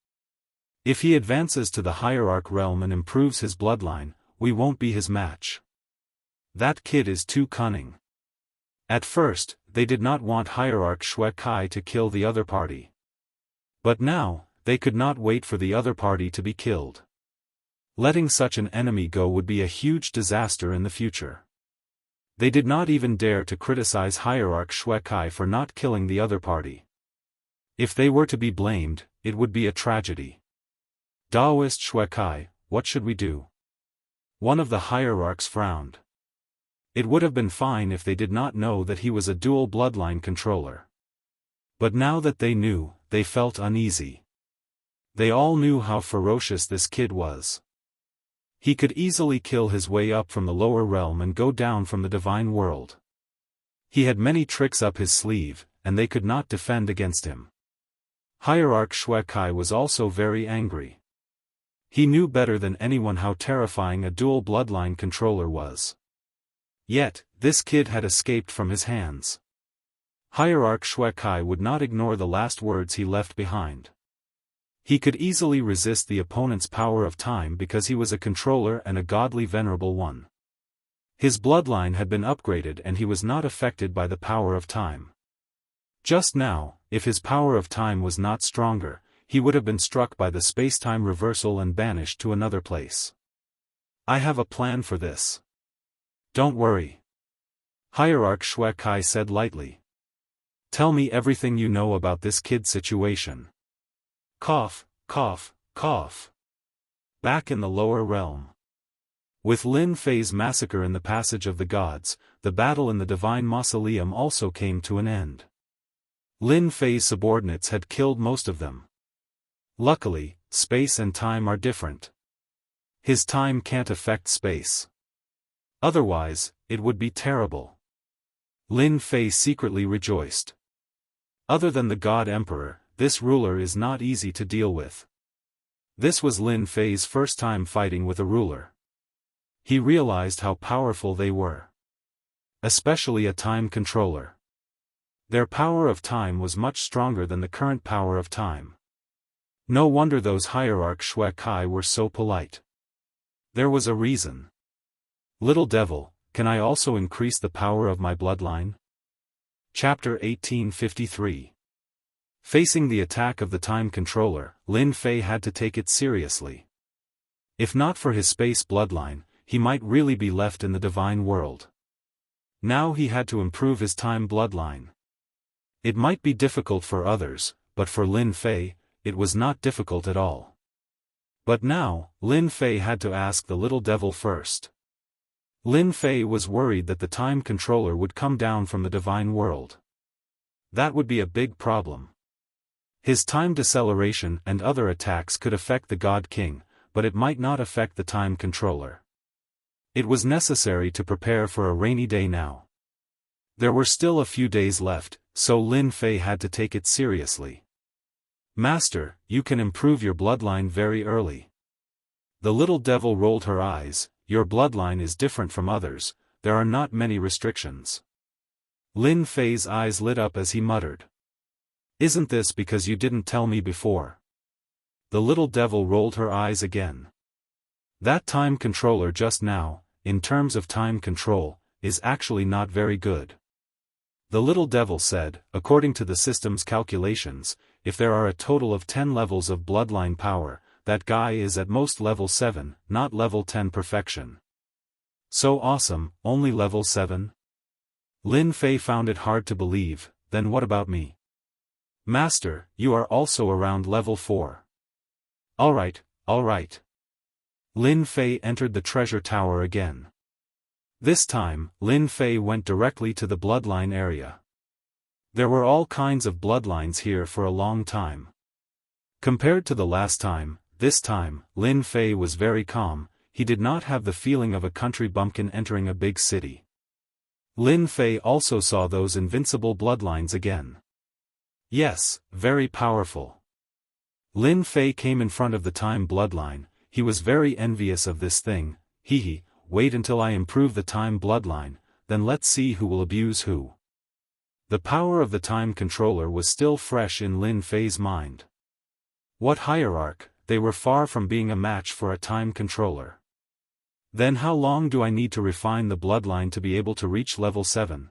Speaker 1: If he advances to the hierarch realm and improves his bloodline, we won't be his match. That kid is too cunning. At first, they did not want Hierarch Xuekai to kill the other party. But now, they could not wait for the other party to be killed. Letting such an enemy go would be a huge disaster in the future. They did not even dare to criticize Hierarch Xuekai for not killing the other party. If they were to be blamed, it would be a tragedy. Daoist Xuekai, what should we do? One of the hierarchs frowned. It would have been fine if they did not know that he was a dual bloodline controller. But now that they knew, they felt uneasy. They all knew how ferocious this kid was. He could easily kill his way up from the lower realm and go down from the divine world. He had many tricks up his sleeve, and they could not defend against him. Hierarch Xuekai was also very angry. He knew better than anyone how terrifying a dual bloodline controller was. Yet, this kid had escaped from his hands. Hierarch Xuekai would not ignore the last words he left behind. He could easily resist the opponent's power of time because he was a controller and a godly venerable one. His bloodline had been upgraded and he was not affected by the power of time. Just now, if his power of time was not stronger, he would have been struck by the space-time reversal and banished to another place. I have a plan for this. Don't worry. Hierarch Shui Kai said lightly. Tell me everything you know about this kid situation. Cough, cough, cough. Back in the lower realm. With Lin Fei's massacre in the Passage of the Gods, the battle in the Divine Mausoleum also came to an end. Lin Fei's subordinates had killed most of them. Luckily, space and time are different. His time can't affect space. Otherwise, it would be terrible. Lin Fei secretly rejoiced. Other than the God Emperor, this ruler is not easy to deal with. This was Lin Fei's first time fighting with a ruler. He realized how powerful they were. Especially a time controller. Their power of time was much stronger than the current power of time. No wonder those hierarch Shui Kai were so polite. There was a reason. Little devil, can I also increase the power of my bloodline? Chapter 1853. Facing the attack of the time controller, Lin Fei had to take it seriously. If not for his space bloodline, he might really be left in the divine world. Now he had to improve his time bloodline. It might be difficult for others, but for Lin Fei, it was not difficult at all. But now, Lin Fei had to ask the little devil first. Lin Fei was worried that the time controller would come down from the divine world. That would be a big problem. His time deceleration and other attacks could affect the God King, but it might not affect the time controller. It was necessary to prepare for a rainy day now. There were still a few days left, so Lin Fei had to take it seriously. Master, you can improve your bloodline very early. The little devil rolled her eyes. Your bloodline is different from others, there are not many restrictions. Lin Fei's eyes lit up as he muttered. Isn't this because you didn't tell me before? The little devil rolled her eyes again. That time controller just now, in terms of time control, is actually not very good. The little devil said, according to the system's calculations, if there are a total of 10 levels of bloodline power, that guy is at most level 7, not level 10 perfection. So awesome, only level 7? Lin Fei found it hard to believe. Then what about me? Master, you are also around level 4. Alright, alright. Lin Fei entered the treasure tower again. This time, Lin Fei went directly to the bloodline area. There were all kinds of bloodlines here for a long time. Compared to the last time, this time, Lin Fei was very calm. He did not have the feeling of a country bumpkin entering a big city. Lin Fei also saw those invincible bloodlines again. Yes, very powerful. Lin Fei came in front of the time bloodline. He was very envious of this thing. Hee, wait until I improve the time bloodline, then let's see who will abuse who. The power of the time controller was still fresh in Lin Fei's mind. What hierarch? They were far from being a match for a time controller. Then how long do I need to refine the bloodline to be able to reach level 7?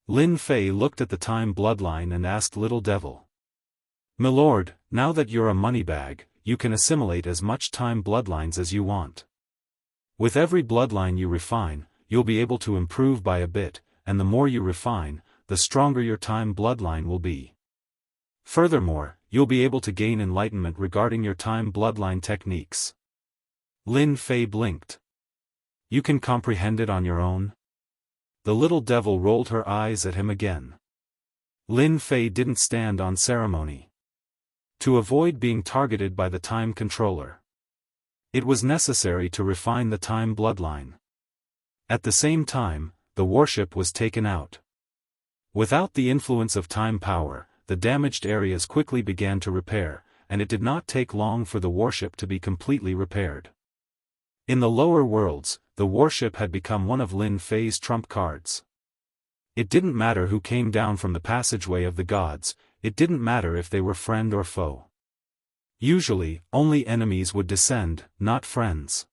Speaker 1: Lin Fei looked at the time bloodline and asked Little Devil. Milord, now that you're a moneybag, you can assimilate as much time bloodlines as you want. With every bloodline you refine, you'll be able to improve by a bit, and the more you refine, the stronger your time bloodline will be. Furthermore, you'll be able to gain enlightenment regarding your time bloodline techniques. Lin Fei blinked. You can comprehend it on your own? The little devil rolled her eyes at him again. Lin Fei didn't stand on ceremony. To avoid being targeted by the time controller, it was necessary to refine the time bloodline. At the same time, the warship was taken out. Without the influence of time power, the damaged areas quickly began to repair, and it did not take long for the warship to be completely repaired. In the lower worlds, the warship had become one of Lin Fei's trump cards. It didn't matter who came down from the passageway of the gods, it didn't matter if they were friend or foe. Usually, only enemies would descend, not friends.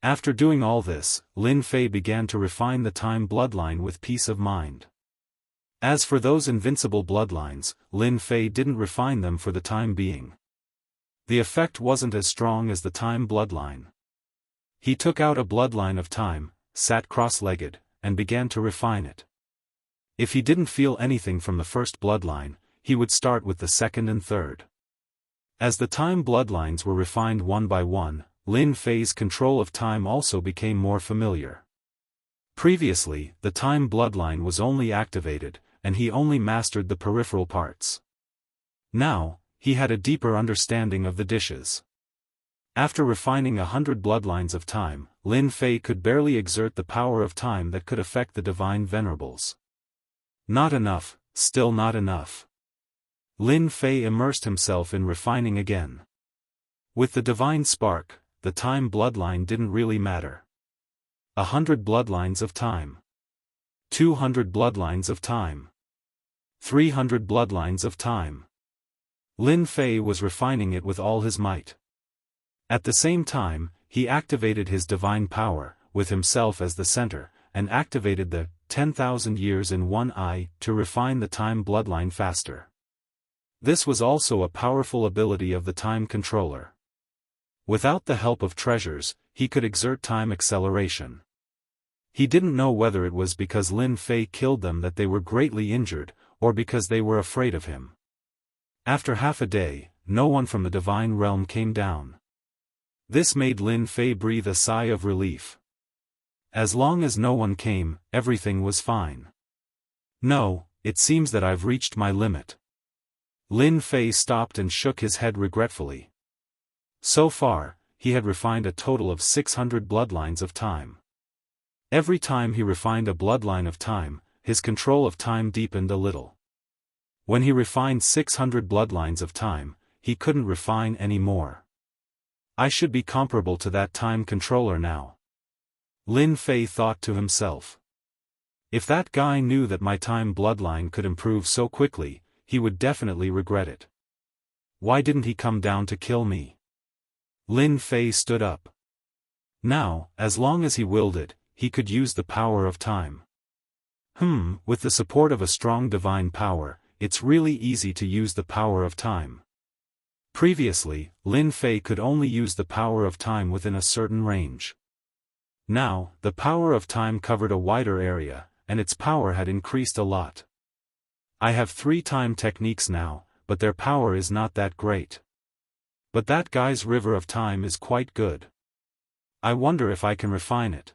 Speaker 1: After doing all this, Lin Fei began to refine the time bloodline with peace of mind. As for those invincible bloodlines, Lin Fei didn't refine them for the time being. The effect wasn't as strong as the time bloodline. He took out a bloodline of time, sat cross-legged, and began to refine it. If he didn't feel anything from the first bloodline, he would start with the second and third. As the time bloodlines were refined one by one, Lin Fei's control of time also became more familiar. Previously, the time bloodline was only activated, and he only mastered the peripheral parts. Now, he had a deeper understanding of the dishes. After refining 100 bloodlines of time, Lin Fei could barely exert the power of time that could affect the divine venerables. Not enough, still not enough. Lin Fei immersed himself in refining again. With the divine spark, the time bloodline didn't really matter. 100 bloodlines of time. 200 bloodlines of time. 300 bloodlines of time. Lin Fei was refining it with all his might. At the same time, he activated his divine power, with himself as the center, and activated the 10,000 years in one eye to refine the time bloodline faster. This was also a powerful ability of the time controller. Without the help of treasures, he could exert time acceleration. He didn't know whether it was because Lin Fei killed them that they were greatly injured, or because they were afraid of him. After half a day, no one from the divine realm came down. This made Lin Fei breathe a sigh of relief. As long as no one came, everything was fine. No, it seems that I've reached my limit. Lin Fei stopped and shook his head regretfully. So far, he had refined a total of 600 bloodlines of time. Every time he refined a bloodline of time, his control of time deepened a little. When he refined 600 bloodlines of time, he couldn't refine any more. I should be comparable to that time controller now. Lin Fei thought to himself. If that guy knew that my time bloodline could improve so quickly, he would definitely regret it. Why didn't he come down to kill me? Lin Fei stood up. Now, as long as he willed it, he could use the power of time. With the support of a strong divine power, it's really easy to use the power of time. Previously, Lin Fei could only use the power of time within a certain range. Now, the power of time covered a wider area, and its power had increased a lot. I have 3 time techniques now, but their power is not that great. But that guy's river of time is quite good. I wonder if I can refine it.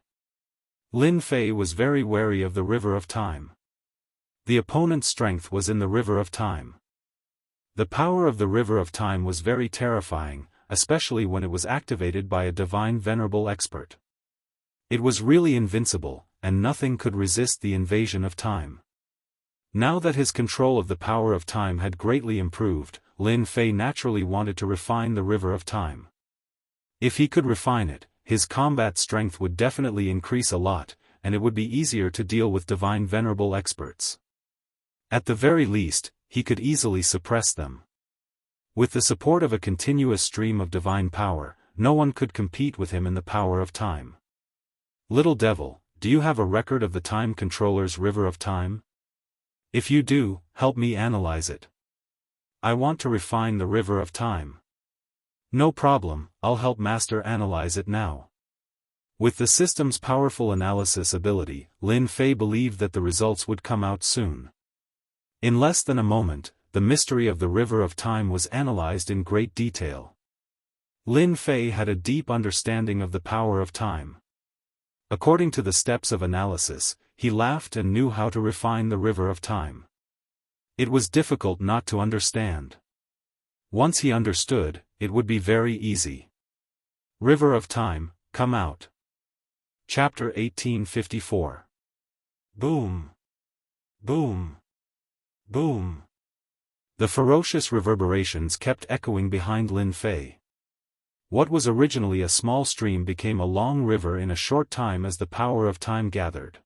Speaker 1: Lin Fei was very wary of the river of time. The opponent's strength was in the river of time. The power of the river of time was very terrifying, especially when it was activated by a divine venerable expert. It was really invincible, and nothing could resist the invasion of time. Now that his control of the power of time had greatly improved, Lin Fei naturally wanted to refine the river of time. If he could refine it, his combat strength would definitely increase a lot, and it would be easier to deal with divine venerable experts. At the very least, he could easily suppress them. With the support of a continuous stream of divine power, no one could compete with him in the power of time. Little devil, do you have a record of the time controller's river of time? If you do, help me analyze it. I want to refine the river of time. No problem, I'll help Master analyze it now. With the system's powerful analysis ability, Lin Fei believed that the results would come out soon. In less than a moment, the mystery of the river of time was analyzed in great detail. Lin Fei had a deep understanding of the power of time. According to the steps of analysis, he laughed and knew how to refine the river of time. It was difficult not to understand. Once he understood, it would be very easy. River of Time, come out. Chapter 1854. Boom. Boom. Boom. The ferocious reverberations kept echoing behind Lin Fei. What was originally a small stream became a long river in a short time as the power of time gathered.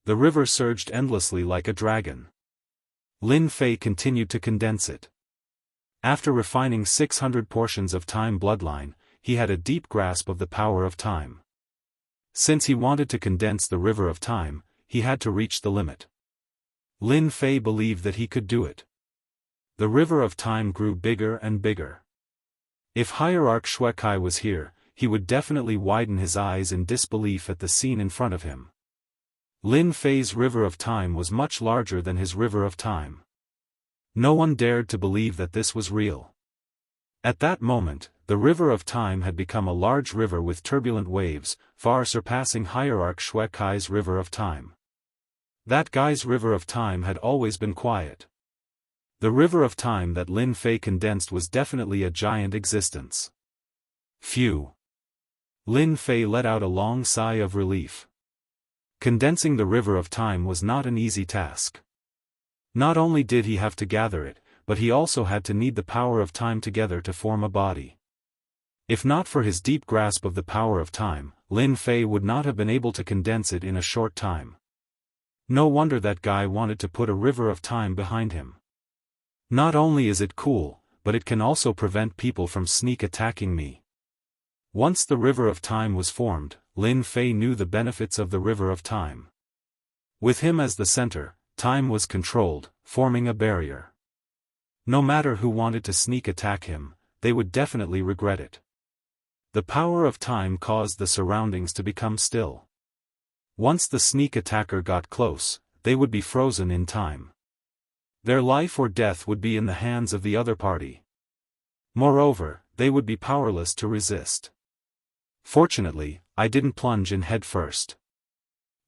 Speaker 1: The river surged endlessly like a dragon. Lin Fei continued to condense it. After refining 600 portions of time bloodline, he had a deep grasp of the power of time. Since he wanted to condense the river of time, he had to reach the limit. Lin Fei believed that he could do it. The river of time grew bigger and bigger. If Hierarch Xuekai was here, he would definitely widen his eyes in disbelief at the scene in front of him. Lin Fei's river of time was much larger than his river of time. No one dared to believe that this was real. At that moment, the river of time had become a large river with turbulent waves, far surpassing Hierarch Xuekai's river of time. That guy's river of time had always been quiet. The river of time that Lin Fei condensed was definitely a giant existence. Phew. Lin Fei let out a long sigh of relief. Condensing the river of time was not an easy task. Not only did he have to gather it, but he also had to knead the power of time together to form a body. If not for his deep grasp of the power of time, Lin Fei would not have been able to condense it in a short time. No wonder that guy wanted to put a river of time behind him. Not only is it cool, but it can also prevent people from sneak attacking me. Once the river of time was formed, Lin Fei knew the benefits of the river of time. With him as the center, time was controlled, forming a barrier. No matter who wanted to sneak attack him, they would definitely regret it. The power of time caused the surroundings to become still. Once the sneak attacker got close, they would be frozen in time. Their life or death would be in the hands of the other party. Moreover, they would be powerless to resist. Fortunately, I didn't plunge in head first.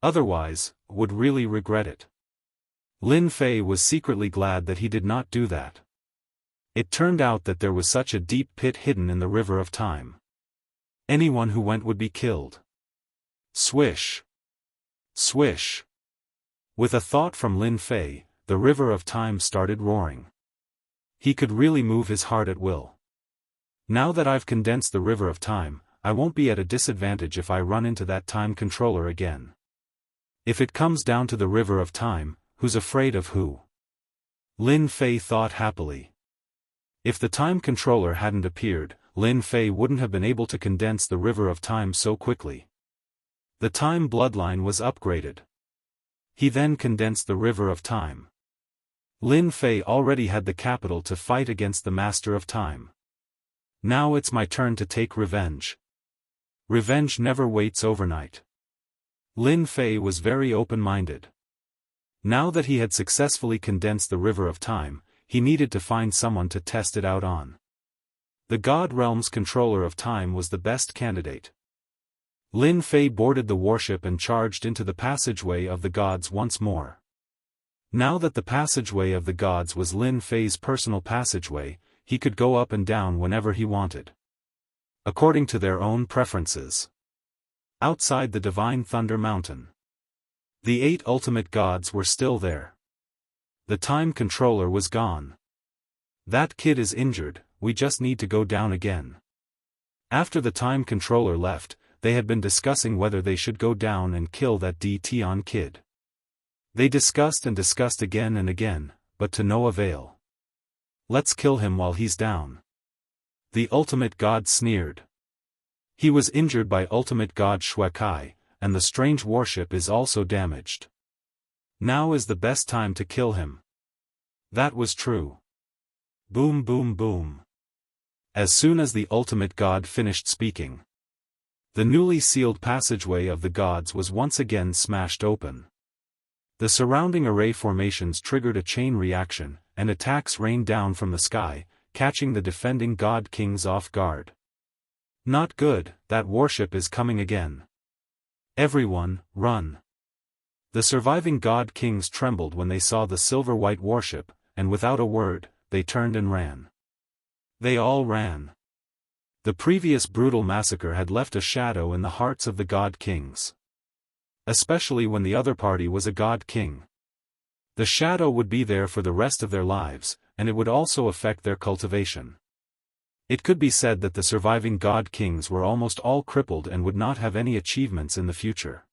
Speaker 1: Otherwise, would really regret it. Lin Fei was secretly glad that he did not do that. It turned out that there was such a deep pit hidden in the river of time. Anyone who went would be killed. Swish! Swish! With a thought from Lin Fei, the river of time started roaring. He could really move his heart at will. Now that I've condensed the river of time, I won't be at a disadvantage if I run into that time controller again. If it comes down to the river of time, who's afraid of who? Lin Fei thought happily. If the time controller hadn't appeared, Lin Fei wouldn't have been able to condense the river of time so quickly. The time bloodline was upgraded. He then condensed the river of time. Lin Fei already had the capital to fight against the Master of Time. Now it's my turn to take revenge. Revenge never waits overnight. Lin Fei was very open-minded. Now that he had successfully condensed the river of time, he needed to find someone to test it out on. The God Realm's controller of time was the best candidate. Lin Fei boarded the warship and charged into the passageway of the gods once more. Now that the passageway of the gods was Lin Fei's personal passageway, he could go up and down whenever he wanted. According to their own preferences. Outside the Divine Thunder Mountain. The 8 ultimate gods were still there. The time controller was gone. That kid is injured, we just need to go down again. After the time controller left, they had been discussing whether they should go down and kill that Tion kid. They discussed and discussed again and again, but to no avail. Let's kill him while he's down. The ultimate god sneered. He was injured by ultimate god Xuekai, and the strange warship is also damaged. Now is the best time to kill him. That was true. Boom boom boom. As soon as the ultimate god finished speaking, the newly sealed passageway of the gods was once again smashed open. The surrounding array formations triggered a chain reaction, and attacks rained down from the sky, catching the defending god kings off guard. Not good, that warship is coming again. Everyone, run. The surviving god kings trembled when they saw the silver-white warship, and without a word, they turned and ran. They all ran. The previous brutal massacre had left a shadow in the hearts of the god kings. Especially when the other party was a god king. The shadow would be there for the rest of their lives, and it would also affect their cultivation. It could be said that the surviving god kings were almost all crippled and would not have any achievements in the future.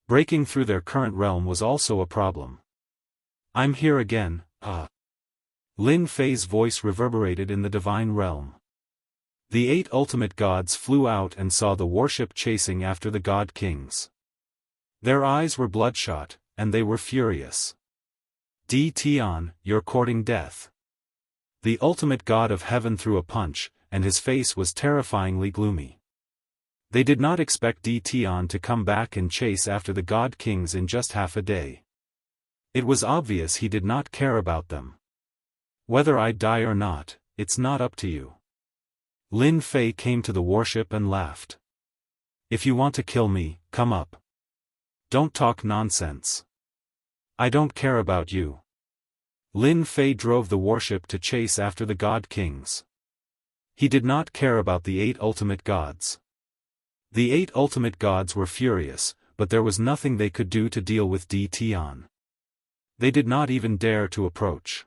Speaker 1: Breaking through their current realm was also a problem. I'm here again, Lin Fei's voice reverberated in the divine realm. The 8 ultimate gods flew out and saw the warship chasing after the god kings. Their eyes were bloodshot, and they were furious. D. Tian, you're courting death. The ultimate god of heaven threw a punch, and his face was terrifyingly gloomy. They did not expect D. Tian to come back and chase after the god kings in just half a day. It was obvious he did not care about them. Whether I die or not, it's not up to you. Lin Fei came to the warship and laughed. If you want to kill me, come up. Don't talk nonsense. I don't care about you. Lin Fei drove the warship to chase after the god kings. He did not care about the 8 ultimate gods. The 8 ultimate gods were furious, but there was nothing they could do to deal with D. Tian. They did not even dare to approach.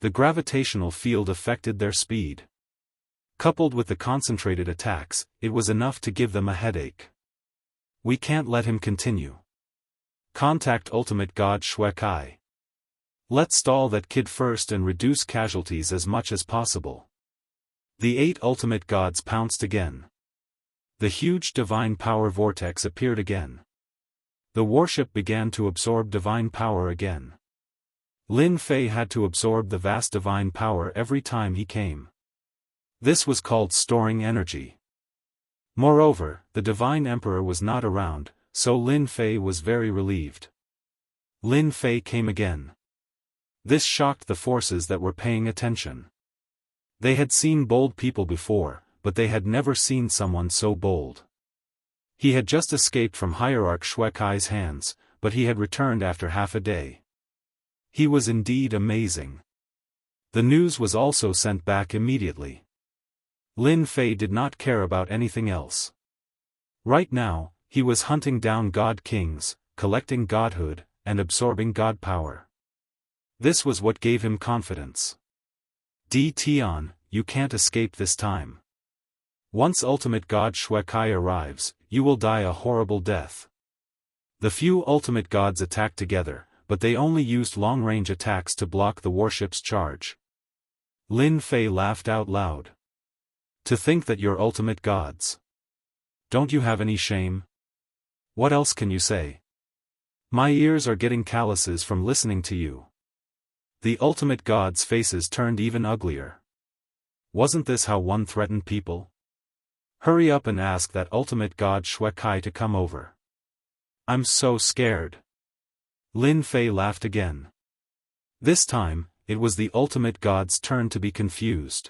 Speaker 1: The gravitational field affected their speed. Coupled with the concentrated attacks, it was enough to give them a headache. We can't let him continue. Contact Ultimate God Xuekai. Let's stall that kid first and reduce casualties as much as possible. The 8 ultimate gods pounced again. The huge divine power vortex appeared again. The warship began to absorb divine power again. Lin Fei had to absorb the vast divine power every time he came. This was called storing energy. Moreover, the divine emperor was not around, so Lin Fei was very relieved. Lin Fei came again. This shocked the forces that were paying attention. They had seen bold people before, but they had never seen someone so bold. He had just escaped from Hierarch Xuekai's hands, but he had returned after half a day. He was indeed amazing. The news was also sent back immediately. Lin Fei did not care about anything else. Right now, he was hunting down god kings, collecting godhood, and absorbing god power. This was what gave him confidence. D. Tian, you can't escape this time. Once ultimate god Xuekai arrives, you will die a horrible death. The few ultimate gods attacked together, but they only used long-range attacks to block the warship's charge. Lin Fei laughed out loud. To think that you're ultimate gods. Don't you have any shame? What else can you say? My ears are getting calluses from listening to you. The ultimate gods' faces turned even uglier. Wasn't this how one threatened people? Hurry up and ask that ultimate god Xuekai to come over. I'm so scared. Lin Fei laughed again. This time, it was the ultimate god's turn to be confused.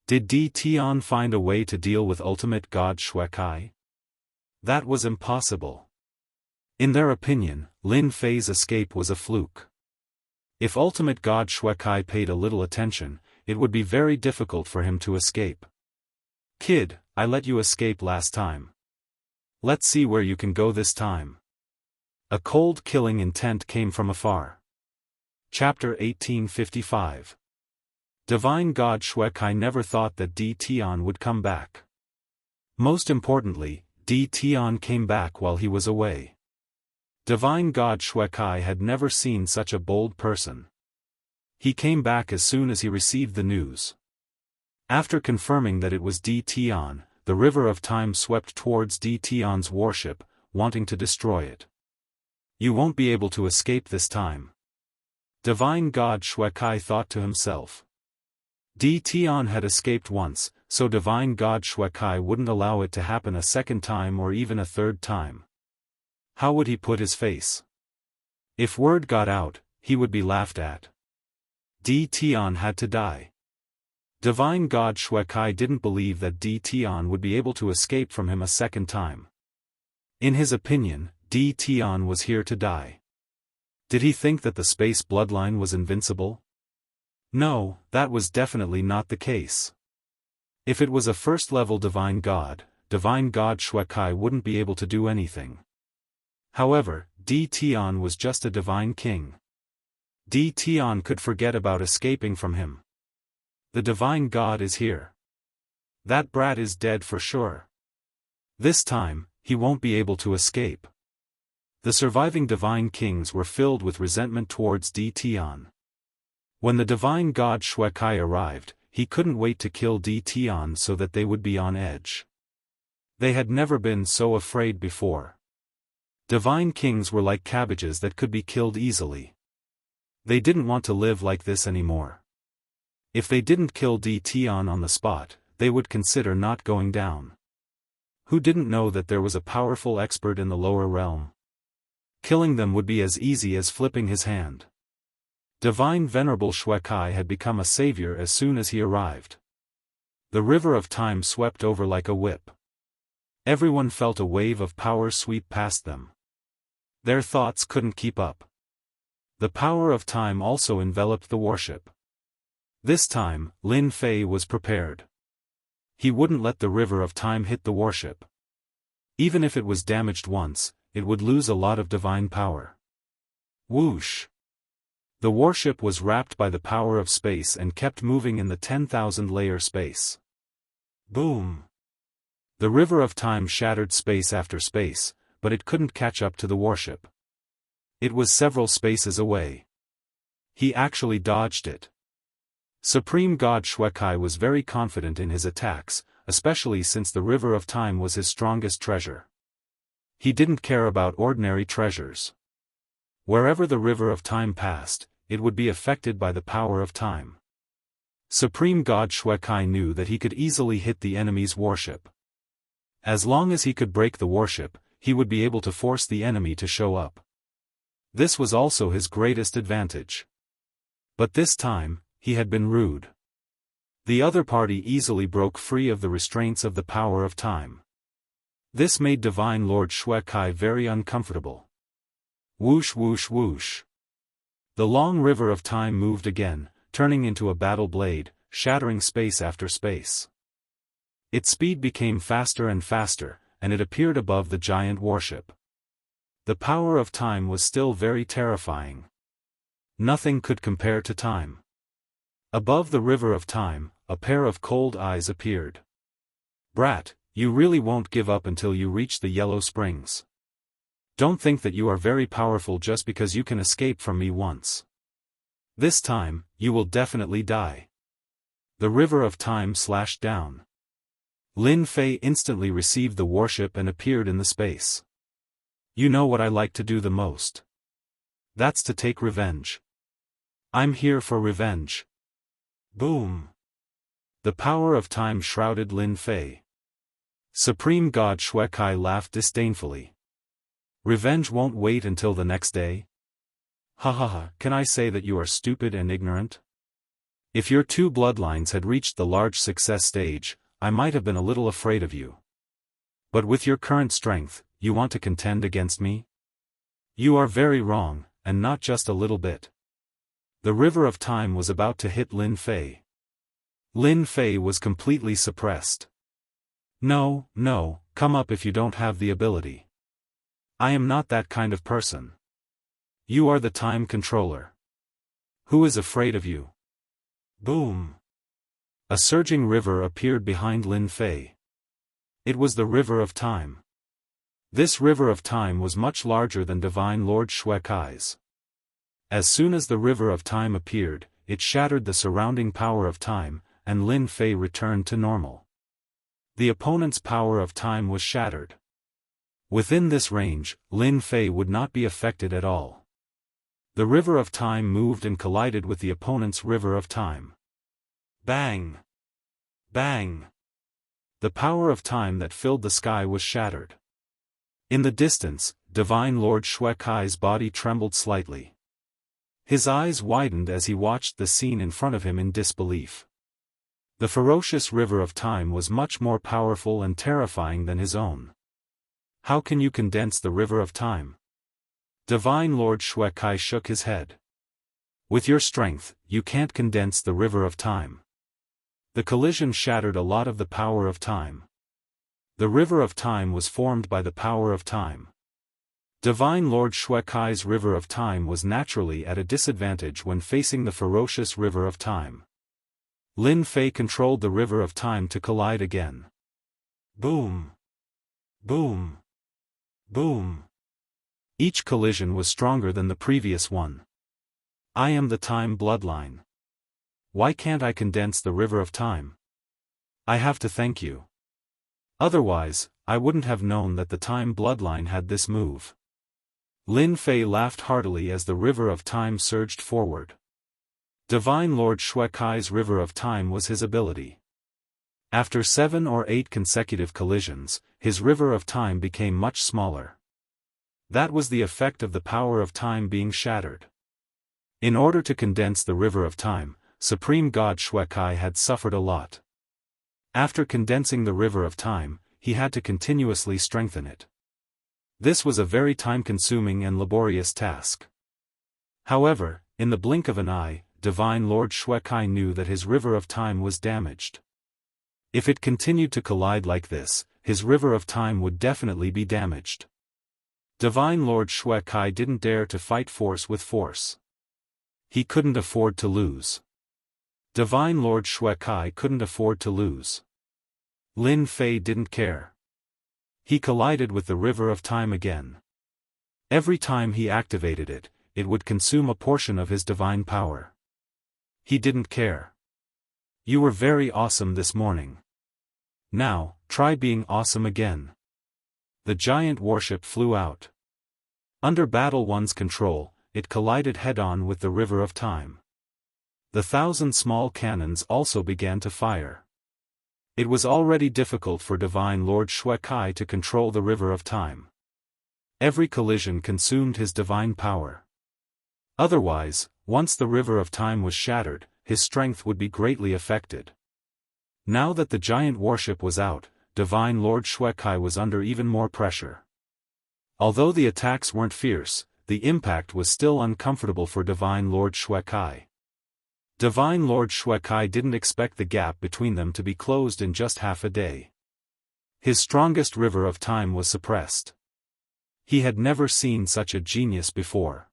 Speaker 1: Did D. Tian find a way to deal with ultimate god Xuekai? That was impossible. In their opinion, Lin Fei's escape was a fluke. If ultimate god Xuekai paid a little attention, it would be very difficult for him to escape. Kid, I let you escape last time. Let's see where you can go this time. A cold killing intent came from afar. Chapter 1855. Divine God Xuekai never thought that D. Tian would come back. Most importantly, D. Tian came back while he was away. Divine God Xuekai had never seen such a bold person. He came back as soon as he received the news. After confirming that it was D. Tian, the river of time swept towards D. Tian's warship, wanting to destroy it. You won't be able to escape this time. Divine God Xuekai thought to himself. D. Tian had escaped once, so Divine God Xuekai wouldn't allow it to happen a second time or even a third time. How would he put his face? If word got out, he would be laughed at. D. Tian had to die. Divine God Xuekai didn't believe that D. Tian would be able to escape from him a second time. In his opinion, D. Tian was here to die. Did he think that the space bloodline was invincible? No, that was definitely not the case. If it was a first-level Divine God Xuekai wouldn't be able to do anything. However, D. Tian was just a divine king. D. Tian could forget about escaping from him. The divine god is here. That brat is dead for sure. This time, he won't be able to escape. The surviving divine kings were filled with resentment towards D. Tian. When the divine god Xuekai arrived, he couldn't wait to kill D. Tian so that they would be on edge. They had never been so afraid before. Divine kings were like cabbages that could be killed easily. They didn't want to live like this anymore. If they didn't kill Di Tian on the spot, they would consider not going down. Who didn't know that there was a powerful expert in the lower realm? Killing them would be as easy as flipping his hand. Divine Venerable Xuekai had become a savior as soon as he arrived. The river of time swept over like a whip. Everyone felt a wave of power sweep past them. Their thoughts couldn't keep up. The power of time also enveloped the warship. This time, Lin Fei was prepared. He wouldn't let the river of time hit the warship. Even if it was damaged once, it would lose a lot of divine power. Whoosh! The warship was wrapped by the power of space and kept moving in the 10,000-layer space. Boom! The river of time shattered space after space, but it couldn't catch up to the warship. It was several spaces away. He actually dodged it. Supreme God Xuekai was very confident in his attacks, especially since the river of time was his strongest treasure. He didn't care about ordinary treasures. Wherever the river of time passed, it would be affected by the power of time. Supreme God Xuekai knew that he could easily hit the enemy's warship. As long as he could break the warship, he would be able to force the enemy to show up. This was also his greatest advantage. But this time, he had been rude. The other party easily broke free of the restraints of the power of time. This made Divine Lord Xuekai very uncomfortable. Whoosh whoosh whoosh. The long river of time moved again, turning into a battle blade, shattering space after space. Its speed became faster and faster, and it appeared above the giant warship. The power of time was still very terrifying. Nothing could compare to time. Above the river of time, a pair of cold eyes appeared. Brat, you really won't give up until you reach the Yellow Springs. Don't think that you are very powerful just because you can escape from me once. This time, you will definitely die. The river of time slashed down. Lin Fei instantly received the warship and appeared in the space. You know what I like to do the most. That's to take revenge. I'm here for revenge. Boom. The power of time shrouded Lin Fei. Supreme God Xuekai laughed disdainfully. Revenge won't wait until the next day? Ha ha ha, can I say that you are stupid and ignorant? If your two bloodlines had reached the large success stage, I might have been a little afraid of you. But with your current strength, you want to contend against me? You are very wrong, and not just a little bit. The river of time was about to hit Lin Fei. Lin Fei was completely suppressed. No, no, come up if you don't have the ability. I am not that kind of person. You are the time controller. Who is afraid of you? Boom. A surging river appeared behind Lin Fei. It was the river of time. This river of time was much larger than Divine Lord Xuekai's. As soon as the river of time appeared, it shattered the surrounding power of time, and Lin Fei returned to normal. The opponent's power of time was shattered. Within this range, Lin Fei would not be affected at all. The river of time moved and collided with the opponent's river of time. Bang! Bang! The power of time that filled the sky was shattered. In the distance, Divine Lord Xuekai's body trembled slightly. His eyes widened as he watched the scene in front of him in disbelief. The ferocious river of time was much more powerful and terrifying than his own. How can you condense the river of time? Divine Lord Xuekai shook his head. With your strength, you can't condense the river of time. The collision shattered a lot of the power of time. The river of time was formed by the power of time. Divine Lord Xuekai's river of time was naturally at a disadvantage when facing the ferocious river of time. Lin Fei controlled the river of time to collide again. Boom! Boom! Boom! Each collision was stronger than the previous one. I am the time bloodline. Why can't I condense the river of time? I have to thank you. Otherwise, I wouldn't have known that the time bloodline had this move. Lin Fei laughed heartily as the river of time surged forward. Divine Lord Shuekai's river of time was his ability. After 7 or 8 consecutive collisions, his river of time became much smaller. That was the effect of the power of time being shattered. In order to condense the river of time, Supreme God Shuekai had suffered a lot. After condensing the river of time, he had to continuously strengthen it. This was a very time-consuming and laborious task. However, in the blink of an eye, Divine Lord Shuekai knew that his river of time was damaged. If it continued to collide like this, his river of time would definitely be damaged. Divine Lord Shuekai didn't dare to fight force with force. He couldn't afford to lose. Divine Lord Shuekai couldn't afford to lose. Lin Fei didn't care. He collided with the river of time again. Every time he activated it, it would consume a portion of his divine power. He didn't care. You were very awesome this morning. Now, try being awesome again. The giant warship flew out. Under Battle One's control, it collided head-on with the river of time. The 1,000 small cannons also began to fire. It was already difficult for Divine Lord Shuekai to control the river of time. Every collision consumed his divine power. Otherwise, once the river of time was shattered, his strength would be greatly affected. Now that the giant warship was out, Divine Lord Shuekai was under even more pressure. Although the attacks weren't fierce, the impact was still uncomfortable for Divine Lord Shuekai. Divine Lord Shuekai didn't expect the gap between them to be closed in just half a day. His strongest river of time was suppressed. He had never seen such a genius before.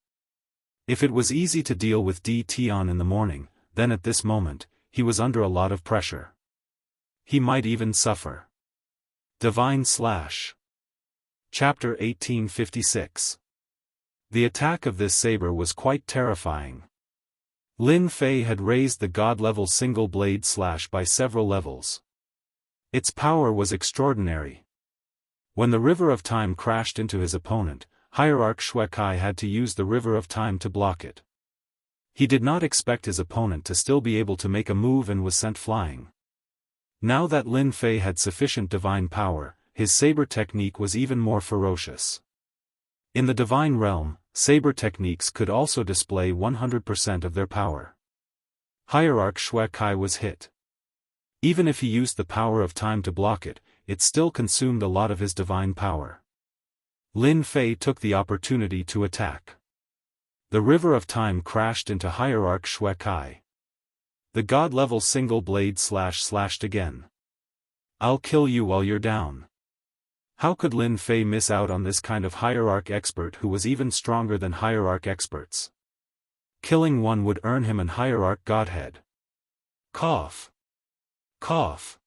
Speaker 1: If it was easy to deal with Tion in the morning, then at this moment, he was under a lot of pressure. He might even suffer. Divine Slash. Chapter 1856. The attack of this saber was quite terrifying. Lin Fei had raised the god-level single-blade slash by several levels. Its power was extraordinary. When the river of time crashed into his opponent, Hierarch Shuekai had to use the river of time to block it. He did not expect his opponent to still be able to make a move and was sent flying. Now that Lin Fei had sufficient divine power, his saber technique was even more ferocious. In the divine realm, saber techniques could also display 100% of their power. Hierarch Shuekai was hit. Even if he used the power of time to block it, it still consumed a lot of his divine power. Lin Fei took the opportunity to attack. The river of time crashed into Hierarch Shuekai. The god-level single-blade slash slashed again. I'll kill you while you're down. How could Lin Fei miss out on this kind of Hierarch expert who was even stronger than Hierarch experts? Killing one would earn him an Hierarch godhead. Cough. Cough.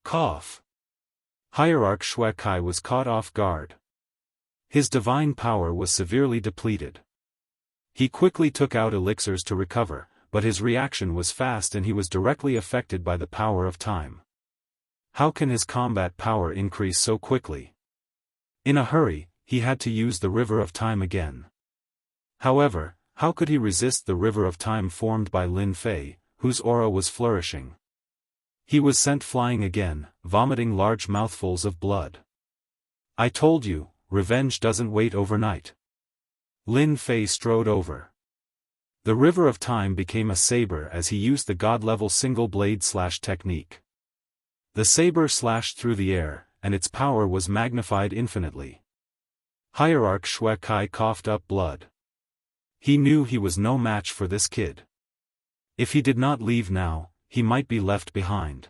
Speaker 1: Cough. Hierarch Shuekai was caught off guard. His divine power was severely depleted. He quickly took out elixirs to recover, but his reaction was fast and he was directly affected by the power of time. How can his combat power increase so quickly? In a hurry, he had to use the river of time again. However, how could he resist the river of time formed by Lin Fei, whose aura was flourishing? He was sent flying again, vomiting large mouthfuls of blood. I told you, revenge doesn't wait overnight. Lin Fei strode over. The river of time became a saber as he used the god-level single-blade slash technique. The saber slashed through the air, and its power was magnified infinitely. Hierarch Shuekai coughed up blood. He knew he was no match for this kid. If he did not leave now, he might be left behind.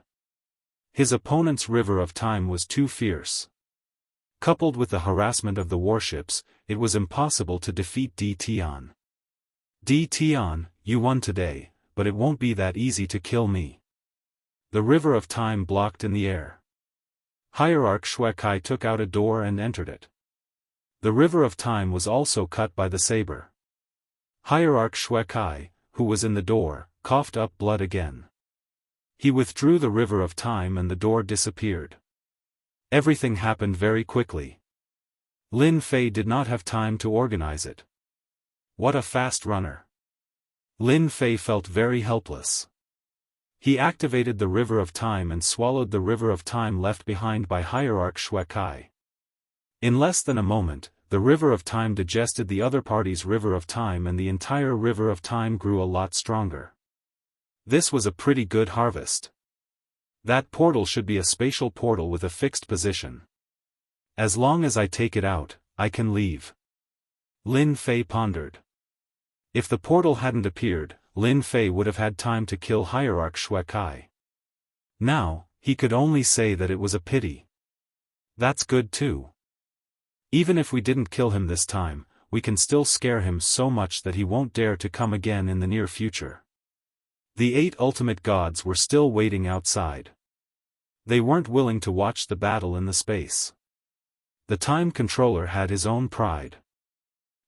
Speaker 1: His opponent's river of time was too fierce. Coupled with the harassment of the warships, it was impossible to defeat Tion. Tion, you won today, but it won't be that easy to kill me. The river of time blocked in the air. Hierarch Shuekai took out a door and entered it. The river of time was also cut by the saber. Hierarch Shuekai, who was in the door, coughed up blood again. He withdrew the river of time and the door disappeared. Everything happened very quickly. Lin Fei did not have time to organize it. What a fast runner. Lin Fei felt very helpless. He activated the River of Time and swallowed the River of Time left behind by Hierarch Xue Kai. In less than a moment, the River of Time digested the other party's River of Time and the entire River of Time grew a lot stronger. This was a pretty good harvest. That portal should be a spatial portal with a fixed position. As long as I take it out, I can leave. Lin Fei pondered. If the portal hadn't appeared, Lin Fei would have had time to kill Hierarch Xue Kai. Now, he could only say that it was a pity. That's good too. Even if we didn't kill him this time, we can still scare him so much that he won't dare to come again in the near future. The 8 ultimate gods were still waiting outside. They weren't willing to watch the battle in the space. The time controller had his own pride.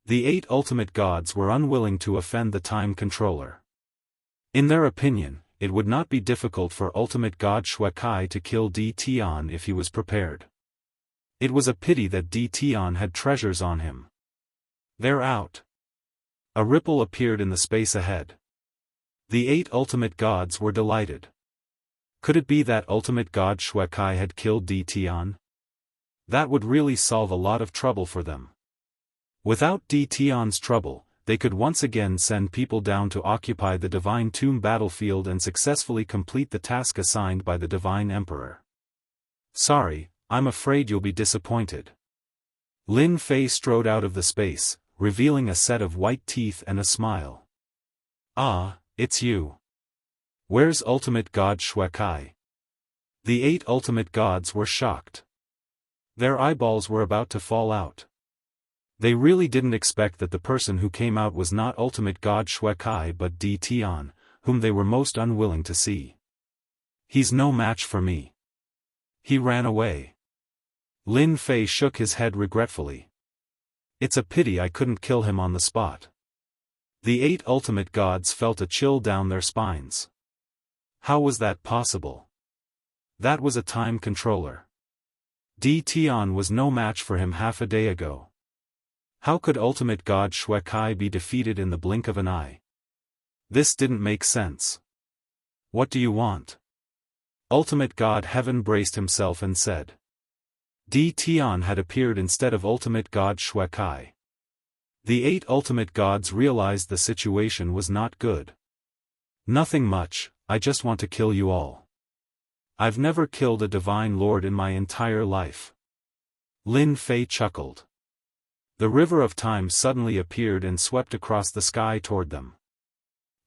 Speaker 1: The 8 ultimate gods were unwilling to offend the time controller. In their opinion, it would not be difficult for ultimate god Xue Kai to kill Di Tian if he was prepared. It was a pity that Di Tian had treasures on him. They're out. A ripple appeared in the space ahead. The 8 ultimate gods were delighted. Could it be that ultimate god Xue Kai had killed Di Tian? That would really solve a lot of trouble for them. Without Di Tian's trouble, they could once again send people down to occupy the Divine Tomb battlefield and successfully complete the task assigned by the Divine Emperor. Sorry, I'm afraid you'll be disappointed. Lin Fei strode out of the space, revealing a set of white teeth and a smile. Ah, it's you. Where's ultimate god Xue Kai? The 8 ultimate gods were shocked. Their eyeballs were about to fall out. They really didn't expect that the person who came out was not ultimate god Xue Kai but Di Tian, whom they were most unwilling to see. He's no match for me. He ran away. Lin Fei shook his head regretfully. It's a pity I couldn't kill him on the spot. The 8 ultimate gods felt a chill down their spines. How was that possible? That was a time controller. Di Tian was no match for him half a day ago. How could ultimate god Xue Kai be defeated in the blink of an eye? This didn't make sense. What do you want? Ultimate god Heaven braced himself and said. Di Tian had appeared instead of ultimate god Xue Kai. The 8 ultimate gods realized the situation was not good. Nothing much, I just want to kill you all. I've never killed a divine lord in my entire life. Lin Fei chuckled. The River of Time suddenly appeared and swept across the sky toward them.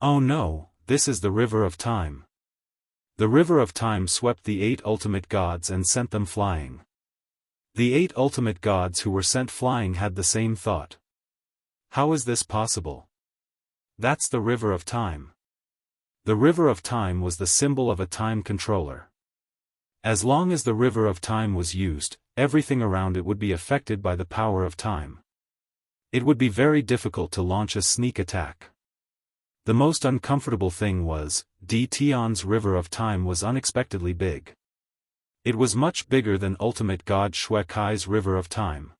Speaker 1: Oh no, this is the River of Time. The River of Time swept the 8 ultimate gods and sent them flying. The 8 ultimate gods who were sent flying had the same thought. How is this possible? That's the River of Time. The River of Time was the symbol of a time controller. As long as the River of Time was used, everything around it would be affected by the power of time. It would be very difficult to launch a sneak attack. The most uncomfortable thing was, Di Tian's River of Time was unexpectedly big. It was much bigger than ultimate god Xue Kai's River of Time.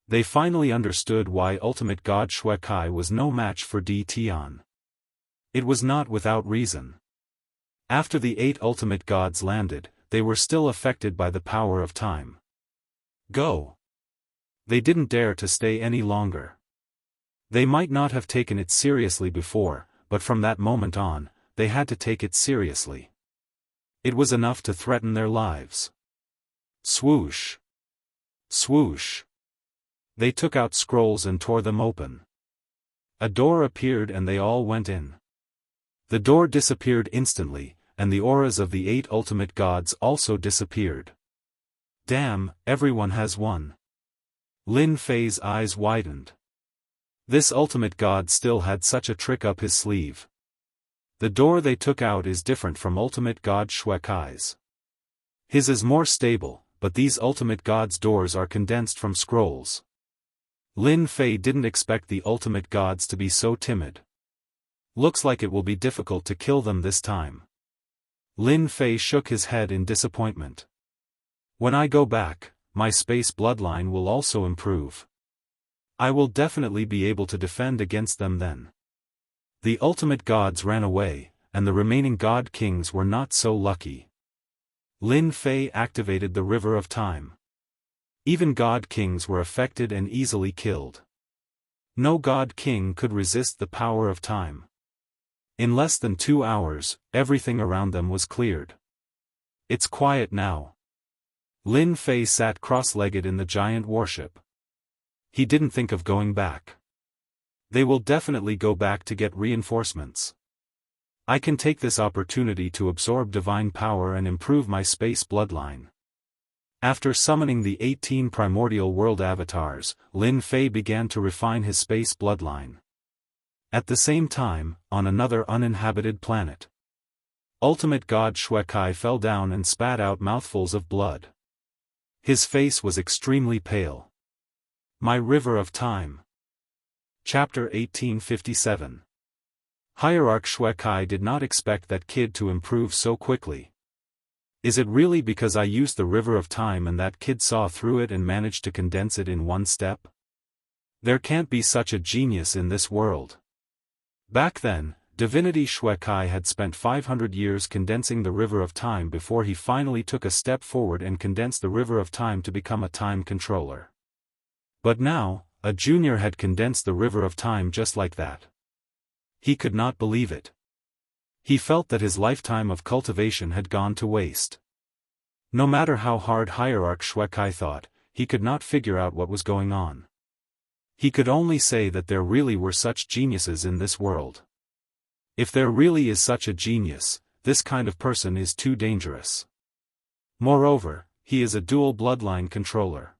Speaker 1: They finally understood why ultimate god Xue Kai was no match for Di Tian. It was not without reason. After the 8 ultimate gods landed, they were still affected by the power of time. Go! They didn't dare to stay any longer. They might not have taken it seriously before, but from that moment on, they had to take it seriously. It was enough to threaten their lives. Swoosh! Swoosh! They took out scrolls and tore them open. A door appeared and they all went in. The door disappeared instantly, and the auras of the 8 ultimate gods also disappeared. Damn, everyone has one. Lin Fei's eyes widened. This ultimate god still had such a trick up his sleeve. The door they took out is different from ultimate god Xue Kai's. His is more stable, but these ultimate gods' doors are condensed from scrolls. Lin Fei didn't expect the ultimate gods to be so timid. Looks like it will be difficult to kill them this time. Lin Fei shook his head in disappointment. When I go back, my space bloodline will also improve. I will definitely be able to defend against them then. The ultimate gods ran away, and the remaining god kings were not so lucky. Lin Fei activated the River of Time. Even god kings were affected and easily killed. No god king could resist the power of time. In less than 2 hours, everything around them was cleared. It's quiet now. Lin Fei sat cross-legged in the giant warship. He didn't think of going back. They will definitely go back to get reinforcements. I can take this opportunity to absorb divine power and improve my space bloodline. After summoning the 18 primordial world avatars, Lin Fei began to refine his space bloodline. At the same time, on another uninhabited planet, ultimate god Xuekai fell down and spat out mouthfuls of blood. His face was extremely pale. My River of Time. Chapter 1857. Hierarch Xuekai did not expect that kid to improve so quickly. Is it really because I used the River of Time and that kid saw through it and managed to condense it in one step? There can't be such a genius in this world. Back then, Divinity Xuekai had spent 500 years condensing the River of Time before he finally took a step forward and condensed the River of Time to become a time controller. But now, a junior had condensed the River of Time just like that. He could not believe it. He felt that his lifetime of cultivation had gone to waste. No matter how hard Hierarch Xuekai thought, he could not figure out what was going on. He could only say that there really were such geniuses in this world. If there really is such a genius, this kind of person is too dangerous. Moreover, he is a dual bloodline controller.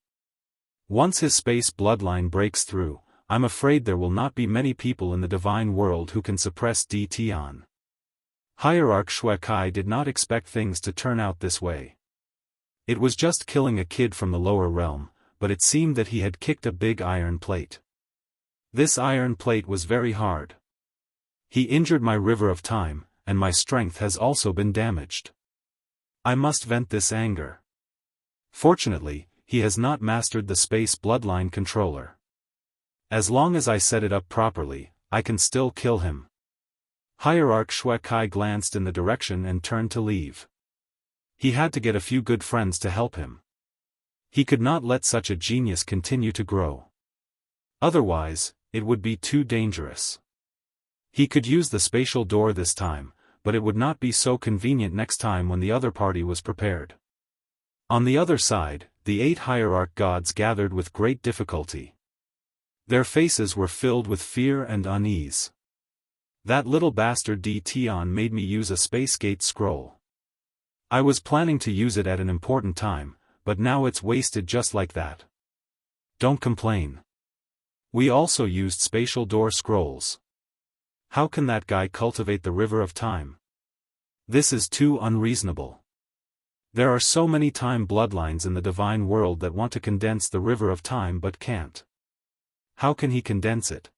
Speaker 1: Once his space bloodline breaks through, I'm afraid there will not be many people in the divine world who can suppress Tian. Hierarch Xuekai did not expect things to turn out this way. It was just killing a kid from the lower realm, but it seemed that he had kicked a big iron plate. This iron plate was very hard. He injured my River of Time, and my strength has also been damaged. I must vent this anger. Fortunately, he has not mastered the space bloodline controller. As long as I set it up properly, I can still kill him. Hierarch Xuekai glanced in the direction and turned to leave. He had to get a few good friends to help him. He could not let such a genius continue to grow. Otherwise, it would be too dangerous. He could use the spatial door this time, but it would not be so convenient next time when the other party was prepared. On the other side, the 8 hierarch gods gathered with great difficulty. Their faces were filled with fear and unease. That little bastard Tian made me use a space gate scroll. I was planning to use it at an important time, but now it's wasted just like that. Don't complain. We also used spatial door scrolls. How can that guy cultivate the River of Time? This is too unreasonable. There are so many time bloodlines in the divine world that want to condense the River of Time but can't. How can he condense it?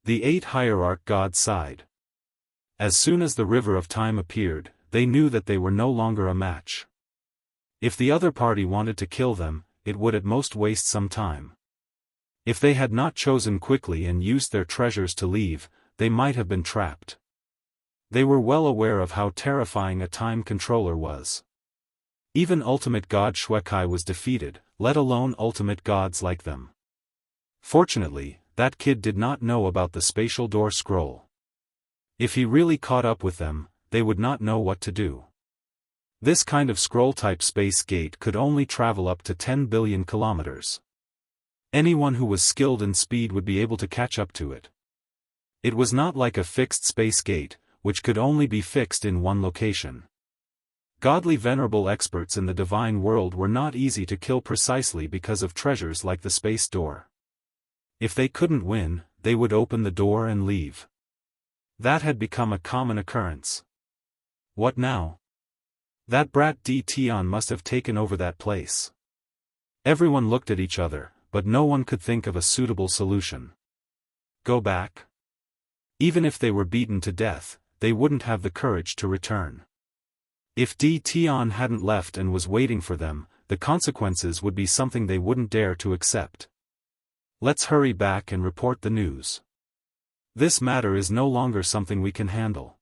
Speaker 1: The 8 hierarch gods sighed. As soon as the River of Time appeared, they knew that they were no longer a match. If the other party wanted to kill them, it would at most waste some time. If they had not chosen quickly and used their treasures to leave, they might have been trapped. They were well aware of how terrifying a time controller was. Even ultimate god Xuekai was defeated, let alone ultimate gods like them. Fortunately, that kid did not know about the spatial door scroll. If he really caught up with them, they would not know what to do. This kind of scroll-type space gate could only travel up to 10 billion kilometers. Anyone who was skilled in speed would be able to catch up to it. It was not like a fixed space gate, which could only be fixed in one location. Godly venerable experts in the divine world were not easy to kill precisely because of treasures like the space door. If they couldn't win, they would open the door and leave. That had become a common occurrence. What now? That brat Tian must have taken over that place. Everyone looked at each other, but no one could think of a suitable solution. Go back? Even if they were beaten to death, they wouldn't have the courage to return. If Tian hadn't left and was waiting for them, the consequences would be something they wouldn't dare to accept. Let's hurry back and report the news. This matter is no longer something we can handle.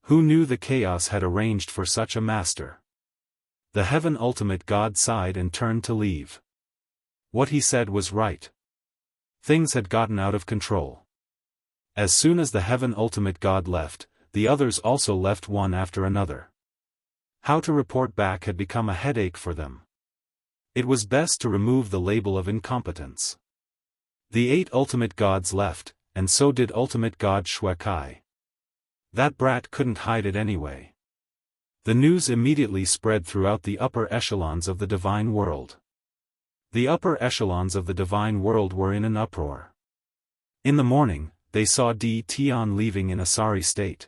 Speaker 1: Who knew the chaos had arranged for such a master? The Heaven Ultimate God sighed and turned to leave. What he said was right. Things had gotten out of control. As soon as the Heaven Ultimate God left, the others also left one after another. How to report back had become a headache for them. It was best to remove the label of incompetence. The 8 ultimate gods left, and so did Ultimate God Shui Kai. That brat couldn't hide it anyway. The news immediately spread throughout the upper echelons of the divine world. The upper echelons of the divine world were in an uproar. In the morning, they saw Di Tian leaving in a sorry state.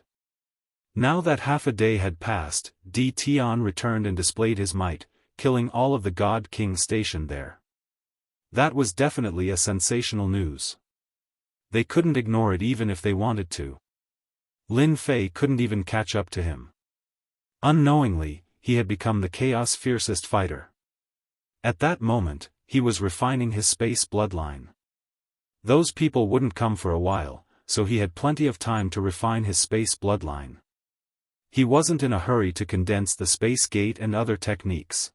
Speaker 1: Now that half a day had passed, Di Tian returned and displayed his might, killing all of the God Kings stationed there. That was definitely a sensational news. They couldn't ignore it even if they wanted to. Lin Fei couldn't even catch up to him. Unknowingly, he had become the chaos fiercest fighter. At that moment, he was refining his space bloodline. Those people wouldn't come for a while, so he had plenty of time to refine his space bloodline. He wasn't in a hurry to condense the space gate and other techniques.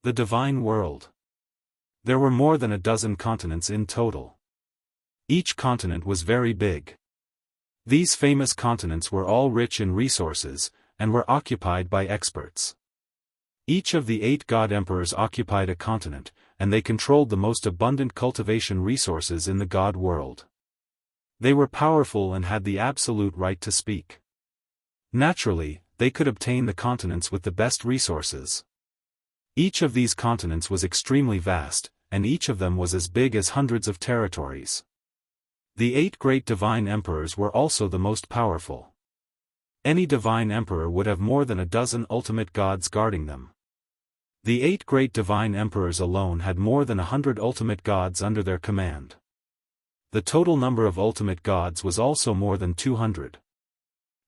Speaker 1: The divine world. There were more than a dozen continents in total. Each continent was very big. These famous continents were all rich in resources, and were occupied by experts. Each of the 8 god emperors occupied a continent, and they controlled the most abundant cultivation resources in the god world. They were powerful and had the absolute right to speak. Naturally, they could obtain the continents with the best resources. Each of these continents was extremely vast, and each of them was as big as hundreds of territories. The 8 great divine emperors were also the most powerful. Any divine emperor would have more than a dozen ultimate gods guarding them. The 8 great divine emperors alone had more than 100 ultimate gods under their command. The total number of ultimate gods was also more than 200.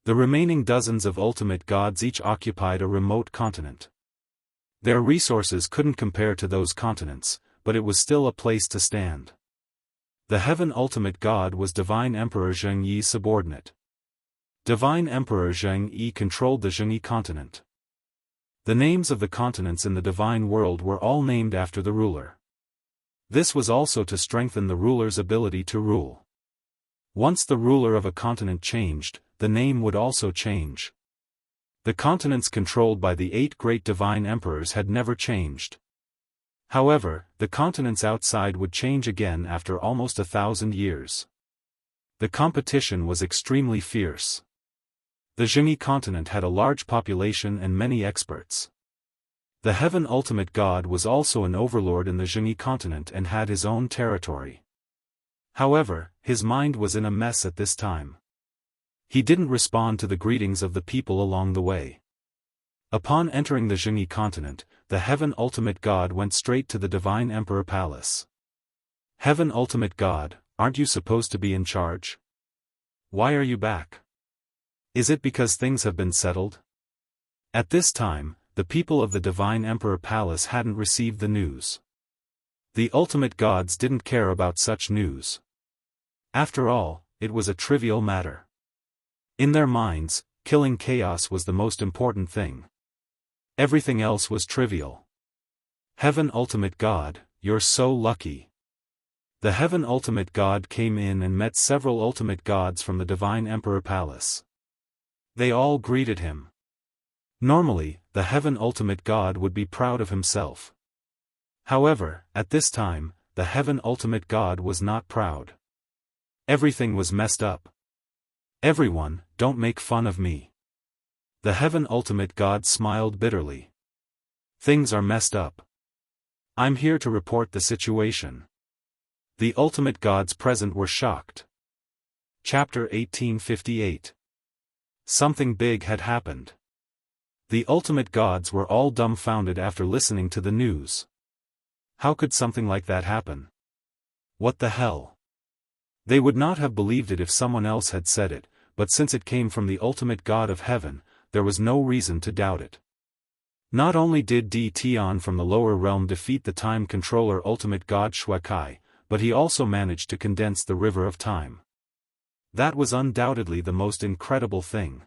Speaker 1: The remaining dozens of ultimate gods each occupied a remote continent. Their resources couldn't compare to those continents, but it was still a place to stand. The Heaven Ultimate God was Divine Emperor Zhengyi's subordinate. Divine Emperor Zhengyi controlled the Zhengyi continent. The names of the continents in the divine world were all named after the ruler. This was also to strengthen the ruler's ability to rule. Once the ruler of a continent changed, the name would also change. The continents controlled by the 8 great divine emperors had never changed. However, the continents outside would change again after almost 1,000 years. The competition was extremely fierce. The Zhengyi continent had a large population and many experts. The Heaven Ultimate God was also an overlord in the Zhengyi continent and had his own territory. However, his mind was in a mess at this time. He didn't respond to the greetings of the people along the way. Upon entering the Zhengyi continent, the Heaven Ultimate God went straight to the Divine Emperor Palace. Heaven Ultimate God, aren't you supposed to be in charge? Why are you back? Is it because things have been settled? At this time, the people of the Divine Emperor Palace hadn't received the news. The ultimate gods didn't care about such news. After all, it was a trivial matter. In their minds, killing chaos was the most important thing. Everything else was trivial. Heaven Ultimate God, you're so lucky. The Heaven Ultimate God came in and met several ultimate gods from the Divine Emperor Palace. They all greeted him. Normally, the Heaven Ultimate God would be proud of himself. However, at this time, the Heaven Ultimate God was not proud. Everything was messed up. Everyone, don't make fun of me. The Heaven Ultimate God smiled bitterly. Things are messed up. I'm here to report the situation. The ultimate gods present were shocked. Chapter 1858. Something big had happened. The ultimate gods were all dumbfounded after listening to the news. How could something like that happen? What the hell? They would not have believed it if someone else had said it, but since it came from the ultimate God of heaven, there was no reason to doubt it. Not only did Di Tian from the lower realm defeat the time controller ultimate god Shui Kai, but he also managed to condense the river of time. That was undoubtedly the most incredible thing.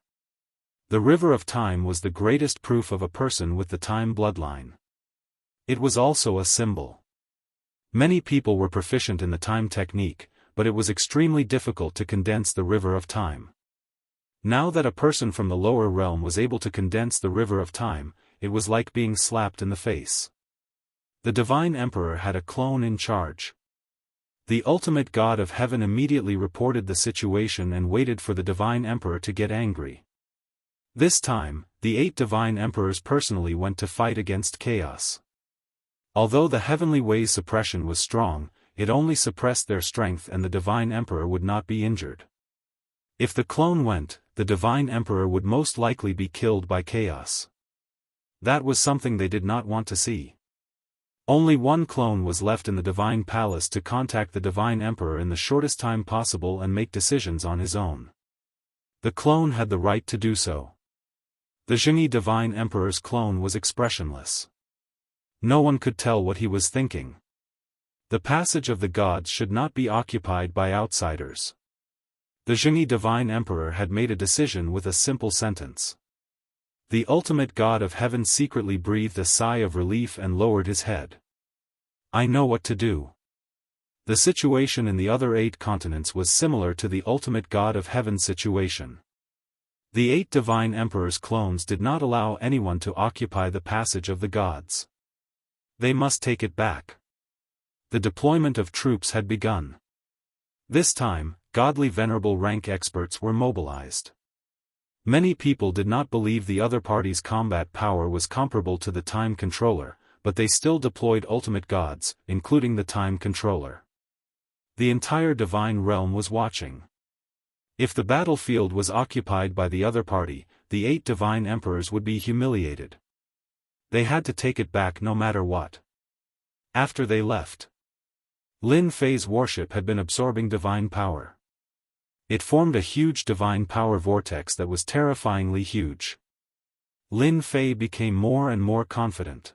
Speaker 1: The river of time was the greatest proof of a person with the time bloodline. It was also a symbol. Many people were proficient in the time technique, but it was extremely difficult to condense the river of time. Now that a person from the lower realm was able to condense the river of time, it was like being slapped in the face. The Divine Emperor had a clone in charge. The ultimate god of heaven immediately reported the situation and waited for the Divine Emperor to get angry. This time, the 8 Divine Emperors personally went to fight against chaos. Although the heavenly way's suppression was strong, it only suppressed their strength and the Divine Emperor would not be injured. If the clone went, the Divine Emperor would most likely be killed by chaos. That was something they did not want to see. Only one clone was left in the Divine Palace to contact the Divine Emperor in the shortest time possible and make decisions on his own. The clone had the right to do so. The Jianghu Divine Emperor's clone was expressionless. No one could tell what he was thinking. The passage of the gods should not be occupied by outsiders. The Jianghu Divine Emperor had made a decision with a simple sentence. The ultimate god of heaven secretly breathed a sigh of relief and lowered his head. I know what to do. The situation in the other 8 continents was similar to the ultimate god of heaven's situation. The 8 Divine Emperor's clones did not allow anyone to occupy the passage of the gods. They must take it back. The deployment of troops had begun. This time, godly venerable rank experts were mobilized. Many people did not believe the other party's combat power was comparable to the time controller, but they still deployed ultimate gods, including the time controller. The entire divine realm was watching. If the battlefield was occupied by the other party, the 8 divine emperors would be humiliated. They had to take it back no matter what. After they left, Lin Fei's warship had been absorbing divine power. It formed a huge divine power vortex that was terrifyingly huge. Lin Fei became more and more confident.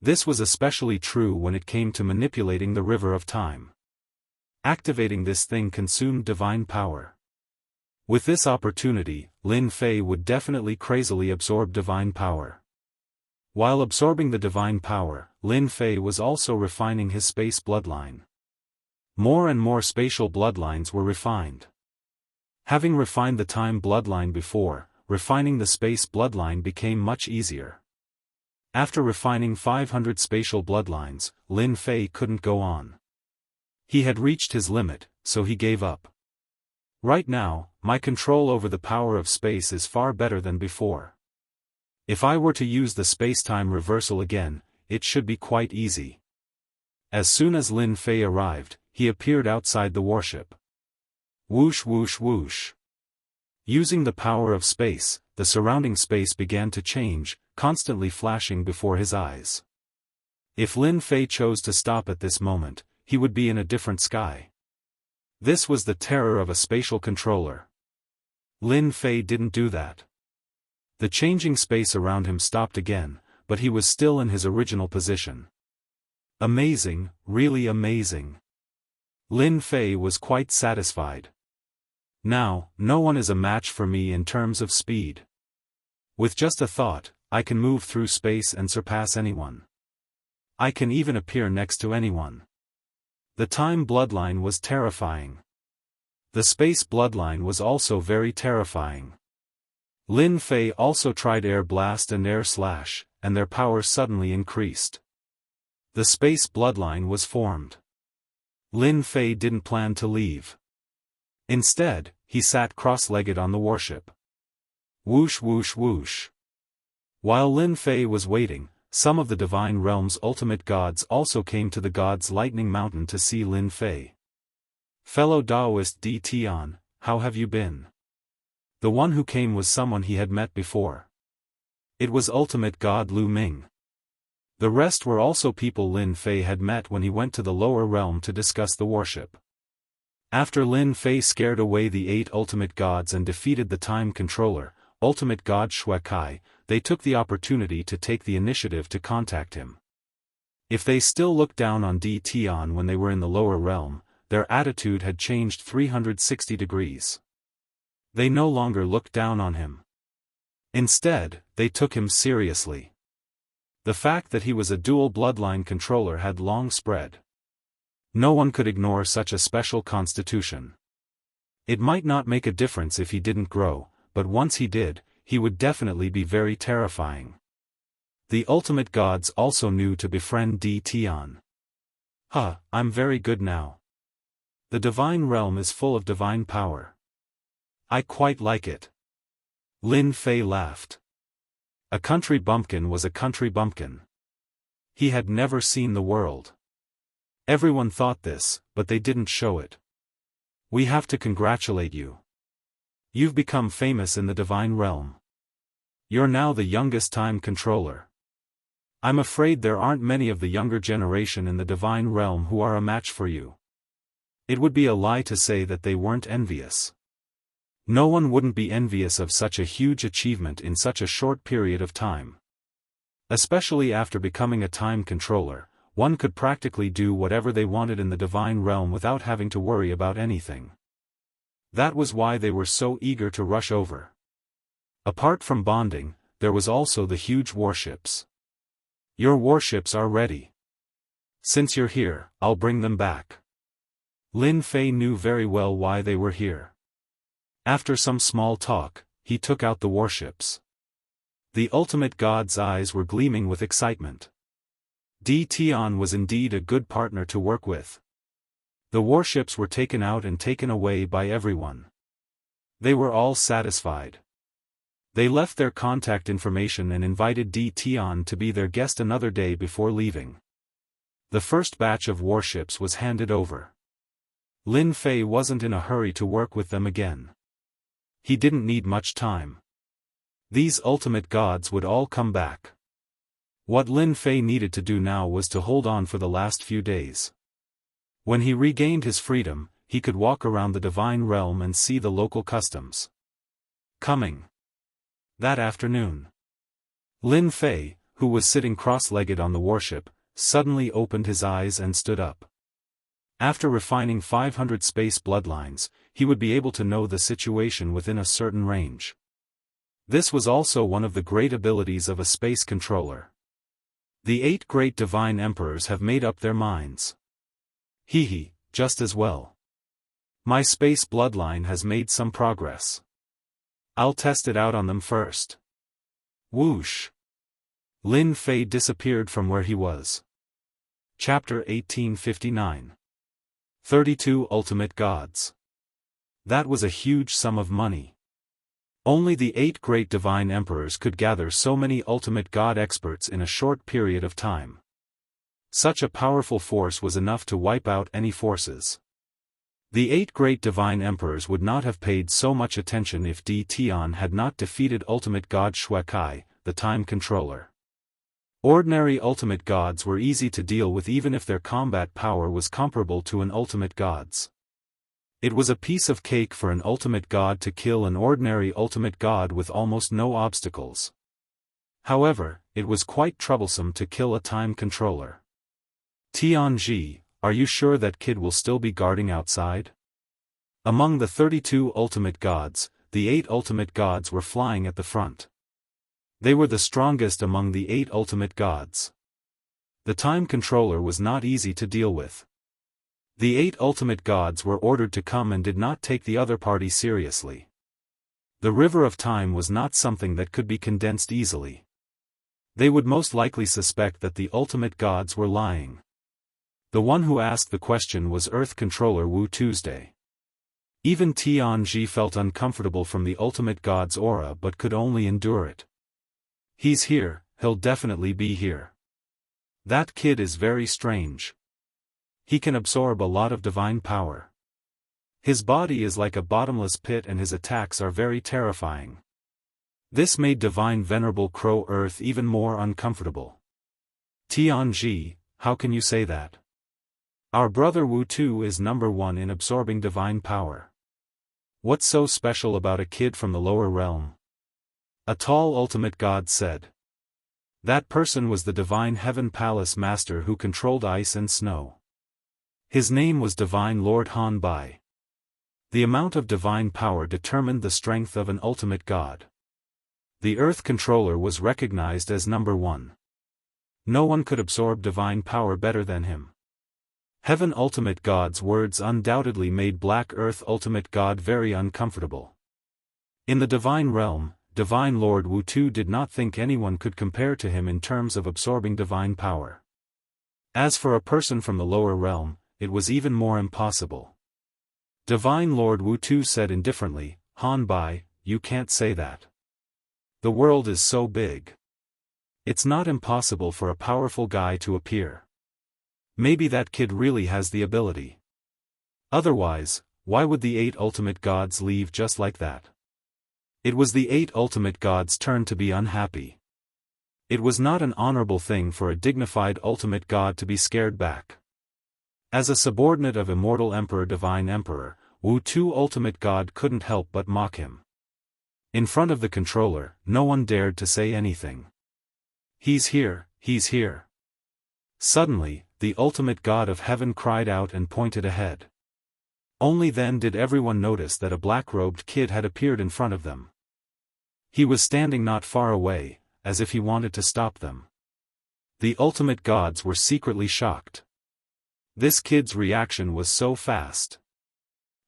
Speaker 1: This was especially true when it came to manipulating the river of time. Activating this thing consumed divine power. With this opportunity, Lin Fei would definitely crazily absorb divine power. While absorbing the divine power, Lin Fei was also refining his space bloodline. More and more spatial bloodlines were refined. Having refined the time bloodline before, refining the space bloodline became much easier. After refining 500 spatial bloodlines, Lin Fei couldn't go on. He had reached his limit, so he gave up. Right now, my control over the power of space is far better than before. If I were to use the space-time reversal again, it should be quite easy. As soon as Lin Fei arrived, he appeared outside the warship. Whoosh whoosh whoosh. Using the power of space, the surrounding space began to change, constantly flashing before his eyes. If Lin Fei chose to stop at this moment, he would be in a different sky. This was the terror of a spatial controller. Lin Fei didn't do that. The changing space around him stopped again, but he was still in his original position. Amazing, really amazing. Lin Fei was quite satisfied. Now, no one is a match for me in terms of speed. With just a thought, I can move through space and surpass anyone. I can even appear next to anyone. The time bloodline was terrifying. The space bloodline was also very terrifying. Lin Fei also tried air blast and air slash, and their power suddenly increased. The space bloodline was formed. Lin Fei didn't plan to leave. Instead, he sat cross-legged on the warship. Whoosh whoosh whoosh. While Lin Fei was waiting, some of the divine realm's ultimate gods also came to the gods' lightning mountain to see Lin Fei. Fellow Daoist Di Tian, how have you been? The one who came was someone he had met before. It was ultimate god Lu Ming. The rest were also people Lin Fei had met when he went to the lower realm to discuss the warship. After Lin Fei scared away the 8 ultimate gods and defeated the time controller, ultimate god Xue Kai, they took the opportunity to take the initiative to contact him. If they still looked down on D Tian when they were in the lower realm, their attitude had changed 360 degrees. They no longer looked down on him. Instead, they took him seriously. The fact that he was a dual bloodline controller had long spread. No one could ignore such a special constitution. It might not make a difference if he didn't grow, but once he did, he would definitely be very terrifying. The ultimate gods also knew to befriend D Tian. I'm very good now. The divine realm is full of divine power. I quite like it. Lin Fei laughed. A country bumpkin was a country bumpkin. He had never seen the world. Everyone thought this, but they didn't show it. We have to congratulate you. You've become famous in the divine realm. You're now the youngest time controller. I'm afraid there aren't many of the younger generation in the divine realm who are a match for you. It would be a lie to say that they weren't envious. No one wouldn't be envious of such a huge achievement in such a short period of time. Especially after becoming a time controller, one could practically do whatever they wanted in the divine realm without having to worry about anything. That was why they were so eager to rush over. Apart from bonding, there was also the huge warships. Your warships are ready. Since you're here, I'll bring them back. Lin Fei knew very well why they were here. After some small talk, he took out the warships. The ultimate god's eyes were gleaming with excitement. D Tian was indeed a good partner to work with. The warships were taken out and taken away by everyone. They were all satisfied. They left their contact information and invited D Tian to be their guest another day before leaving. The first batch of warships was handed over. Lin Fei wasn't in a hurry to work with them again. He didn't need much time. These ultimate gods would all come back. What Lin Fei needed to do now was to hold on for the last few days. When he regained his freedom, he could walk around the divine realm and see the local customs. Coming. That afternoon, Lin Fei, who was sitting cross-legged on the warship, suddenly opened his eyes and stood up. After refining 500 space bloodlines, he would be able to know the situation within a certain range. This was also one of the great abilities of a space controller. The 8 great divine emperors have made up their minds. Just as well. My space bloodline has made some progress. I'll test it out on them first. Whoosh! Lin Fei disappeared from where he was. Chapter 1859. 32 Ultimate Gods. That was a huge sum of money. Only the 8 great divine emperors could gather so many ultimate god experts in a short period of time. Such a powerful force was enough to wipe out any forces. The 8 great divine emperors would not have paid so much attention if D Tian had not defeated ultimate god Xue Kai, the time controller. Ordinary ultimate gods were easy to deal with even if their combat power was comparable to an ultimate god's. It was a piece of cake for an ultimate god to kill an ordinary ultimate god with almost no obstacles. However, it was quite troublesome to kill a time controller. Tianji, are you sure that kid will still be guarding outside? Among the 32 ultimate gods, the 8 ultimate gods were flying at the front. They were the strongest among the 8 ultimate gods. The time controller was not easy to deal with. The 8 ultimate gods were ordered to come and did not take the other party seriously. The river of time was not something that could be condensed easily. They would most likely suspect that the ultimate gods were lying. The one who asked the question was Earth Controller Wu Tuesday. Even Tianji felt uncomfortable from the ultimate god's aura but could only endure it. He's here, he'll definitely be here. That kid is very strange. He can absorb a lot of divine power. His body is like a bottomless pit and his attacks are very terrifying. This made divine venerable Crow Earth even more uncomfortable. Tianji, how can you say that? Our brother Wu Tu is number 1 in absorbing divine power. What's so special about a kid from the lower realm? A tall ultimate god said. That person was the divine heaven palace master who controlled ice and snow. His name was Divine Lord Han Bai. The amount of divine power determined the strength of an ultimate god. The Earth Controller was recognized as number one. No one could absorb divine power better than him. Heaven Ultimate God's words undoubtedly made Black Earth Ultimate God very uncomfortable. In the divine realm, Divine Lord Wu Tu did not think anyone could compare to him in terms of absorbing divine power. As for a person from the lower realm, it was even more impossible. Divine Lord Wu Tu said indifferently, Han Bai, you can't say that. The world is so big. It's not impossible for a powerful guy to appear. Maybe that kid really has the ability. Otherwise, why would the 8 ultimate gods leave just like that? It was the 8 ultimate gods' turn to be unhappy. It was not an honorable thing for a dignified ultimate god to be scared back. As a subordinate of Immortal Emperor Divine Emperor, Wu Tu Ultimate God couldn't help but mock him. In front of the controller, no one dared to say anything. He's here, he's here. Suddenly, the ultimate god of heaven cried out and pointed ahead. Only then did everyone notice that a black-robed kid had appeared in front of them. He was standing not far away, as if he wanted to stop them. The ultimate gods were secretly shocked. This kid's reaction was so fast.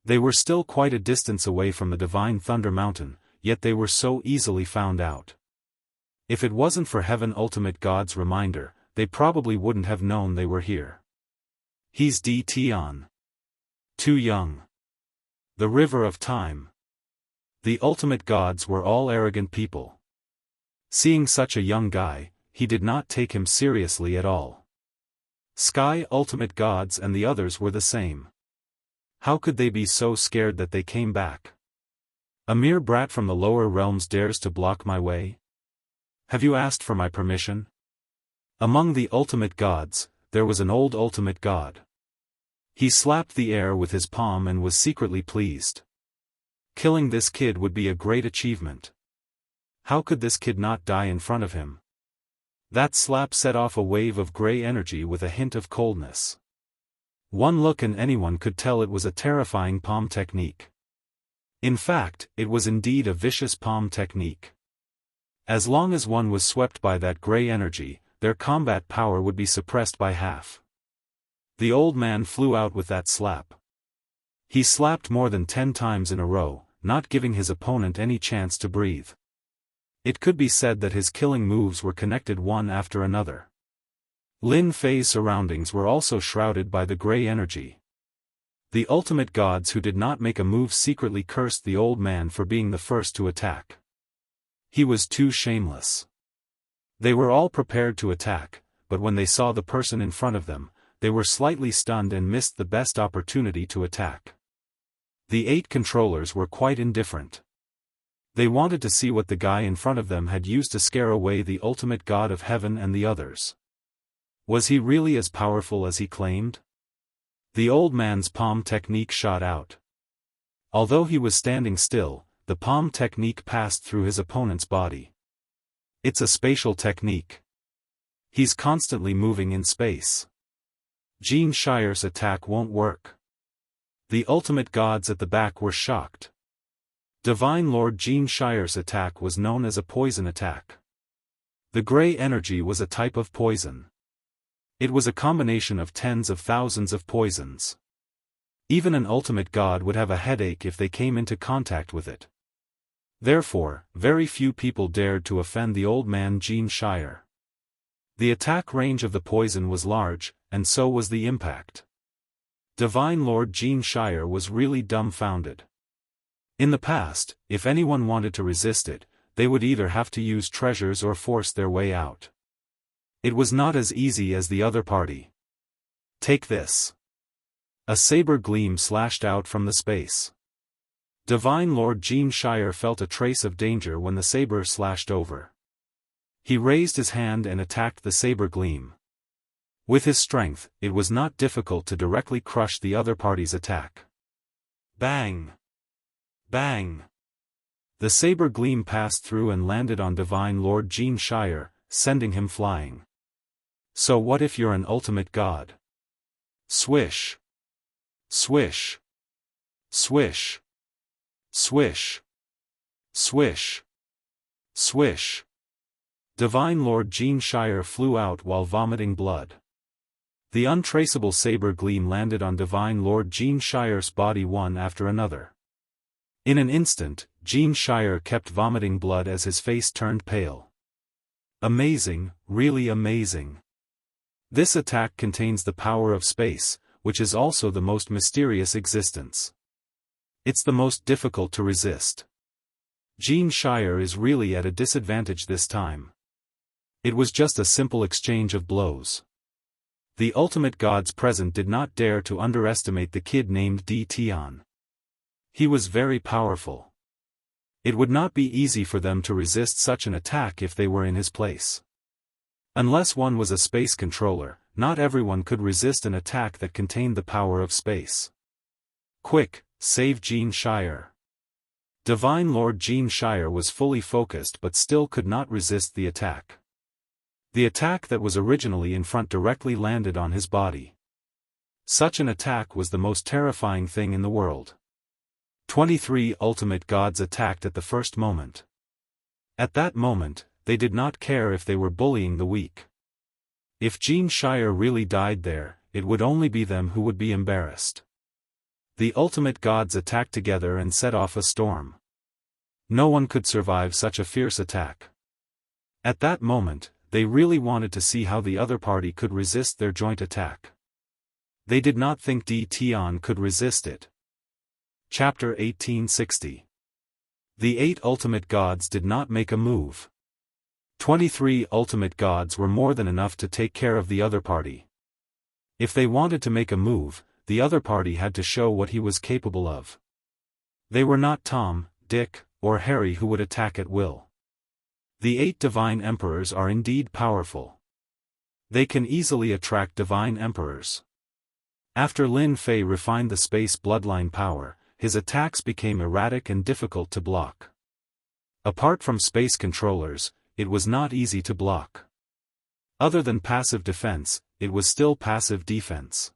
Speaker 1: They were still quite a distance away from the divine Thunder Mountain, yet they were so easily found out. If it wasn't for Heaven Ultimate God's reminder, they probably wouldn't have known they were here. He's DT too young. The river of time. The ultimate gods were all arrogant people. Seeing such a young guy, he did not take him seriously at all. Sky ultimate gods and the others were the same. How could they be so scared that they came back? A mere brat from the lower realms dares to block my way? Have you asked for my permission? Among the ultimate gods, there was an old ultimate god. He slapped the air with his palm and was secretly pleased. Killing this kid would be a great achievement. How could this kid not die in front of him? That slap set off a wave of gray energy with a hint of coldness. One look and anyone could tell it was a terrifying palm technique. In fact, it was indeed a vicious palm technique. As long as one was swept by that gray energy, their combat power would be suppressed by half. The old man flew out with that slap. He slapped more than 10 times in a row, not giving his opponent any chance to breathe. It could be said that his killing moves were connected one after another. Lin Fei's surroundings were also shrouded by the gray energy. The ultimate gods who did not make a move secretly cursed the old man for being the first to attack. He was too shameless. They were all prepared to attack, but when they saw the person in front of them, they were slightly stunned and missed the best opportunity to attack. The 8 controllers were quite indifferent. They wanted to see what the guy in front of them had used to scare away the ultimate god of heaven and the others. Was he really as powerful as he claimed? The old man's palm technique shot out. Although he was standing still, the palm technique passed through his opponent's body. It's a spatial technique. He's constantly moving in space. Xianxia's attack won't work. The ultimate gods at the back were shocked. Divine Lord Xianxia's attack was known as a poison attack. The gray energy was a type of poison. It was a combination of tens of thousands of poisons. Even an ultimate god would have a headache if they came into contact with it. Therefore, very few people dared to offend the old man Xianxia. The attack range of the poison was large, and so was the impact. Divine Lord Xianxia was really dumbfounded. In the past, if anyone wanted to resist it, they would either have to use treasures or force their way out. It was not as easy as the other party. Take this. A saber gleam slashed out from the space. Divine Lord Xianxia felt a trace of danger when the saber slashed over. He raised his hand and attacked the saber gleam. With his strength, it was not difficult to directly crush the other party's attack. Bang! Bang! The saber gleam passed through and landed on Divine Lord Xianxia, sending him flying. So what if you're an ultimate god? Swish. Swish. Swish. Swish. Swish. Swish. Divine Lord Xianxia flew out while vomiting blood. The untraceable saber gleam landed on Divine Lord Xianxia's body one after another. In an instant, Xianxia kept vomiting blood as his face turned pale. Amazing, really amazing. This attack contains the power of space, which is also the most mysterious existence. It's the most difficult to resist. Xianxia is really at a disadvantage this time. It was just a simple exchange of blows. The ultimate gods present did not dare to underestimate the kid named Di Tian. He was very powerful. It would not be easy for them to resist such an attack if they were in his place. Unless one was a space controller, not everyone could resist an attack that contained the power of space. Quick, save Xianxia. Divine Lord Xianxia was fully focused but still could not resist the attack. The attack that was originally in front directly landed on his body. Such an attack was the most terrifying thing in the world. 23 ultimate gods attacked at the first moment. At that moment, they did not care if they were bullying the weak. If Xianxia really died there, it would only be them who would be embarrassed. The ultimate gods attacked together and set off a storm. No one could survive such a fierce attack. At that moment, they really wanted to see how the other party could resist their joint attack. They did not think Di Tian could resist it. Chapter 1860. The 8 ultimate gods did not make a move. 23 ultimate gods were more than enough to take care of the other party. If they wanted to make a move, the other party had to show what he was capable of. They were not Tom, Dick, or Harry who would attack at will. The 8 divine emperors are indeed powerful. They can easily attract divine emperors. After Lin Fei refined the space bloodline power, his attacks became erratic and difficult to block. Apart from space controllers, it was not easy to block. Other than passive defense, it was still passive defense.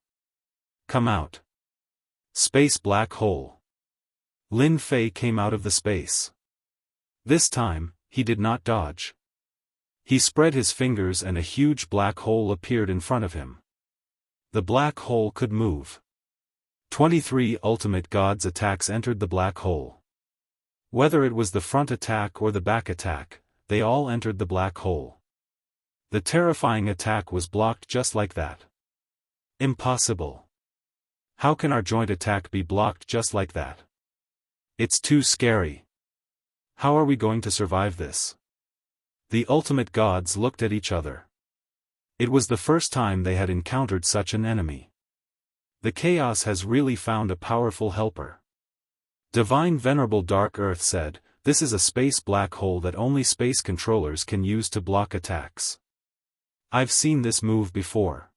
Speaker 1: Come out. Space black hole. Lin Fei came out of the space. This time, he did not dodge. He spread his fingers and a huge black hole appeared in front of him. The black hole could move. 23 ultimate gods' attacks entered the black hole. Whether it was the front attack or the back attack, they all entered the black hole. The terrifying attack was blocked just like that. Impossible. How can our joint attack be blocked just like that? It's too scary. How are we going to survive this? The ultimate gods looked at each other. It was the first time they had encountered such an enemy. The chaos has really found a powerful helper. Divine Venerable Dark Earth said, "This is a space black hole that only space controllers can use to block attacks. I've seen this move before.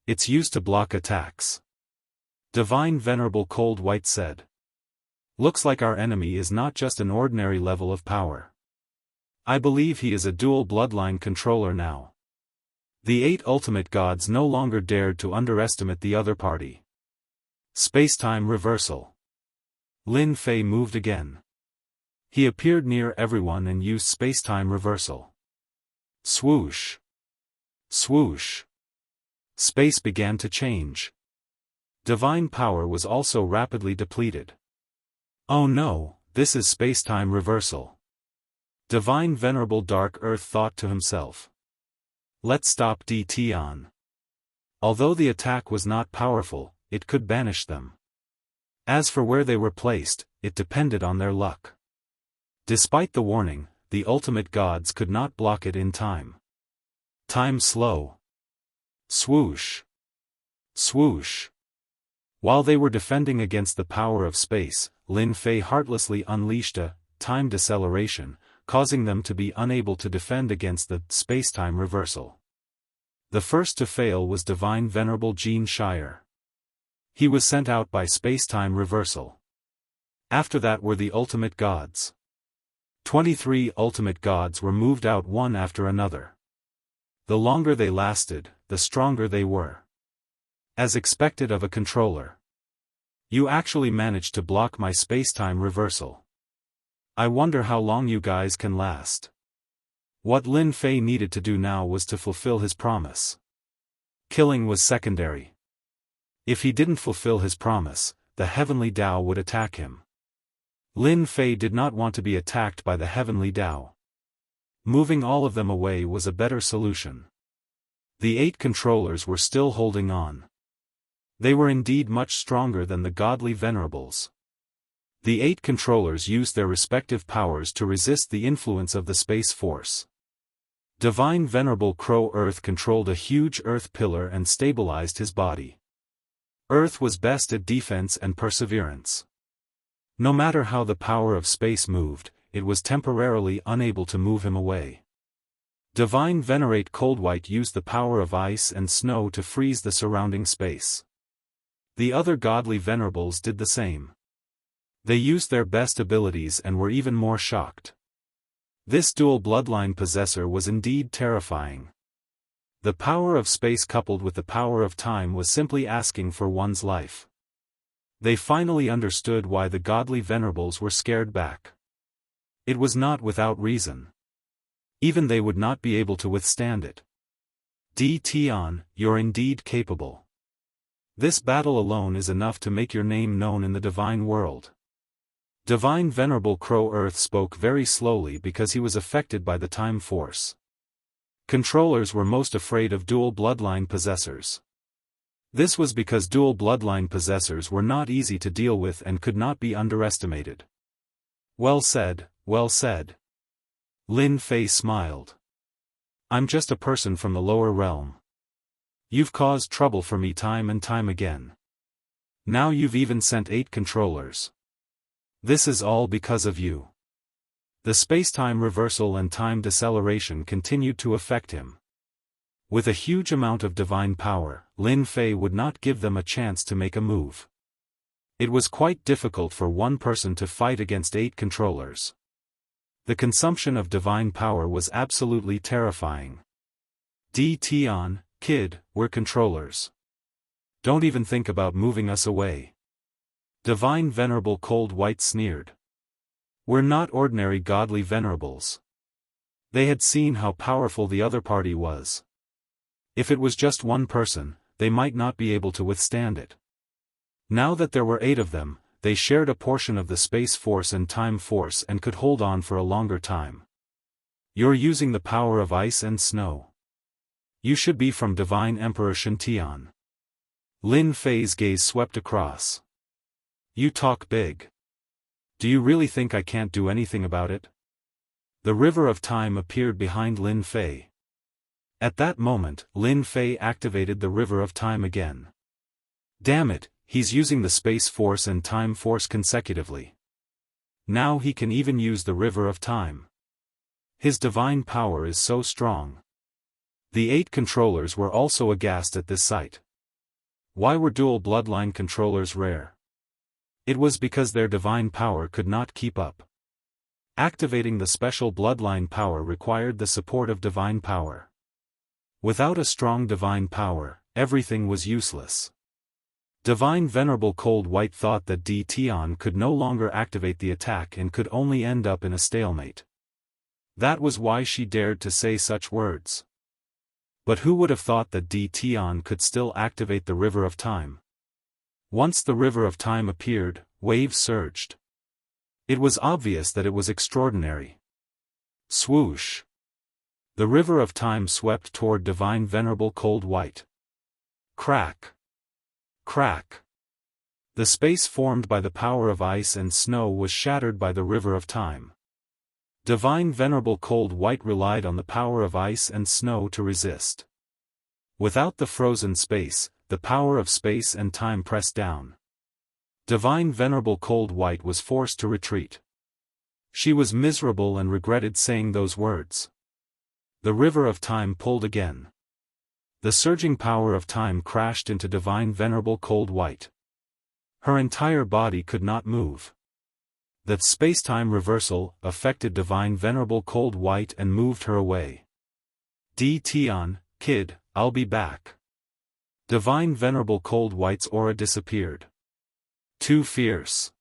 Speaker 1: It's used to block attacks." Divine Venerable Cold White said, "Looks like our enemy is not just an ordinary level of power. I believe he is a dual bloodline controller now." The 8 ultimate gods no longer dared to underestimate the other party. Spacetime reversal. Lin Fei moved again. He appeared near everyone and used spacetime reversal. Swoosh. Swoosh. Space began to change. Divine power was also rapidly depleted. Oh no, this is spacetime reversal. Divine Venerable Dark Earth thought to himself. Let's stop Di Tian. Although the attack was not powerful, it could banish them. As for where they were placed, it depended on their luck. Despite the warning, the ultimate gods could not block it in time. Time slow. Swoosh. Swoosh. While they were defending against the power of space, Lin Fei heartlessly unleashed a time deceleration, causing them to be unable to defend against the spacetime reversal. The first to fail was Divine Venerable Xianxia. He was sent out by spacetime reversal. After that were the ultimate gods. 23 ultimate gods were moved out one after another. The longer they lasted, the stronger they were. As expected of a controller. You actually managed to block my spacetime reversal. I wonder how long you guys can last. What Lin Fei needed to do now was to fulfill his promise. Killing was secondary. If he didn't fulfill his promise, the heavenly Tao would attack him. Lin Fei did not want to be attacked by the heavenly Tao. Moving all of them away was a better solution. The 8 controllers were still holding on. They were indeed much stronger than the godly venerables. The 8 controllers used their respective powers to resist the influence of the space force. Divine Venerable Crow Earth controlled a huge earth pillar and stabilized his body. Earth was best at defense and perseverance. No matter how the power of space moved, it was temporarily unable to move him away. Divine Venerate Coldwhite used the power of ice and snow to freeze the surrounding space. The other godly venerables did the same. They used their best abilities and were even more shocked. This dual bloodline possessor was indeed terrifying. The power of space coupled with the power of time was simply asking for one's life. They finally understood why the godly venerables were scared back. It was not without reason. Even they would not be able to withstand it. Tian, you're indeed capable. This battle alone is enough to make your name known in the divine world. Divine Venerable Crow Earth spoke very slowly because he was affected by the time force. Controllers were most afraid of dual bloodline possessors. This was because dual bloodline possessors were not easy to deal with and could not be underestimated. Well said, well said. Lin Fei smiled. I'm just a person from the lower realm. You've caused trouble for me time and time again. Now you've even sent 8 controllers. This is all because of you. The spacetime reversal and time deceleration continued to affect him. With a huge amount of divine power, Lin Fei would not give them a chance to make a move. It was quite difficult for one person to fight against 8 controllers. The consumption of divine power was absolutely terrifying. Tian, kid, we're controllers. Don't even think about moving us away. Divine Venerable Coldwhite sneered. We're not ordinary godly venerables. They had seen how powerful the other party was. If it was just one person, they might not be able to withstand it. Now that there were 8 of them, they shared a portion of the space force and time force and could hold on for a longer time. You're using the power of ice and snow. You should be from Divine Emperor Xiantian. Lin Fei's gaze swept across. You talk big. Do you really think I can't do anything about it? The river of time appeared behind Lin Fei. At that moment, Lin Fei activated the river of time again. Damn it, he's using the space force and time force consecutively. Now he can even use the river of time. His divine power is so strong. The 8 controllers were also aghast at this sight. Why were dual bloodline controllers rare? It was because their divine power could not keep up. Activating the special bloodline power required the support of divine power. Without a strong divine power, everything was useless. Divine Venerable Coldwhite thought that Tian could no longer activate the attack and could only end up in a stalemate. That was why she dared to say such words. But who would have thought that Tian could still activate the river of time? Once the river of time appeared, waves surged. It was obvious that it was extraordinary. Swoosh! The river of time swept toward Divine Venerable Coldwhite. Crack! Crack! The space formed by the power of ice and snow was shattered by the river of time. Divine Venerable Coldwhite relied on the power of ice and snow to resist. Without the frozen space, the power of space and time pressed down. Divine Venerable Coldwhite was forced to retreat. She was miserable and regretted saying those words. The river of time pulled again. The surging power of time crashed into Divine Venerable Coldwhite. Her entire body could not move. That space-time reversal affected Divine Venerable Cold White and moved her away. Tion, kid, I'll be back. Divine Venerable Cold White's aura disappeared. Too fierce.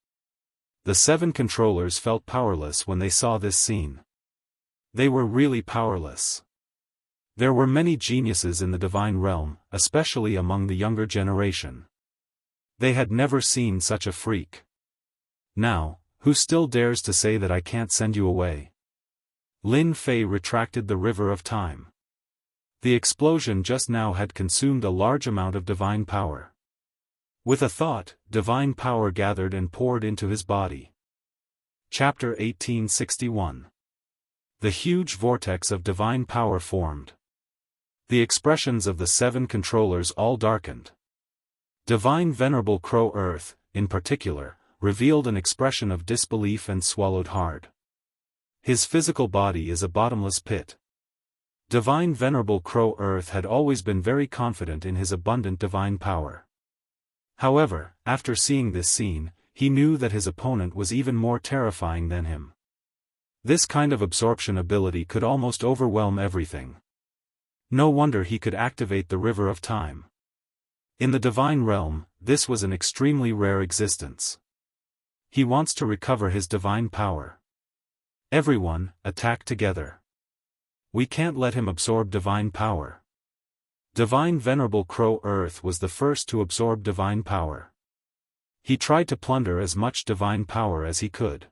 Speaker 1: The 7 controllers felt powerless when they saw this scene. They were really powerless. There were many geniuses in the divine realm, especially among the younger generation. They had never seen such a freak. Now, who still dares to say that I can't send you away? Lin Fei retracted the river of time. The explosion just now had consumed a large amount of divine power. With a thought, divine power gathered and poured into his body. Chapter 1861. The huge vortex of divine power formed. The expressions of the 7 controllers all darkened. Divine Venerable Crow Earth, in particular, revealed an expression of disbelief and swallowed hard. His physical body is a bottomless pit. Divine Venerable Crow Earth had always been very confident in his abundant divine power. However, after seeing this scene, he knew that his opponent was even more terrifying than him. This kind of absorption ability could almost overwhelm everything. No wonder he could activate the River of Time. In the divine realm, this was an extremely rare existence. He wants to recover his divine power. Everyone, attack together. We can't let him absorb divine power. Divine Venerable Crow Earth was the first to absorb divine power. He tried to plunder as much divine power as he could.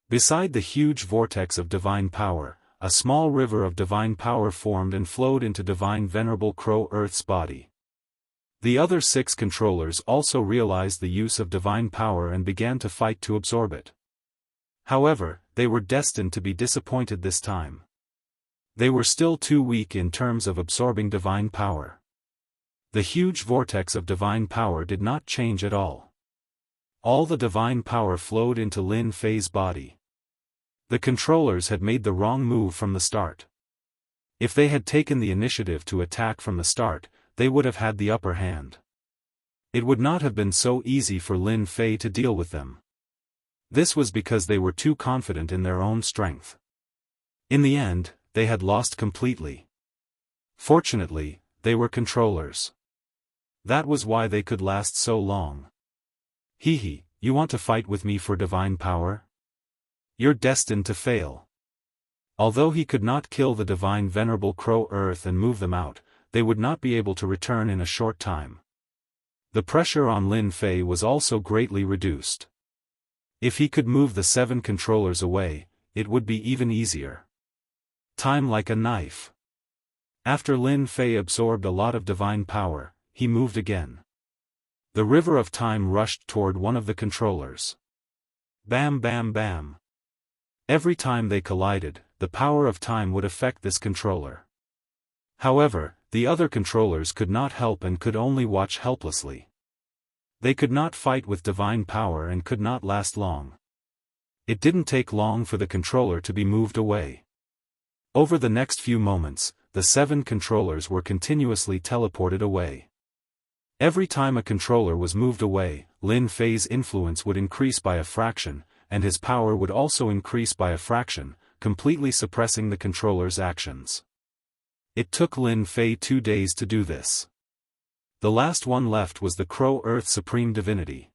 Speaker 1: Beside the huge vortex of divine power, a small river of divine power formed and flowed into Divine Venerable Crow Earth's body. The other 6 controllers also realized the use of divine power and began to fight to absorb it. However, they were destined to be disappointed this time. They were still too weak in terms of absorbing divine power. The huge vortex of divine power did not change at all. All the divine power flowed into Lin Fei's body. The controllers had made the wrong move from the start. If they had taken the initiative to attack from the start, they would have had the upper hand. It would not have been so easy for Lin Fei to deal with them. This was because they were too confident in their own strength. In the end, they had lost completely. Fortunately, they were controllers. That was why they could last so long. Hehe, you want to fight with me for divine power? You're destined to fail. Although he could not kill the Divine Venerable Crow Earth and move them out, they would not be able to return in a short time. The pressure on Lin Fei was also greatly reduced. If he could move the 7 controllers away, it would be even easier. Time like a knife. After Lin Fei absorbed a lot of divine power, he moved again. The river of time rushed toward one of the controllers. Bam bam bam. Every time they collided, the power of time would affect this controller. However, the other controllers could not help and could only watch helplessly. They could not fight with divine power and could not last long. It didn't take long for the controller to be moved away. Over the next few moments, the 7 controllers were continuously teleported away. Every time a controller was moved away, Lin Fei's influence would increase by a fraction, and his power would also increase by a fraction, completely suppressing the controller's actions. It took Lin Fei 2 days to do this. The last one left was the Crow Earth Supreme Divinity.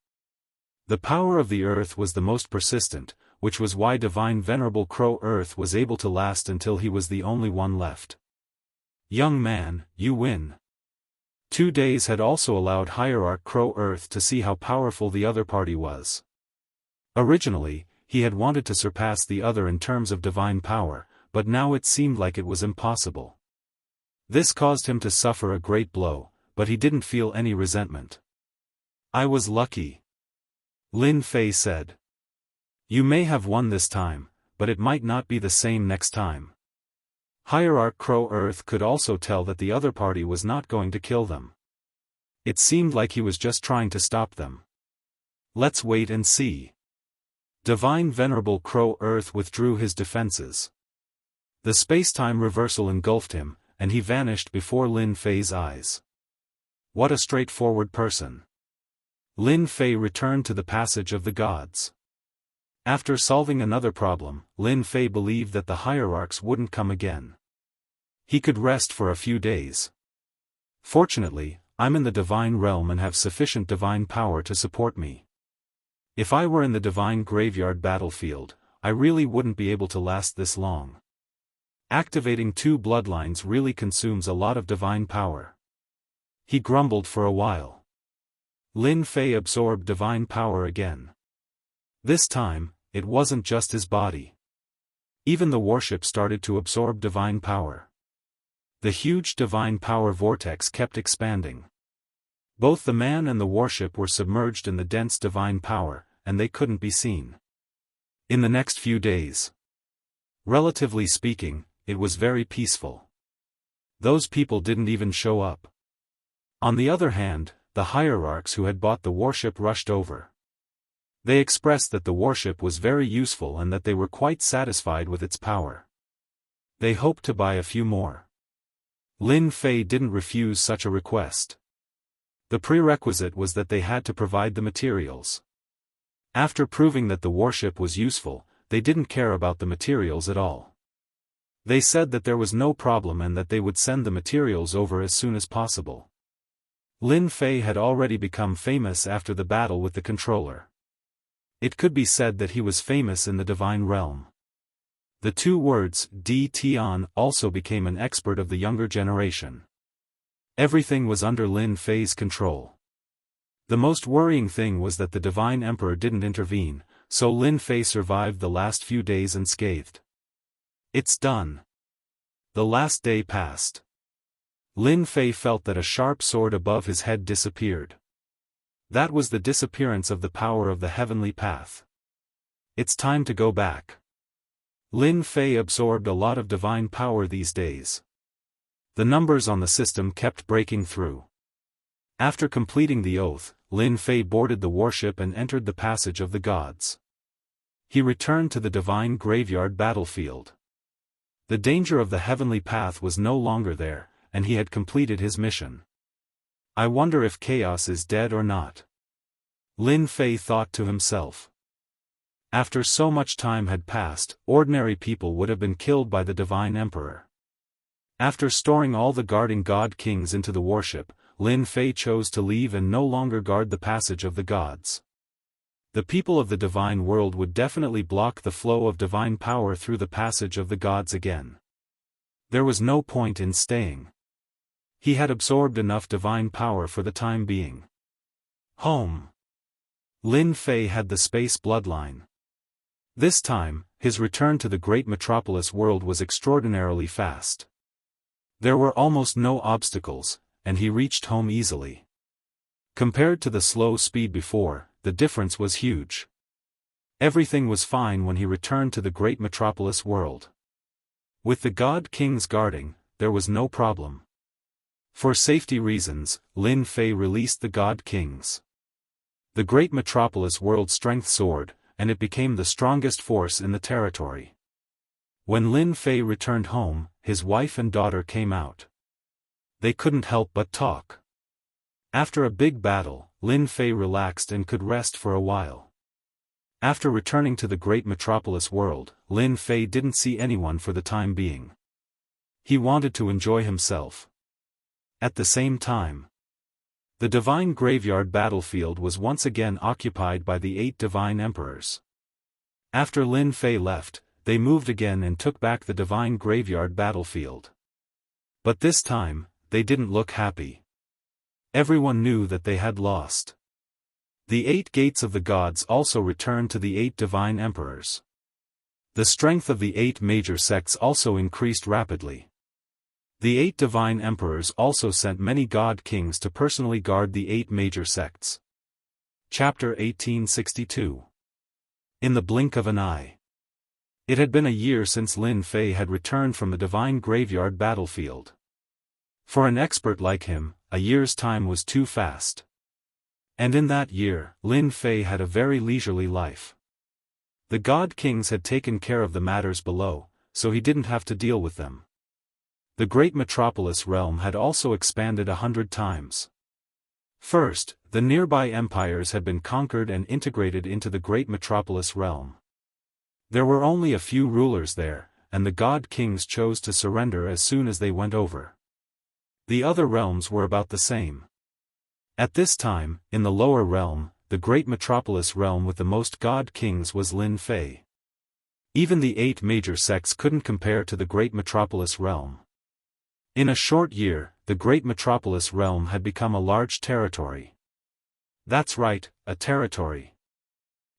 Speaker 1: The power of the Earth was the most persistent, which was why Divine Venerable Crow Earth was able to last until he was the only one left. Young man, you win. 2 days had also allowed Hierarch Crow Earth to see how powerful the other party was. Originally, he had wanted to surpass the other in terms of divine power, but now it seemed like it was impossible. This caused him to suffer a great blow, but he didn't feel any resentment. I was lucky. Lin Fei said. You may have won this time, but it might not be the same next time. Hierarch Crow Earth could also tell that the other party was not going to kill them. It seemed like he was just trying to stop them. Let's wait and see. Divine Venerable Crow Earth withdrew his defenses. The space-time reversal engulfed him, and he vanished before Lin Fei's eyes. What a straightforward person. Lin Fei returned to the passage of the gods. After solving another problem, Lin Fei believed that the hierarchs wouldn't come again. He could rest for a few days. Fortunately, I'm in the divine realm and have sufficient divine power to support me. If I were in the divine graveyard battlefield, I really wouldn't be able to last this long. Activating 2 bloodlines really consumes a lot of divine power. He grumbled for a while. Lin Fei absorbed divine power again. This time, it wasn't just his body. Even the warship started to absorb divine power. The huge divine power vortex kept expanding. Both the man and the warship were submerged in the dense divine power, and they couldn't be seen. In the next few days, relatively speaking, it was very peaceful. Those people didn't even show up. On the other hand, the hierarchs who had bought the warship rushed over. They expressed that the warship was very useful and that they were quite satisfied with its power. They hoped to buy a few more. Lin Fei didn't refuse such a request. The prerequisite was that they had to provide the materials. After proving that the warship was useful, they didn't care about the materials at all. They said that there was no problem and that they would send the materials over as soon as possible. Lin Fei had already become famous after the battle with the controller. It could be said that he was famous in the divine realm. The 2 words, Di Tian, also became an expert of the younger generation. Everything was under Lin Fei's control. The most worrying thing was that the divine emperor didn't intervene, so Lin Fei survived the last few days unscathed. It's done. The last day passed. Lin Fei felt that a sharp sword above his head disappeared. That was the disappearance of the power of the heavenly path. It's time to go back. Lin Fei absorbed a lot of divine power these days. The numbers on the system kept breaking through. After completing the oath, Lin Fei boarded the warship and entered the passage of the gods. He returned to the divine graveyard battlefield. The danger of the heavenly path was no longer there, and he had completed his mission. I wonder if chaos is dead or not. Lin Fei thought to himself. After so much time had passed, ordinary people would have been killed by the divine emperor. After storing all the guarding god kings into the warship, Lin Fei chose to leave and no longer guard the passage of the gods. The people of the divine world would definitely block the flow of divine power through the passage of the gods again. There was no point in staying. He had absorbed enough divine power for the time being. Home. Lin Fei had the space bloodline. This time, his return to the great metropolis world was extraordinarily fast. There were almost no obstacles, and he reached home easily. Compared to the slow speed before, the difference was huge. Everything was fine when he returned to the great metropolis world. With the god kings guarding, there was no problem. For safety reasons, Lin Fei released the god kings. The great metropolis world strength soared, and it became the strongest force in the territory. When Lin Fei returned home, his wife and daughter came out. They couldn't help but talk. After a big battle, Lin Fei relaxed and could rest for a while. After returning to the great metropolis world, Lin Fei didn't see anyone for the time being. He wanted to enjoy himself. At the same time, the divine graveyard battlefield was once again occupied by the 8 divine emperors. After Lin Fei left, they moved again and took back the divine graveyard battlefield. But this time, they didn't look happy. Everyone knew that they had lost. The 8 gates of the gods also returned to the 8 divine emperors. The strength of the 8 major sects also increased rapidly. The 8 divine emperors also sent many god kings to personally guard the 8 major sects. Chapter 1862. In the blink of an eye. It had been a year since Lin Fei had returned from the divine graveyard battlefield. For an expert like him, a year's time was too fast. And in that year, Lin Fei had a very leisurely life. The god kings had taken care of the matters below, so he didn't have to deal with them. The great metropolis realm had also expanded 100 times. First, the nearby empires had been conquered and integrated into the great metropolis realm. There were only a few rulers there, and the god kings chose to surrender as soon as they went over. The other realms were about the same. At this time, in the lower realm, the great metropolis realm with the most god kings was Lin Fei. Even the 8 major sects couldn't compare to the great metropolis realm. In a short year, the great metropolis realm had become a large territory. That's right, a territory.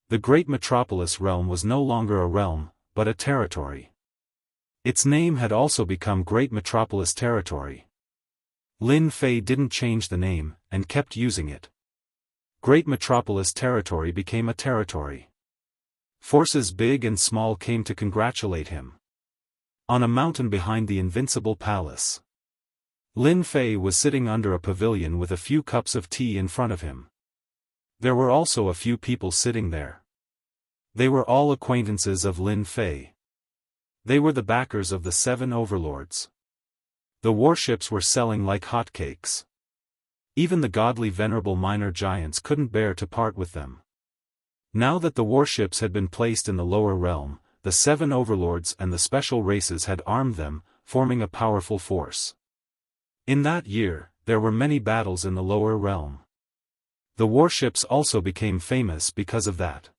Speaker 1: The great metropolis realm was no longer a realm, but a territory. Its name had also become Great Metropolis Territory. Lin Fei didn't change the name, and kept using it. Great Metropolis Territory became a territory. Forces big and small came to congratulate him. On a mountain behind the invincible palace, Lin Fei was sitting under a pavilion with a few cups of tea in front of him. There were also a few people sitting there. They were all acquaintances of Lin Fei. They were the backers of the 7 overlords. The warships were selling like hotcakes. Even the godly venerable minor giants couldn't bear to part with them. Now that the warships had been placed in the lower realm, the 7 overlords and the special races had armed them, forming a powerful force. In that year, there were many battles in the lower realm. The warships also became famous because of that.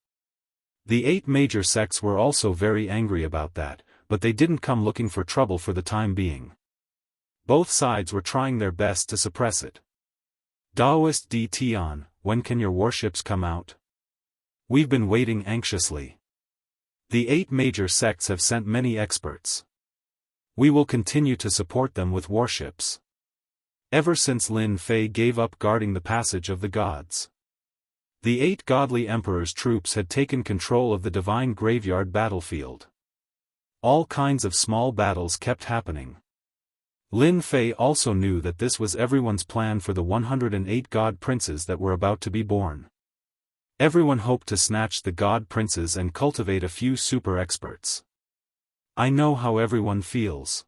Speaker 1: The 8 major sects were also very angry about that, but they didn't come looking for trouble for the time being. Both sides were trying their best to suppress it. Daoist D. Tian, when can your warships come out? We've been waiting anxiously. The 8 major sects have sent many experts. We will continue to support them with warships. Ever since Lin Fei gave up guarding the passage of the gods, the 8 godly emperors' troops had taken control of the divine graveyard battlefield. All kinds of small battles kept happening. Lin Fei also knew that this was everyone's plan for the 108 god princes that were about to be born. Everyone hoped to snatch the god princes and cultivate a few super experts. I know how everyone feels.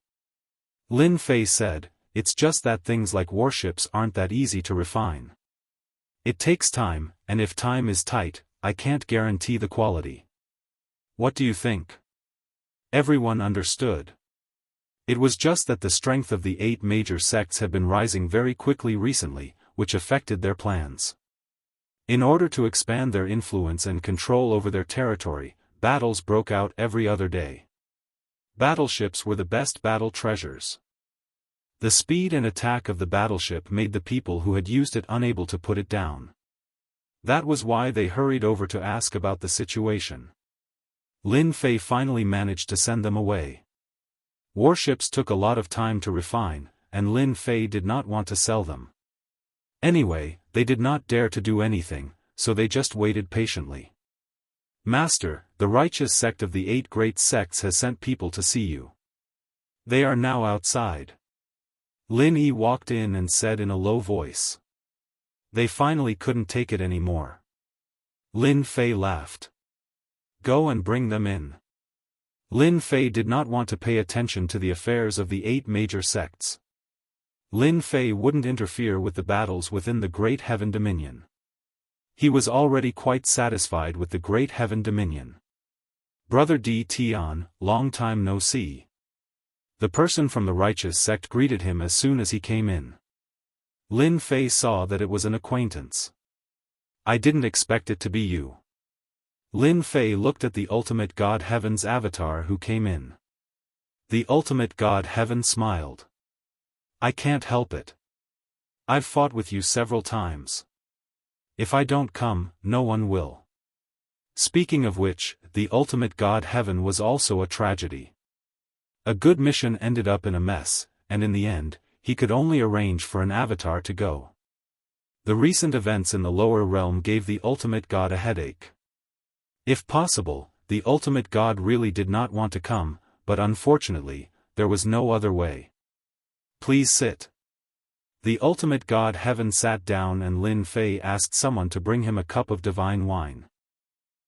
Speaker 1: Lin Fei said, it's just that things like warships aren't that easy to refine. It takes time, and if time is tight, I can't guarantee the quality. What do you think? Everyone understood. It was just that the strength of the 8 major sects had been rising very quickly recently, which affected their plans. In order to expand their influence and control over their territory, battles broke out every other day. Battleships were the best battle treasures. The speed and attack of the battleship made the people who had used it unable to put it down. That was why they hurried over to ask about the situation. Lin Fei finally managed to send them away. Warships took a lot of time to refine, and Lin Fei did not want to sell them. Anyway, they did not dare to do anything, so they just waited patiently. Master, the righteous sect of the 8 great sects has sent people to see you. They are now outside. Lin Yi walked in and said in a low voice. They finally couldn't take it anymore. Lin Fei laughed. Go and bring them in. Lin Fei did not want to pay attention to the affairs of the 8 major sects. Lin Fei wouldn't interfere with the battles within the Great Heaven Dominion. He was already quite satisfied with the Great Heaven Dominion. Brother D. Tian, long time no see. The person from the righteous sect greeted him as soon as he came in. Lin Fei saw that it was an acquaintance. I didn't expect it to be you. Lin Fei looked at the ultimate god Heaven's avatar who came in. The ultimate god Heaven smiled. I can't help it. I've fought with you several times. If I don't come, no one will. Speaking of which, the ultimate god Heaven was also a tragedy. A good mission ended up in a mess, and in the end, he could only arrange for an avatar to go. The recent events in the lower realm gave the ultimate god a headache. If possible, the ultimate god really did not want to come, but unfortunately, there was no other way. Please sit. The ultimate god Heaven sat down and Lin Fei asked someone to bring him a cup of divine wine.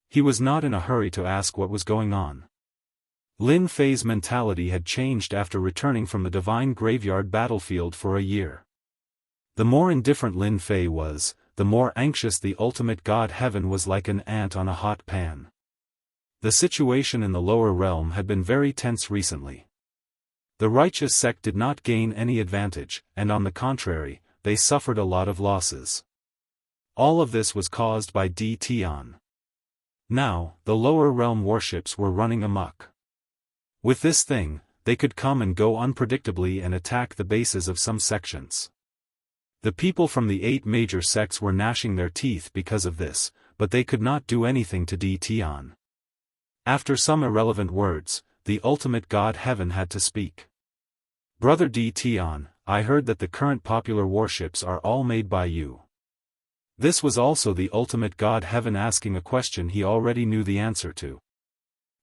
Speaker 1: He was not in a hurry to ask what was going on. Lin Fei's mentality had changed after returning from the divine graveyard battlefield for a year. The more indifferent Lin Fei was, the more anxious the ultimate god Heaven was, like an ant on a hot pan. The situation in the lower realm had been very tense recently. The righteous sect did not gain any advantage, and on the contrary, they suffered a lot of losses. All of this was caused by Tian. Now, the lower realm warships were running amok. With this thing, they could come and go unpredictably and attack the bases of some sections. The people from the 8 major sects were gnashing their teeth because of this, but they could not do anything to Tian. After some irrelevant words, the ultimate god Heaven had to speak. Brother Tian, I heard that the current popular warships are all made by you. This was also the ultimate god Heaven asking a question he already knew the answer to.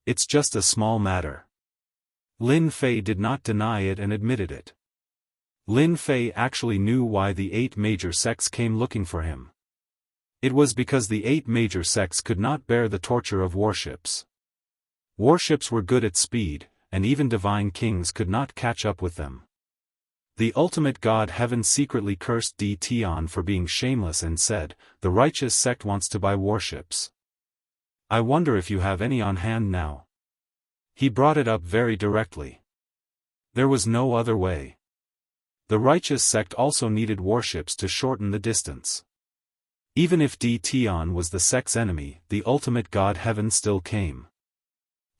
Speaker 1: It's just a small matter. Lin Fei did not deny it and admitted it. Lin Fei actually knew why the 8 major sects came looking for him. It was because the 8 major sects could not bear the torture of warships. Warships were good at speed, and even divine kings could not catch up with them. The ultimate god Heaven secretly cursed Tian for being shameless and said, "The righteous sect wants to buy warships. I wonder if you have any on hand now." He brought it up very directly. There was no other way. The righteous sect also needed warships to shorten the distance. Even if Tian was the sect's enemy, the ultimate god Heaven still came.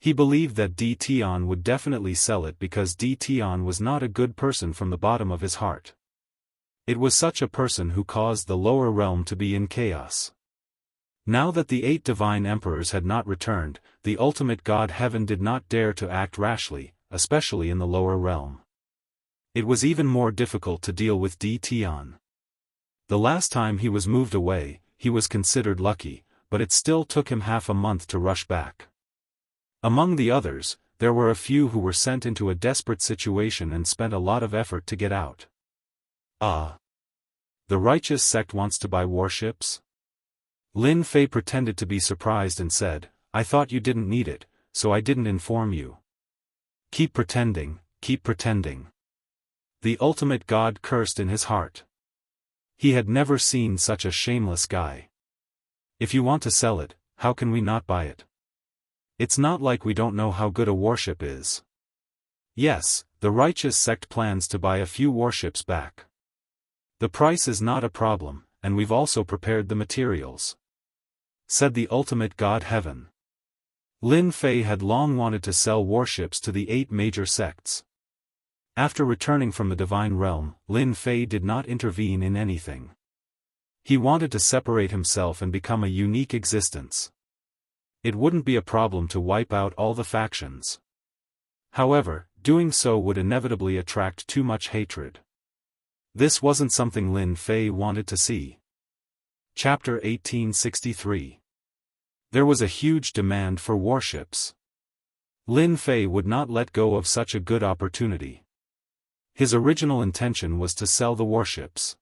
Speaker 1: He believed that Tian would definitely sell it because Tian was not a good person from the bottom of his heart. It was such a person who caused the lower realm to be in chaos. Now that the 8 divine emperors had not returned, the ultimate god Heaven did not dare to act rashly, especially in the lower realm. It was even more difficult to deal with Tian. The last time he was moved away, he was considered lucky, but it still took him half a month to rush back. Among the others, there were a few who were sent into a desperate situation and spent a lot of effort to get out. The righteous sect wants to buy warships? Lin Fei pretended to be surprised and said, "I thought you didn't need it, so I didn't inform you." Keep pretending, keep pretending. The ultimate god cursed in his heart. He had never seen such a shameless guy. If you want to sell it, how can we not buy it? It's not like we don't know how good a warship is. Yes, the righteous sect plans to buy a few warships back. The price is not a problem, and we've also prepared the materials," said the ultimate god Heaven. Lin Fei had long wanted to sell warships to the 8 major sects. After returning from the divine realm, Lin Fei did not intervene in anything. He wanted to separate himself and become a unique existence. It wouldn't be a problem to wipe out all the factions. However, doing so would inevitably attract too much hatred. This wasn't something Lin Fei wanted to see. Chapter 1863. There was a huge demand for warships. Lin Fei would not let go of such a good opportunity. His original intention was to sell the warships.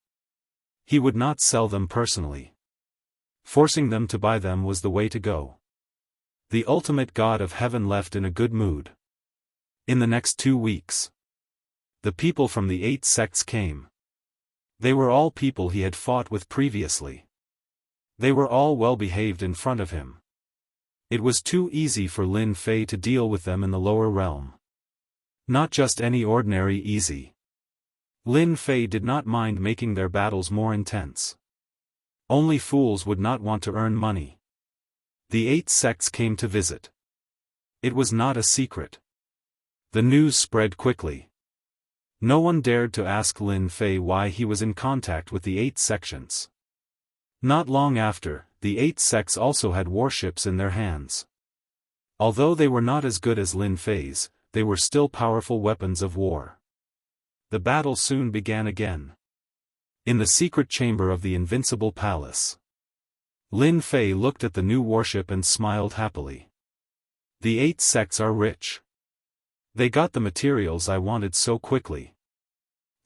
Speaker 1: He would not sell them personally. Forcing them to buy them was the way to go. The ultimate god of Heaven left in a good mood. In the next 2 weeks, the people from the 8 sects came. They were all people he had fought with previously. They were all well behaved in front of him. It was too easy for Lin Fei to deal with them in the lower realm. Not just any ordinary easy. Lin Fei did not mind making their battles more intense. Only fools would not want to earn money. The 8 sects came to visit. It was not a secret. The news spread quickly. No one dared to ask Lin Fei why he was in contact with the 8 sections. Not long after, the 8 sects also had warships in their hands. Although they were not as good as Lin Fei's, they were still powerful weapons of war. The battle soon began again. In the secret chamber of the Invincible Palace, Lin Fei looked at the new warship and smiled happily. The 8 sects are rich. They got the materials I wanted so quickly.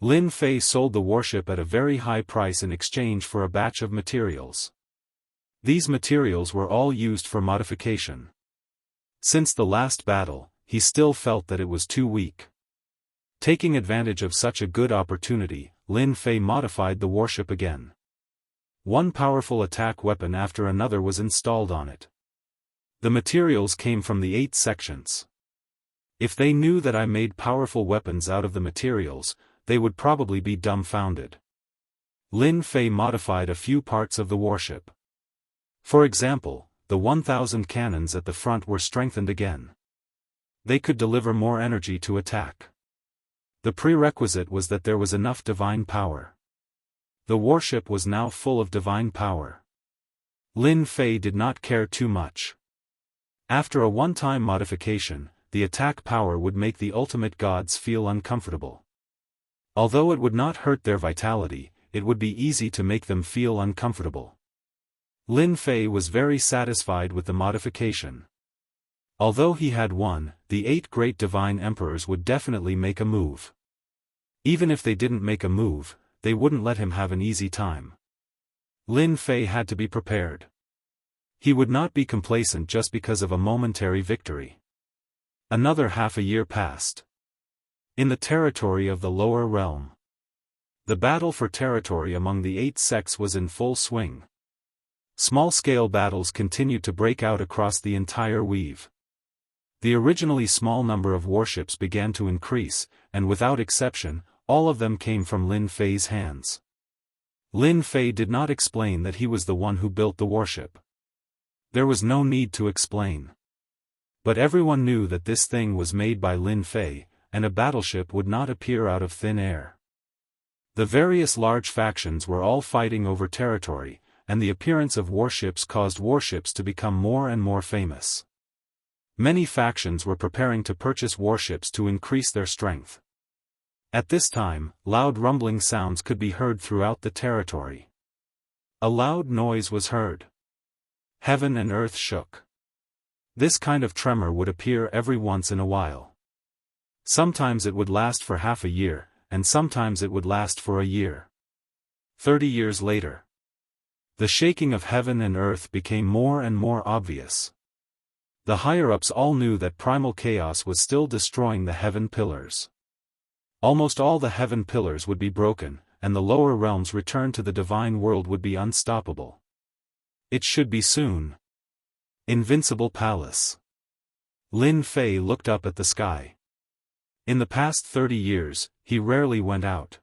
Speaker 1: Lin Fei sold the warship at a very high price in exchange for a batch of materials. These materials were all used for modification. Since the last battle, he still felt that it was too weak. Taking advantage of such a good opportunity, Lin Fei modified the warship again. One powerful attack weapon after another was installed on it. The materials came from the 8 sections. If they knew that I made powerful weapons out of the materials, they would probably be dumbfounded. Lin Fei modified a few parts of the warship. For example, the 1,000 cannons at the front were strengthened again. They could deliver more energy to attack. The prerequisite was that there was enough divine power. The warship was now full of divine power. Lin Fei did not care too much. After a one-time modification, the attack power would make the ultimate gods feel uncomfortable. Although it would not hurt their vitality, it would be easy to make them feel uncomfortable. Lin Fei was very satisfied with the modification. Although he had won, the 8 great divine emperors would definitely make a move. Even if they didn't make a move, they wouldn't let him have an easy time. Lin Fei had to be prepared. He would not be complacent just because of a momentary victory. Another half a year passed. In the territory of the lower realm, the battle for territory among the 8 sects was in full swing. Small-scale battles continued to break out across the entire weave. The originally small number of warships began to increase, and without exception, all of them came from Lin Fei's hands. Lin Fei did not explain that he was the one who built the warship. There was no need to explain. But everyone knew that this thing was made by Lin Fei, and a battleship would not appear out of thin air. The various large factions were all fighting over territory, and the appearance of warships caused warships to become more and more famous. Many factions were preparing to purchase warships to increase their strength. At this time, loud rumbling sounds could be heard throughout the territory. A loud noise was heard. Heaven and earth shook. This kind of tremor would appear every once in a while. Sometimes it would last for half a year, and sometimes it would last for a year. 30 years later, the shaking of heaven and earth became more and more obvious. The higher-ups all knew that primal chaos was still destroying the heaven pillars. Almost all the heaven pillars would be broken, and the lower realms returned to the divine world would be unstoppable. It should be soon. Invincible Palace. Lin Fei looked up at the sky. In the past 30 years, he rarely went out.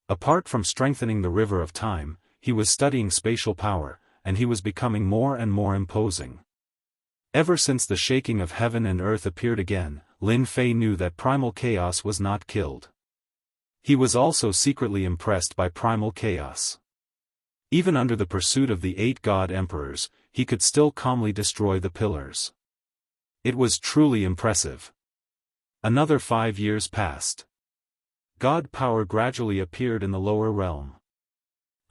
Speaker 1: Apart from strengthening the river of time, he was studying spatial power, and he was becoming more and more imposing. Ever since the shaking of heaven and earth appeared again, Lin Fei knew that primal chaos was not killed. He was also secretly impressed by primal chaos. Even under the pursuit of the 8 god emperors, he could still calmly destroy the pillars. It was truly impressive. Another 5 years passed. God power gradually appeared in the lower realm.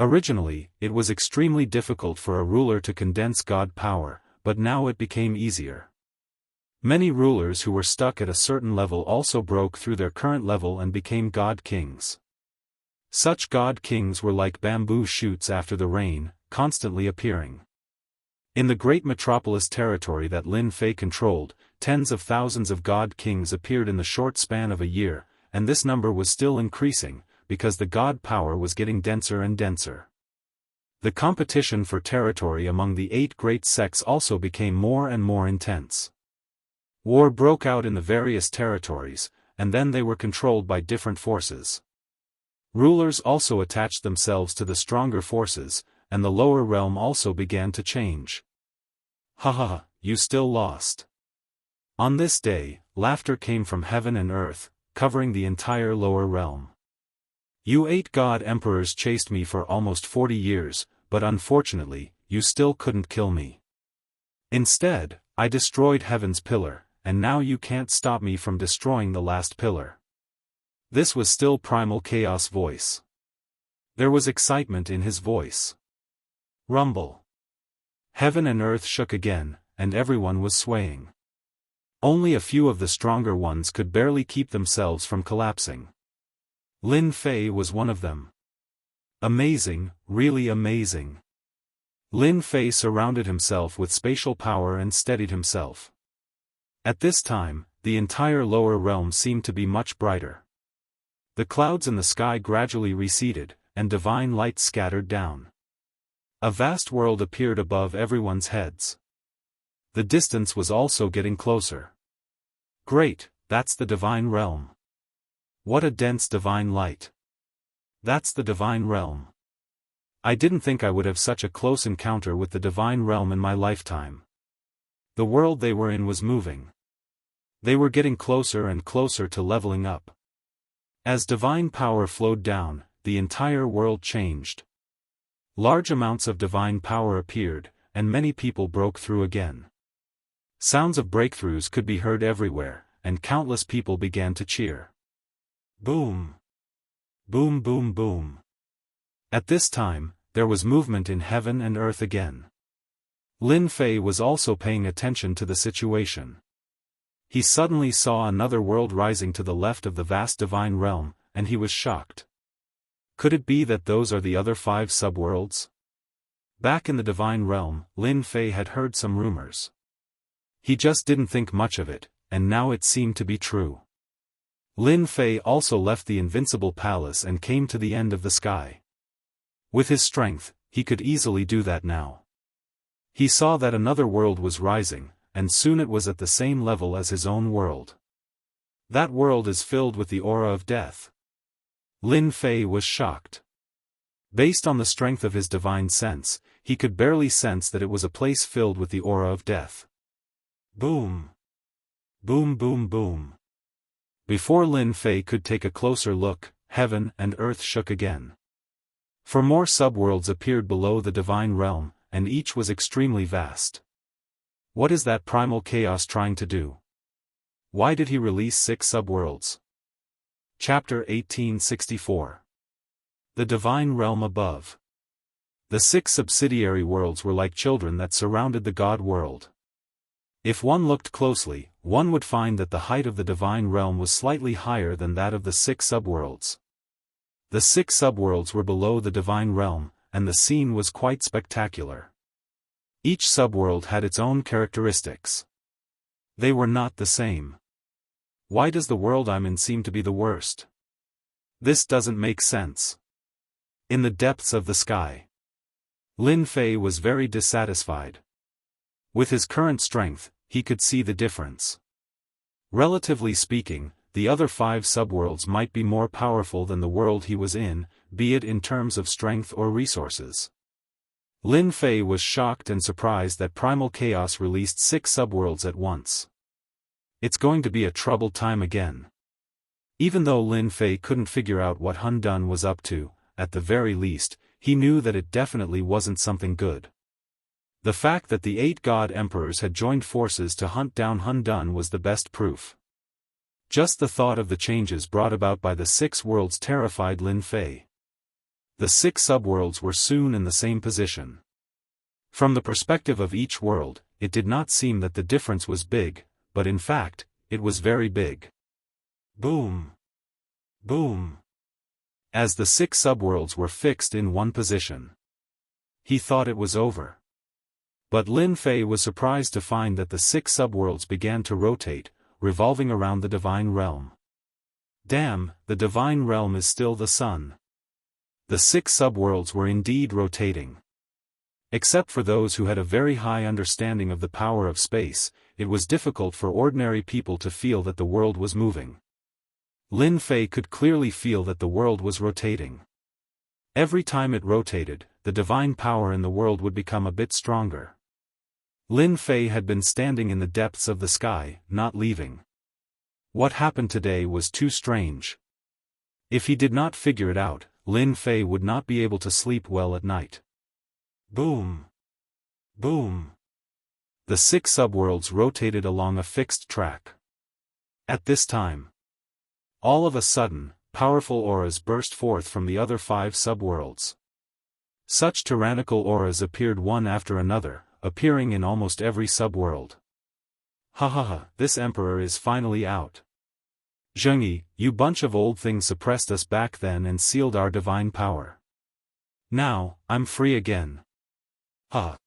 Speaker 1: Originally, it was extremely difficult for a ruler to condense God power, but now it became easier. Many rulers who were stuck at a certain level also broke through their current level and became God kings. Such God kings were like bamboo shoots after the rain, constantly appearing. In the great metropolis territory that Lin Fei controlled, tens of thousands of God kings appeared in the short span of a year, and this number was still increasing, because the God power was getting denser and denser. The competition for territory among the 8 great sects also became more and more intense. War broke out in the various territories, and then they were controlled by different forces. Rulers also attached themselves to the stronger forces, and the lower realm also began to change. Ha ha ha, you still lost. On this day, laughter came from heaven and earth, covering the entire lower realm. You 8 god emperors chased me for almost 40 years, but unfortunately, you still couldn't kill me. Instead, I destroyed heaven's pillar, and now you can't stop me from destroying the last pillar. This was still Primal Chaos' voice. There was excitement in his voice. Rumble. Heaven and earth shook again, and everyone was swaying. Only a few of the stronger ones could barely keep themselves from collapsing. Lin Fei was one of them. Amazing, really amazing. Lin Fei surrounded himself with spatial power and steadied himself. At this time, the entire lower realm seemed to be much brighter. The clouds in the sky gradually receded, and divine light scattered down. A vast world appeared above everyone's heads. The distance was also getting closer. Great, that's the divine realm. What a dense divine light. That's the divine realm. I didn't think I would have such a close encounter with the divine realm in my lifetime. The world they were in was moving. They were getting closer and closer to leveling up. As divine power flowed down, the entire world changed. Large amounts of divine power appeared, and many people broke through again. Sounds of breakthroughs could be heard everywhere, and countless people began to cheer. Boom! Boom boom boom. At this time, there was movement in heaven and earth again. Lin Fei was also paying attention to the situation. He suddenly saw another world rising to the left of the vast divine realm, and he was shocked. Could it be that those are the other 5 subworlds? Back in the divine realm, Lin Fei had heard some rumors. He just didn't think much of it, and now it seemed to be true. Lin Fei also left the invincible palace and came to the end of the sky. With his strength, he could easily do that now. He saw that another world was rising, and soon it was at the same level as his own world. That world is filled with the aura of death. Lin Fei was shocked. Based on the strength of his divine sense, he could barely sense that it was a place filled with the aura of death. Boom! Boom boom boom. Before Lin Fei could take a closer look, heaven and earth shook again. 4 more subworlds appeared below the divine realm, and each was extremely vast. What is that primal chaos trying to do? Why did he release 6 subworlds? Chapter 1864. The Divine Realm Above. The 6 subsidiary worlds were like children that surrounded the God world. If one looked closely, one would find that the height of the divine realm was slightly higher than that of the 6 subworlds. The 6 subworlds were below the divine realm, and the scene was quite spectacular. Each subworld had its own characteristics. They were not the same. Why does the world I'm in seem to be the worst? This doesn't make sense. In the depths of the sky, Lin Fei was very dissatisfied. With his current strength, he could see the difference. Relatively speaking, the other 5 subworlds might be more powerful than the world he was in, be it in terms of strength or resources. Lin Fei was shocked and surprised that Primal Chaos released 6 subworlds at once. It's going to be a troubled time again. Even though Lin Fei couldn't figure out what Hun Dun was up to, at the very least, he knew that it definitely wasn't something good. The fact that the 8 god emperors had joined forces to hunt down Hun Dun was the best proof. Just the thought of the changes brought about by the 6 worlds terrified Lin Fei. The 6 subworlds were soon in the same position. From the perspective of each world, it did not seem that the difference was big, but in fact, it was very big. Boom! Boom! As the 6 subworlds were fixed in one position, he thought it was over. But Lin Fei was surprised to find that the 6 subworlds began to rotate, revolving around the divine realm. Damn, the divine realm is still the sun. The 6 subworlds were indeed rotating. Except for those who had a very high understanding of the power of space, it was difficult for ordinary people to feel that the world was moving. Lin Fei could clearly feel that the world was rotating. Every time it rotated, the divine power in the world would become a bit stronger. Lin Fei had been standing in the depths of the sky, not leaving. What happened today was too strange. If he did not figure it out, Lin Fei would not be able to sleep well at night. Boom! Boom! The 6 subworlds rotated along a fixed track. At this time, all of a sudden, powerful auras burst forth from the other 5 subworlds. Such tyrannical auras appeared one after another, appearing in almost every subworld. Ha ha ha, this emperor is finally out. Jianghu, you bunch of old things suppressed us back then and sealed our divine power. Now, I'm free again. Ha!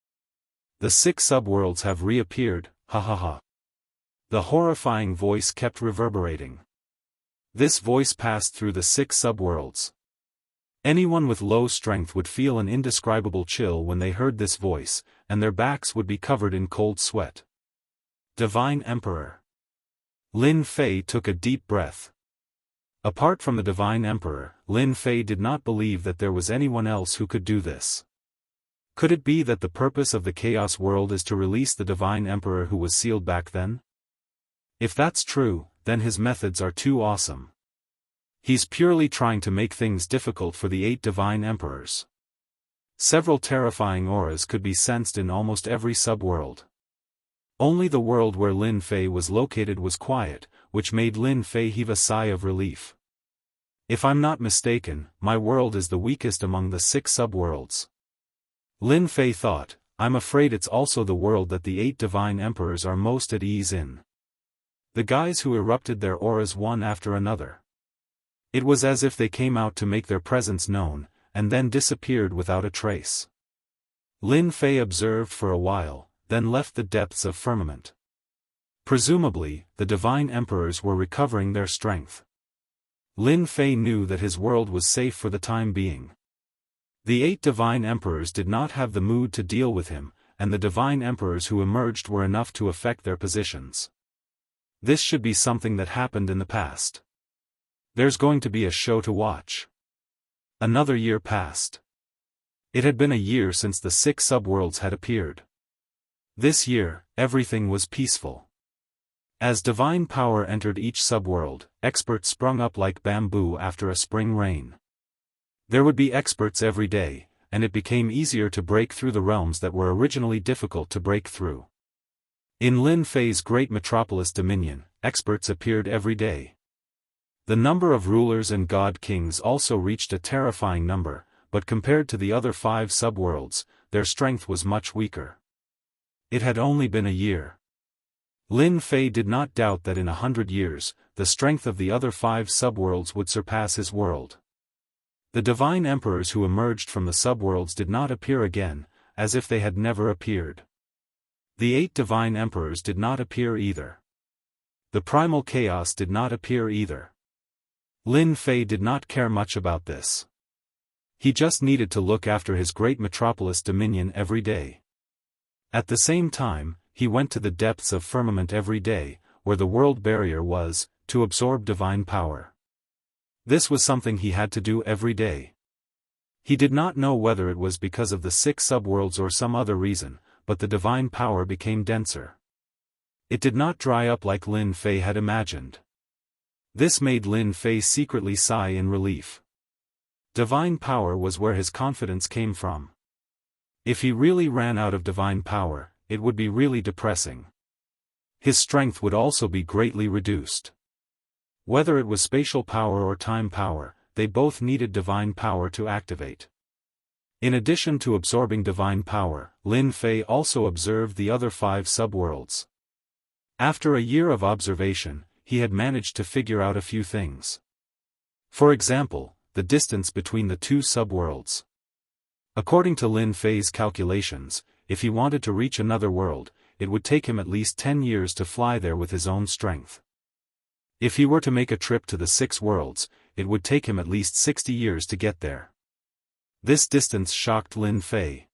Speaker 1: The 6 subworlds have reappeared, ha ha ha. The horrifying voice kept reverberating. This voice passed through the 6 subworlds. Anyone with low strength would feel an indescribable chill when they heard this voice, and their backs would be covered in cold sweat. Divine Emperor. Lin Fei took a deep breath. Apart from the Divine Emperor, Lin Fei did not believe that there was anyone else who could do this. Could it be that the purpose of the Chaos World is to release the Divine Emperor who was sealed back then? If that's true, then his methods are too awesome. He's purely trying to make things difficult for the 8 Divine Emperors. Several terrifying auras could be sensed in almost every subworld. Only the world where Lin Fei was located was quiet, which made Lin Fei heave a sigh of relief. If I'm not mistaken, my world is the weakest among the 6 subworlds. Lin Fei thought, I'm afraid it's also the world that the 8 Divine Emperors are most at ease in. The guys who erupted their auras one after another. It was as if they came out to make their presence known, and then disappeared without a trace. Lin Fei observed for a while, then left the depths of firmament. Presumably, the Divine Emperors were recovering their strength. Lin Fei knew that his world was safe for the time being. The 8 Divine Emperors did not have the mood to deal with him, and the Divine Emperors who emerged were enough to affect their positions. This should be something that happened in the past. There's going to be a show to watch. Another year passed. It had been a year since the 6 subworlds had appeared. This year, everything was peaceful. As divine power entered each subworld, experts sprung up like bamboo after a spring rain. There would be experts every day, and it became easier to break through the realms that were originally difficult to break through. In Lin Fei's great metropolis dominion, experts appeared every day. The number of rulers and god kings also reached a terrifying number, but compared to the other 5 subworlds, their strength was much weaker. It had only been a year. Lin Fei did not doubt that in 100 years, the strength of the other 5 subworlds would surpass his world. The Divine Emperors who emerged from the subworlds did not appear again, as if they had never appeared. The 8 Divine Emperors did not appear either. The Primal Chaos did not appear either. Lin Fei did not care much about this. He just needed to look after his great metropolis dominion every day. At the same time, he went to the depths of firmament every day, where the world barrier was, to absorb divine power. This was something he had to do every day. He did not know whether it was because of the 6 subworlds or some other reason, but the divine power became denser. It did not dry up like Lin Fei had imagined. This made Lin Fei secretly sigh in relief. Divine power was where his confidence came from. If he really ran out of divine power, it would be really depressing. His strength would also be greatly reduced. Whether it was spatial power or time power, they both needed divine power to activate. In addition to absorbing divine power, Lin Fei also observed the other 5 subworlds. After a year of observation, he had managed to figure out a few things. For example, the distance between the 2 subworlds. According to Lin Fei's calculations, if he wanted to reach another world, it would take him at least 10 years to fly there with his own strength. If he were to make a trip to the 6 worlds, it would take him at least 60 years to get there. This distance shocked Lin Fei.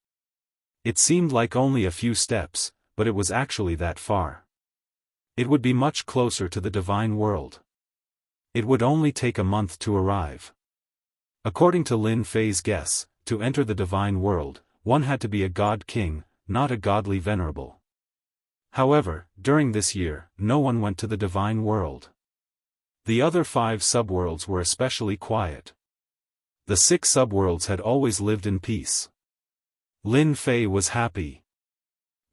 Speaker 1: It seemed like only a few steps, but it was actually that far. It would be much closer to the divine world. It would only take a month to arrive. According to Lin Fei's guess, to enter the divine world, one had to be a god king, not a godly venerable. However, during this year, no one went to the divine world. The other 5 subworlds were especially quiet. The 6 subworlds had always lived in peace. Lin Fei was happy.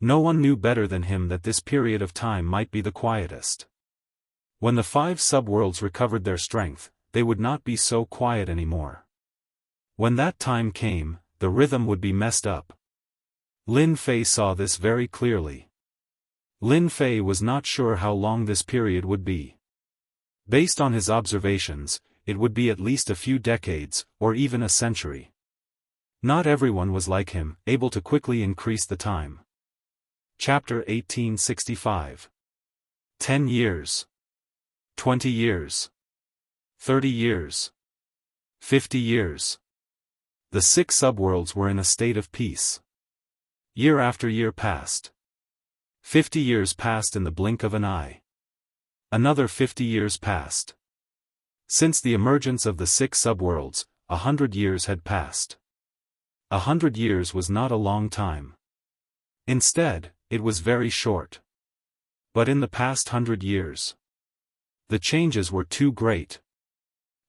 Speaker 1: No one knew better than him that this period of time might be the quietest. When the 5 subworlds recovered their strength, they would not be so quiet anymore. When that time came, the rhythm would be messed up. Lin Fei saw this very clearly. Lin Fei was not sure how long this period would be. Based on his observations, it would be at least a few decades, or even a century. Not everyone was like him, able to quickly increase the time. Chapter 1865. 10 years. 20 years. 30 years. 50 years. The 6 subworlds were in a state of peace. Year after year passed. 50 years passed in the blink of an eye. Another 50 years passed. Since the emergence of the 6 subworlds, 100 years had passed. 100 years was not a long time. Instead, it was very short. But in the past 100 years, the changes were too great.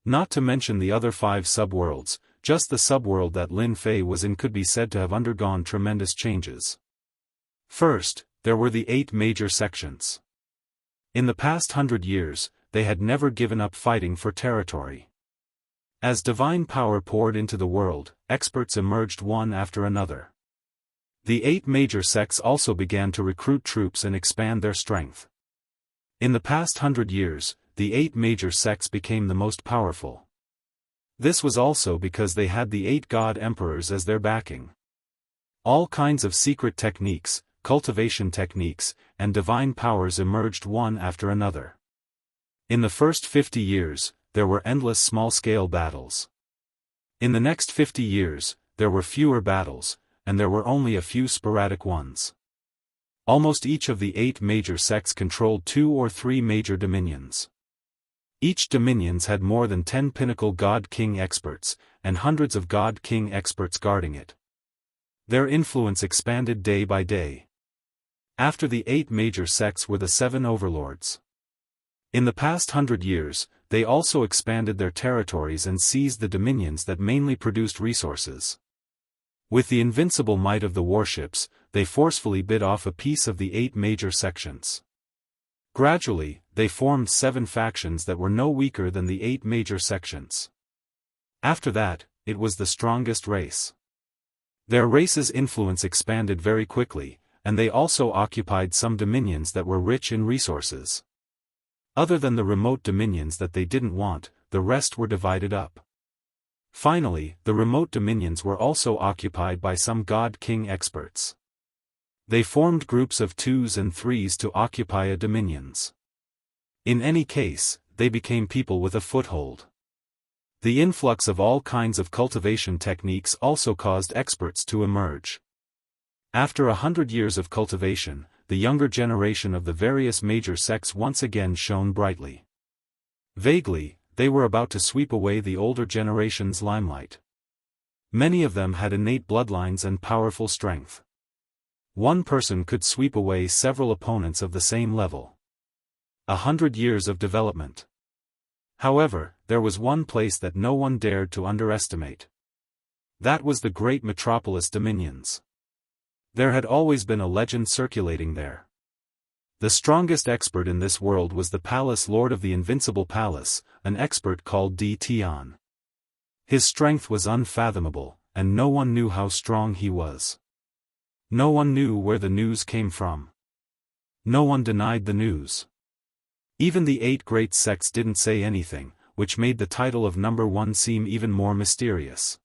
Speaker 1: Not to mention the other 5 subworlds, just the subworld that Lin Fei was in could be said to have undergone tremendous changes. First, there were the 8 major sections. In the past 100 years, they had never given up fighting for territory. As divine power poured into the world, experts emerged one after another. The 8 major sects also began to recruit troops and expand their strength. In the past 100 years, the 8 major sects became the most powerful. This was also because they had the 8 god emperors as their backing. All kinds of secret techniques, cultivation techniques, and divine powers emerged one after another. In the first 50 years, there were endless small-scale battles. In the next 50 years, there were fewer battles, and there were only a few sporadic ones. Almost each of the 8 major sects controlled 2 or 3 major dominions. Each dominions had more than 10 pinnacle god-king experts, and hundreds of god-king experts guarding it. Their influence expanded day by day. After the 8 major sects were the 7 overlords. In the past 100 years, they also expanded their territories and seized the dominions that mainly produced resources. With the invincible might of the warships, they forcefully bit off a piece of the 8 major sections. Gradually, they formed 7 factions that were no weaker than the 8 major sections. After that, it was the strongest race. Their race's influence expanded very quickly, and they also occupied some dominions that were rich in resources. Other than the remote dominions that they didn't want, the rest were divided up. Finally, the remote dominions were also occupied by some god-king experts. They formed groups of 2s and 3s to occupy a dominions. In any case, they became people with a foothold. The influx of all kinds of cultivation techniques also caused experts to emerge. After 100 years of cultivation, the younger generation of the various major sects once again shone brightly. Vaguely, they were about to sweep away the older generation's limelight. Many of them had innate bloodlines and powerful strength. One person could sweep away several opponents of the same level. 100 years of development. However, there was one place that no one dared to underestimate. That was the great metropolis dominions. There had always been a legend circulating there. The strongest expert in this world was the palace lord of the invincible palace, an expert called Di Tian. His strength was unfathomable, and no one knew how strong he was. No one knew where the news came from. No one denied the news. Even the 8 great sects didn't say anything, which made the title of number 1 seem even more mysterious.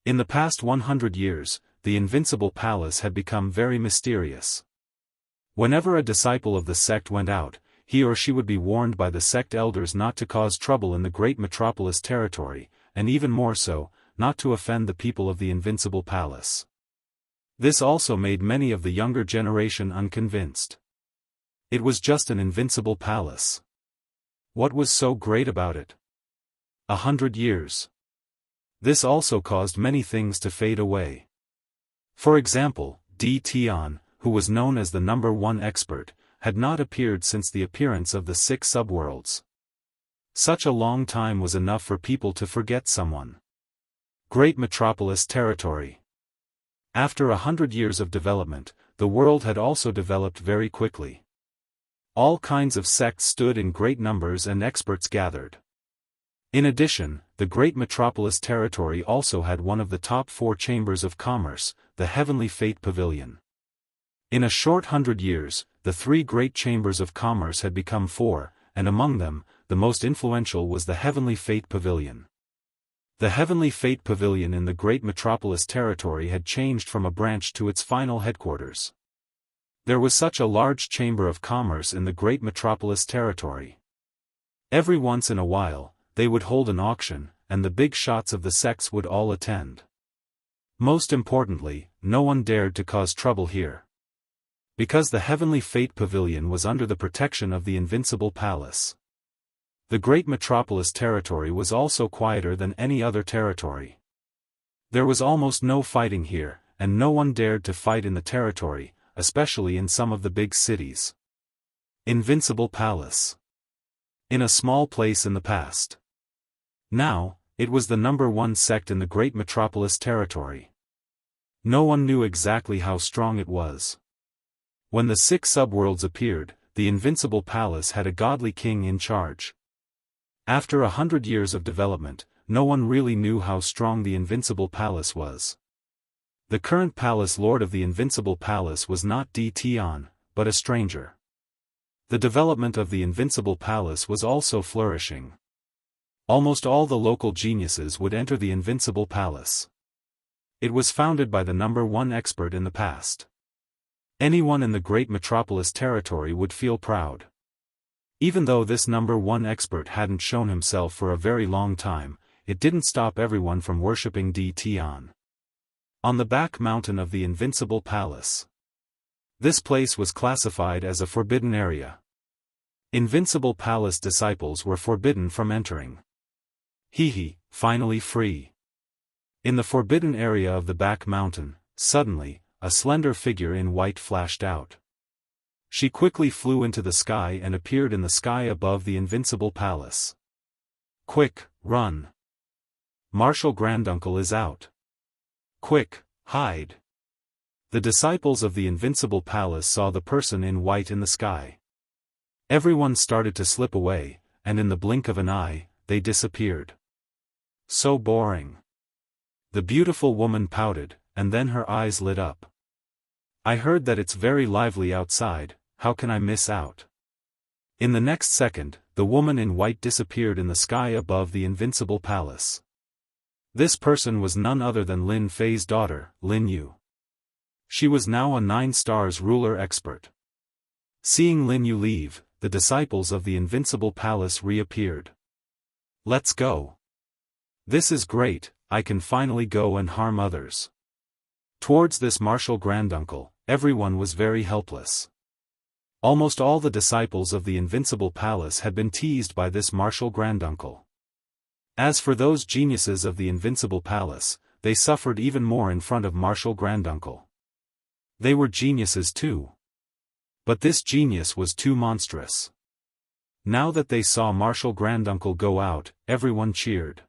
Speaker 1: In the past 100 years, the invincible palace had become very mysterious. Whenever a disciple of the sect went out, he or she would be warned by the sect elders not to cause trouble in the great metropolis territory, and even more so, not to offend the people of the invincible palace. This also made many of the younger generation unconvinced. It was just an invincible palace. What was so great about it? 100 years. This also caused many things to fade away. For example, Di Tian, who was known as the number 1 expert, had not appeared since the appearance of the 6 subworlds. Such a long time was enough for people to forget someone. Great metropolis territory. After 100 years of development, the world had also developed very quickly. All kinds of sects stood in great numbers and experts gathered. In addition, the great metropolis territory also had one of the top 4 chambers of commerce, the Heavenly Fate Pavilion. In a short 100 years, the 3 great chambers of commerce had become 4, and among them, the most influential was the Heavenly Fate Pavilion. The Heavenly Fate Pavilion in the great metropolis territory had changed from a branch to its final headquarters. There was such a large chamber of commerce in the great metropolis territory. Every once in a while, they would hold an auction, and the big shots of the sects would all attend. Most importantly, no one dared to cause trouble here. Because the Heavenly Fate Pavilion was under the protection of the Invincible Palace. The great metropolis territory was also quieter than any other territory. There was almost no fighting here, and no one dared to fight in the territory, especially in some of the big cities. Invincible Palace. In a small place in the past. Now, it was the #1 sect in the great metropolis territory. No one knew exactly how strong it was. When the 6 subworlds appeared, the Invincible Palace had a godly king in charge. After 100 years of development, no one really knew how strong the Invincible Palace was. The current Palace Lord of the Invincible Palace was not Tion, but a stranger. The development of the Invincible Palace was also flourishing. Almost all the local geniuses would enter the Invincible Palace. It was founded by the #1 expert in the past. Anyone in the great metropolis territory would feel proud. Even though this #1 expert hadn't shown himself for a very long time, it didn't stop everyone from worshipping Tion. On the back mountain of the Invincible Palace. This place was classified as a forbidden area. Invincible Palace disciples were forbidden from entering. Finally free. In the forbidden area of the back mountain, suddenly, a slender figure in white flashed out. She quickly flew into the sky and appeared in the sky above the Invincible Palace. Quick, run! Martial Granduncle is out. Quick, hide! The disciples of the Invincible Palace saw the person in white in the sky. Everyone started to slip away, and in the blink of an eye, they disappeared. So boring. The beautiful woman pouted, and then her eyes lit up. I heard that it's very lively outside, how can I miss out? In the next second, the woman in white disappeared in the sky above the Invincible Palace. This person was none other than Lin Fei's daughter, Lin Yu. She was now a 9 stars ruler expert. Seeing Lin Yu leave, the disciples of the Invincible Palace reappeared. Let's go. This is great, I can finally go and harm others. Towards this martial granduncle, everyone was very helpless. Almost all the disciples of the Invincible Palace had been teased by this martial granduncle. As for those geniuses of the Invincible Palace, they suffered even more in front of martial granduncle. They were geniuses too. But this genius was too monstrous. Now that they saw martial granduncle go out, everyone cheered.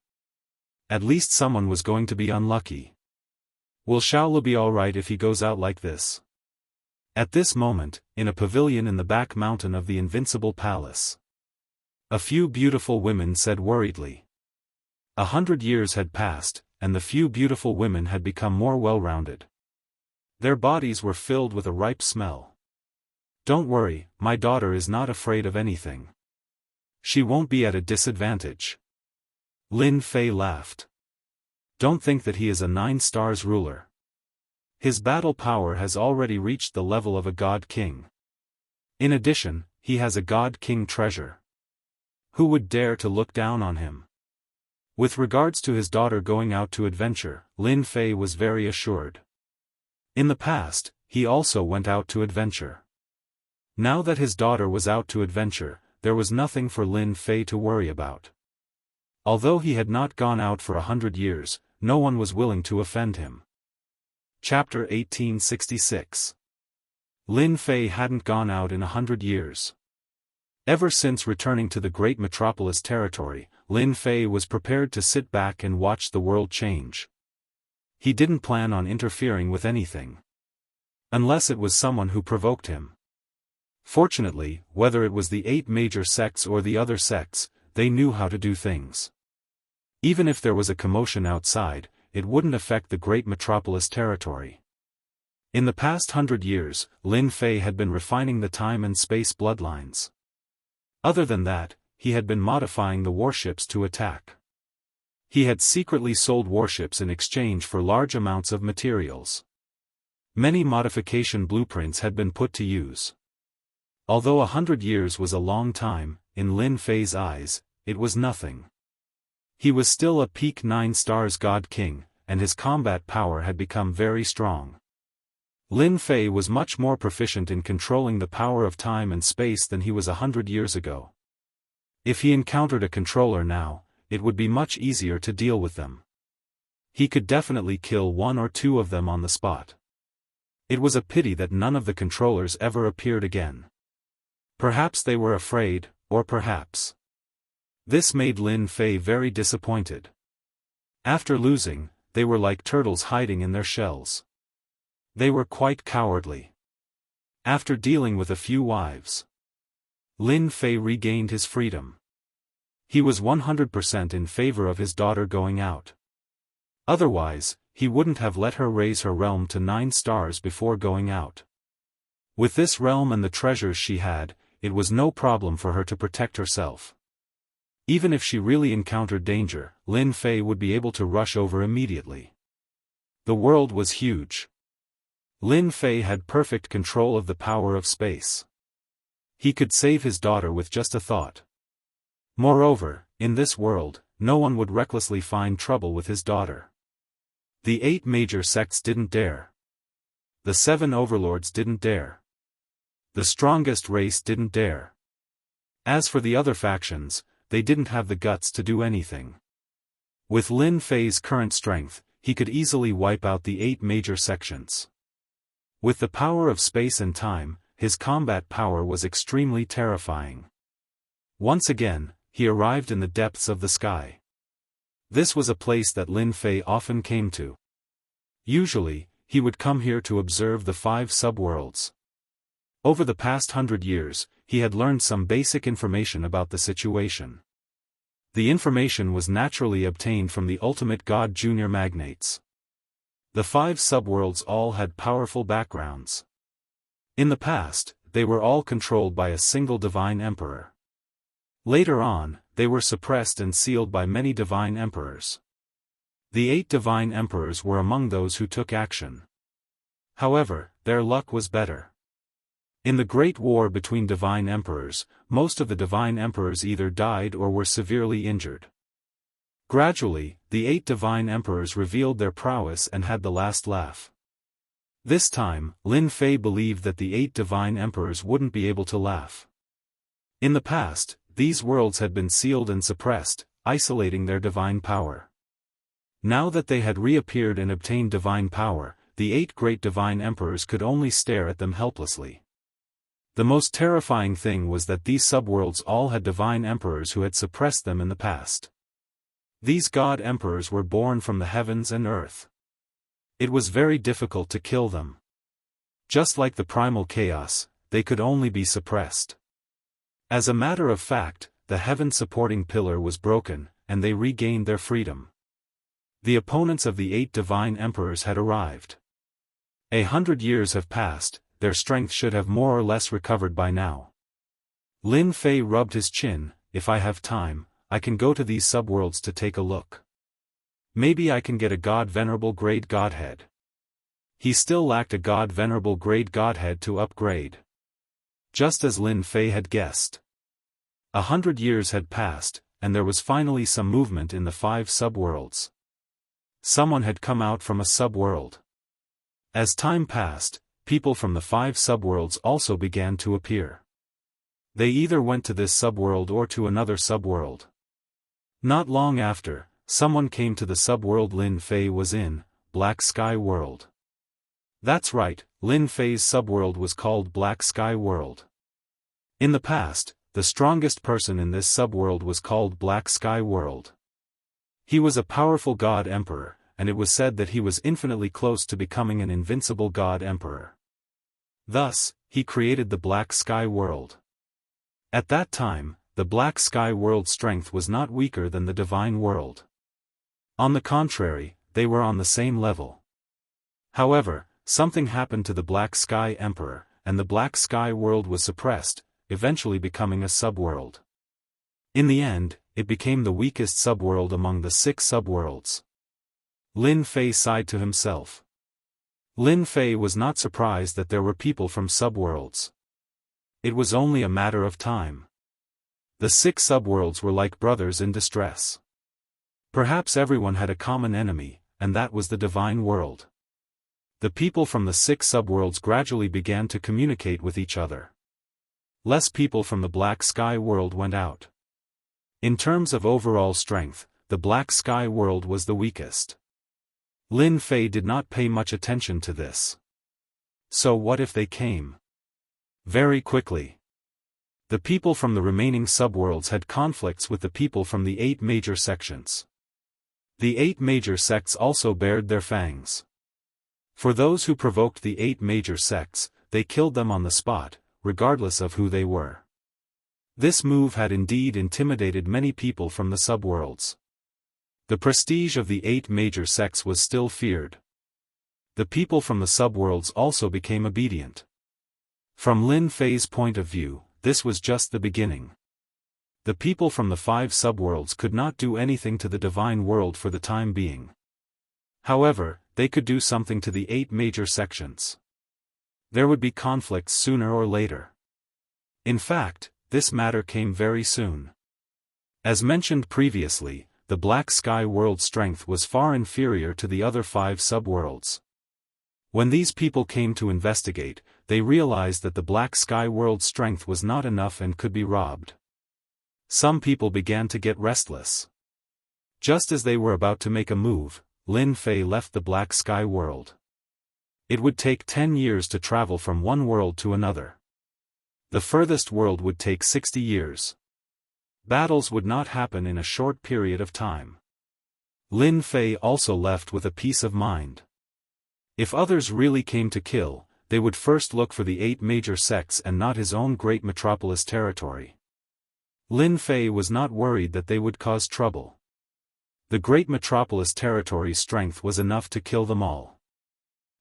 Speaker 1: At least someone was going to be unlucky. Will Shaolu be alright if he goes out like this? At this moment, in a pavilion in the back mountain of the Invincible Palace, a few beautiful women said worriedly. 100 years had passed, and the few beautiful women had become more well-rounded. Their bodies were filled with a ripe smell. Don't worry, my daughter is not afraid of anything. She won't be at a disadvantage. Lin Fei laughed. Don't think that he is a 9 stars ruler. His battle power has already reached the level of a god king. In addition, he has a god king treasure. Who would dare to look down on him? With regards to his daughter going out to adventure, Lin Fei was very assured. In the past, he also went out to adventure. Now that his daughter was out to adventure, there was nothing for Lin Fei to worry about. Although he had not gone out for 100 years, no one was willing to offend him. Chapter 1866. Lin Fei hadn't gone out in 100 years. Ever since returning to the great metropolis territory, Lin Fei was prepared to sit back and watch the world change. He didn't plan on interfering with anything. Unless it was someone who provoked him. Fortunately, whether it was the 8 major sects or the other sects, they knew how to do things. Even if there was a commotion outside, it wouldn't affect the great metropolis territory. In the past 100 years, Lin Fei had been refining the time and space bloodlines. Other than that, he had been modifying the warships to attack. He had secretly sold warships in exchange for large amounts of materials. Many modification blueprints had been put to use. Although 100 years was a long time, in Lin Fei's eyes, it was nothing. He was still a peak 9 stars god king, and his combat power had become very strong. Lin Fei was much more proficient in controlling the power of time and space than he was 100 years ago. If he encountered a controller now, it would be much easier to deal with them. He could definitely kill one or two of them on the spot. It was a pity that none of the controllers ever appeared again. Perhaps they were afraid, or perhaps. This made Lin Fei very disappointed. After losing, they were like turtles hiding in their shells. They were quite cowardly. After dealing with a few wives, Lin Fei regained his freedom. He was 100% in favor of his daughter going out. Otherwise, he wouldn't have let her raise her realm to 9 stars before going out. With this realm and the treasures she had, it was no problem for her to protect herself. Even if she really encountered danger, Lin Fei would be able to rush over immediately. The world was huge. Lin Fei had perfect control of the power of space. He could save his daughter with just a thought. Moreover, in this world, no one would recklessly find trouble with his daughter. The 8 major sects didn't dare. The 7 overlords didn't dare. The strongest race didn't dare. As for the other factions, they didn't have the guts to do anything. With Lin Fei's current strength, he could easily wipe out the 8 major sections. With the power of space and time, his combat power was extremely terrifying. Once again, he arrived in the depths of the sky. This was a place that Lin Fei often came to. Usually, he would come here to observe the 5 subworlds. Over the past 100 years, he had learned some basic information about the situation. The information was naturally obtained from the ultimate god junior magnates. The 5 subworlds all had powerful backgrounds. In the past, they were all controlled by a single divine emperor. Later on, they were suppressed and sealed by many divine emperors. The 8 divine emperors were among those who took action. However, their luck was better. In the Great War between divine emperors, most of the divine emperors either died or were severely injured. Gradually, the 8 divine emperors revealed their prowess and had the last laugh. This time, Lin Fei believed that the 8 divine emperors wouldn't be able to laugh. In the past, these worlds had been sealed and suppressed, isolating their divine power. Now that they had reappeared and obtained divine power, the 8 great divine emperors could only stare at them helplessly. The most terrifying thing was that these subworlds all had divine emperors who had suppressed them in the past. These god emperors were born from the heavens and earth. It was very difficult to kill them. Just like the primal chaos, they could only be suppressed. As a matter of fact, the heaven-supporting pillar was broken, and they regained their freedom. The opponents of the 8 divine emperors had arrived. 100 years have passed. Their strength should have more or less recovered by now. Lin Fei rubbed his chin. If I have time, I can go to these subworlds to take a look. Maybe I can get a god-venerable grade godhead. He still lacked a god-venerable grade godhead to upgrade. Just as Lin Fei had guessed. 100 years had passed, and there was finally some movement in the 5 subworlds. Someone had come out from a subworld. As time passed, people from the 5 subworlds also began to appear. They either went to this subworld or to another subworld. Not long after, someone came to the subworld Lin Fei was in, Black Sky World. That's right, Lin Fei's subworld was called Black Sky World. In the past, the strongest person in this subworld was called Black Sky World. He was a powerful god emperor, and it was said that he was infinitely close to becoming an invincible god emperor. Thus, he created the Black Sky World. At that time, the Black Sky World's strength was not weaker than the divine world. On the contrary, they were on the same level. However, something happened to the Black Sky Emperor, and the Black Sky World was suppressed, eventually becoming a subworld. In the end, it became the weakest subworld among the 6 subworlds. Lin Fei sighed to himself. Lin Fei was not surprised that there were people from subworlds. It was only a matter of time. The 6 subworlds were like brothers in distress. Perhaps everyone had a common enemy, and that was the divine world. The people from the 6 subworlds gradually began to communicate with each other. Less people from the Black Sky world went out. In terms of overall strength, the Black Sky world was the weakest. Lin Fei did not pay much attention to this. So what if they came? Very quickly. The people from the remaining subworlds had conflicts with the people from the 8 major sections. The 8 major sects also bared their fangs. For those who provoked the 8 major sects, they killed them on the spot, regardless of who they were. This move had indeed intimidated many people from the subworlds. The prestige of the 8 major sects was still feared. The people from the subworlds also became obedient. From Lin Fei's point of view, this was just the beginning. The people from the 5 subworlds could not do anything to the divine world for the time being. However, they could do something to the 8 major sections. There would be conflicts sooner or later. In fact, this matter came very soon. As mentioned previously, the Black Sky world's strength was far inferior to the other 5 subworlds. When these people came to investigate, they realized that the Black Sky world's strength was not enough and could be robbed. Some people began to get restless. Just as they were about to make a move, Lin Fei left the Black Sky world. It would take 10 years to travel from one world to another. The furthest world would take 60 years. Battles would not happen in a short period of time. Lin Fei also left with a peace of mind. If others really came to kill, they would first look for the 8 major sects and not his own great metropolis territory. Lin Fei was not worried that they would cause trouble. The great metropolis territory's strength was enough to kill them all.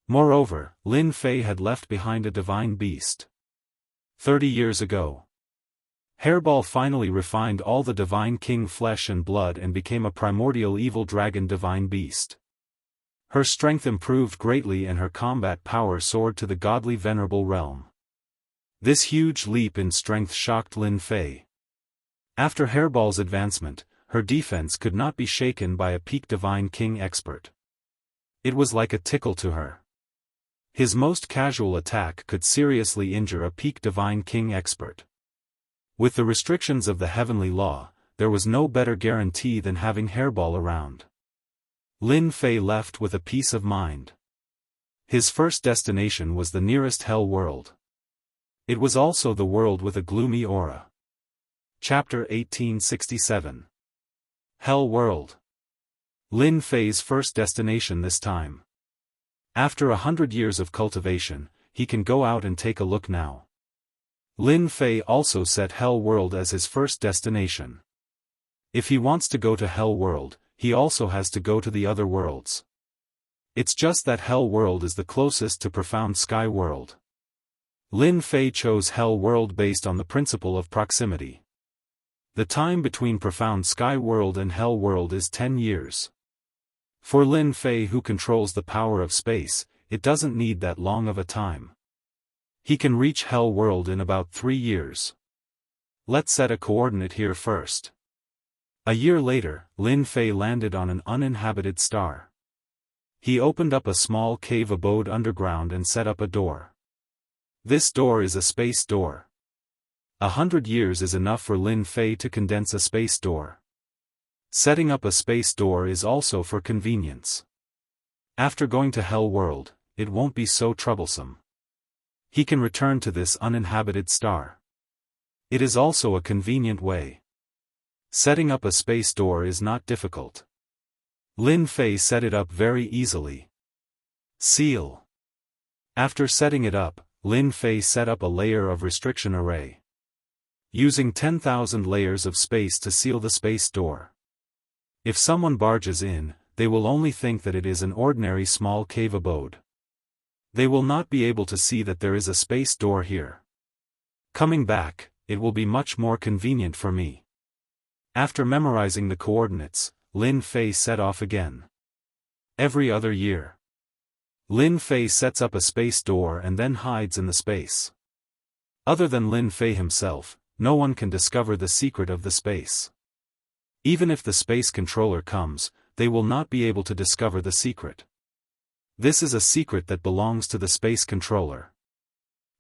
Speaker 1: Moreover, Lin Fei had left behind a divine beast. 30 years ago. Hairball finally refined all the divine king flesh and blood and became a primordial evil dragon divine beast. Her strength improved greatly and her combat power soared to the godly venerable realm. This huge leap in strength shocked Lin Fei. After Hairball's advancement, her defense could not be shaken by a peak divine king expert. It was like a tickle to her. His most casual attack could seriously injure a peak divine king expert. With the restrictions of the heavenly law, there was no better guarantee than having Hairball around. Lin Fei left with a peace of mind. His first destination was the nearest hell world. It was also the world with a gloomy aura. Chapter 1867. Hell World. Lin Fei's first destination this time. After 100 years of cultivation, he can go out and take a look now. Lin Fei also set Hell World as his first destination. If he wants to go to Hell World, he also has to go to the other worlds. It's just that Hell World is the closest to Profound Sky World. Lin Fei chose Hell World based on the principle of proximity. The time between Profound Sky World and Hell World is 10 years. For Lin Fei, who controls the power of space, it doesn't need that long of a time. He can reach Hell World in about 3 years. Let's set a coordinate here first. A year later, Lin Fei landed on an uninhabited star. He opened up a small cave abode underground and set up a door. This door is a space door. 100 years is enough for Lin Fei to condense a space door. Setting up a space door is also for convenience. After going to Hell World, it won't be so troublesome. He can return to this uninhabited star. It is also a convenient way. Setting up a space door is not difficult. Lin Fei set it up very easily. Seal. After setting it up, Lin Fei set up a layer of restriction array. Using 10,000 layers of space to seal the space door. If someone barges in, they will only think that it is an ordinary small cave abode. They will not be able to see that there is a space door here. Coming back, it will be much more convenient for me. After memorizing the coordinates, Lin Fei set off again. Every other year. Lin Fei sets up a space door and then hides in the space. Other than Lin Fei himself, no one can discover the secret of the space. Even if the space controller comes, they will not be able to discover the secret. This is a secret that belongs to the space controller.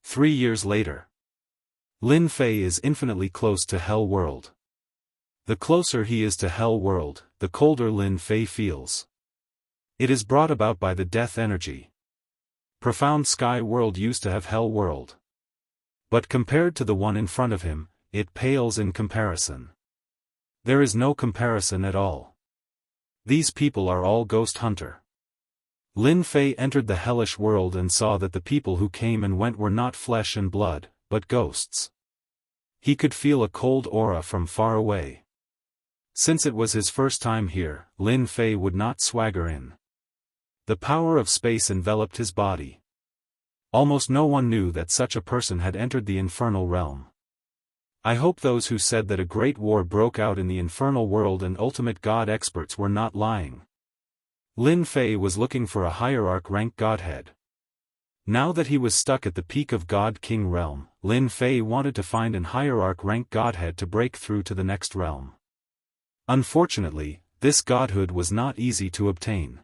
Speaker 1: 3 years later. Lin Fei is infinitely close to Hell World. The closer he is to Hell World, the colder Lin Fei feels. It is brought about by the death energy. Profound Sky World used to have Hell World. But compared to the one in front of him, it pales in comparison. There is no comparison at all. These people are all ghost hunter. Lin Fei entered the hellish world and saw that the people who came and went were not flesh and blood, but ghosts. He could feel a cold aura from far away. Since it was his first time here, Lin Fei would not swagger in. The power of space enveloped his body. Almost no one knew that such a person had entered the infernal realm. I hope those who said that a great war broke out in the infernal world and ultimate god experts were not lying. Lin Fei was looking for a hierarch rank godhead. Now that he was stuck at the peak of God King realm, Lin Fei wanted to find an hierarch rank godhead to break through to the next realm. Unfortunately, this godhood was not easy to obtain.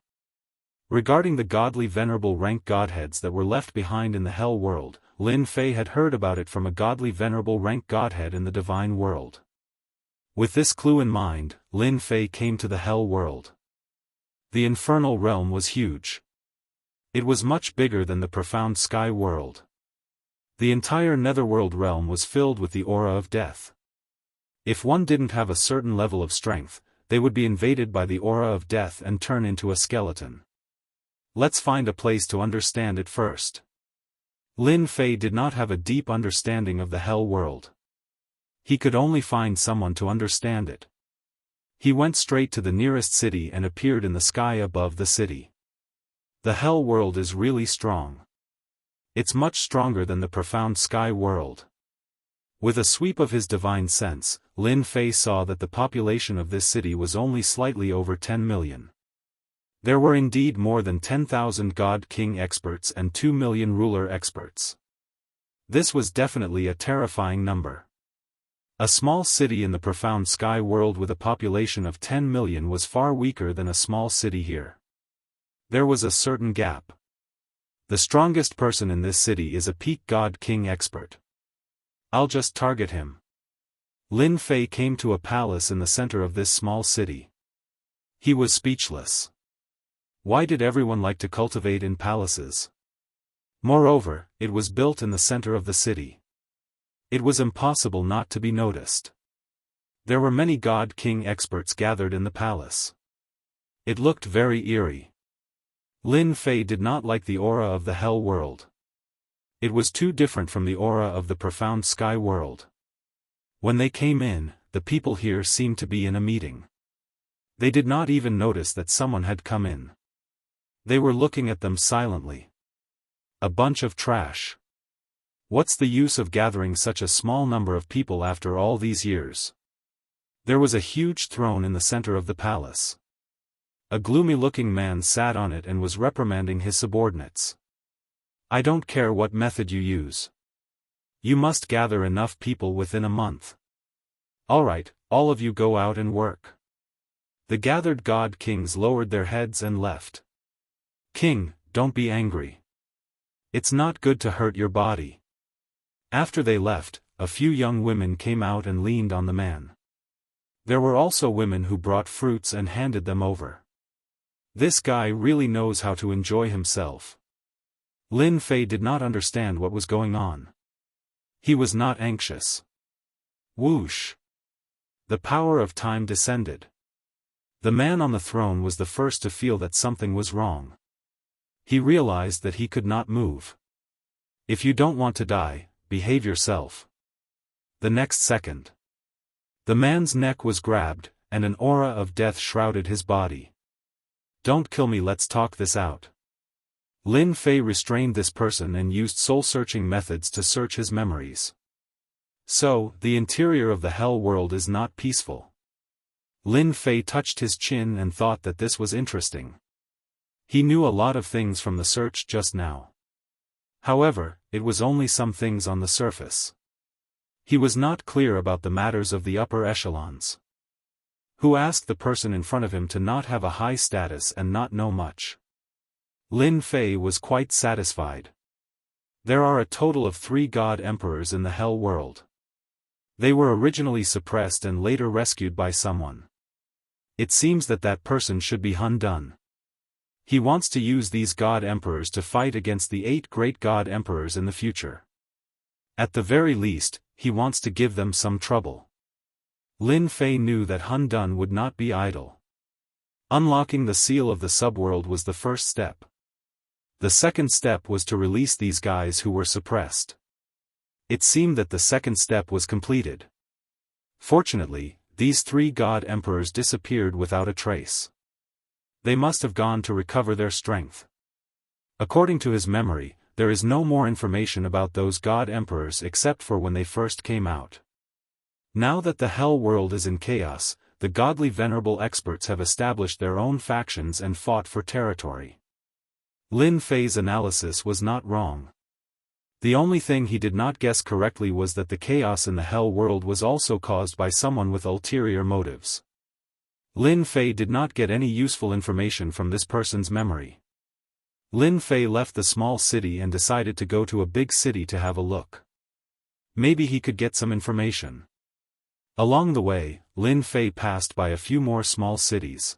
Speaker 1: Regarding the godly venerable rank godheads that were left behind in the hell world, Lin Fei had heard about it from a godly venerable rank godhead in the divine world. With this clue in mind, Lin Fei came to the hell world. The infernal realm was huge. It was much bigger than the profound sky world. The entire netherworld realm was filled with the aura of death. If one didn't have a certain level of strength, they would be invaded by the aura of death and turn into a skeleton. Let's find a place to understand it first. Lin Fei did not have a deep understanding of the hell world. He could only find someone to understand it. He went straight to the nearest city and appeared in the sky above the city. The hell world is really strong. It's much stronger than the profound sky world. With a sweep of his divine sense, Lin Fei saw that the population of this city was only slightly over 10 million. There were indeed more than 10,000 God King experts and 2 million ruler experts. This was definitely a terrifying number. A small city in the profound sky world with a population of 10 million was far weaker than a small city here. There was a certain gap. The strongest person in this city is a peak God King expert. I'll just target him. Lin Fei came to a palace in the center of this small city. He was speechless. Why did everyone like to cultivate in palaces? Moreover, it was built in the center of the city. It was impossible not to be noticed. There were many God King experts gathered in the palace. It looked very eerie. Lin Fei did not like the aura of the hell world. It was too different from the aura of the profound sky world. When they came in, the people here seemed to be in a meeting. They did not even notice that someone had come in. They were looking at them silently. A bunch of trash. What's the use of gathering such a small number of people after all these years? There was a huge throne in the center of the palace. A gloomy-looking man sat on it and was reprimanding his subordinates. I don't care what method you use. You must gather enough people within a month. Alright, all of you go out and work. The gathered God Kings lowered their heads and left. King, don't be angry. It's not good to hurt your body. After they left, a few young women came out and leaned on the man. There were also women who brought fruits and handed them over. This guy really knows how to enjoy himself. Lin Fei did not understand what was going on. He was not anxious. Whoosh! The power of time descended. The man on the throne was the first to feel that something was wrong. He realized that he could not move. If you don't want to die, behave yourself. The next second, the man's neck was grabbed, and an aura of death shrouded his body. Don't kill me, let's talk this out. Lin Fei restrained this person and used soul-searching methods to search his memories. So, the interior of the hell world is not peaceful. Lin Fei touched his chin and thought that this was interesting. He knew a lot of things from the search just now. However, it was only some things on the surface. He was not clear about the matters of the upper echelons. Who asked the person in front of him to not have a high status and not know much? Lin Fei was quite satisfied. There are a total of 3 god emperors in the Hell world. They were originally suppressed and later rescued by someone. It seems that that person should be Hun Dun. He wants to use these god emperors to fight against the 8 great god emperors in the future. At the very least, he wants to give them some trouble. Lin Fei knew that Hun Dun would not be idle. Unlocking the seal of the subworld was the first step. The second step was to release these guys who were suppressed. It seemed that the second step was completed. Fortunately, these 3 god emperors disappeared without a trace. They must have gone to recover their strength. According to his memory, there is no more information about those god emperors except for when they first came out. Now that the Hell world is in chaos, the godly venerable experts have established their own factions and fought for territory. Lin Fei's analysis was not wrong. The only thing he did not guess correctly was that the chaos in the Hell world was also caused by someone with ulterior motives. Lin Fei did not get any useful information from this person's memory. Lin Fei left the small city and decided to go to a big city to have a look. Maybe he could get some information. Along the way, Lin Fei passed by a few more small cities.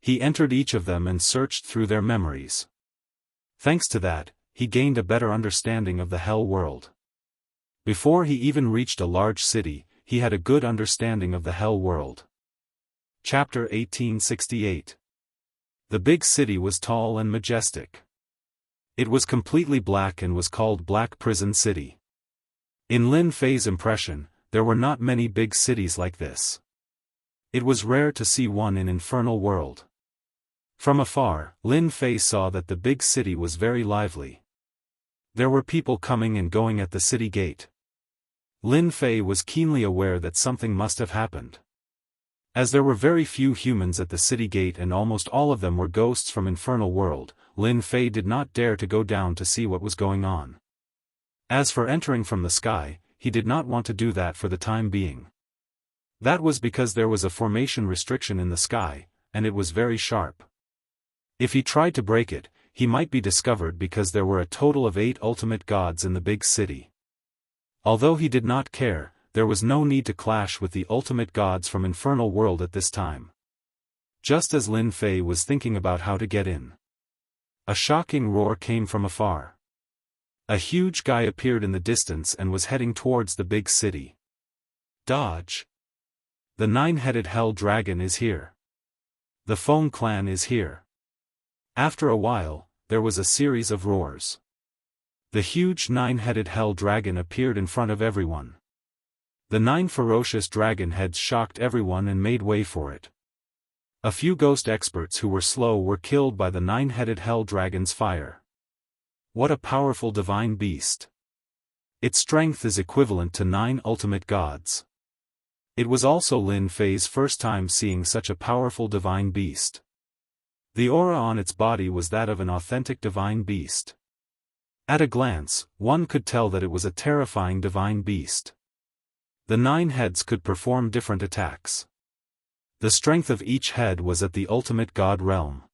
Speaker 1: He entered each of them and searched through their memories. Thanks to that, he gained a better understanding of the Hell world. Before he even reached a large city, he had a good understanding of the Hell world. Chapter 1868. The big city was tall and majestic. It was completely black and was called Black Prison City. In Lin Fei's impression, there were not many big cities like this. It was rare to see one in Infernal World. From afar, Lin Fei saw that the big city was very lively. There were people coming and going at the city gate. Lin Fei was keenly aware that something must have happened. As there were very few humans at the city gate and almost all of them were ghosts from Infernal World, Lin Fei did not dare to go down to see what was going on. As for entering from the sky, he did not want to do that for the time being. That was because there was a formation restriction in the sky, and it was very sharp. If he tried to break it, he might be discovered because there were a total of 8 ultimate gods in the big city. Although he did not care, there was no need to clash with the ultimate gods from Infernal World at this time. Just as Lin Fei was thinking about how to get in, a shocking roar came from afar. A huge guy appeared in the distance and was heading towards the big city. Dodge! The 9-headed Hell Dragon is here. The Feng clan is here. After a while, there was a series of roars. The huge 9-headed Hell Dragon appeared in front of everyone. The 9 ferocious dragon heads shocked everyone and made way for it. A few ghost experts who were slow were killed by the 9-headed Hell Dragon's fire. What a powerful divine beast! Its strength is equivalent to 9 ultimate gods. It was also Lin Fei's first time seeing such a powerful divine beast. The aura on its body was that of an authentic divine beast. At a glance, one could tell that it was a terrifying divine beast. The 9 heads could perform different attacks. The strength of each head was at the ultimate god realm.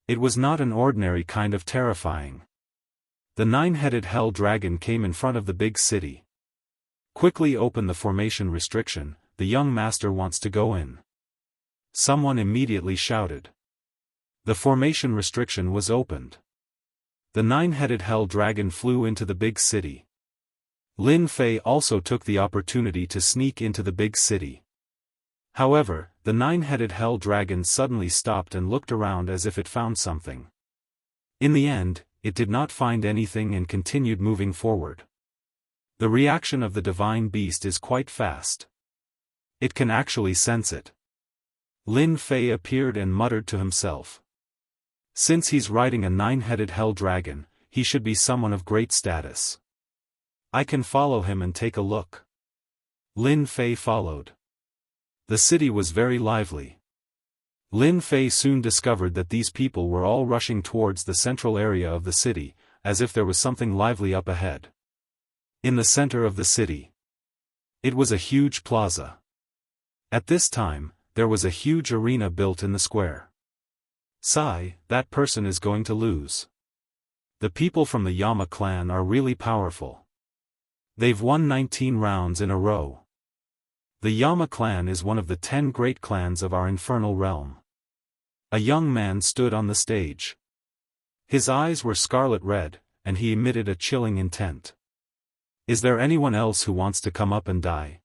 Speaker 1: It was not an ordinary kind of terrifying. The 9-headed Hell Dragon came in front of the big city. Quickly open the formation restriction, the young master wants to go in. Someone immediately shouted. The formation restriction was opened. The 9-headed Hell Dragon flew into the big city. Lin Fei also took the opportunity to sneak into the big city. However, the 9-headed Hell Dragon suddenly stopped and looked around as if it found something. In the end, it did not find anything and continued moving forward. The reaction of the divine beast is quite fast. It can actually sense it. Lin Fei appeared and muttered to himself. Since he's riding a 9-headed Hell Dragon, he should be someone of great status. I can follow him and take a look. Lin Fei followed. The city was very lively. Lin Fei soon discovered that these people were all rushing towards the central area of the city, as if there was something lively up ahead. In the center of the city, it was a huge plaza. At this time, there was a huge arena built in the square. Sigh, that person is going to lose. The people from the Yama clan are really powerful. They've won 19 rounds in a row. The Yama clan is one of the 10 great clans of our infernal realm. A young man stood on the stage. His eyes were scarlet red, and he emitted a chilling intent. Is there anyone else who wants to come up and die?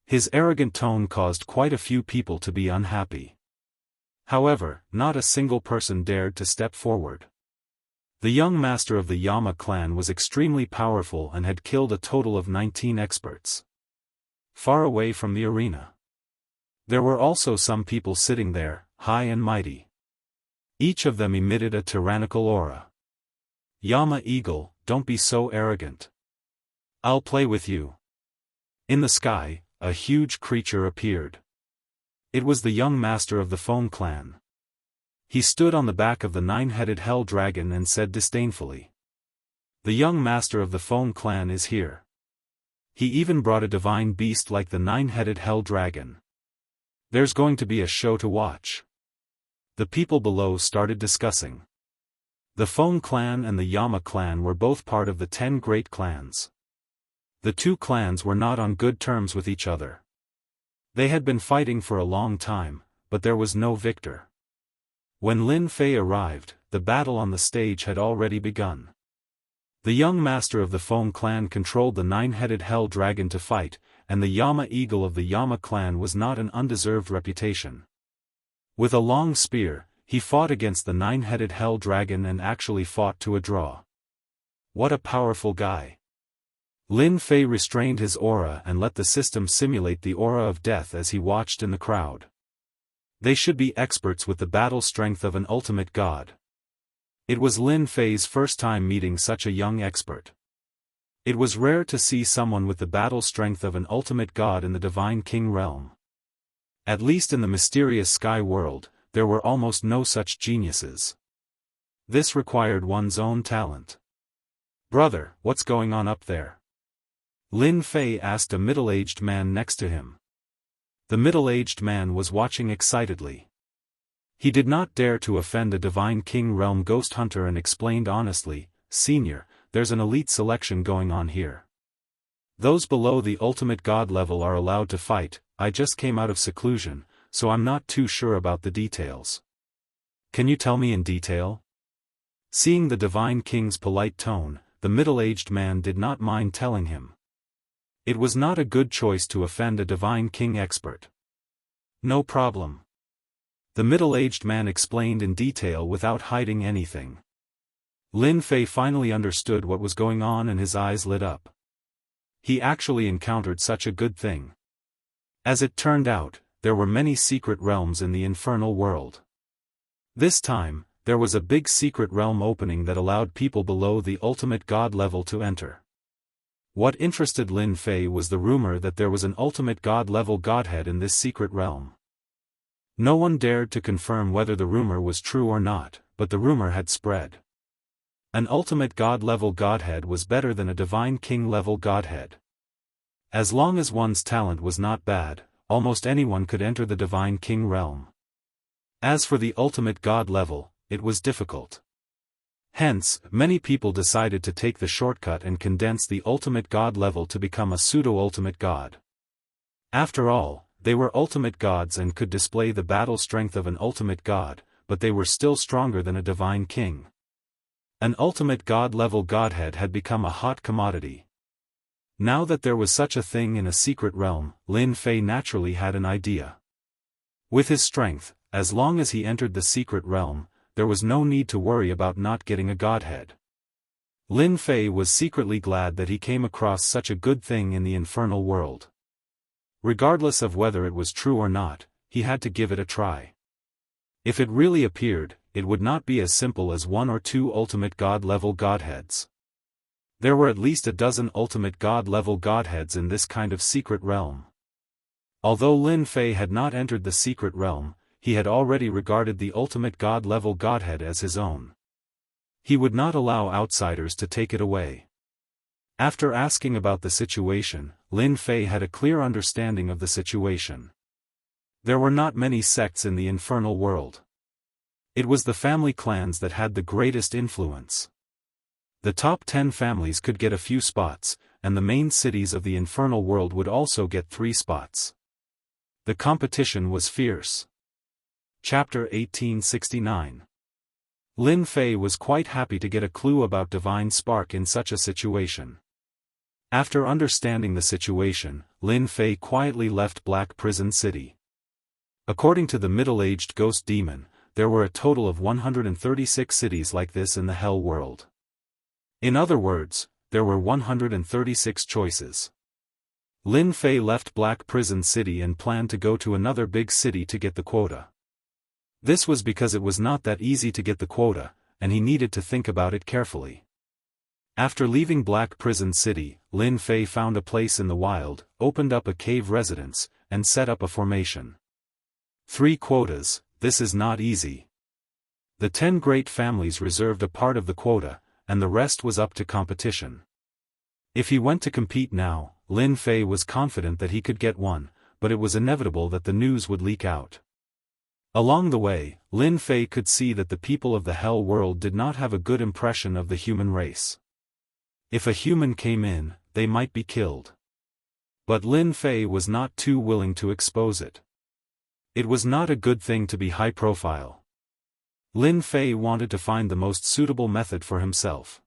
Speaker 1: His arrogant tone caused quite a few people to be unhappy. However, not a single person dared to step forward. The young master of the Yama clan was extremely powerful and had killed a total of 19 experts. Far away from the arena, there were also some people sitting there, high and mighty. Each of them emitted a tyrannical aura. Yama Eagle, don't be so arrogant. I'll play with you. In the sky, a huge creature appeared. It was the young master of the Phone clan. He stood on the back of the 9-headed hell dragon and said disdainfully. The young master of the Phone clan is here. He even brought a divine beast like the 9-headed hell dragon. There's going to be a show to watch. The people below started discussing. The Phone clan and the Yama clan were both part of the 10 great clans. The two clans were not on good terms with each other. They had been fighting for a long time, but there was no victor. When Lin Fei arrived, the battle on the stage had already begun. The young master of the Phone clan controlled the 9-headed hell dragon to fight, and the Yama Eagle of the Yama clan was not an undeserved reputation. With a long spear, he fought against the 9-headed hell dragon and actually fought to a draw. What a powerful guy. Lin Fei restrained his aura and let the system simulate the aura of death as he watched in the crowd. They should be experts with the battle strength of an ultimate god. It was Lin Fei's first time meeting such a young expert. It was rare to see someone with the battle strength of an ultimate god in the Divine King realm. At least in the mysterious sky world, there were almost no such geniuses. This required one's own talent. Brother, what's going on up there? Lin Fei asked a middle-aged man next to him. The middle-aged man was watching excitedly. He did not dare to offend a Divine King realm ghost hunter and explained honestly, Senior, there's an elite selection going on here. Those below the ultimate god level are allowed to fight. I just came out of seclusion, so I'm not too sure about the details. Can you tell me in detail? Seeing the Divine King's polite tone, the middle-aged man did not mind telling him. It was not a good choice to offend a Divine King expert. No problem. The middle-aged man explained in detail without hiding anything. Lin Fei finally understood what was going on and his eyes lit up. He actually encountered such a good thing. As it turned out, there were many secret realms in the infernal world. This time, there was a big secret realm opening that allowed people below the ultimate god level to enter. What interested Lin Fei was the rumor that there was an ultimate god level godhead in this secret realm. No one dared to confirm whether the rumor was true or not, but the rumor had spread. An ultimate god level godhead was better than a Divine King level godhead. As long as one's talent was not bad, almost anyone could enter the Divine King realm. As for the ultimate god level, it was difficult. Hence, many people decided to take the shortcut and condense the ultimate god level to become a pseudo-ultimate god. After all, they were ultimate gods and could display the battle strength of an ultimate god, but they were still stronger than a Divine King. An ultimate god level godhead had become a hot commodity. Now that there was such a thing in a secret realm, Lin Fei naturally had an idea. With his strength, as long as he entered the secret realm, there was no need to worry about not getting a godhead. Lin Fei was secretly glad that he came across such a good thing in the infernal world. Regardless of whether it was true or not, he had to give it a try. If it really appeared, it would not be as simple as 1 or 2 ultimate god-level godheads. There were at least a dozen ultimate god-level godheads in this kind of secret realm. Although Lin Fei had not entered the secret realm, he had already regarded the ultimate god-level godhead as his own. He would not allow outsiders to take it away. After asking about the situation, Lin Fei had a clear understanding of the situation. There were not many sects in the infernal world. It was the family clans that had the greatest influence. The top 10 families could get a few spots, and the main cities of the infernal world would also get 3 spots. The competition was fierce. Chapter 1869. Lin Fei was quite happy to get a clue about Divine Spark in such a situation. After understanding the situation, Lin Fei quietly left Black Prison City. According to the middle-aged ghost demon, there were a total of 136 cities like this in the Hell world. In other words, there were 136 choices. Lin Fei left Black Prison City and planned to go to another big city to get the quota. This was because it was not that easy to get the quota, and he needed to think about it carefully. After leaving Black Prison City, Lin Fei found a place in the wild, opened up a cave residence, and set up a formation. 3 quotas, this is not easy. The 10 great families reserved a part of the quota, and the rest was up to competition. If he went to compete now, Lin Fei was confident that he could get one, but it was inevitable that the news would leak out. Along the way, Lin Fei could see that the people of the Hell world did not have a good impression of the human race. If a human came in, they might be killed. But Lin Fei was not too willing to expose it. It was not a good thing to be high profile. Lin Fei wanted to find the most suitable method for himself.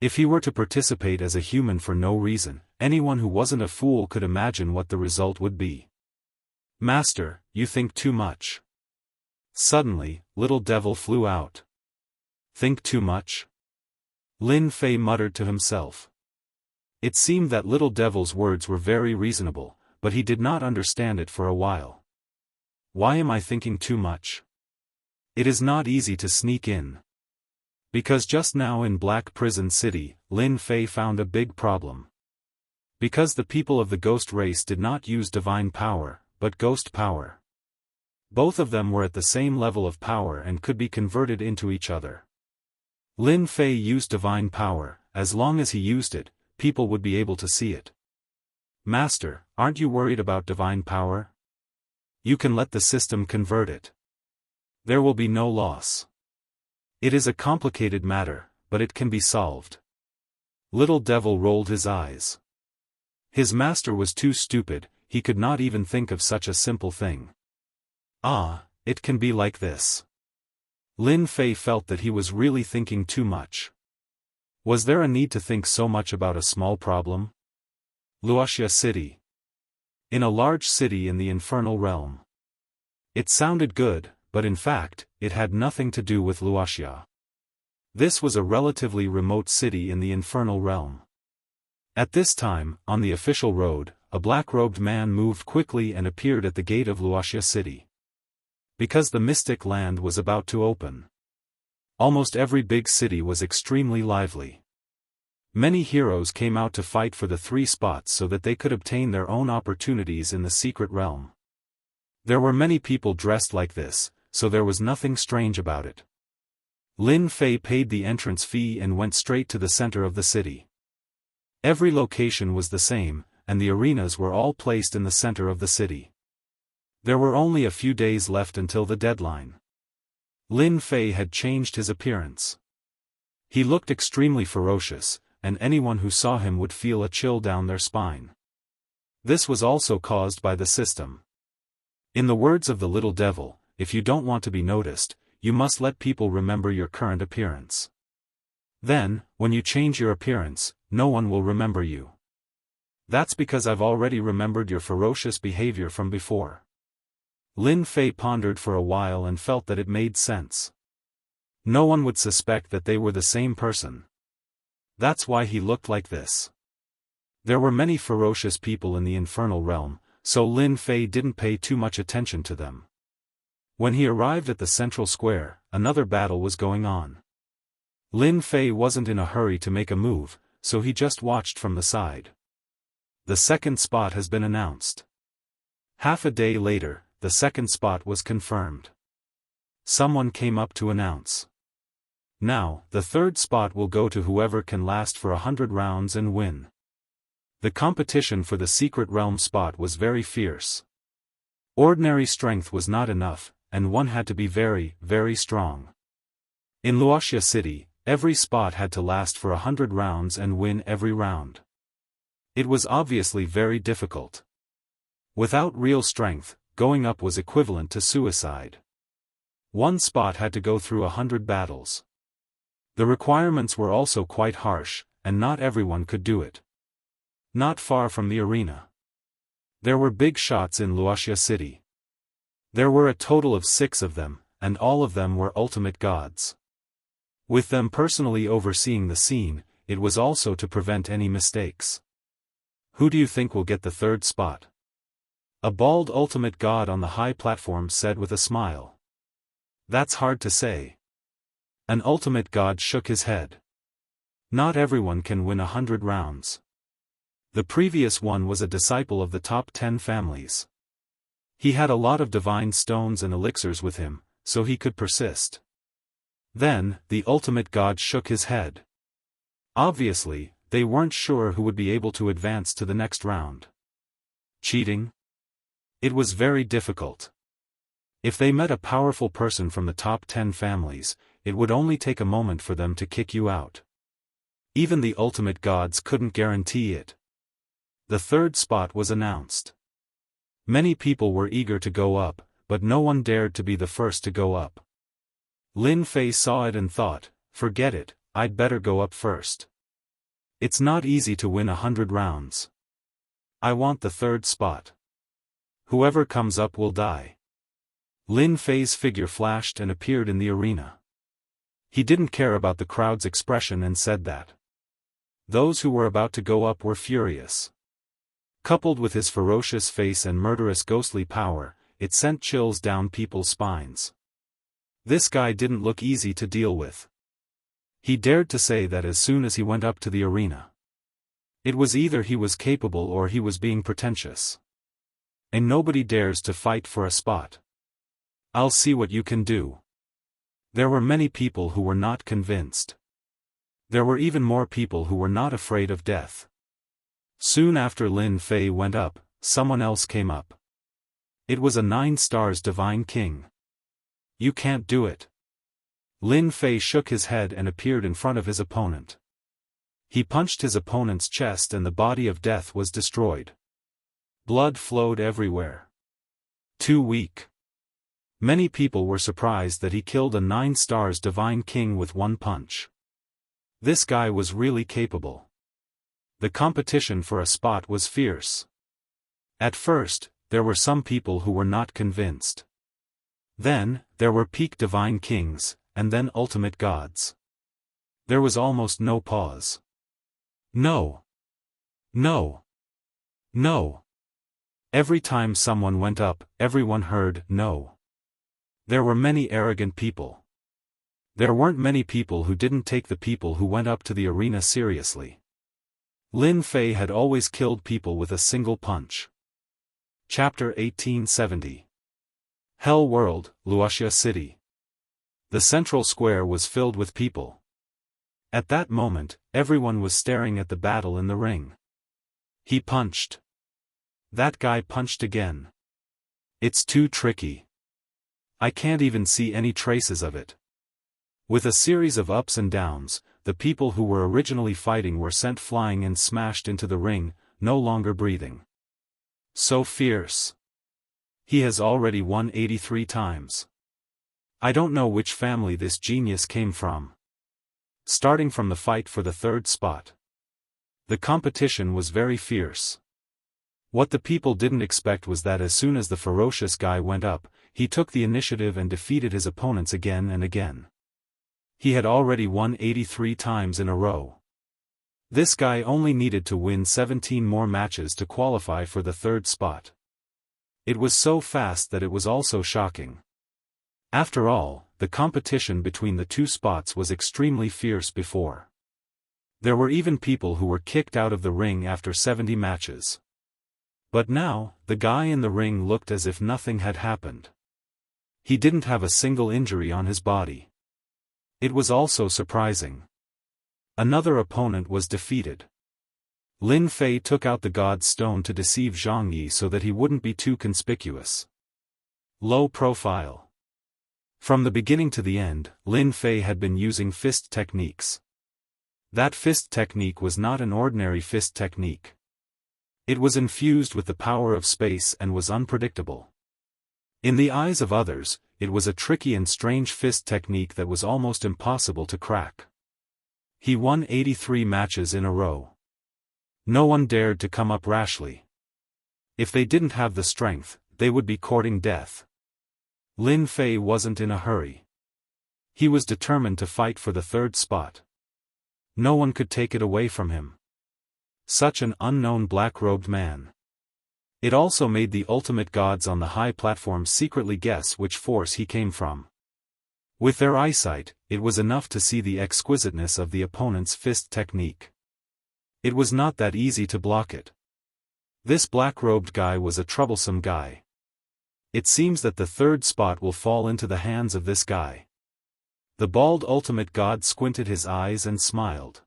Speaker 1: If he were to participate as a human for no reason, anyone who wasn't a fool could imagine what the result would be. Master, you think too much. Suddenly, Little Devil flew out. Think too much? Lin Fei muttered to himself. It seemed that Little Devil's words were very reasonable, but he did not understand it for a while. Why am I thinking too much? It is not easy to sneak in. Because just now in Black Prison City, Lin Fei found a big problem. Because the people of the ghost race did not use divine power, but ghost power. Both of them were at the same level of power and could be converted into each other. Lin Fei used divine power. As long as he used it, people would be able to see it. Master, aren't you worried about divine power? You can let the system convert it. There will be no loss. It is a complicated matter, but it can be solved. Little Devil rolled his eyes. His master was too stupid, he could not even think of such a simple thing. Ah, it can be like this. Lin Fei felt that he was really thinking too much. Was there a need to think so much about a small problem? Wuxia City. In a large city in the infernal realm. It sounded good, but in fact, it had nothing to do with Wuxia. This was a relatively remote city in the infernal realm. At this time, on the official road, a black-robed man moved quickly and appeared at the gate of Wuxia City. Because the mystic land was about to open. Almost every big city was extremely lively. Many heroes came out to fight for the 3 spots so that they could obtain their own opportunities in the secret realm. There were many people dressed like this, so there was nothing strange about it. Lin Fei paid the entrance fee and went straight to the center of the city. Every location was the same, and the arenas were all placed in the center of the city. There were only a few days left until the deadline. Lin Fei had changed his appearance. He looked extremely ferocious, and anyone who saw him would feel a chill down their spine. This was also caused by the system. In the words of the Little Devil, if you don't want to be noticed, you must let people remember your current appearance. Then, when you change your appearance, no one will remember you. That's because I've already remembered your ferocious behavior from before. Lin Fei pondered for a while and felt that it made sense. No one would suspect that they were the same person. That's why he looked like this. There were many ferocious people in the infernal realm, so Lin Fei didn't pay too much attention to them. When he arrived at the central square, another battle was going on. Lin Fei wasn't in a hurry to make a move, so he just watched from the side. The second spot has been announced. Half a day later, the second spot was confirmed. Someone came up to announce. Now, the third spot will go to whoever can last for 100 rounds and win. The competition for the secret realm spot was very fierce. Ordinary strength was not enough, and one had to be very, very strong. In Wuxia City, every spot had to last for 100 rounds and win every round. It was obviously very difficult. Without real strength, going up was equivalent to suicide. One spot had to go through 100 battles. The requirements were also quite harsh, and not everyone could do it. Not far from the arena, there were big shots in Wuxia City. There were a total of 6 of them, and all of them were ultimate gods. With them personally overseeing the scene, it was also to prevent any mistakes. Who do you think will get the 3rd spot? A bald ultimate god on the high platform said with a smile. That's hard to say. An ultimate god shook his head. Not everyone can win 100 rounds. The previous one was a disciple of the top 10 families. He had a lot of divine stones and elixirs with him, so he could persist. Then, the ultimate god shook his head. Obviously, they weren't sure who would be able to advance to the next round. Cheating? It was very difficult. If they met a powerful person from the top 10 families, it would only take a moment for them to kick you out. Even the ultimate gods couldn't guarantee it. The 3rd spot was announced. Many people were eager to go up, but no one dared to be the first to go up. Lin Fei saw it and thought, forget it, I'd better go up first. It's not easy to win 100 rounds. I want the 3rd spot. Whoever comes up will die. Lin Fei's figure flashed and appeared in the arena. He didn't care about the crowd's expression and said that. Those who were about to go up were furious. Coupled with his ferocious face and murderous ghostly power, it sent chills down people's spines. This guy didn't look easy to deal with. He dared to say that as soon as he went up to the arena. It was either he was capable or he was being pretentious. And nobody dares to fight for a spot. I'll see what you can do. There were many people who were not convinced. There were even more people who were not afraid of death. Soon after Lin Fei went up, someone else came up. It was a 9 stars divine king. You can't do it. Lin Fei shook his head and appeared in front of his opponent. He punched his opponent's chest and the body of death was destroyed. Blood flowed everywhere. Too weak. Many people were surprised that he killed a 9 stars divine king with one punch. This guy was really capable. The competition for a spot was fierce. At first, there were some people who were not convinced. Then, there were peak divine kings, and then ultimate gods. There was almost no pause. No. No. No. Every time someone went up, everyone heard no. There were many arrogant people. There weren't many people who didn't take the people who went up to the arena seriously. Lin Fei had always killed people with a single punch. Chapter 1870. Hell World, Wuxia City. The central square was filled with people. At that moment, everyone was staring at the battle in the ring. He punched. That guy punched again. It's too tricky. I can't even see any traces of it. With a series of ups and downs, the people who were originally fighting were sent flying and smashed into the ring, no longer breathing. So fierce. He has already won 83 times. I don't know which family this genius came from. Starting from the fight for the 3rd spot. The competition was very fierce. What the people didn't expect was that as soon as the ferocious guy went up, he took the initiative and defeated his opponents again and again. He had already won 83 times in a row. This guy only needed to win 17 more matches to qualify for the 3rd spot. It was so fast that it was also shocking. After all, the competition between the 2 spots was extremely fierce before. There were even people who were kicked out of the ring after 70 matches. But now, the guy in the ring looked as if nothing had happened. He didn't have a single injury on his body. It was also surprising. Another opponent was defeated. Lin Fei took out the God's Stone to deceive Jianghu so that he wouldn't be too conspicuous. Low profile. From the beginning to the end, Lin Fei had been using fist techniques. That fist technique was not an ordinary fist technique. It was infused with the power of space and was unpredictable. In the eyes of others, it was a tricky and strange fist technique that was almost impossible to crack. He won 83 matches in a row. No one dared to come up rashly. If they didn't have the strength, they would be courting death. Lin Fei wasn't in a hurry. He was determined to fight for the third spot. No one could take it away from him. Such an unknown black-robed man. It also made the ultimate gods on the high platform secretly guess which force he came from. With their eyesight, it was enough to see the exquisiteness of the opponent's fist technique. It was not that easy to block it. This black-robed guy was a troublesome guy. It seems that the third spot will fall into the hands of this guy. The bald ultimate god squinted his eyes and smiled.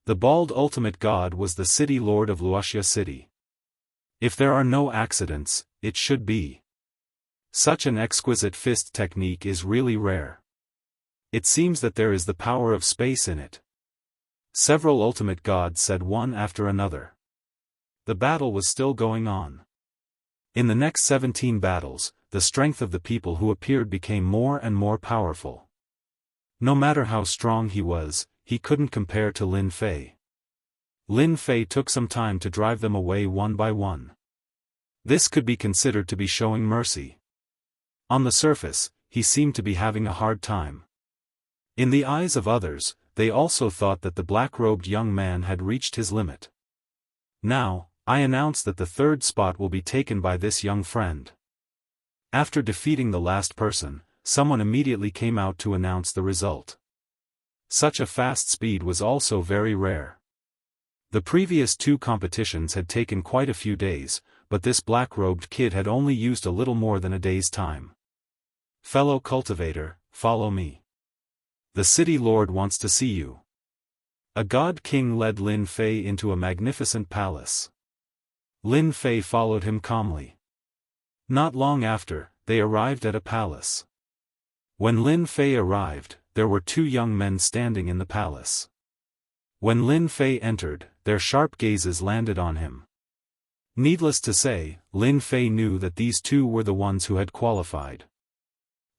Speaker 1: The bald ultimate god was the city lord of Wuxia City. If there are no accidents, it should be. Such an exquisite fist technique is really rare. It seems that there is the power of space in it. Several ultimate gods said one after another. The battle was still going on. In the next 17 battles, the strength of the people who appeared became more and more powerful. No matter how strong he was, he couldn't compare to Lin Fei. Lin Fei took some time to drive them away one by one. This could be considered to be showing mercy. On the surface, he seemed to be having a hard time. In the eyes of others, they also thought that the black-robed young man had reached his limit. Now, I announce that the third spot will be taken by this young friend. After defeating the last person, someone immediately came out to announce the result. Such a fast speed was also very rare. The previous 2 competitions had taken quite a few days, but this black-robed kid had only used a little more than a day's time. Fellow cultivator, follow me. The city lord wants to see you. A god king led Lin Fei into a magnificent palace. Lin Fei followed him calmly. Not long after, they arrived at a palace. When Lin Fei arrived, there were 2 young men standing in the palace. When Lin Fei entered, their sharp gazes landed on him. Needless to say, Lin Fei knew that these 2 were the ones who had qualified.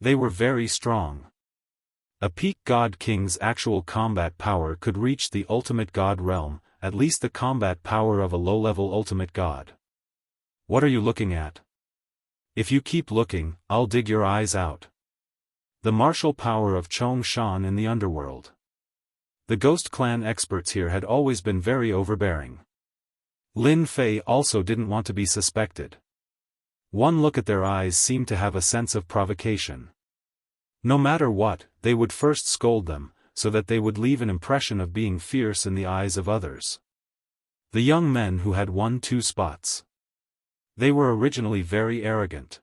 Speaker 1: They were very strong. A peak god king's actual combat power could reach the ultimate god realm, at least the combat power of a low-level ultimate god. What are you looking at? If you keep looking, I'll dig your eyes out. The martial power of Chong Shan in the underworld. The Ghost Clan experts here had always been very overbearing. Lin Fei also didn't want to be suspected. One look at their eyes seemed to have a sense of provocation. No matter what, they would first scold them, so that they would leave an impression of being fierce in the eyes of others. The young men who had won 2 spots. They were originally very arrogant.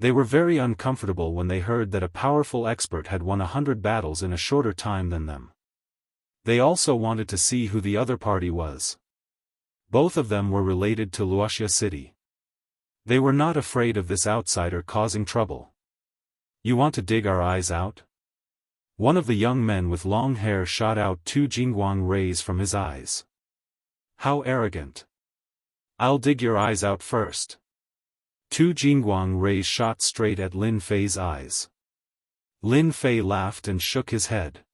Speaker 1: They were very uncomfortable when they heard that a powerful expert had won 100 battles in a shorter time than them. They also wanted to see who the other party was. Both of them were related to Wuxia City. They were not afraid of this outsider causing trouble. You want to dig our eyes out? One of the young men with long hair shot out 2 jingguang rays from his eyes. How arrogant. I'll dig your eyes out first. 2 jingguang rays shot straight at Lin Fei's eyes. Lin Fei laughed and shook his head.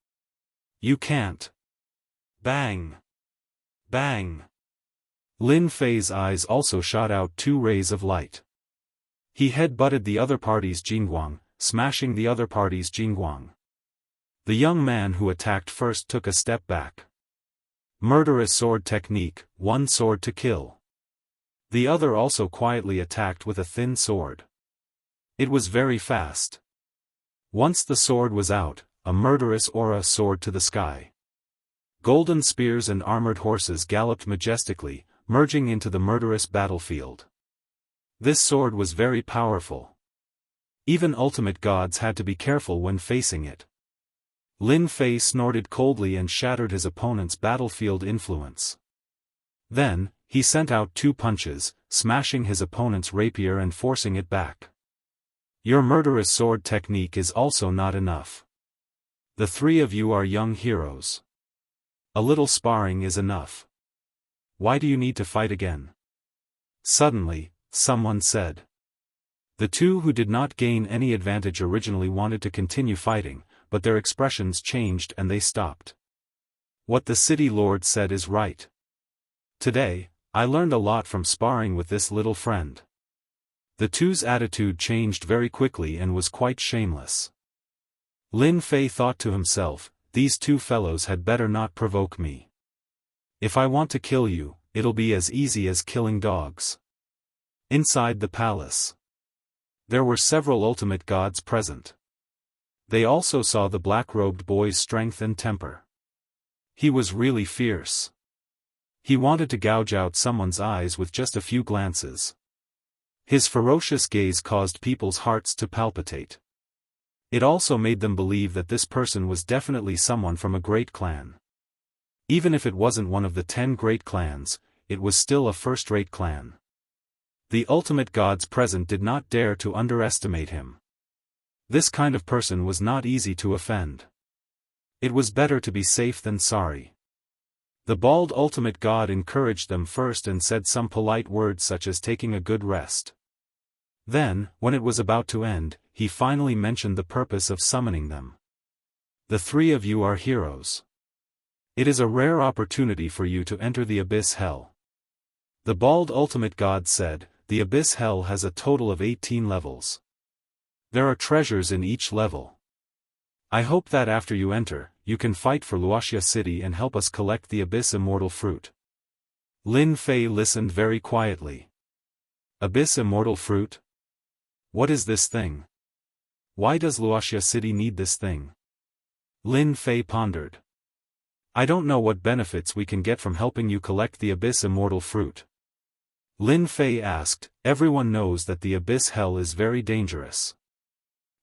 Speaker 1: You can't. Bang! Bang! Lin Fei's eyes also shot out 2 rays of light. He head-butted the other party's jingguang, smashing the other party's jingguang. The young man who attacked first took a step back. Murderous sword technique, 1 sword to kill. The other also quietly attacked with a thin sword. It was very fast. Once the sword was out, a murderous aura soared to the sky. Golden spears and armored horses galloped majestically, merging into the murderous battlefield. This sword was very powerful. Even ultimate gods had to be careful when facing it. Lin Fei snorted coldly and shattered his opponent's battlefield influence. Then, he sent out 2 punches, smashing his opponent's rapier and forcing it back. Your murderous sword technique is also not enough. The three of you are young heroes. A little sparring is enough. Why do you need to fight again? Suddenly, someone said. The two who did not gain any advantage originally wanted to continue fighting, but their expressions changed and they stopped. What the city lord said is right. Today, I learned a lot from sparring with this little friend. The two's attitude changed very quickly and was quite shameless. Lin Fei thought to himself, these two fellows had better not provoke me. If I want to kill you, it'll be as easy as killing dogs. Inside the palace, there were several ultimate gods present. They also saw the black-robed boy's strength and temper. He was really fierce. He wanted to gouge out someone's eyes with just a few glances. His ferocious gaze caused people's hearts to palpitate. It also made them believe that this person was definitely someone from a great clan. Even if it wasn't one of the 10 great clans, it was still a first-rate clan. The ultimate gods present did not dare to underestimate him. This kind of person was not easy to offend. It was better to be safe than sorry. The bald ultimate god encouraged them first and said some polite words such as taking a good rest. Then, when it was about to end, he finally mentioned the purpose of summoning them. The three of you are heroes. It is a rare opportunity for you to enter the Abyss Hell. The bald ultimate god said, the Abyss Hell has a total of 18 levels. There are treasures in each level. I hope that after you enter, you can fight for Wuxia City and help us collect the Abyss Immortal fruit. Lin Fei listened very quietly. Abyss Immortal fruit? What is this thing? Why does Wuxia City need this thing? Lin Fei pondered. I don't know what benefits we can get from helping you collect the Abyss Immortal fruit. Lin Fei asked, everyone knows that the Abyss Hell is very dangerous.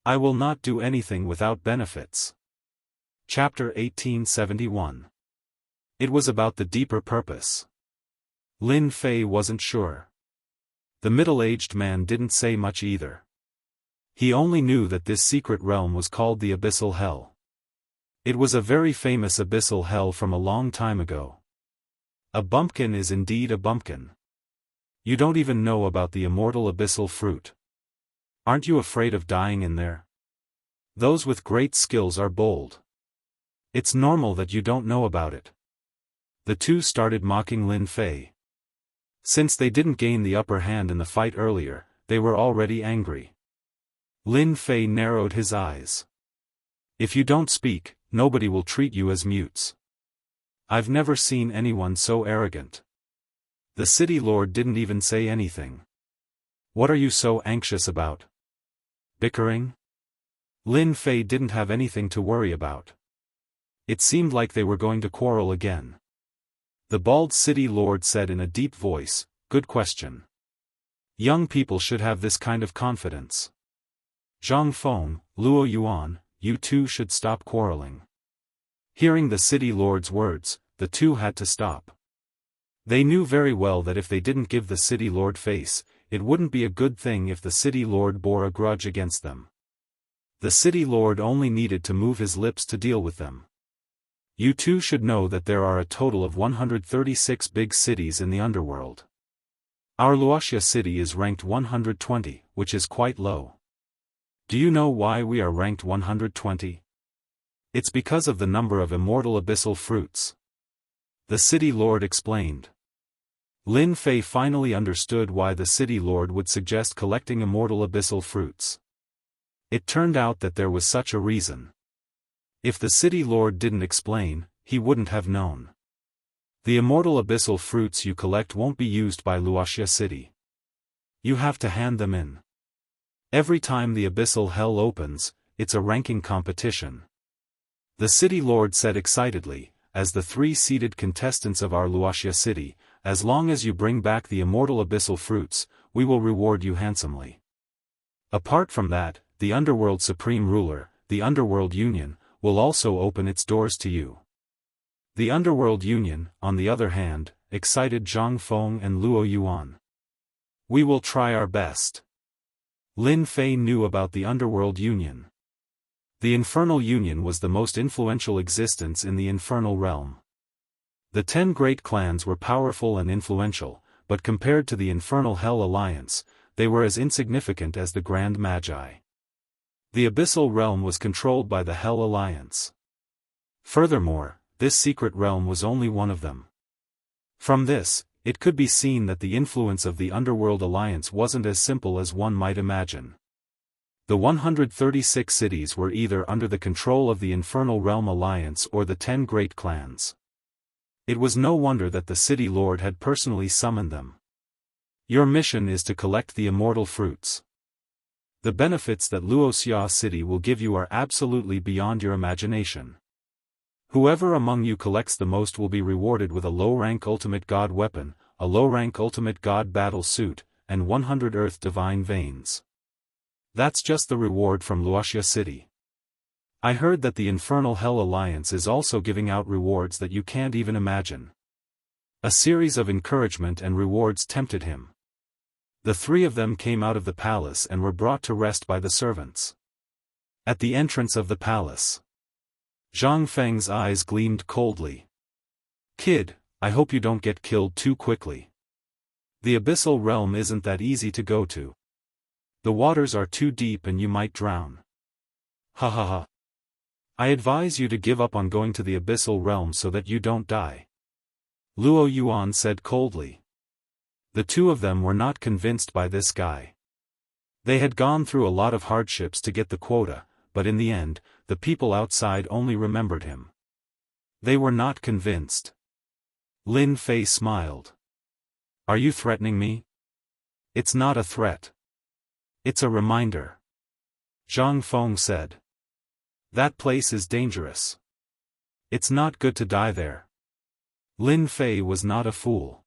Speaker 1: I will not do anything without benefits. Chapter 1871. It was about the deeper purpose. Lin Fei wasn't sure. The middle-aged man didn't say much either. He only knew that this secret realm was called the Abyssal Hell. It was a very famous abyssal hell from a long time ago. A bumpkin is indeed a bumpkin. You don't even know about the immortal abyssal fruit. Aren't you afraid of dying in there? Those with great skills are bold. It's normal that you don't know about it. The two started mocking Lin Fei. Since they didn't gain the upper hand in the fight earlier, they were already angry. Lin Fei narrowed his eyes. If you don't speak, nobody will treat you as mutes. I've never seen anyone so arrogant. The city lord didn't even say anything. What are you so anxious about? Bickering? Lin Fei didn't have anything to worry about. It seemed like they were going to quarrel again. The bald city lord said in a deep voice, good question. Young people should have this kind of confidence. Zhang Feng, Luo Yuan, you two should stop quarreling. Hearing the city lord's words, the two had to stop. They knew very well that if they didn't give the city lord face, it wouldn't be a good thing if the city lord bore a grudge against them. The city lord only needed to move his lips to deal with them. You two should know that there are a total of 136 big cities in the underworld. Our Wuxia city is ranked 120, which is quite low. Do you know why we are ranked 120? It's because of the number of immortal abyssal fruits. The city lord explained. Lin Fei finally understood why the city lord would suggest collecting immortal abyssal fruits. It turned out that there was such a reason. If the city lord didn't explain, he wouldn't have known. The immortal abyssal fruits you collect won't be used by Wuxia City. You have to hand them in. Every time the abyssal hell opens, it's a ranking competition. The city lord said excitedly, as the three seated contestants of our Wuxia City, as long as you bring back the immortal abyssal fruits, we will reward you handsomely. Apart from that, the Underworld Supreme Ruler, the Underworld Union, will also open its doors to you. The Underworld Union, on the other hand, excited Zhang Feng and Luo Yuan. We will try our best. Lin Fei knew about the Underworld Union. The Infernal Union was the most influential existence in the Infernal Realm. The 10 great clans were powerful and influential, but compared to the Infernal Hell Alliance, they were as insignificant as the Grand Magi. The Abyssal Realm was controlled by the Hell Alliance. Furthermore, this secret realm was only one of them. From this, it could be seen that the influence of the Underworld Alliance wasn't as simple as one might imagine. The 136 cities were either under the control of the Infernal Realm Alliance or the 10 great clans. It was no wonder that the city lord had personally summoned them. Your mission is to collect the immortal fruits. The benefits that Wuxia City will give you are absolutely beyond your imagination. Whoever among you collects the most will be rewarded with a low-rank Ultimate God weapon, a low-rank Ultimate God battle suit, and 100 Earth Divine Veins. That's just the reward from Wuxia City. I heard that the Infernal Hell Alliance is also giving out rewards that you can't even imagine. A series of encouragement and rewards tempted him. The 3 of them came out of the palace and were brought to rest by the servants. At the entrance of the palace, Zhang Feng's eyes gleamed coldly. Kid, I hope you don't get killed too quickly. The Abyssal Realm isn't that easy to go to. The waters are too deep and you might drown. Ha ha ha. I advise you to give up on going to the Abyssal Realm so that you don't die. Luo Yuan said coldly. The 2 of them were not convinced by this guy. They had gone through a lot of hardships to get the quota, but in the end, the people outside only remembered him. They were not convinced. Lin Fei smiled. Are you threatening me? It's not a threat. It's a reminder. Zhang Feng said. That place is dangerous. It's not good to die there. Lin Fei was not a fool.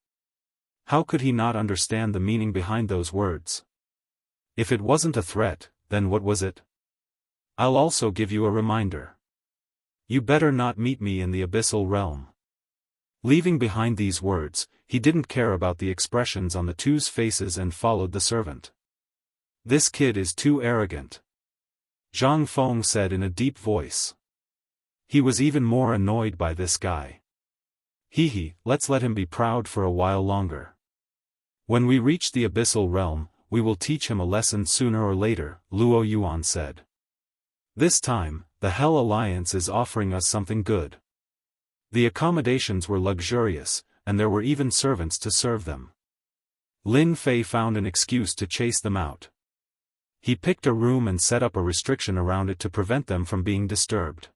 Speaker 1: How could he not understand the meaning behind those words? If it wasn't a threat, then what was it? I'll also give you a reminder. You better not meet me in the Abyssal Realm. Leaving behind these words, he didn't care about the expressions on the 2's faces and followed the servant. This kid is too arrogant. Zhang Feng said in a deep voice. He was even more annoyed by this guy. Hee, let's let him be proud for a while longer. When we reach the Abyssal Realm, we will teach him a lesson sooner or later, Luo Yuan said. This time, the Hell Alliance is offering us something good. The accommodations were luxurious, and there were even servants to serve them. Lin Fei found an excuse to chase them out. He picked a room and set up a restriction around it to prevent them from being disturbed.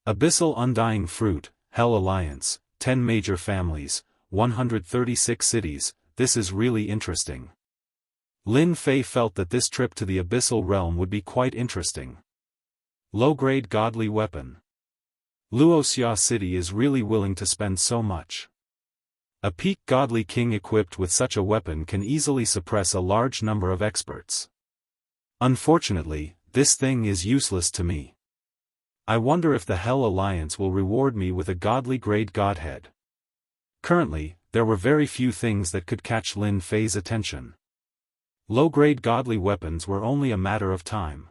Speaker 1: Abyssal Undying Fruit, Hell Alliance, 10 major families, 136 cities, this is really interesting. Lin Fei felt that this trip to the Abyssal Realm would be quite interesting. Low-grade godly weapon. Wuxia City is really willing to spend so much. A peak godly king equipped with such a weapon can easily suppress a large number of experts. Unfortunately, this thing is useless to me. I wonder if the Hell Alliance will reward me with a godly grade godhead. Currently, there were very few things that could catch Lin Fei's attention. Low-grade godly weapons were only a matter of time.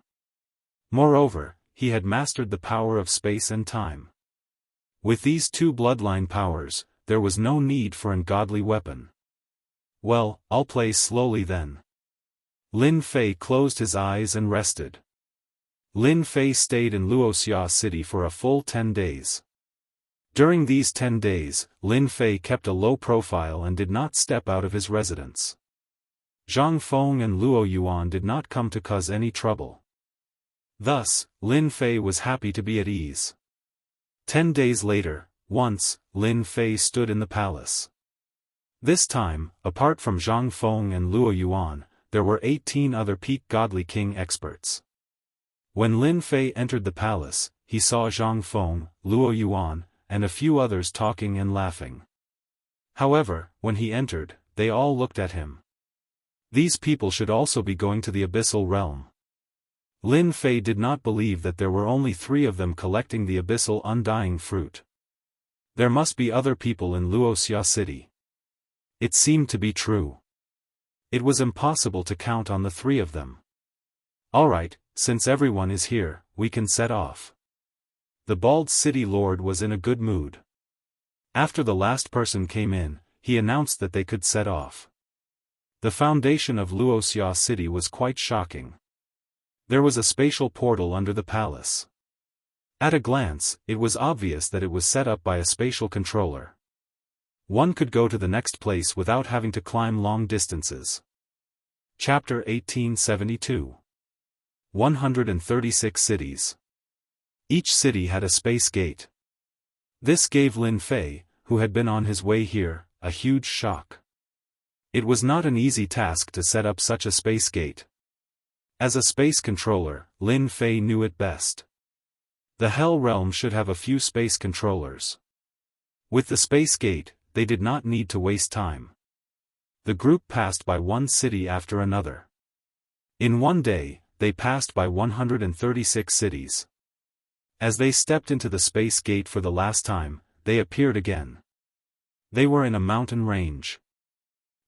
Speaker 1: Moreover, he had mastered the power of space and time. With these 2 bloodline powers, there was no need for an godly weapon. Well, I'll play slowly then. Lin Fei closed his eyes and rested. Lin Fei stayed in Wuxia City for a full 10 days. During these 10 days, Lin Fei kept a low profile and did not step out of his residence. Zhang Feng and Luo Yuan did not come to cause any trouble. Thus, Lin Fei was happy to be at ease. 10 days later, once, Lin Fei stood in the palace. This time, apart from Zhang Feng and Luo Yuan, there were 18 other peak godly king experts. When Lin Fei entered the palace, he saw Zhang Feng, Luo Yuan, and a few others talking and laughing. However, when he entered, they all looked at him. These people should also be going to the Abyssal Realm. Lin Fei did not believe that there were only 3 of them collecting the Abyssal Undying Fruit. There must be other people in Wuxia City. It seemed to be true. It was impossible to count on the 3 of them. Alright, since everyone is here, we can set off. The bald city lord was in a good mood. After the last person came in, he announced that they could set off. The foundation of Wuxia City was quite shocking. There was a spatial portal under the palace. At a glance, it was obvious that it was set up by a spatial controller. One could go to the next place without having to climb long distances. Chapter 1872. 136 cities. Each city had a space gate. This gave Lin Fei, who had been on his way here, a huge shock. It was not an easy task to set up such a space gate. As a space controller, Lin Fei knew it best. The Hell Realm should have a few space controllers. With the space gate, they did not need to waste time. The group passed by one city after another. In one day, they passed by 136 cities. As they stepped into the space gate for the last time, they appeared again. They were in a mountain range.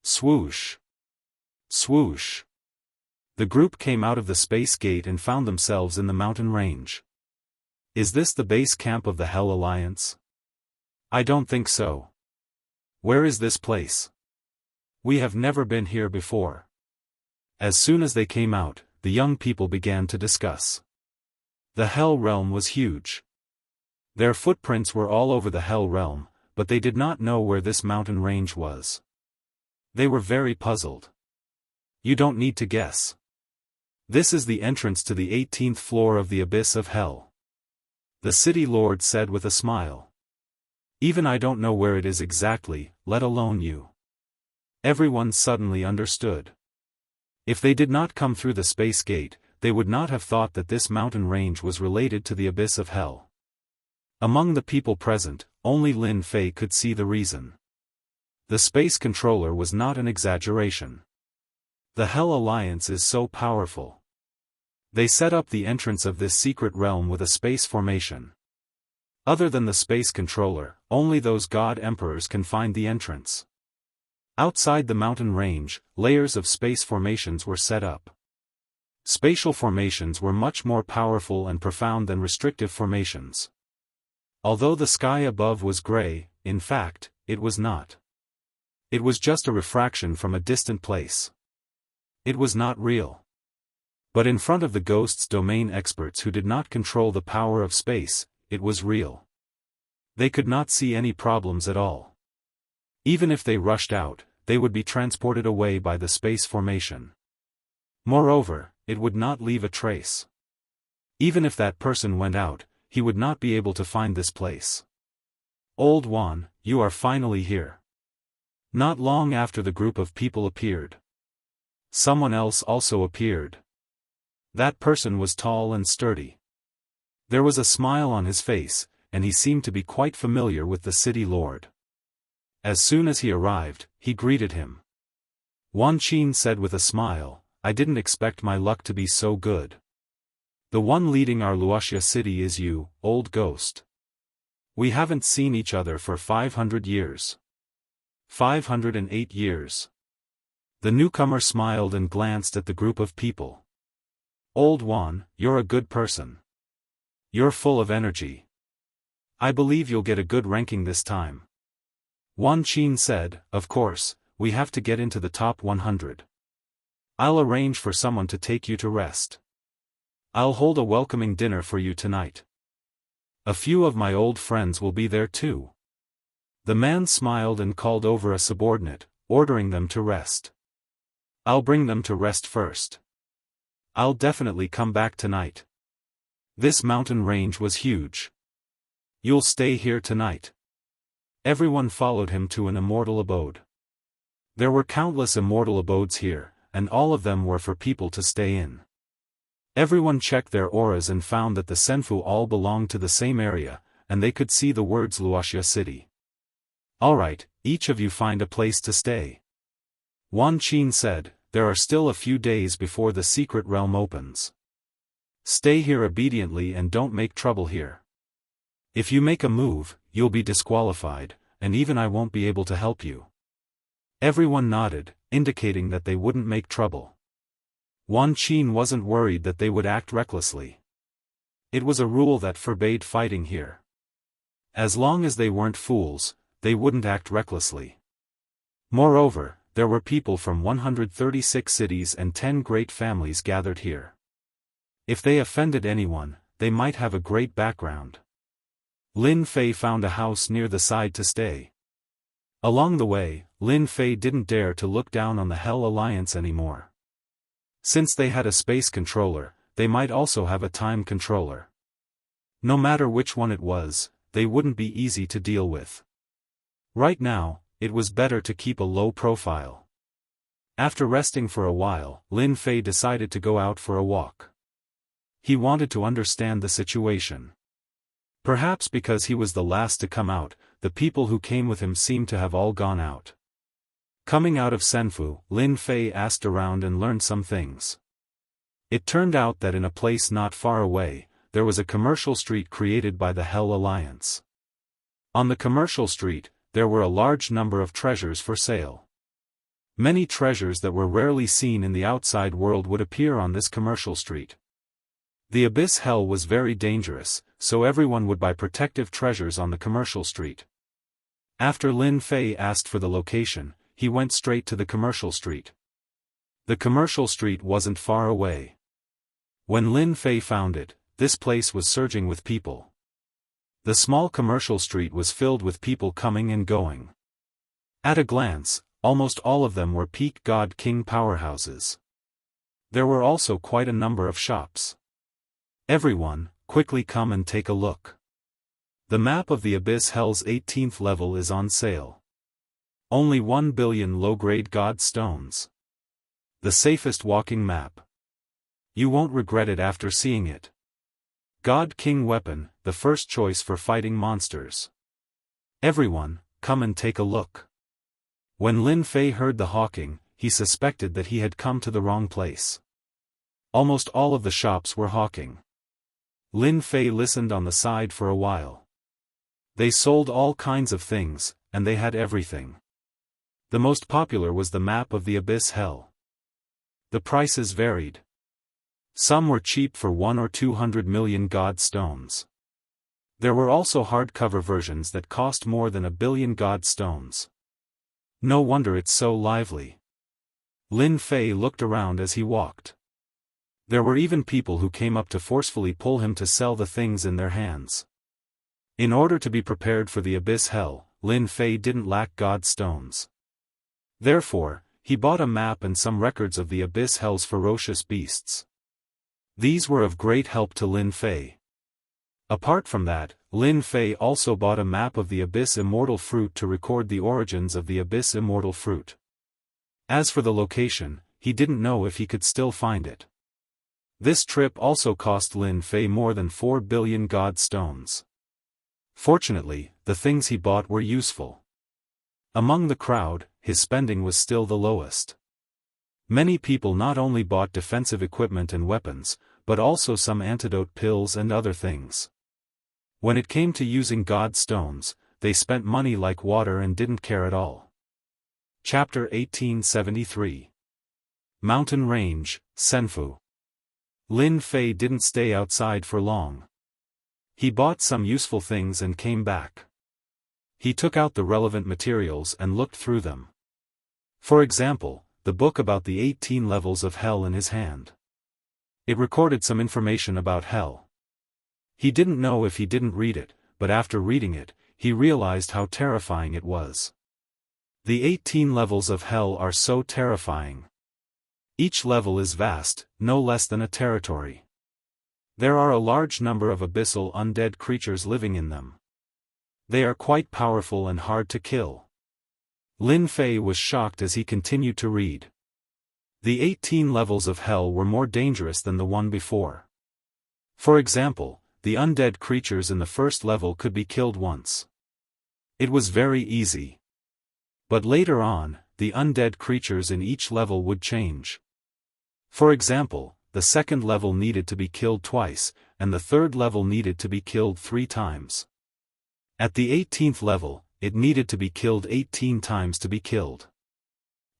Speaker 1: Swoosh! Swoosh! The group came out of the space gate and found themselves in the mountain range. Is this the base camp of the Hell Alliance? I don't think so. Where is this place? We have never been here before. As soon as they came out, the young people began to discuss. The Hell Realm was huge. Their footprints were all over the Hell Realm, but they did not know where this mountain range was. They were very puzzled. You don't need to guess. This is the entrance to the 18th floor of the Abyss of Hell. The city lord said with a smile. Even I don't know where it is exactly, let alone you. Everyone suddenly understood. If they did not come through the space gate, they would not have thought that this mountain range was related to the Abyss of Hell. Among the people present, only Lin Fei could see the reason. The space controller was not an exaggeration. The Hell Alliance is so powerful. They set up the entrance of this secret realm with a space formation. Other than the space controller, only those god emperors can find the entrance. Outside the mountain range, layers of space formations were set up. Spatial formations were much more powerful and profound than restrictive formations. Although the sky above was gray, in fact, it was not. It was just a refraction from a distant place. It was not real. But in front of the Ghost's domain experts who did not control the power of space, it was real. They could not see any problems at all. Even if they rushed out, they would be transported away by the space formation. Moreover, it would not leave a trace. Even if that person went out, he would not be able to find this place. Old Wan, you are finally here. Not long after the group of people appeared. Someone else also appeared. That person was tall and sturdy. There was a smile on his face, and he seemed to be quite familiar with the city lord. As soon as he arrived, he greeted him. Wan Qin said with a smile, I didn't expect my luck to be so good. The one leading our Wuxia city is you, old ghost. We haven't seen each other for 500 years. 508 years. The newcomer smiled and glanced at the group of people. Old Wan, you're a good person. You're full of energy. I believe you'll get a good ranking this time. Wan Qin said, of course, we have to get into the top 100. I'll arrange for someone to take you to rest. I'll hold a welcoming dinner for you tonight. A few of my old friends will be there too. The man smiled and called over a subordinate, ordering them to rest. I'll bring them to rest first. I'll definitely come back tonight. This mountain range was huge. You'll stay here tonight. Everyone followed him to an immortal abode. There were countless immortal abodes here, and all of them were for people to stay in. Everyone checked their auras and found that the Senfu all belonged to the same area, and they could see the words Wuxia City. Alright, each of you find a place to stay. Wan Qin said, there are still a few days before the secret realm opens. Stay here obediently and don't make trouble here. If you make a move, you'll be disqualified, and even I won't be able to help you. Everyone nodded, indicating that they wouldn't make trouble. Wan Qin wasn't worried that they would act recklessly. It was a rule that forbade fighting here. As long as they weren't fools, they wouldn't act recklessly. Moreover, there were people from 136 cities and 10 great families gathered here. If they offended anyone, they might have a great background. Lin Fei found a house near the side to stay. Along the way, Lin Fei didn't dare to look down on the Hell Alliance anymore. Since they had a space controller, they might also have a time controller. No matter which one it was, they wouldn't be easy to deal with. Right now, it was better to keep a low profile. After resting for a while, Lin Fei decided to go out for a walk. He wanted to understand the situation. Perhaps because he was the last to come out, the people who came with him seemed to have all gone out. Coming out of Senfu, Lin Fei asked around and learned some things. It turned out that in a place not far away, there was a commercial street created by the Hell Alliance. On the commercial street, there were a large number of treasures for sale. Many treasures that were rarely seen in the outside world would appear on this commercial street. The Abyss Hell was very dangerous, so everyone would buy protective treasures on the commercial street. After Lin Fei asked for the location, he went straight to the commercial street. The commercial street wasn't far away. When Lin Fei found it, this place was surging with people. The small commercial street was filled with people coming and going. At a glance, almost all of them were peak God King powerhouses. There were also quite a number of shops. Everyone, quickly come and take a look. The map of the Abyss Hell's 18th level is on sale. Only 1 billion low-grade God stones. The safest walking map. You won't regret it after seeing it. God King weapon, the first choice for fighting monsters. Everyone, come and take a look. When Lin Fei heard the hawking, he suspected that he had come to the wrong place. Almost all of the shops were hawking. Lin Fei listened on the side for a while. They sold all kinds of things, and they had everything. The most popular was the map of the Abyss Hell. The prices varied. Some were cheap for 1 or 200 million God stones. There were also hardcover versions that cost more than 1 billion God stones. No wonder it's so lively. Lin Fei looked around as he walked. There were even people who came up to forcefully pull him to sell the things in their hands. In order to be prepared for the Abyss Hell, Lin Fei didn't lack God stones. Therefore, he bought a map and some records of the Abyss Hell's ferocious beasts. These were of great help to Lin Fei. Apart from that, Lin Fei also bought a map of the Abyss Immortal fruit to record the origins of the Abyss Immortal fruit. As for the location, he didn't know if he could still find it. This trip also cost Lin Fei more than 4 billion God stones. Fortunately, the things he bought were useful. Among the crowd, his spending was still the lowest. Many people not only bought defensive equipment and weapons, but also some antidote pills and other things. When it came to using God stones, they spent money like water and didn't care at all. Chapter 1873. Mountain Range, Senfu. Lin Fei didn't stay outside for long. He bought some useful things and came back. He took out the relevant materials and looked through them. For example, the book about the 18 levels of Hell in his hand. It recorded some information about Hell. He didn't know if he didn't read it, but after reading it, he realized how terrifying it was. The 18 levels of Hell are so terrifying. Each level is vast, no less than a territory. There are a large number of abyssal undead creatures living in them. They are quite powerful and hard to kill. Lin Fei was shocked as he continued to read. The 18 levels of Hell were more dangerous than the one before. For example, the undead creatures in the first level could be killed once. It was very easy. But later on, the undead creatures in each level would change. For example, the second level needed to be killed twice, and the third level needed to be killed 3 times. At the 18th level, it needed to be killed 18 times to be killed.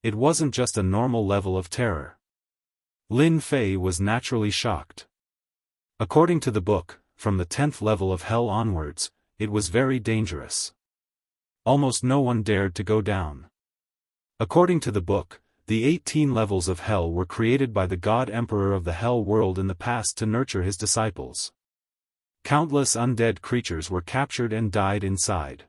Speaker 1: It wasn't just a normal level of terror. Lin Fei was naturally shocked. According to the book, from the 10th level of hell onwards, it was very dangerous. Almost no one dared to go down. According to the book, the 18 levels of hell were created by the God Emperor of the Hell world in the past to nurture his disciples. Countless undead creatures were captured and died inside.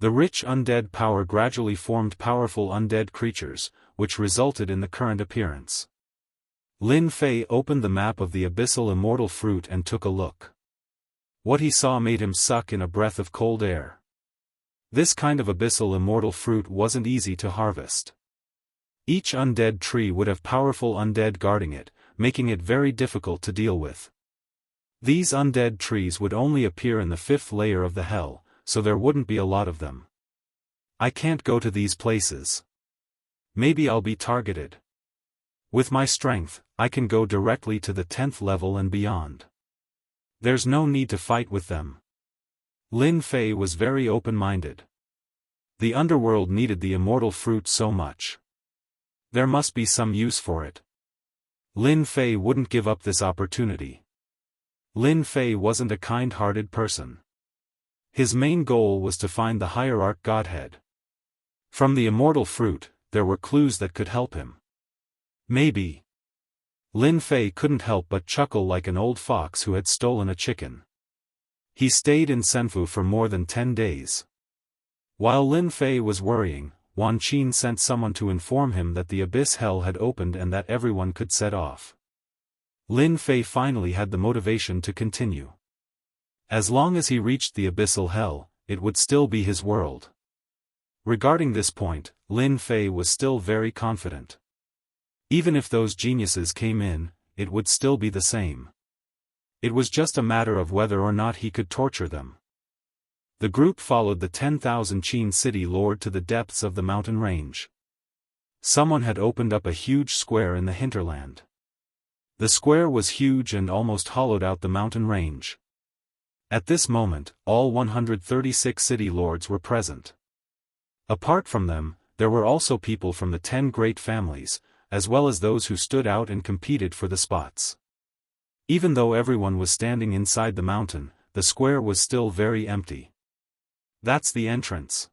Speaker 1: The rich undead power gradually formed powerful undead creatures, which resulted in the current appearance. Lin Fei opened the map of the abyssal immortal fruit and took a look. What he saw made him suck in a breath of cold air. This kind of abyssal immortal fruit wasn't easy to harvest. Each undead tree would have powerful undead guarding it, making it very difficult to deal with. These undead trees would only appear in the 5th layer of the hell, so there wouldn't be a lot of them. I can't go to these places. Maybe I'll be targeted. With my strength, I can go directly to the 10th level and beyond. There's no need to fight with them. Lin Fei was very open-minded. The underworld needed the immortal fruit so much. There must be some use for it. Lin Fei wouldn't give up this opportunity. Lin Fei wasn't a kind-hearted person. His main goal was to find the hierarch godhead. From the immortal fruit, there were clues that could help him. Maybe. Lin Fei couldn't help but chuckle like an old fox who had stolen a chicken. He stayed in Senfu for more than 10 days. While Lin Fei was worrying, Wan Qin sent someone to inform him that the abyss hell had opened and that everyone could set off. Lin Fei finally had the motivation to continue. As long as he reached the abyssal hell, it would still be his world. Regarding this point, Lin Fei was still very confident. Even if those geniuses came in, it would still be the same. It was just a matter of whether or not he could torture them. The group followed the 10,000 Qin city lord to the depths of the mountain range. Someone had opened up a huge square in the hinterland. The square was huge and almost hollowed out the mountain range. At this moment, all 136 city lords were present. Apart from them, there were also people from the 10 great families, as well as those who stood out and competed for the spots. Even though everyone was standing inside the mountain, the square was still very empty. That's the entrance.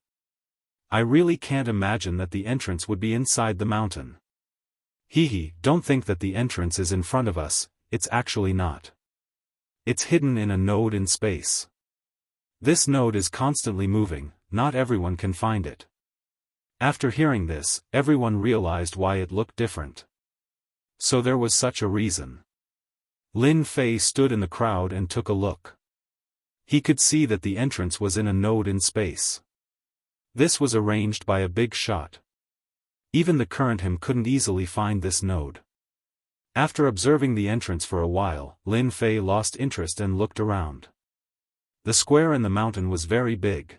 Speaker 1: I really can't imagine that the entrance would be inside the mountain. Don't think that the entrance is in front of us, it's actually not. It's hidden in a node in space. This node is constantly moving, not everyone can find it. After hearing this, everyone realized why it looked different. So there was such a reason. Lin Fei stood in the crowd and took a look. He could see that the entrance was in a node in space. This was arranged by a big shot. Even the current him couldn't easily find this node. After observing the entrance for a while, Lin Fei lost interest and looked around. The square in the mountain was very big.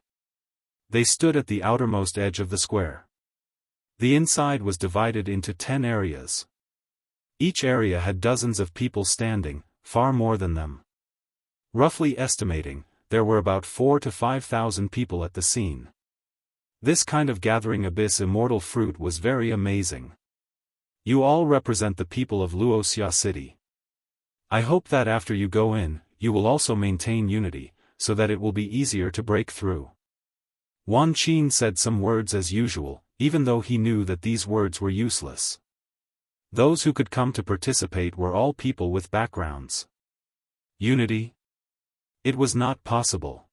Speaker 1: They stood at the outermost edge of the square. The inside was divided into 10 areas. Each area had dozens of people standing, far more than them. Roughly estimating, there were about 4,000 to 5,000 people at the scene. This kind of gathering abyss immortal fruit was very amazing. You all represent the people of Wuxia City. I hope that after you go in, you will also maintain unity, so that it will be easier to break through. Wan Qin said some words as usual, even though he knew that these words were useless. Those who could come to participate were all people with backgrounds. Unity? It was not possible.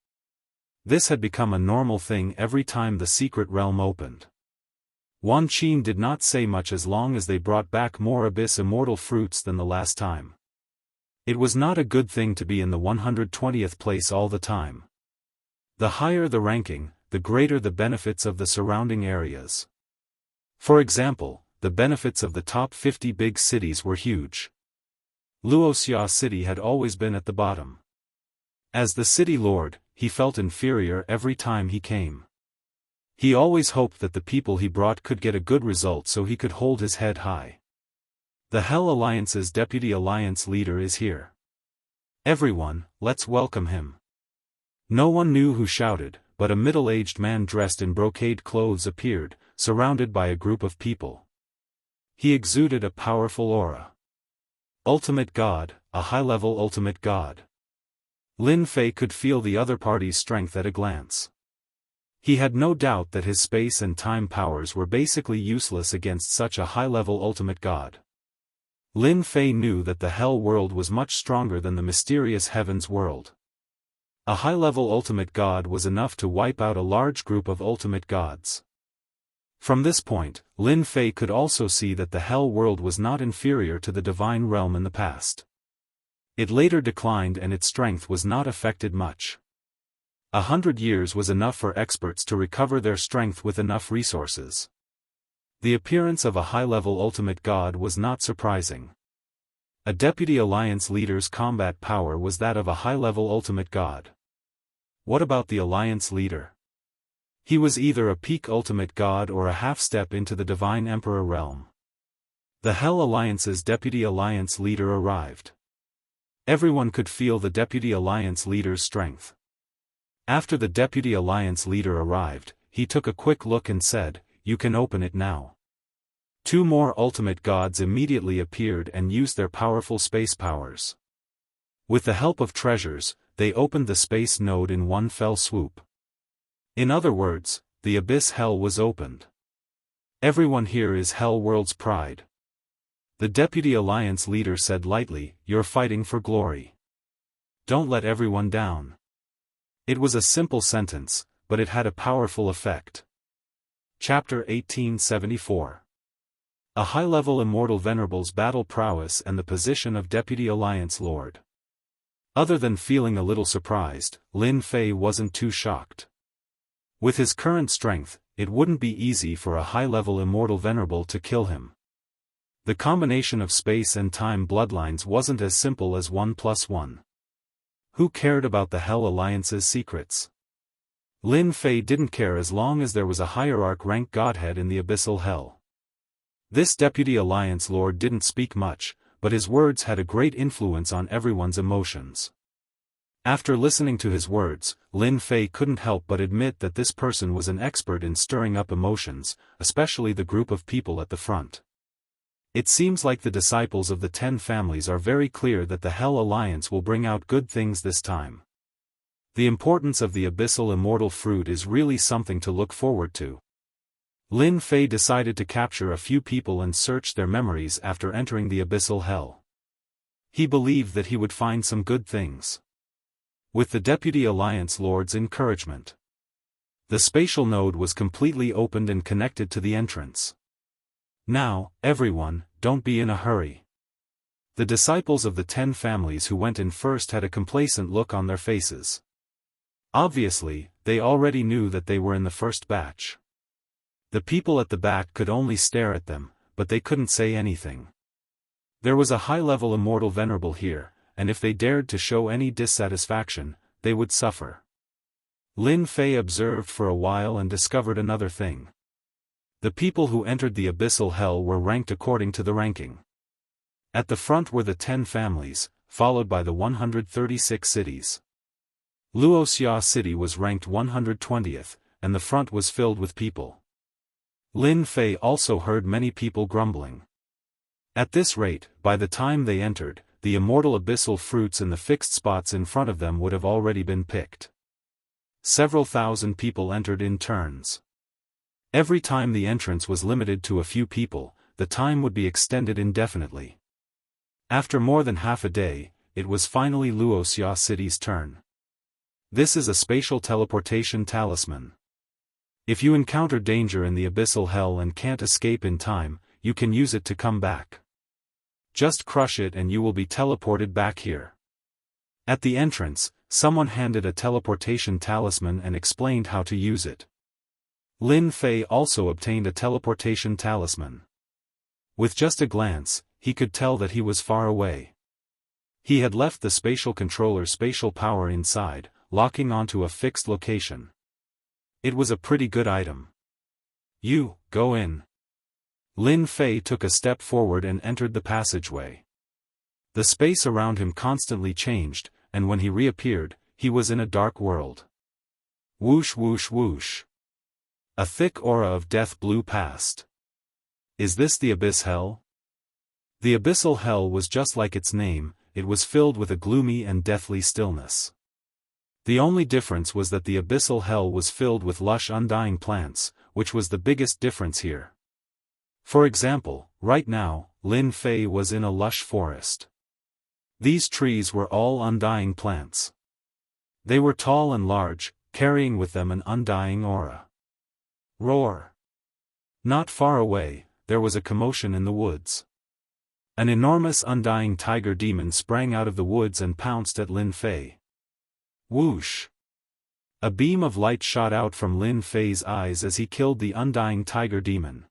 Speaker 1: This had become a normal thing every time the secret realm opened. Wan Qin did not say much as long as they brought back more abyss immortal fruits than the last time. It was not a good thing to be in the 120th place all the time. The higher the ranking, the greater the benefits of the surrounding areas. For example, the benefits of the top 50 big cities were huge. Wuxia City had always been at the bottom. As the city lord, he felt inferior every time he came. He always hoped that the people he brought could get a good result so he could hold his head high. The Hell Alliance's deputy alliance leader is here. Everyone, let's welcome him. No one knew who shouted, but a middle-aged man dressed in brocade clothes appeared, surrounded by a group of people. He exuded a powerful aura. Ultimate God, a high-level ultimate God. Lin Fei could feel the other party's strength at a glance. He had no doubt that his space and time powers were basically useless against such a high-level ultimate god. Lin Fei knew that the Hell world was much stronger than the mysterious Heavens world. A high-level ultimate god was enough to wipe out a large group of ultimate gods. From this point, Lin Fei could also see that the Hell world was not inferior to the divine realm in the past. It later declined and its strength was not affected much. 100 years was enough for experts to recover their strength with enough resources. The appearance of a high-level ultimate god was not surprising. A Deputy Alliance leader's combat power was that of a high-level ultimate god. What about the Alliance leader? He was either a peak ultimate god or a half-step into the Divine Emperor realm. The Hell Alliance's Deputy Alliance leader arrived. Everyone could feel the Deputy Alliance leader's strength. After the Deputy Alliance leader arrived, he took a quick look and said, "You can open it now." 2 more ultimate gods immediately appeared and used their powerful space powers. With the help of treasures, they opened the space node in one fell swoop. In other words, the Abyss Hell was opened. Everyone here is Hell World's pride. The Deputy Alliance leader said lightly, "You're fighting for glory. Don't let everyone down." It was a simple sentence, but it had a powerful effect. Chapter 1874. A high-level immortal venerable's battle prowess and the position of Deputy Alliance Lord. Other than feeling a little surprised, Lin Fei wasn't too shocked. With his current strength, it wouldn't be easy for a high-level immortal venerable to kill him. The combination of space and time bloodlines wasn't as simple as 1 + 1. Who cared about the Hell Alliance's secrets? Lin Fei didn't care as long as there was a hierarch-rank godhead in the abyssal hell. This Deputy Alliance Lord didn't speak much, but his words had a great influence on everyone's emotions. After listening to his words, Lin Fei couldn't help but admit that this person was an expert in stirring up emotions, especially the group of people at the front. It seems like the disciples of the 10 families are very clear that the Hell Alliance will bring out good things this time. The importance of the abyssal immortal fruit is really something to look forward to. Lin Fei decided to capture a few people and search their memories after entering the abyssal hell. He believed that he would find some good things. With the Deputy Alliance Lord's encouragement, the spatial node was completely opened and connected to the entrance. Now, everyone, don't be in a hurry. The disciples of the 10 families who went in first had a complacent look on their faces. Obviously, they already knew that they were in the first batch. The people at the back could only stare at them, but they couldn't say anything. There was a high-level immortal venerable here, and if they dared to show any dissatisfaction, they would suffer. Lin Fei observed for a while and discovered another thing. The people who entered the abyssal hell were ranked according to the ranking. At the front were the 10 families, followed by the 136 cities. Wuxia City was ranked 120th, and the front was filled with people. Lin Fei also heard many people grumbling. At this rate, by the time they entered, the immortal abyssal fruits in the fixed spots in front of them would have already been picked. Several thousand people entered in turns. Every time the entrance was limited to a few people, the time would be extended indefinitely. After more than half a day, it was finally Wuxia City's turn. This is a spatial teleportation talisman. If you encounter danger in the abyssal hell and can't escape in time, you can use it to come back. Just crush it and you will be teleported back here. At the entrance, someone handed a teleportation talisman and explained how to use it. Lin Fei also obtained a teleportation talisman. With just a glance, he could tell that he was far away. He had left the spatial controller's spatial power inside, locking onto a fixed location. It was a pretty good item. You, go in. Lin Fei took a step forward and entered the passageway. The space around him constantly changed, and when he reappeared, he was in a dark world. Whoosh whoosh whoosh. A thick aura of death blew past. Is this the abyss hell? The abyssal hell was just like its name, it was filled with a gloomy and deathly stillness. The only difference was that the abyssal hell was filled with lush undying plants, which was the biggest difference here. For example, right now, Lin Fei was in a lush forest. These trees were all undying plants. They were tall and large, carrying with them an undying aura. Roar! Not far away, there was a commotion in the woods. An enormous undying tiger demon sprang out of the woods and pounced at Lin Fei. Whoosh! A beam of light shot out from Lin Fei's eyes as he killed the undying tiger demon.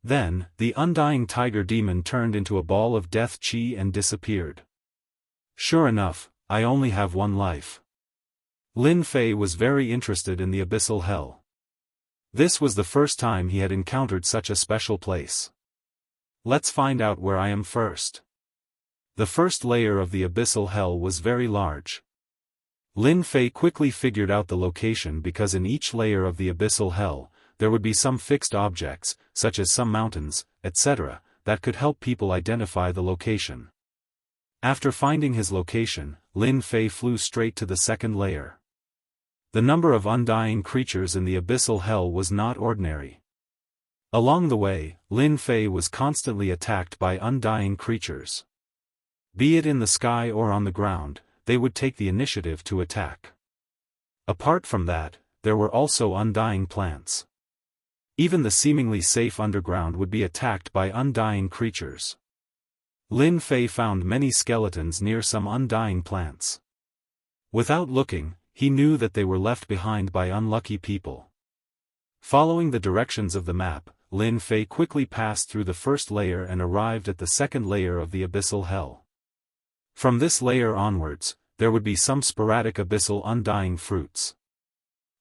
Speaker 1: Then, the undying tiger demon turned into a ball of death chi and disappeared. Sure enough, I only have one life. Lin Fei was very interested in the abyssal hell. This was the first time he had encountered such a special place. Let's find out where I am first. The first layer of the abyssal hell was very large. Lin Fei quickly figured out the location because in each layer of the abyssal hell, there would be some fixed objects, such as some mountains, etc., that could help people identify the location. After finding his location, Lin Fei flew straight to the second layer. The number of undying creatures in the abyssal hell was not ordinary. Along the way, Lin Fei was constantly attacked by undying creatures. Be it in the sky or on the ground, they would take the initiative to attack. Apart from that, there were also undying plants. Even the seemingly safe underground would be attacked by undying creatures. Lin Fei found many skeletons near some undying plants. Without looking, he knew that they were left behind by unlucky people. Following the directions of the map, Lin Fei quickly passed through the first layer and arrived at the second layer of the abyssal hell. From this layer onwards, there would be some sporadic abyssal undying fruits.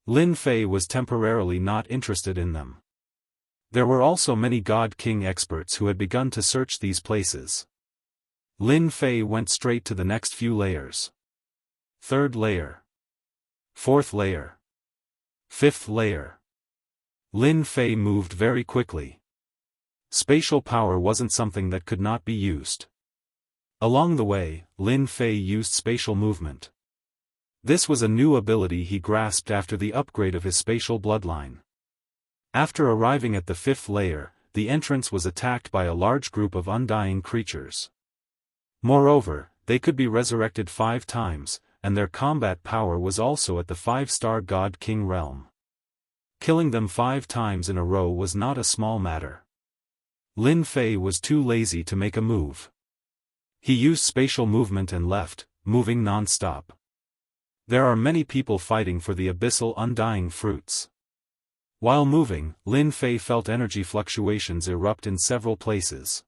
Speaker 1: Lin Fei was temporarily not interested in them. There were also many God King experts who had begun to search these places. Lin Fei went straight to the next few layers. Third layer. Fourth layer. Fifth layer. Lin Fei moved very quickly. Spatial power wasn't something that could not be used. Along the way, Lin Fei used spatial movement. This was a new ability he grasped after the upgrade of his spatial bloodline. After arriving at the fifth layer, the entrance was attacked by a large group of undying creatures. Moreover, they could be resurrected 5 times, and their combat power was also at the 5-star God King realm. Killing them 5 times in a row was not a small matter. Lin Fei was too lazy to make a move. He used spatial movement and left, moving non-stop. There are many people fighting for the abyssal undying fruits. While moving, Lin Fei felt energy fluctuations erupt in several places.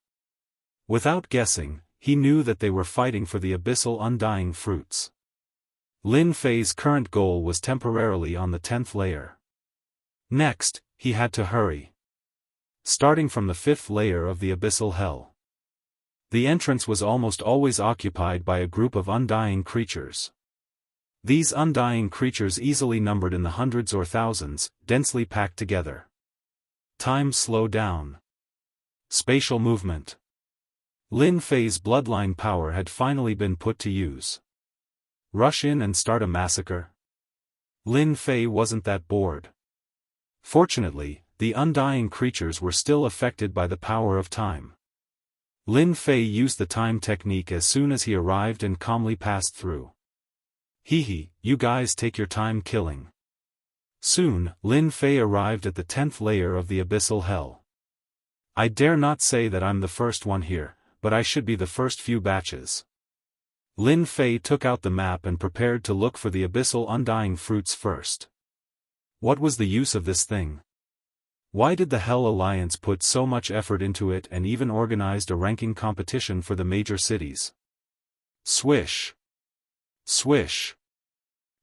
Speaker 1: Without guessing, he knew that they were fighting for the abyssal undying fruits. Lin Fei's current goal was temporarily on the 10th layer. Next, he had to hurry. Starting from the 5th layer of the abyssal hell. The entrance was almost always occupied by a group of undying creatures. These undying creatures easily numbered in the hundreds or thousands, densely packed together. Time slowed down. Spatial movement. Lin Fei's bloodline power had finally been put to use. Rush in and start a massacre? Lin Fei wasn't that bored. Fortunately, the undying creatures were still affected by the power of time. Lin Fei used the time technique as soon as he arrived and calmly passed through. Hee, you guys take your time killing. Soon, Lin Fei arrived at the 10th layer of the abyssal hell. I dare not say that I'm the first one here, but I should be the first few batches. Lin Fei took out the map and prepared to look for the abyssal undying fruits first. What was the use of this thing? Why did the Hell Alliance put so much effort into it and even organized a ranking competition for the major cities? Swish. Swish.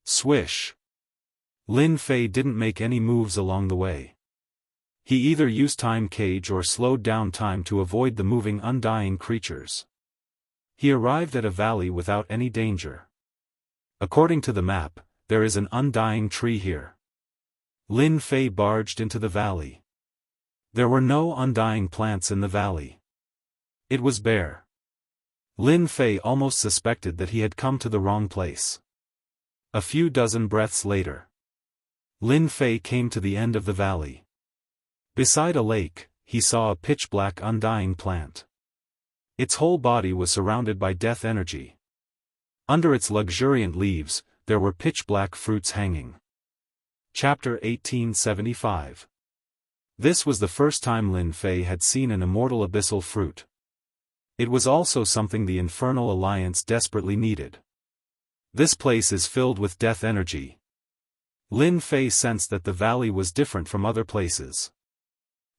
Speaker 1: Swish. Lin Fei didn't make any moves along the way. He either used time cage or slowed down time to avoid the moving undying creatures. He arrived at a valley without any danger. According to the map, there is an undying tree here. Lin Fei barged into the valley. There were no undying plants in the valley. It was bare. Lin Fei almost suspected that he had come to the wrong place. A few dozen breaths later, Lin Fei came to the end of the valley. Beside a lake, he saw a pitch-black undying plant. Its whole body was surrounded by death energy. Under its luxuriant leaves, there were pitch-black fruits hanging. Chapter 1875. This was the first time Lin Fei had seen an immortal abyssal fruit. It was also something the Infernal Alliance desperately needed. This place is filled with death energy. Lin Fei sensed that the valley was different from other places.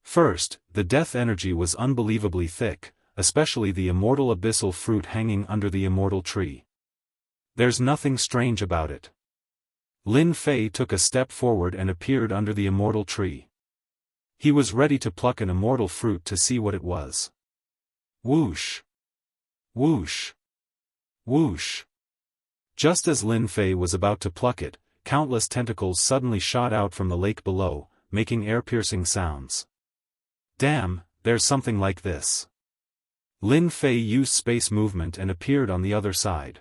Speaker 1: First, the death energy was unbelievably thick, especially the immortal abyssal fruit hanging under the immortal tree. There's nothing strange about it. Lin Fei took a step forward and appeared under the immortal tree. He was ready to pluck an immortal fruit to see what it was. Whoosh! Whoosh! Whoosh! Just as Lin Fei was about to pluck it, countless tentacles suddenly shot out from the lake below, making ear-piercing sounds. Damn, there's something like this. Lin Fei used space movement and appeared on the other side.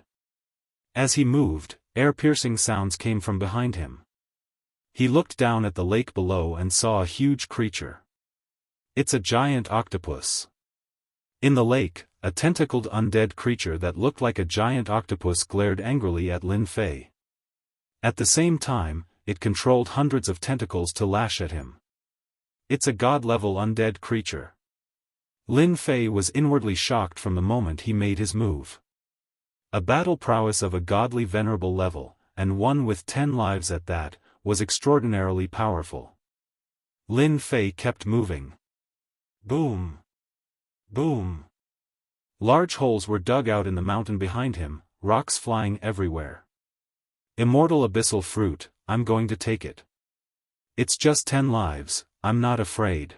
Speaker 1: As he moved, ear-piercing sounds came from behind him. He looked down at the lake below and saw a huge creature. It's a giant octopus. In the lake, a tentacled undead creature that looked like a giant octopus glared angrily at Lin Fei. At the same time, it controlled hundreds of tentacles to lash at him. It's a god-level undead creature. Lin Fei was inwardly shocked from the moment he made his move. A battle prowess of a godly venerable level, and one with 10 lives at that, was extraordinarily powerful. Lin Fei kept moving. Boom! Boom! Large holes were dug out in the mountain behind him, rocks flying everywhere. Immortal abyssal fruit, I'm going to take it. It's just 10 lives, I'm not afraid.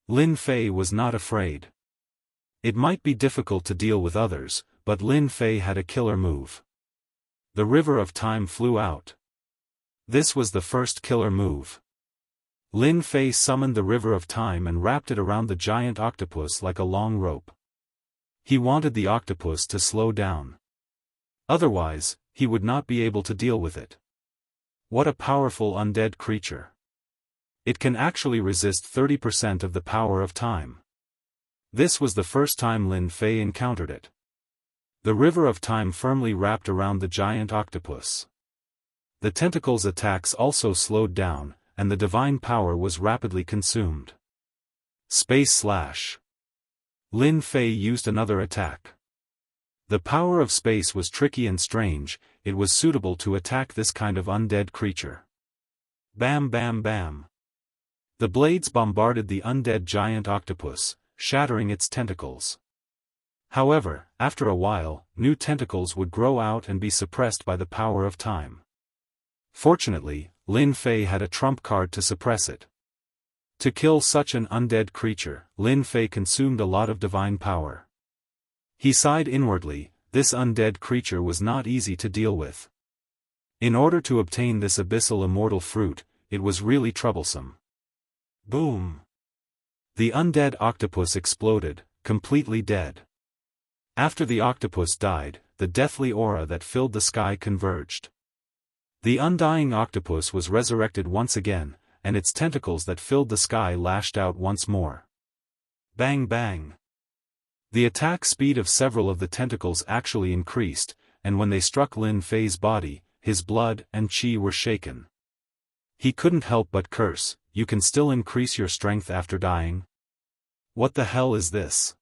Speaker 1: Lin Fei was not afraid. It might be difficult to deal with others, but Lin Fei had a killer move. The River of Time flew out. This was the first killer move. Lin Fei summoned the River of Time and wrapped it around the giant octopus like a long rope. He wanted the octopus to slow down. Otherwise, he would not be able to deal with it. What a powerful undead creature. It can actually resist 30% of the power of time. This was the first time Lin Fei encountered it. The River of Time firmly wrapped around the giant octopus. The tentacle's attacks also slowed down, and the divine power was rapidly consumed. Space Slash. Lin Fei used another attack. The power of space was tricky and strange, it was suitable to attack this kind of undead creature. Bam bam bam. The blades bombarded the undead giant octopus, shattering its tentacles. However, after a while, new tentacles would grow out and be suppressed by the power of time. Fortunately, Lin Fei had a trump card to suppress it. To kill such an undead creature, Lin Fei consumed a lot of divine power. He sighed inwardly, this undead creature was not easy to deal with. In order to obtain this abyssal immortal fruit, it was really troublesome. Boom! The undead octopus exploded, completely dead. After the octopus died, the deathly aura that filled the sky converged. The undying octopus was resurrected once again, and its tentacles that filled the sky lashed out once more. Bang bang! The attack speed of several of the tentacles actually increased, and when they struck Lin Fei's body, his blood and qi were shaken. He couldn't help but curse, "You can still increase your strength after dying? What the hell is this?"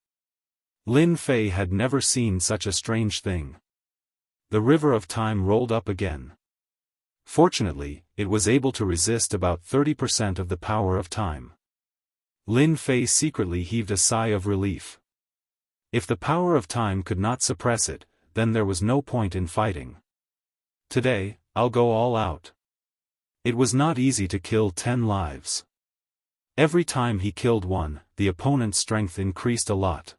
Speaker 1: Lin Fei had never seen such a strange thing. The River of Time rolled up again. Fortunately, it was able to resist about 30% of the power of time. Lin Fei secretly heaved a sigh of relief. If the power of time could not suppress it, then there was no point in fighting. Today, I'll go all out. It was not easy to kill 10 lives. Every time he killed one, the opponent's strength increased a lot.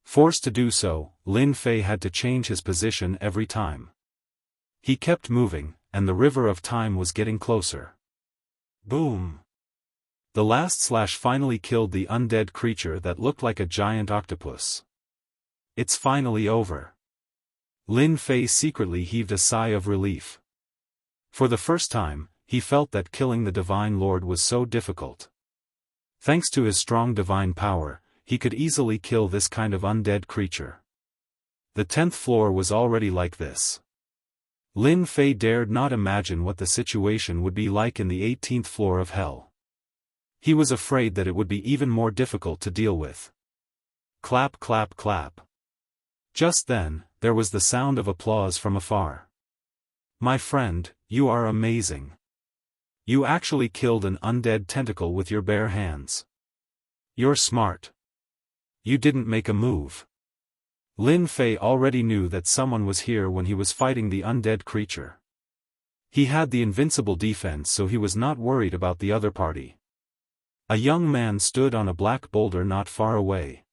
Speaker 1: Forced to do so, Lin Fei had to change his position every time. He kept moving, and the River of Time was getting closer. Boom! The last slash finally killed the undead creature that looked like a giant octopus. It's finally over. Lin Fei secretly heaved a sigh of relief. For the first time, he felt that killing the Divine Lord was so difficult. Thanks to his strong divine power, he could easily kill this kind of undead creature. The 10th floor was already like this. Lin Fei dared not imagine what the situation would be like in the 18th floor of hell. He was afraid that it would be even more difficult to deal with. Clap clap clap. Just then, there was the sound of applause from afar. My friend, you are amazing. You actually killed an undead tentacle with your bare hands. You're smart. You didn't make a move. Lin Fei already knew that someone was here when he was fighting the undead creature. He had the invincible defense, so he was not worried about the other party. A young man stood on a black boulder not far away.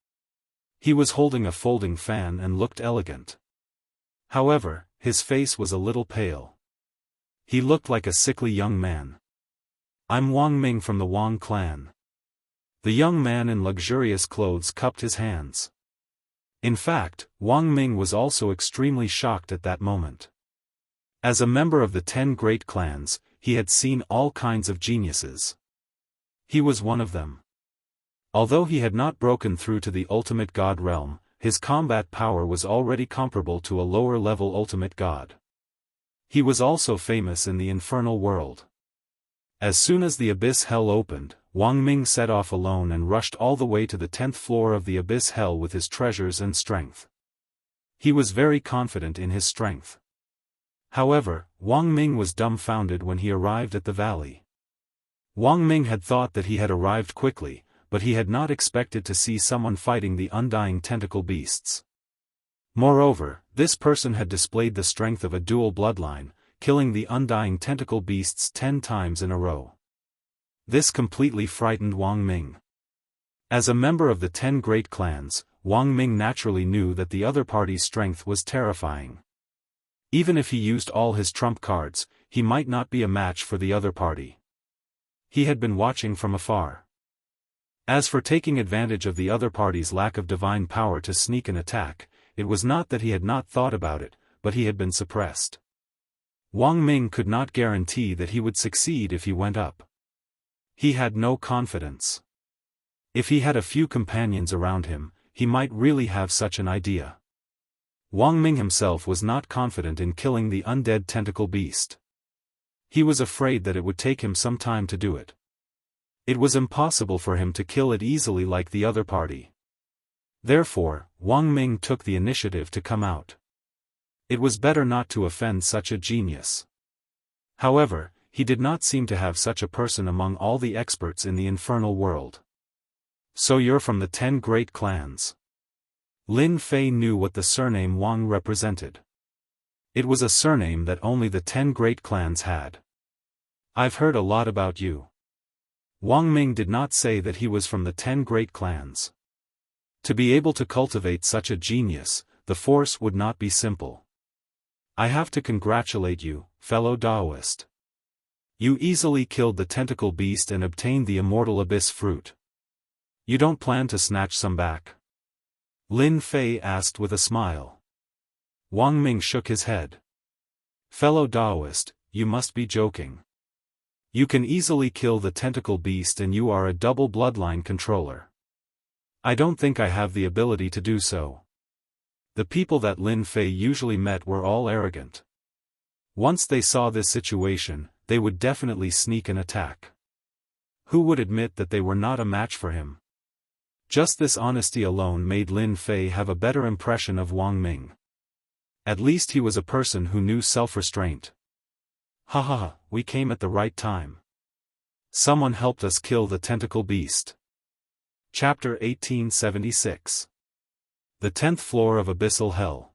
Speaker 1: He was holding a folding fan and looked elegant. However, his face was a little pale. He looked like a sickly young man. I'm Wang Ming from the Wang clan. The young man in luxurious clothes cupped his hands. In fact, Wang Ming was also extremely shocked at that moment. As a member of the 10 great clans, he had seen all kinds of geniuses. He was one of them. Although he had not broken through to the ultimate god realm, his combat power was already comparable to a lower-level ultimate god. He was also famous in the infernal world. As soon as the abyss hell opened, Wang Ming set off alone and rushed all the way to the 10th floor of the abyss hell with his treasures and strength. He was very confident in his strength. However, Wang Ming was dumbfounded when he arrived at the valley. Wang Ming had thought that he had arrived quickly, but he had not expected to see someone fighting the undying tentacle beasts. Moreover, this person had displayed the strength of a dual bloodline, killing the undying tentacle beasts 10 times in a row. This completely frightened Wang Ming. As a member of the 10 great clans, Wang Ming naturally knew that the other party's strength was terrifying. Even if he used all his trump cards, he might not be a match for the other party. He had been watching from afar. As for taking advantage of the other party's lack of divine power to sneak an attack, it was not that he had not thought about it, but he had been suppressed. Wang Ming could not guarantee that he would succeed if he went up. He had no confidence. If he had a few companions around him, he might really have such an idea. Wang Ming himself was not confident in killing the undead tentacle beast. He was afraid that it would take him some time to do it. It was impossible for him to kill it easily like the other party. Therefore, Wang Ming took the initiative to come out. It was better not to offend such a genius. However, he did not seem to have such a person among all the experts in the infernal world. So you're from the 10 great clans. Lin Fei knew what the surname Wang represented. It was a surname that only the 10 great clans had. I've heard a lot about you. Wang Ming did not say that he was from the 10 great clans. To be able to cultivate such a genius, the force would not be simple. I have to congratulate you, fellow Daoist. You easily killed the tentacle beast and obtained the immortal abyss fruit. You don't plan to snatch some back? Lin Fei asked with a smile. Wang Ming shook his head. Fellow Daoist, you must be joking. You can easily kill the tentacle beast and you are a double bloodline controller. I don't think I have the ability to do so. The people that Lin Fei usually met were all arrogant. Once they saw this situation, they would definitely sneak an attack. Who would admit that they were not a match for him? Just this honesty alone made Lin Fei have a better impression of Wang Ming. At least he was a person who knew self-restraint. Ha ha ha, we came at the right time. Someone helped us kill the tentacle beast. Chapter 1876. The 10th floor of Abyssal Hell.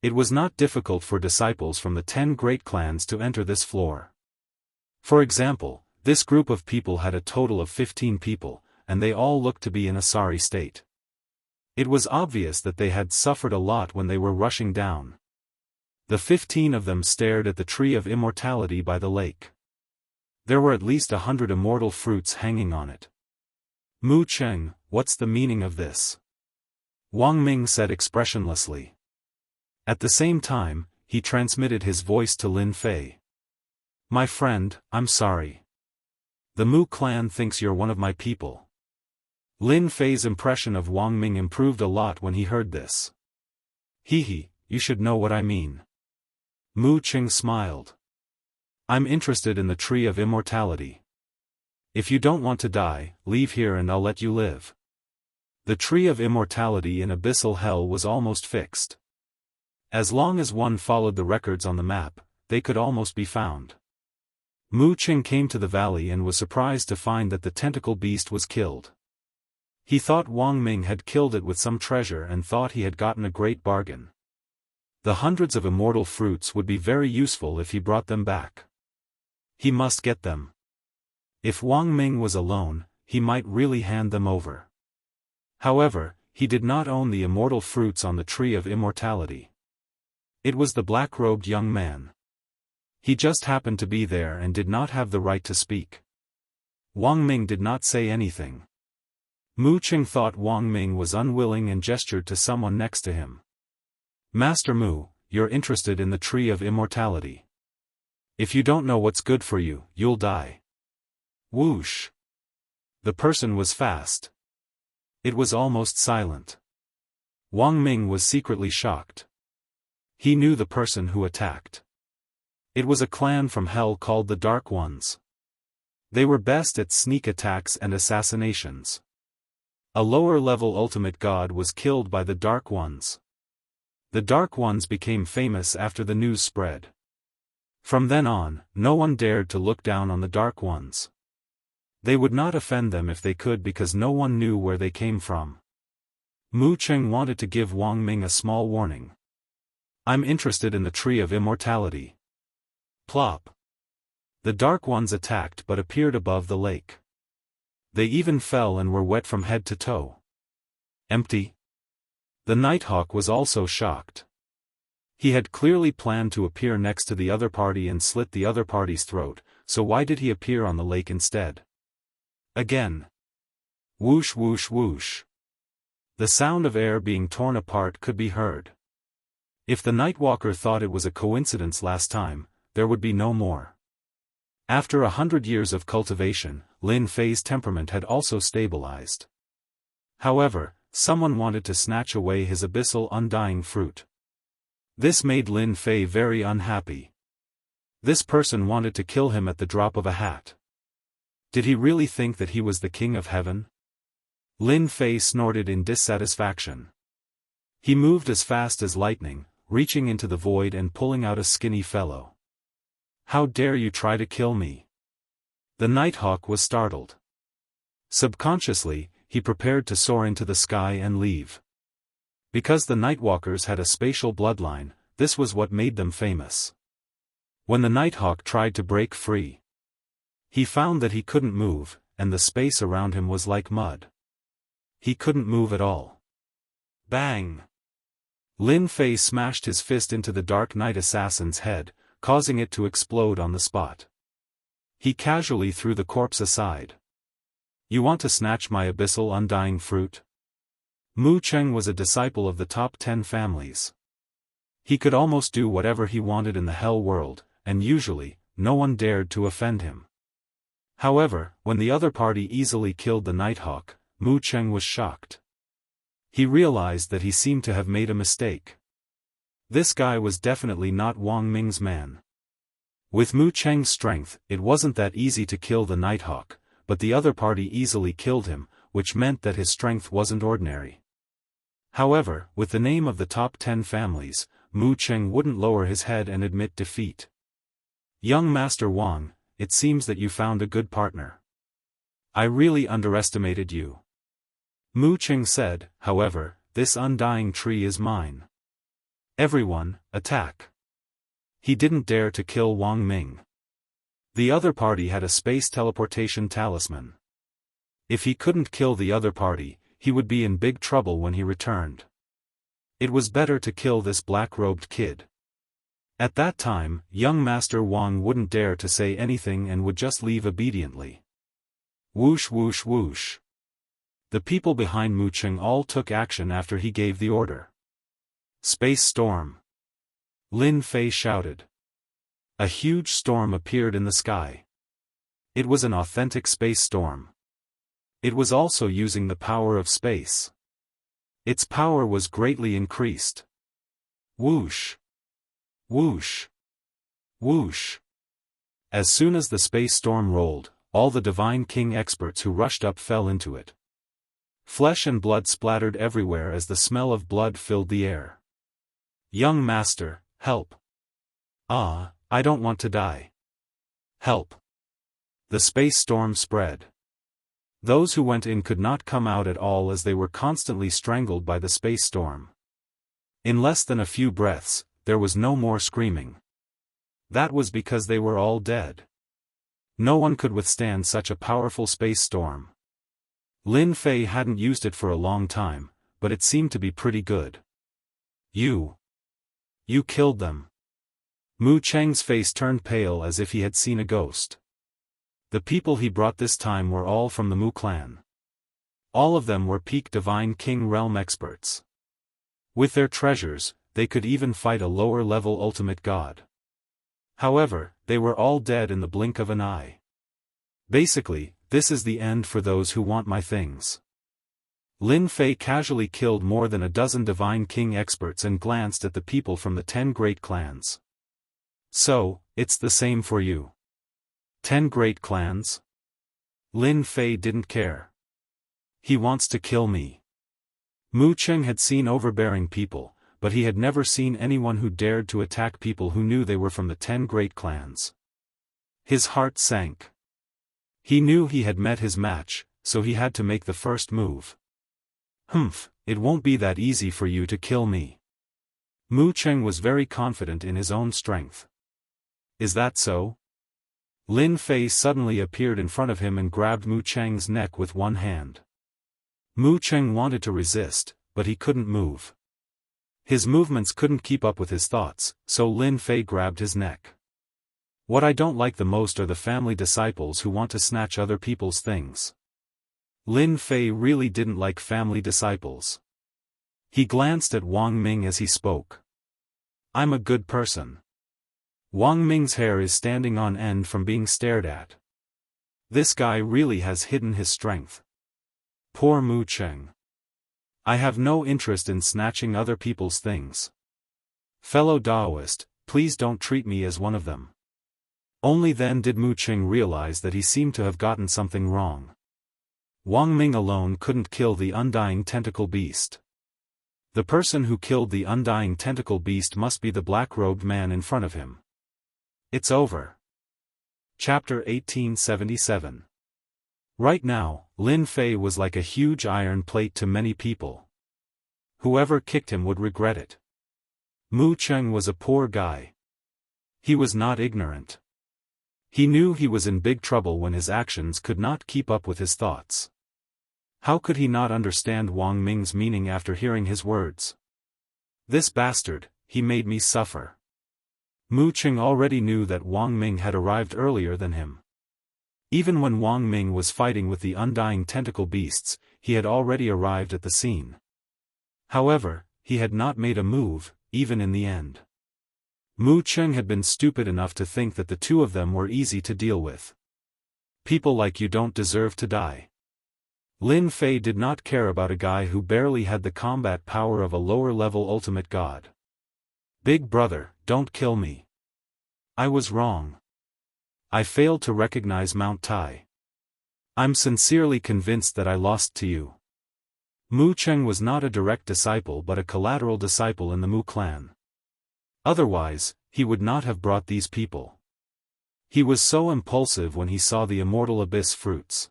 Speaker 1: It was not difficult for disciples from the 10 great clans to enter this floor. For example, this group of people had a total of 15 people, and they all looked to be in a sorry state. It was obvious that they had suffered a lot when they were rushing down. The 15 of them stared at the tree of immortality by the lake. There were at least 100 immortal fruits hanging on it. Mu Cheng, what's the meaning of this? Wang Ming said expressionlessly. At the same time, he transmitted his voice to Lin Fei. My friend, I'm sorry. The Mu clan thinks you're one of my people. Lin Fei's impression of Wang Ming improved a lot when he heard this. Hee, you should know what I mean. Mu Cheng smiled. I'm interested in the tree of immortality. If you don't want to die, leave here and I'll let you live. The tree of immortality in abyssal hell was almost fixed. As long as one followed the records on the map, they could almost be found. Mu Cheng came to the valley and was surprised to find that the tentacle beast was killed. He thought Wang Ming had killed it with some treasure and thought he had gotten a great bargain. The hundreds of immortal fruits would be very useful if he brought them back. He must get them. If Wang Ming was alone, he might really hand them over. However, he did not own the immortal fruits on the tree of immortality. It was the black-robed young man. He just happened to be there and did not have the right to speak. Wang Ming did not say anything. Mu Cheng thought Wang Ming was unwilling and gestured to someone next to him. Master Mu, you're interested in the tree of immortality. If you don't know what's good for you, you'll die. Whoosh. The person was fast. It was almost silent. Wang Ming was secretly shocked. He knew the person who attacked. It was a clan from hell called the Dark Ones. They were best at sneak attacks and assassinations. A lower-level ultimate god was killed by the Dark Ones. The Dark Ones became famous after the news spread. From then on, no one dared to look down on the Dark Ones. They would not offend them if they could because no one knew where they came from. Mu Cheng wanted to give Wang Ming a small warning. I'm interested in the tree of immortality. Plop. The Dark Ones attacked but appeared above the lake. They even fell and were wet from head to toe. Empty. The Nighthawk was also shocked. He had clearly planned to appear next to the other party and slit the other party's throat, so why did he appear on the lake instead? Again. Whoosh whoosh whoosh. The sound of air being torn apart could be heard. If the Nightwalker thought it was a coincidence last time, there would be no more. After 100 years of cultivation, Lin Fei's temperament had also stabilized. However, someone wanted to snatch away his abyssal undying fruit. This made Lin Fei very unhappy. This person wanted to kill him at the drop of a hat. Did he really think that he was the king of heaven? Lin Fei snorted in dissatisfaction. He moved as fast as lightning, reaching into the void and pulling out a skinny fellow. How dare you try to kill me? The Nighthawk was startled. Subconsciously, he prepared to soar into the sky and leave. Because the Nightwalkers had a spatial bloodline, this was what made them famous. When the Nighthawk tried to break free, he found that he couldn't move, and the space around him was like mud. He couldn't move at all. Bang! Lin Fei smashed his fist into the Dark Knight assassin's head, causing it to explode on the spot. He casually threw the corpse aside. You want to snatch my abyssal undying fruit? Mu Cheng was a disciple of the top 10 families. He could almost do whatever he wanted in the hell world, and usually, no one dared to offend him. However, when the other party easily killed the Nighthawk, Mu Cheng was shocked. He realized that he seemed to have made a mistake. This guy was definitely not Wang Ming's man. With Mu Cheng's strength, it wasn't that easy to kill the Nighthawk, but the other party easily killed him, which meant that his strength wasn't ordinary. However, with the name of the top 10 families, Mu Cheng wouldn't lower his head and admit defeat. Young Master Wang, it seems that you found a good partner. I really underestimated you. Mu Cheng said, however, this undying tree is mine. Everyone, attack. He didn't dare to kill Wang Ming. The other party had a space teleportation talisman. If he couldn't kill the other party, he would be in big trouble when he returned. It was better to kill this black-robed kid. At that time, young Master Wang wouldn't dare to say anything and would just leave obediently. Whoosh whoosh whoosh. The people behind Mu Cheng all took action after he gave the order. Space storm! Lin Fei shouted. A huge storm appeared in the sky. It was an authentic space storm. It was also using the power of space. Its power was greatly increased. Whoosh! Whoosh! Whoosh! As soon as the space storm rolled, all the Divine King experts who rushed up fell into it. Flesh and blood splattered everywhere as the smell of blood filled the air. Young Master, help! Ah, I don't want to die. Help! The space storm spread. Those who went in could not come out at all as they were constantly strangled by the space storm. In less than a few breaths, there was no more screaming. That was because they were all dead. No one could withstand such a powerful space storm. Lin Fei hadn't used it for a long time, but it seemed to be pretty good. You killed them. Mu Cheng's face turned pale as if he had seen a ghost. The people he brought this time were all from the Mu clan. All of them were peak Divine King realm experts. With their treasures, they could even fight a lower-level ultimate god. However, they were all dead in the blink of an eye. Basically, this is the end for those who want my things. Lin Fei casually killed more than a dozen Divine King experts and glanced at the people from the 10 great clans. So, it's the same for you. 10 great clans? Lin Fei didn't care. He wants to kill me. Mu Cheng had seen overbearing people, but he had never seen anyone who dared to attack people who knew they were from the 10 great clans. His heart sank. He knew he had met his match, so he had to make the first move. Humph, it won't be that easy for you to kill me. Mu Cheng was very confident in his own strength. Is that so? Lin Fei suddenly appeared in front of him and grabbed Mu Cheng's neck with one hand. Mu Cheng wanted to resist, but he couldn't move. His movements couldn't keep up with his thoughts, so Lin Fei grabbed his neck. What I don't like the most are the family disciples who want to snatch other people's things. Lin Fei really didn't like family disciples. He glanced at Wang Ming as he spoke. I'm a good person. Wang Ming's hair is standing on end from being stared at. This guy really has hidden his strength. Poor Mu Cheng. I have no interest in snatching other people's things. Fellow Daoist, please don't treat me as one of them. Only then did Mu Cheng realize that he seemed to have gotten something wrong. Wang Ming alone couldn't kill the undying tentacle beast. The person who killed the undying tentacle beast must be the black-robed man in front of him. It's over. Chapter 1877. Right now, Lin Fei was like a huge iron plate to many people. Whoever kicked him would regret it. Mu Cheng was a poor guy. He was not ignorant. He knew he was in big trouble when his actions could not keep up with his thoughts. How could he not understand Wang Ming's meaning after hearing his words? This bastard, he made me suffer. Mu Cheng already knew that Wang Ming had arrived earlier than him. Even when Wang Ming was fighting with the undying tentacle beasts, he had already arrived at the scene. However, he had not made a move, even in the end. Mu Cheng had been stupid enough to think that the two of them were easy to deal with. People like you don't deserve to die. Lin Fei did not care about a guy who barely had the combat power of a lower-level ultimate god. Big brother, don't kill me. I was wrong. I failed to recognize Mount Tai. I'm sincerely convinced that I lost to you. Mu Cheng was not a direct disciple but a collateral disciple in the Mu clan. Otherwise, he would not have brought these people. He was so impulsive when he saw the Immortal Abyss fruits.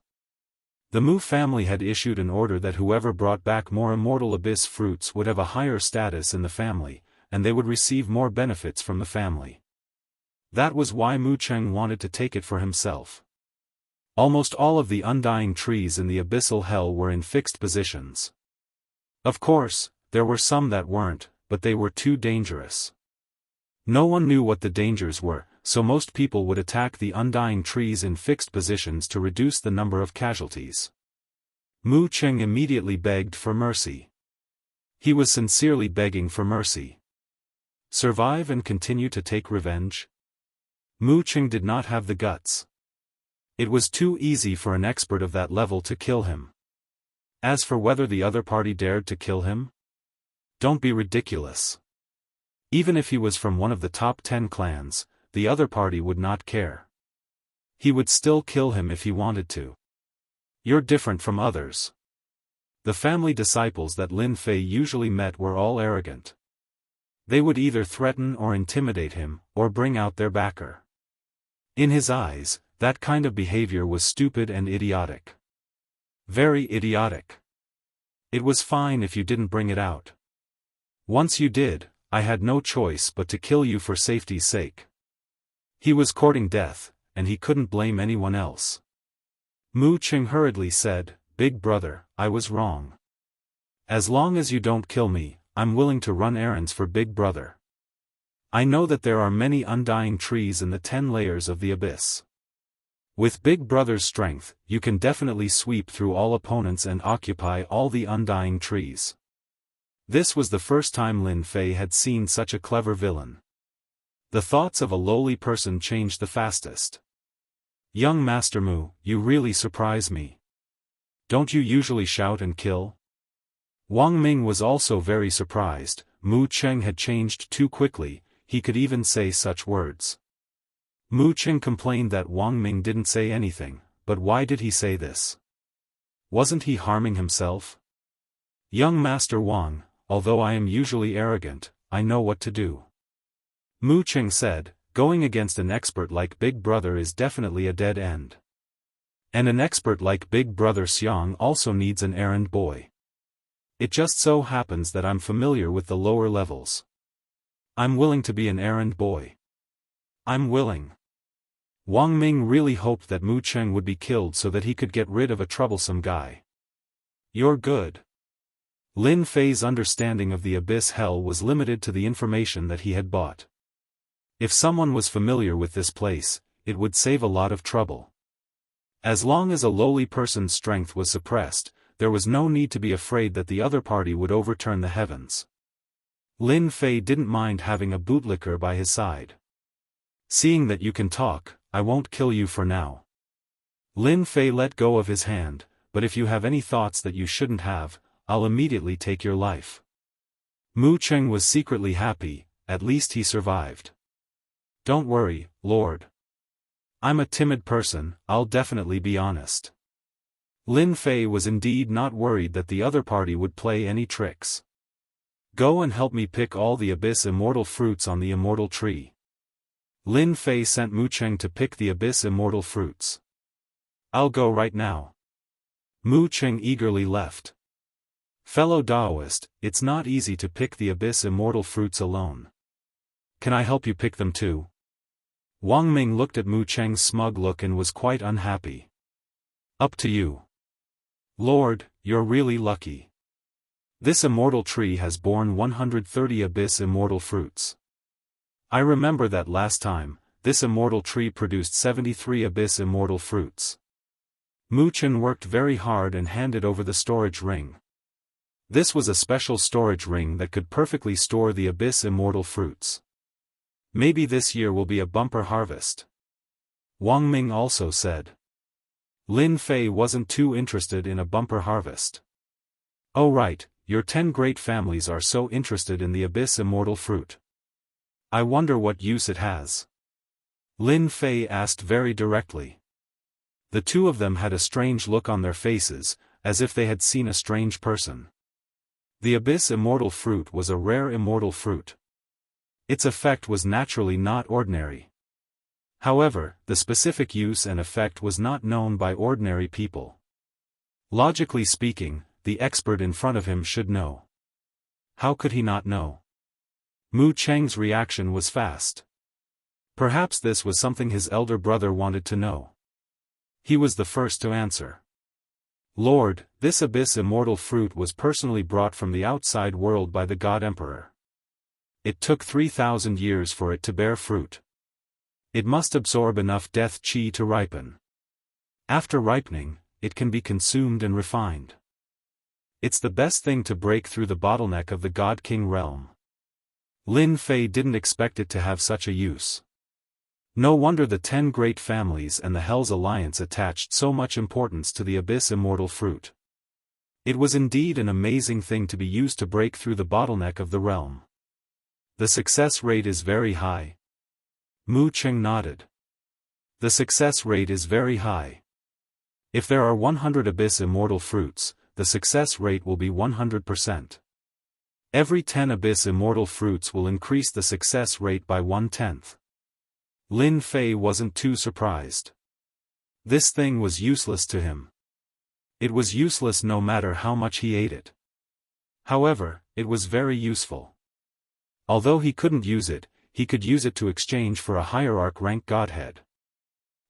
Speaker 1: The Mu family had issued an order that whoever brought back more Immortal Abyss fruits would have a higher status in the family, and they would receive more benefits from the family. That was why Mu Cheng wanted to take it for himself. Almost all of the undying trees in the abyssal hell were in fixed positions. Of course, there were some that weren't, but they were too dangerous. No one knew what the dangers were, so most people would attack the undying trees in fixed positions to reduce the number of casualties. Mu Cheng immediately begged for mercy. He was sincerely begging for mercy. Survive and continue to take revenge? Mu Cheng did not have the guts. It was too easy for an expert of that level to kill him. As for whether the other party dared to kill him? Don't be ridiculous. Even if he was from one of the top 10 clans, the other party would not care. He would still kill him if he wanted to. You're different from others. The family disciples that Lin Fei usually met were all arrogant. They would either threaten or intimidate him, or bring out their backer. In his eyes, that kind of behavior was stupid and idiotic. Very idiotic. It was fine if you didn't bring it out. Once you did, I had no choice but to kill you for safety's sake. He was courting death, and he couldn't blame anyone else. Mu Cheng hurriedly said, "Big brother, I was wrong. As long as you don't kill me, I'm willing to run errands for Big brother. I know that there are many undying trees in the 10 layers of the abyss. With Big brother's strength, you can definitely sweep through all opponents and occupy all the undying trees." This was the first time Lin Fei had seen such a clever villain. The thoughts of a lowly person changed the fastest. "Young Master Mu, you really surprise me. Don't you usually shout and kill?" Wang Ming was also very surprised. Mu Cheng had changed too quickly, he could even say such words. Mu Cheng complained that Wang Ming didn't say anything, but why did he say this? Wasn't he harming himself? "Young Master Wang, although I am usually arrogant, I know what to do." Mu Cheng said, "Going against an expert like Big Brother is definitely a dead end. And an expert like Big Brother Xiang also needs an errand boy. It just so happens that I'm familiar with the lower levels. I'm willing to be an errand boy. I'm willing." Wang Ming really hoped that Mu Cheng would be killed so that he could get rid of a troublesome guy. "You're good." Lin Fei's understanding of the abyss hell was limited to the information that he had bought. If someone was familiar with this place, it would save a lot of trouble. As long as a lowly person's strength was suppressed, there was no need to be afraid that the other party would overturn the heavens. Lin Fei didn't mind having a bootlicker by his side. "Seeing that you can talk, I won't kill you for now." Lin Fei let go of his hand, "But if you have any thoughts that you shouldn't have, I'll immediately take your life." Mu Cheng was secretly happy, at least he survived. "Don't worry, Lord. I'm a timid person, I'll definitely be honest." Lin Fei was indeed not worried that the other party would play any tricks. "Go and help me pick all the abyss immortal fruits on the immortal tree." Lin Fei sent Mu Cheng to pick the abyss immortal fruits. "I'll go right now." Mu Cheng eagerly left. "Fellow Daoist, it's not easy to pick the abyss immortal fruits alone. Can I help you pick them too?" Wang Ming looked at Mu Cheng's smug look and was quite unhappy. "Up to you. Lord, you're really lucky. This immortal tree has borne 130 abyss immortal fruits. I remember that last time, this immortal tree produced 73 abyss immortal fruits." Mu Cheng worked very hard and handed over the storage ring. This was a special storage ring that could perfectly store the abyss immortal fruits. "Maybe this year will be a bumper harvest," Wang Ming also said. Lin Fei wasn't too interested in a bumper harvest. "Oh right, your 10 great families are so interested in the abyss immortal fruit. I wonder what use it has?" Lin Fei asked very directly. The two of them had a strange look on their faces, as if they had seen a strange person. The abyss immortal fruit was a rare immortal fruit. Its effect was naturally not ordinary. However, the specific use and effect was not known by ordinary people. Logically speaking, the expert in front of him should know. How could he not know? Mu Cheng's reaction was fast. Perhaps this was something his elder brother wanted to know. He was the first to answer. "Lord, this abyss immortal fruit was personally brought from the outside world by the God Emperor. It took 3,000 years for it to bear fruit. It must absorb enough death chi to ripen. After ripening, it can be consumed and refined. It's the best thing to break through the bottleneck of the God King realm. Lin Fei didn't expect it to have such a use. No wonder the 10 great families and the Hell's Alliance attached so much importance to the Abyss Immortal fruit. It was indeed an amazing thing to be used to break through the bottleneck of the realm. The success rate is very high. Mu Cheng nodded. The success rate is very high. If there are 100 Abyss Immortal fruits, the success rate will be 100%. Every 10 Abyss Immortal fruits will increase the success rate by 1/10. Lin Fei wasn't too surprised. This thing was useless to him. It was useless no matter how much he ate it. However, it was very useful. Although he couldn't use it, he could use it to exchange for a hierarch rank godhead.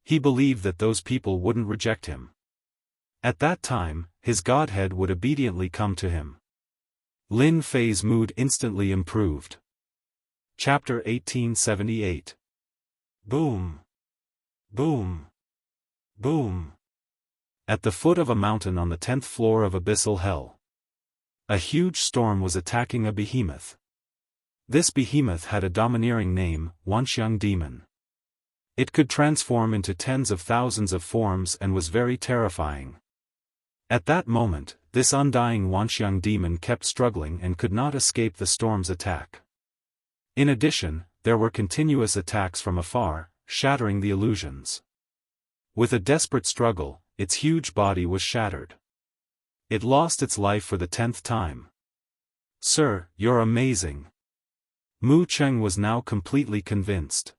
Speaker 1: He believed that those people wouldn't reject him. At that time, his godhead would obediently come to him. Lin Fei's mood instantly improved. Chapter 1878. Boom! Boom! Boom! At the foot of a mountain on the 10th floor of Abyssal Hell, a huge storm was attacking a behemoth. This behemoth had a domineering name, Wanxiang Demon. It could transform into tens of thousands of forms and was very terrifying. At that moment, this undying Wanxiang demon kept struggling and could not escape the storm's attack. In addition, there were continuous attacks from afar, shattering the illusions. With a desperate struggle, its huge body was shattered. It lost its life for the 10th time. Sir, you're amazing. Mu Cheng was now completely convinced.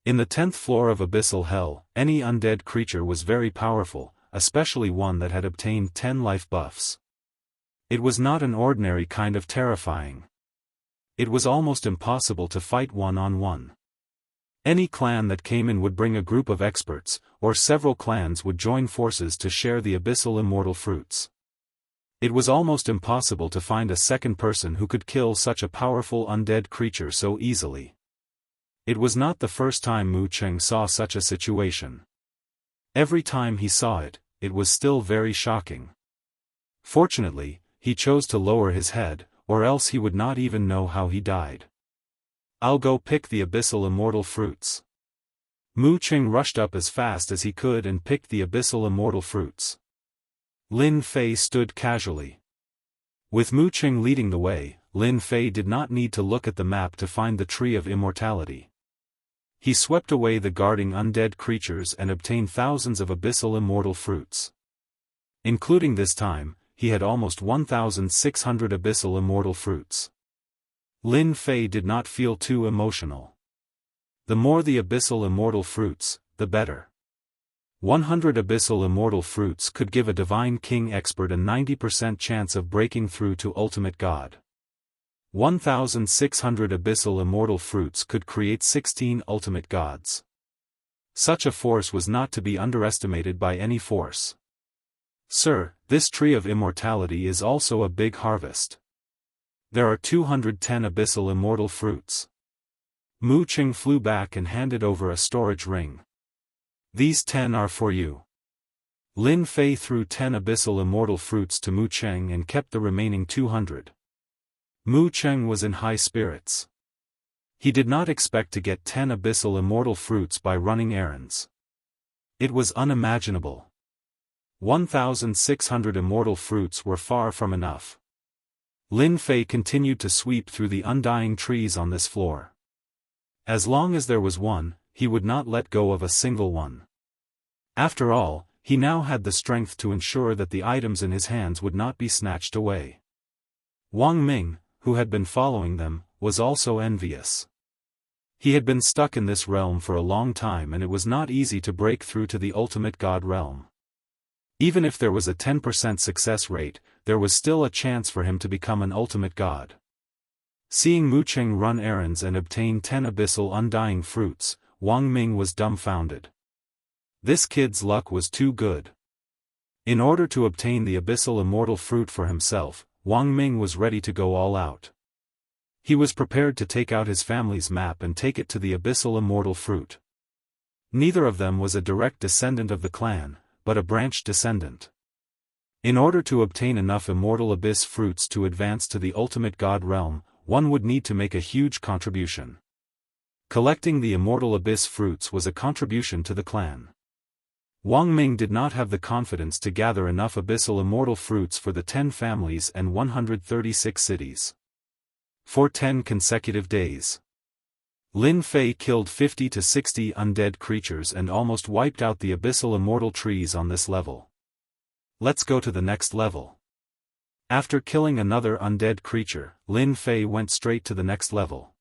Speaker 1: In the 10th floor of Abyssal Hell, any undead creature was very powerful, especially one that had obtained 10 life buffs. It was not an ordinary kind of terrifying. It was almost impossible to fight one-on-one. Any clan that came in would bring a group of experts, or several clans would join forces to share the Abyssal Immortal fruits. It was almost impossible to find a second person who could kill such a powerful undead creature so easily. It was not the first time Mu Cheng saw such a situation. Every time he saw it, it was still very shocking. Fortunately, he chose to lower his head, or else he would not even know how he died. I'll go pick the Abyssal Immortal fruits. Mu Cheng rushed up as fast as he could and picked the Abyssal Immortal fruits. Lin Fei stood casually. With Mu Cheng leading the way, Lin Fei did not need to look at the map to find the Tree of Immortality. He swept away the guarding undead creatures and obtained thousands of Abyssal Immortal fruits. Including this time, he had almost 1,600 Abyssal Immortal fruits. Lin Fei did not feel too emotional. The more the Abyssal Immortal fruits, the better. 100 Abyssal Immortal fruits could give a Divine King expert a 90% chance of breaking through to Ultimate God. 1,600 Abyssal Immortal fruits could create 16 Ultimate Gods. Such a force was not to be underestimated by any force. Sir, this Tree of Immortality is also a big harvest. There are 210 Abyssal Immortal fruits. Mu Cheng flew back and handed over a storage ring. These 10 are for you. Lin Fei threw 10 Abyssal Immortal fruits to Mu Cheng and kept the remaining 200. Mu Cheng was in high spirits. He did not expect to get 10 Abyssal Immortal fruits by running errands. It was unimaginable. 1,600 Immortal fruits were far from enough. Lin Fei continued to sweep through the undying trees on this floor. As long as there was one, he would not let go of a single one. After all, he now had the strength to ensure that the items in his hands would not be snatched away. Wang Ming, who had been following them, was also envious. He had been stuck in this realm for a long time and it was not easy to break through to the Ultimate God realm. Even if there was a 10% success rate, there was still a chance for him to become an Ultimate God. Seeing Mu Cheng run errands and obtain 10 Abyssal Undying fruits, Wang Ming was dumbfounded. This kid's luck was too good. In order to obtain the Abyssal Immortal fruit for himself, Wang Ming was ready to go all out. He was prepared to take out his family's map and take it to the abyssal immortal fruit. Neither of them was a direct descendant of the clan, but a branch descendant. In order to obtain enough immortal abyss fruits to advance to the ultimate god realm, one would need to make a huge contribution. Collecting the immortal abyss fruits was a contribution to the clan. Wang Ming did not have the confidence to gather enough abyssal immortal fruits for the 10 families and 136 cities. For 10 consecutive days, Lin Fei killed 50 to 60 undead creatures and almost wiped out the abyssal immortal trees on this level. Let's go to the next level. After killing another undead creature, Lin Fei went straight to the next level.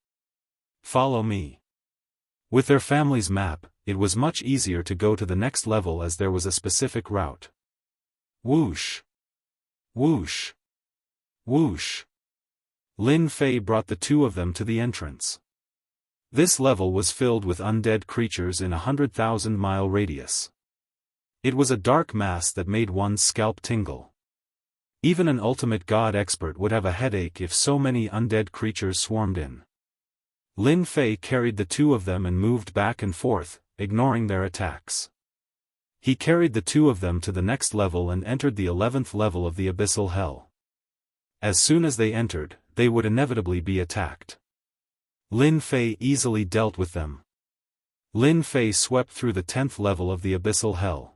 Speaker 1: Follow me. With their family's map, it was much easier to go to the next level as there was a specific route. Whoosh! Whoosh! Whoosh! Lin Fei brought the two of them to the entrance. This level was filled with undead creatures in a 100,000-mile radius. It was a dark mass that made one's scalp tingle. Even an ultimate god expert would have a headache if so many undead creatures swarmed in. Lin Fei carried the two of them and moved back and forth, ignoring their attacks. He carried the two of them to the next level and entered the 11th level of the abyssal hell. As soon as they entered, they would inevitably be attacked. Lin Fei easily dealt with them. Lin Fei swept through the 10th level of the abyssal hell.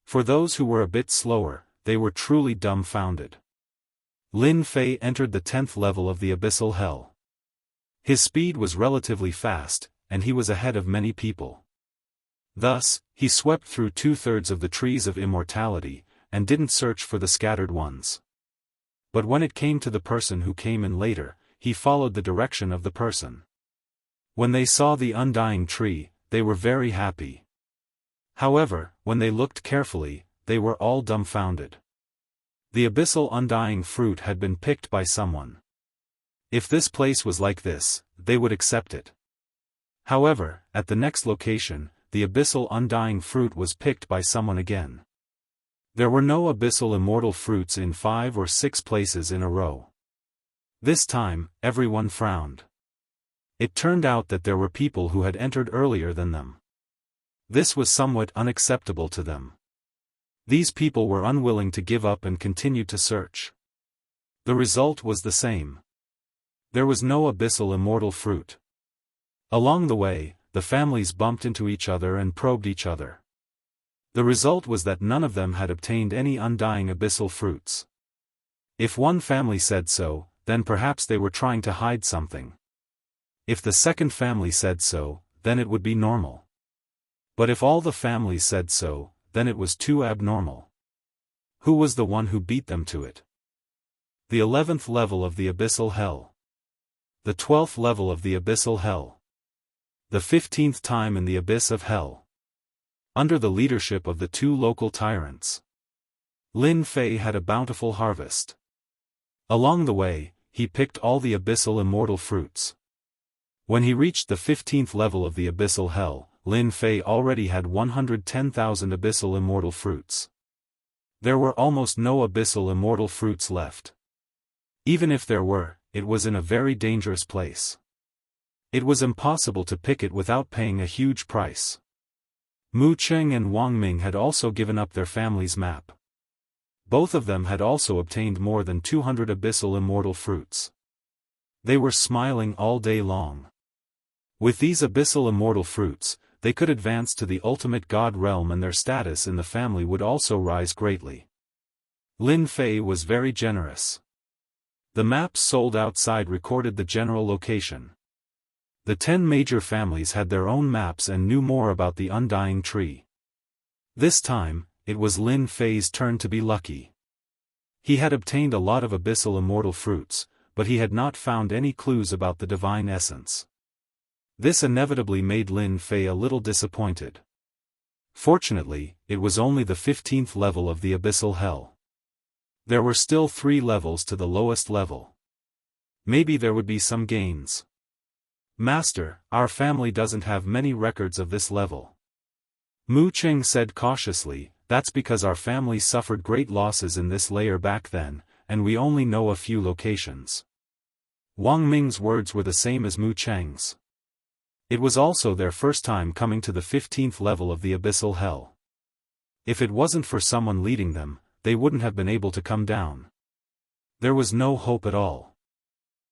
Speaker 1: For those who were a bit slower, they were truly dumbfounded. Lin Fei entered the 10th level of the abyssal hell. His speed was relatively fast, and he was ahead of many people. Thus, he swept through 2/3 of the trees of immortality, and didn't search for the scattered ones. But when it came to the person who came in later, he followed the direction of the person. When they saw the undying tree, they were very happy. However, when they looked carefully, they were all dumbfounded. The abyssal undying fruit had been picked by someone. If this place was like this, they would accept it. However, at the next location, the abyssal undying fruit was picked by someone again. There were no abyssal immortal fruits in 5 or 6 places in a row. This time, everyone frowned. It turned out that there were people who had entered earlier than them. This was somewhat unacceptable to them. These people were unwilling to give up and continued to search. The result was the same. There was no abyssal immortal fruit. Along the way, the families bumped into each other and probed each other. The result was that none of them had obtained any undying abyssal fruits. If one family said so, then perhaps they were trying to hide something. If the second family said so, then it would be normal. But if all the families said so, then it was too abnormal. Who was the one who beat them to it? The 11th level of the abyssal hell. The 12th level of the abyssal hell. The 15th time in the abyss of hell. Under the leadership of the 2 local tyrants. Lin Fei had a bountiful harvest. Along the way, he picked all the abyssal immortal fruits. When he reached the 15th level of the abyssal hell, Lin Fei already had 110,000 abyssal immortal fruits. There were almost no abyssal immortal fruits left. Even if there were, it was in a very dangerous place. It was impossible to pick it without paying a huge price. Mu Cheng and Wang Ming had also given up their family's map. Both of them had also obtained more than 200 abyssal immortal fruits. They were smiling all day long. With these abyssal immortal fruits, they could advance to the ultimate god realm and their status in the family would also rise greatly. Lin Fei was very generous. The maps sold outside recorded the general location. The 10 major families had their own maps and knew more about the undying tree. This time, it was Lin Fei's turn to be lucky. He had obtained a lot of abyssal immortal fruits, but he had not found any clues about the divine essence. This inevitably made Lin Fei a little disappointed. Fortunately, it was only the 15th level of the abyssal hell. There were still 3 levels to the lowest level. Maybe there would be some gains. Master, our family doesn't have many records of this level. Mu Cheng said cautiously, that's because our family suffered great losses in this layer back then, and we only know a few locations. Wang Ming's words were the same as Mu Cheng's. It was also their first time coming to the 15th level of the abyssal hell. If it wasn't for someone leading them, they wouldn't have been able to come down. There was no hope at all.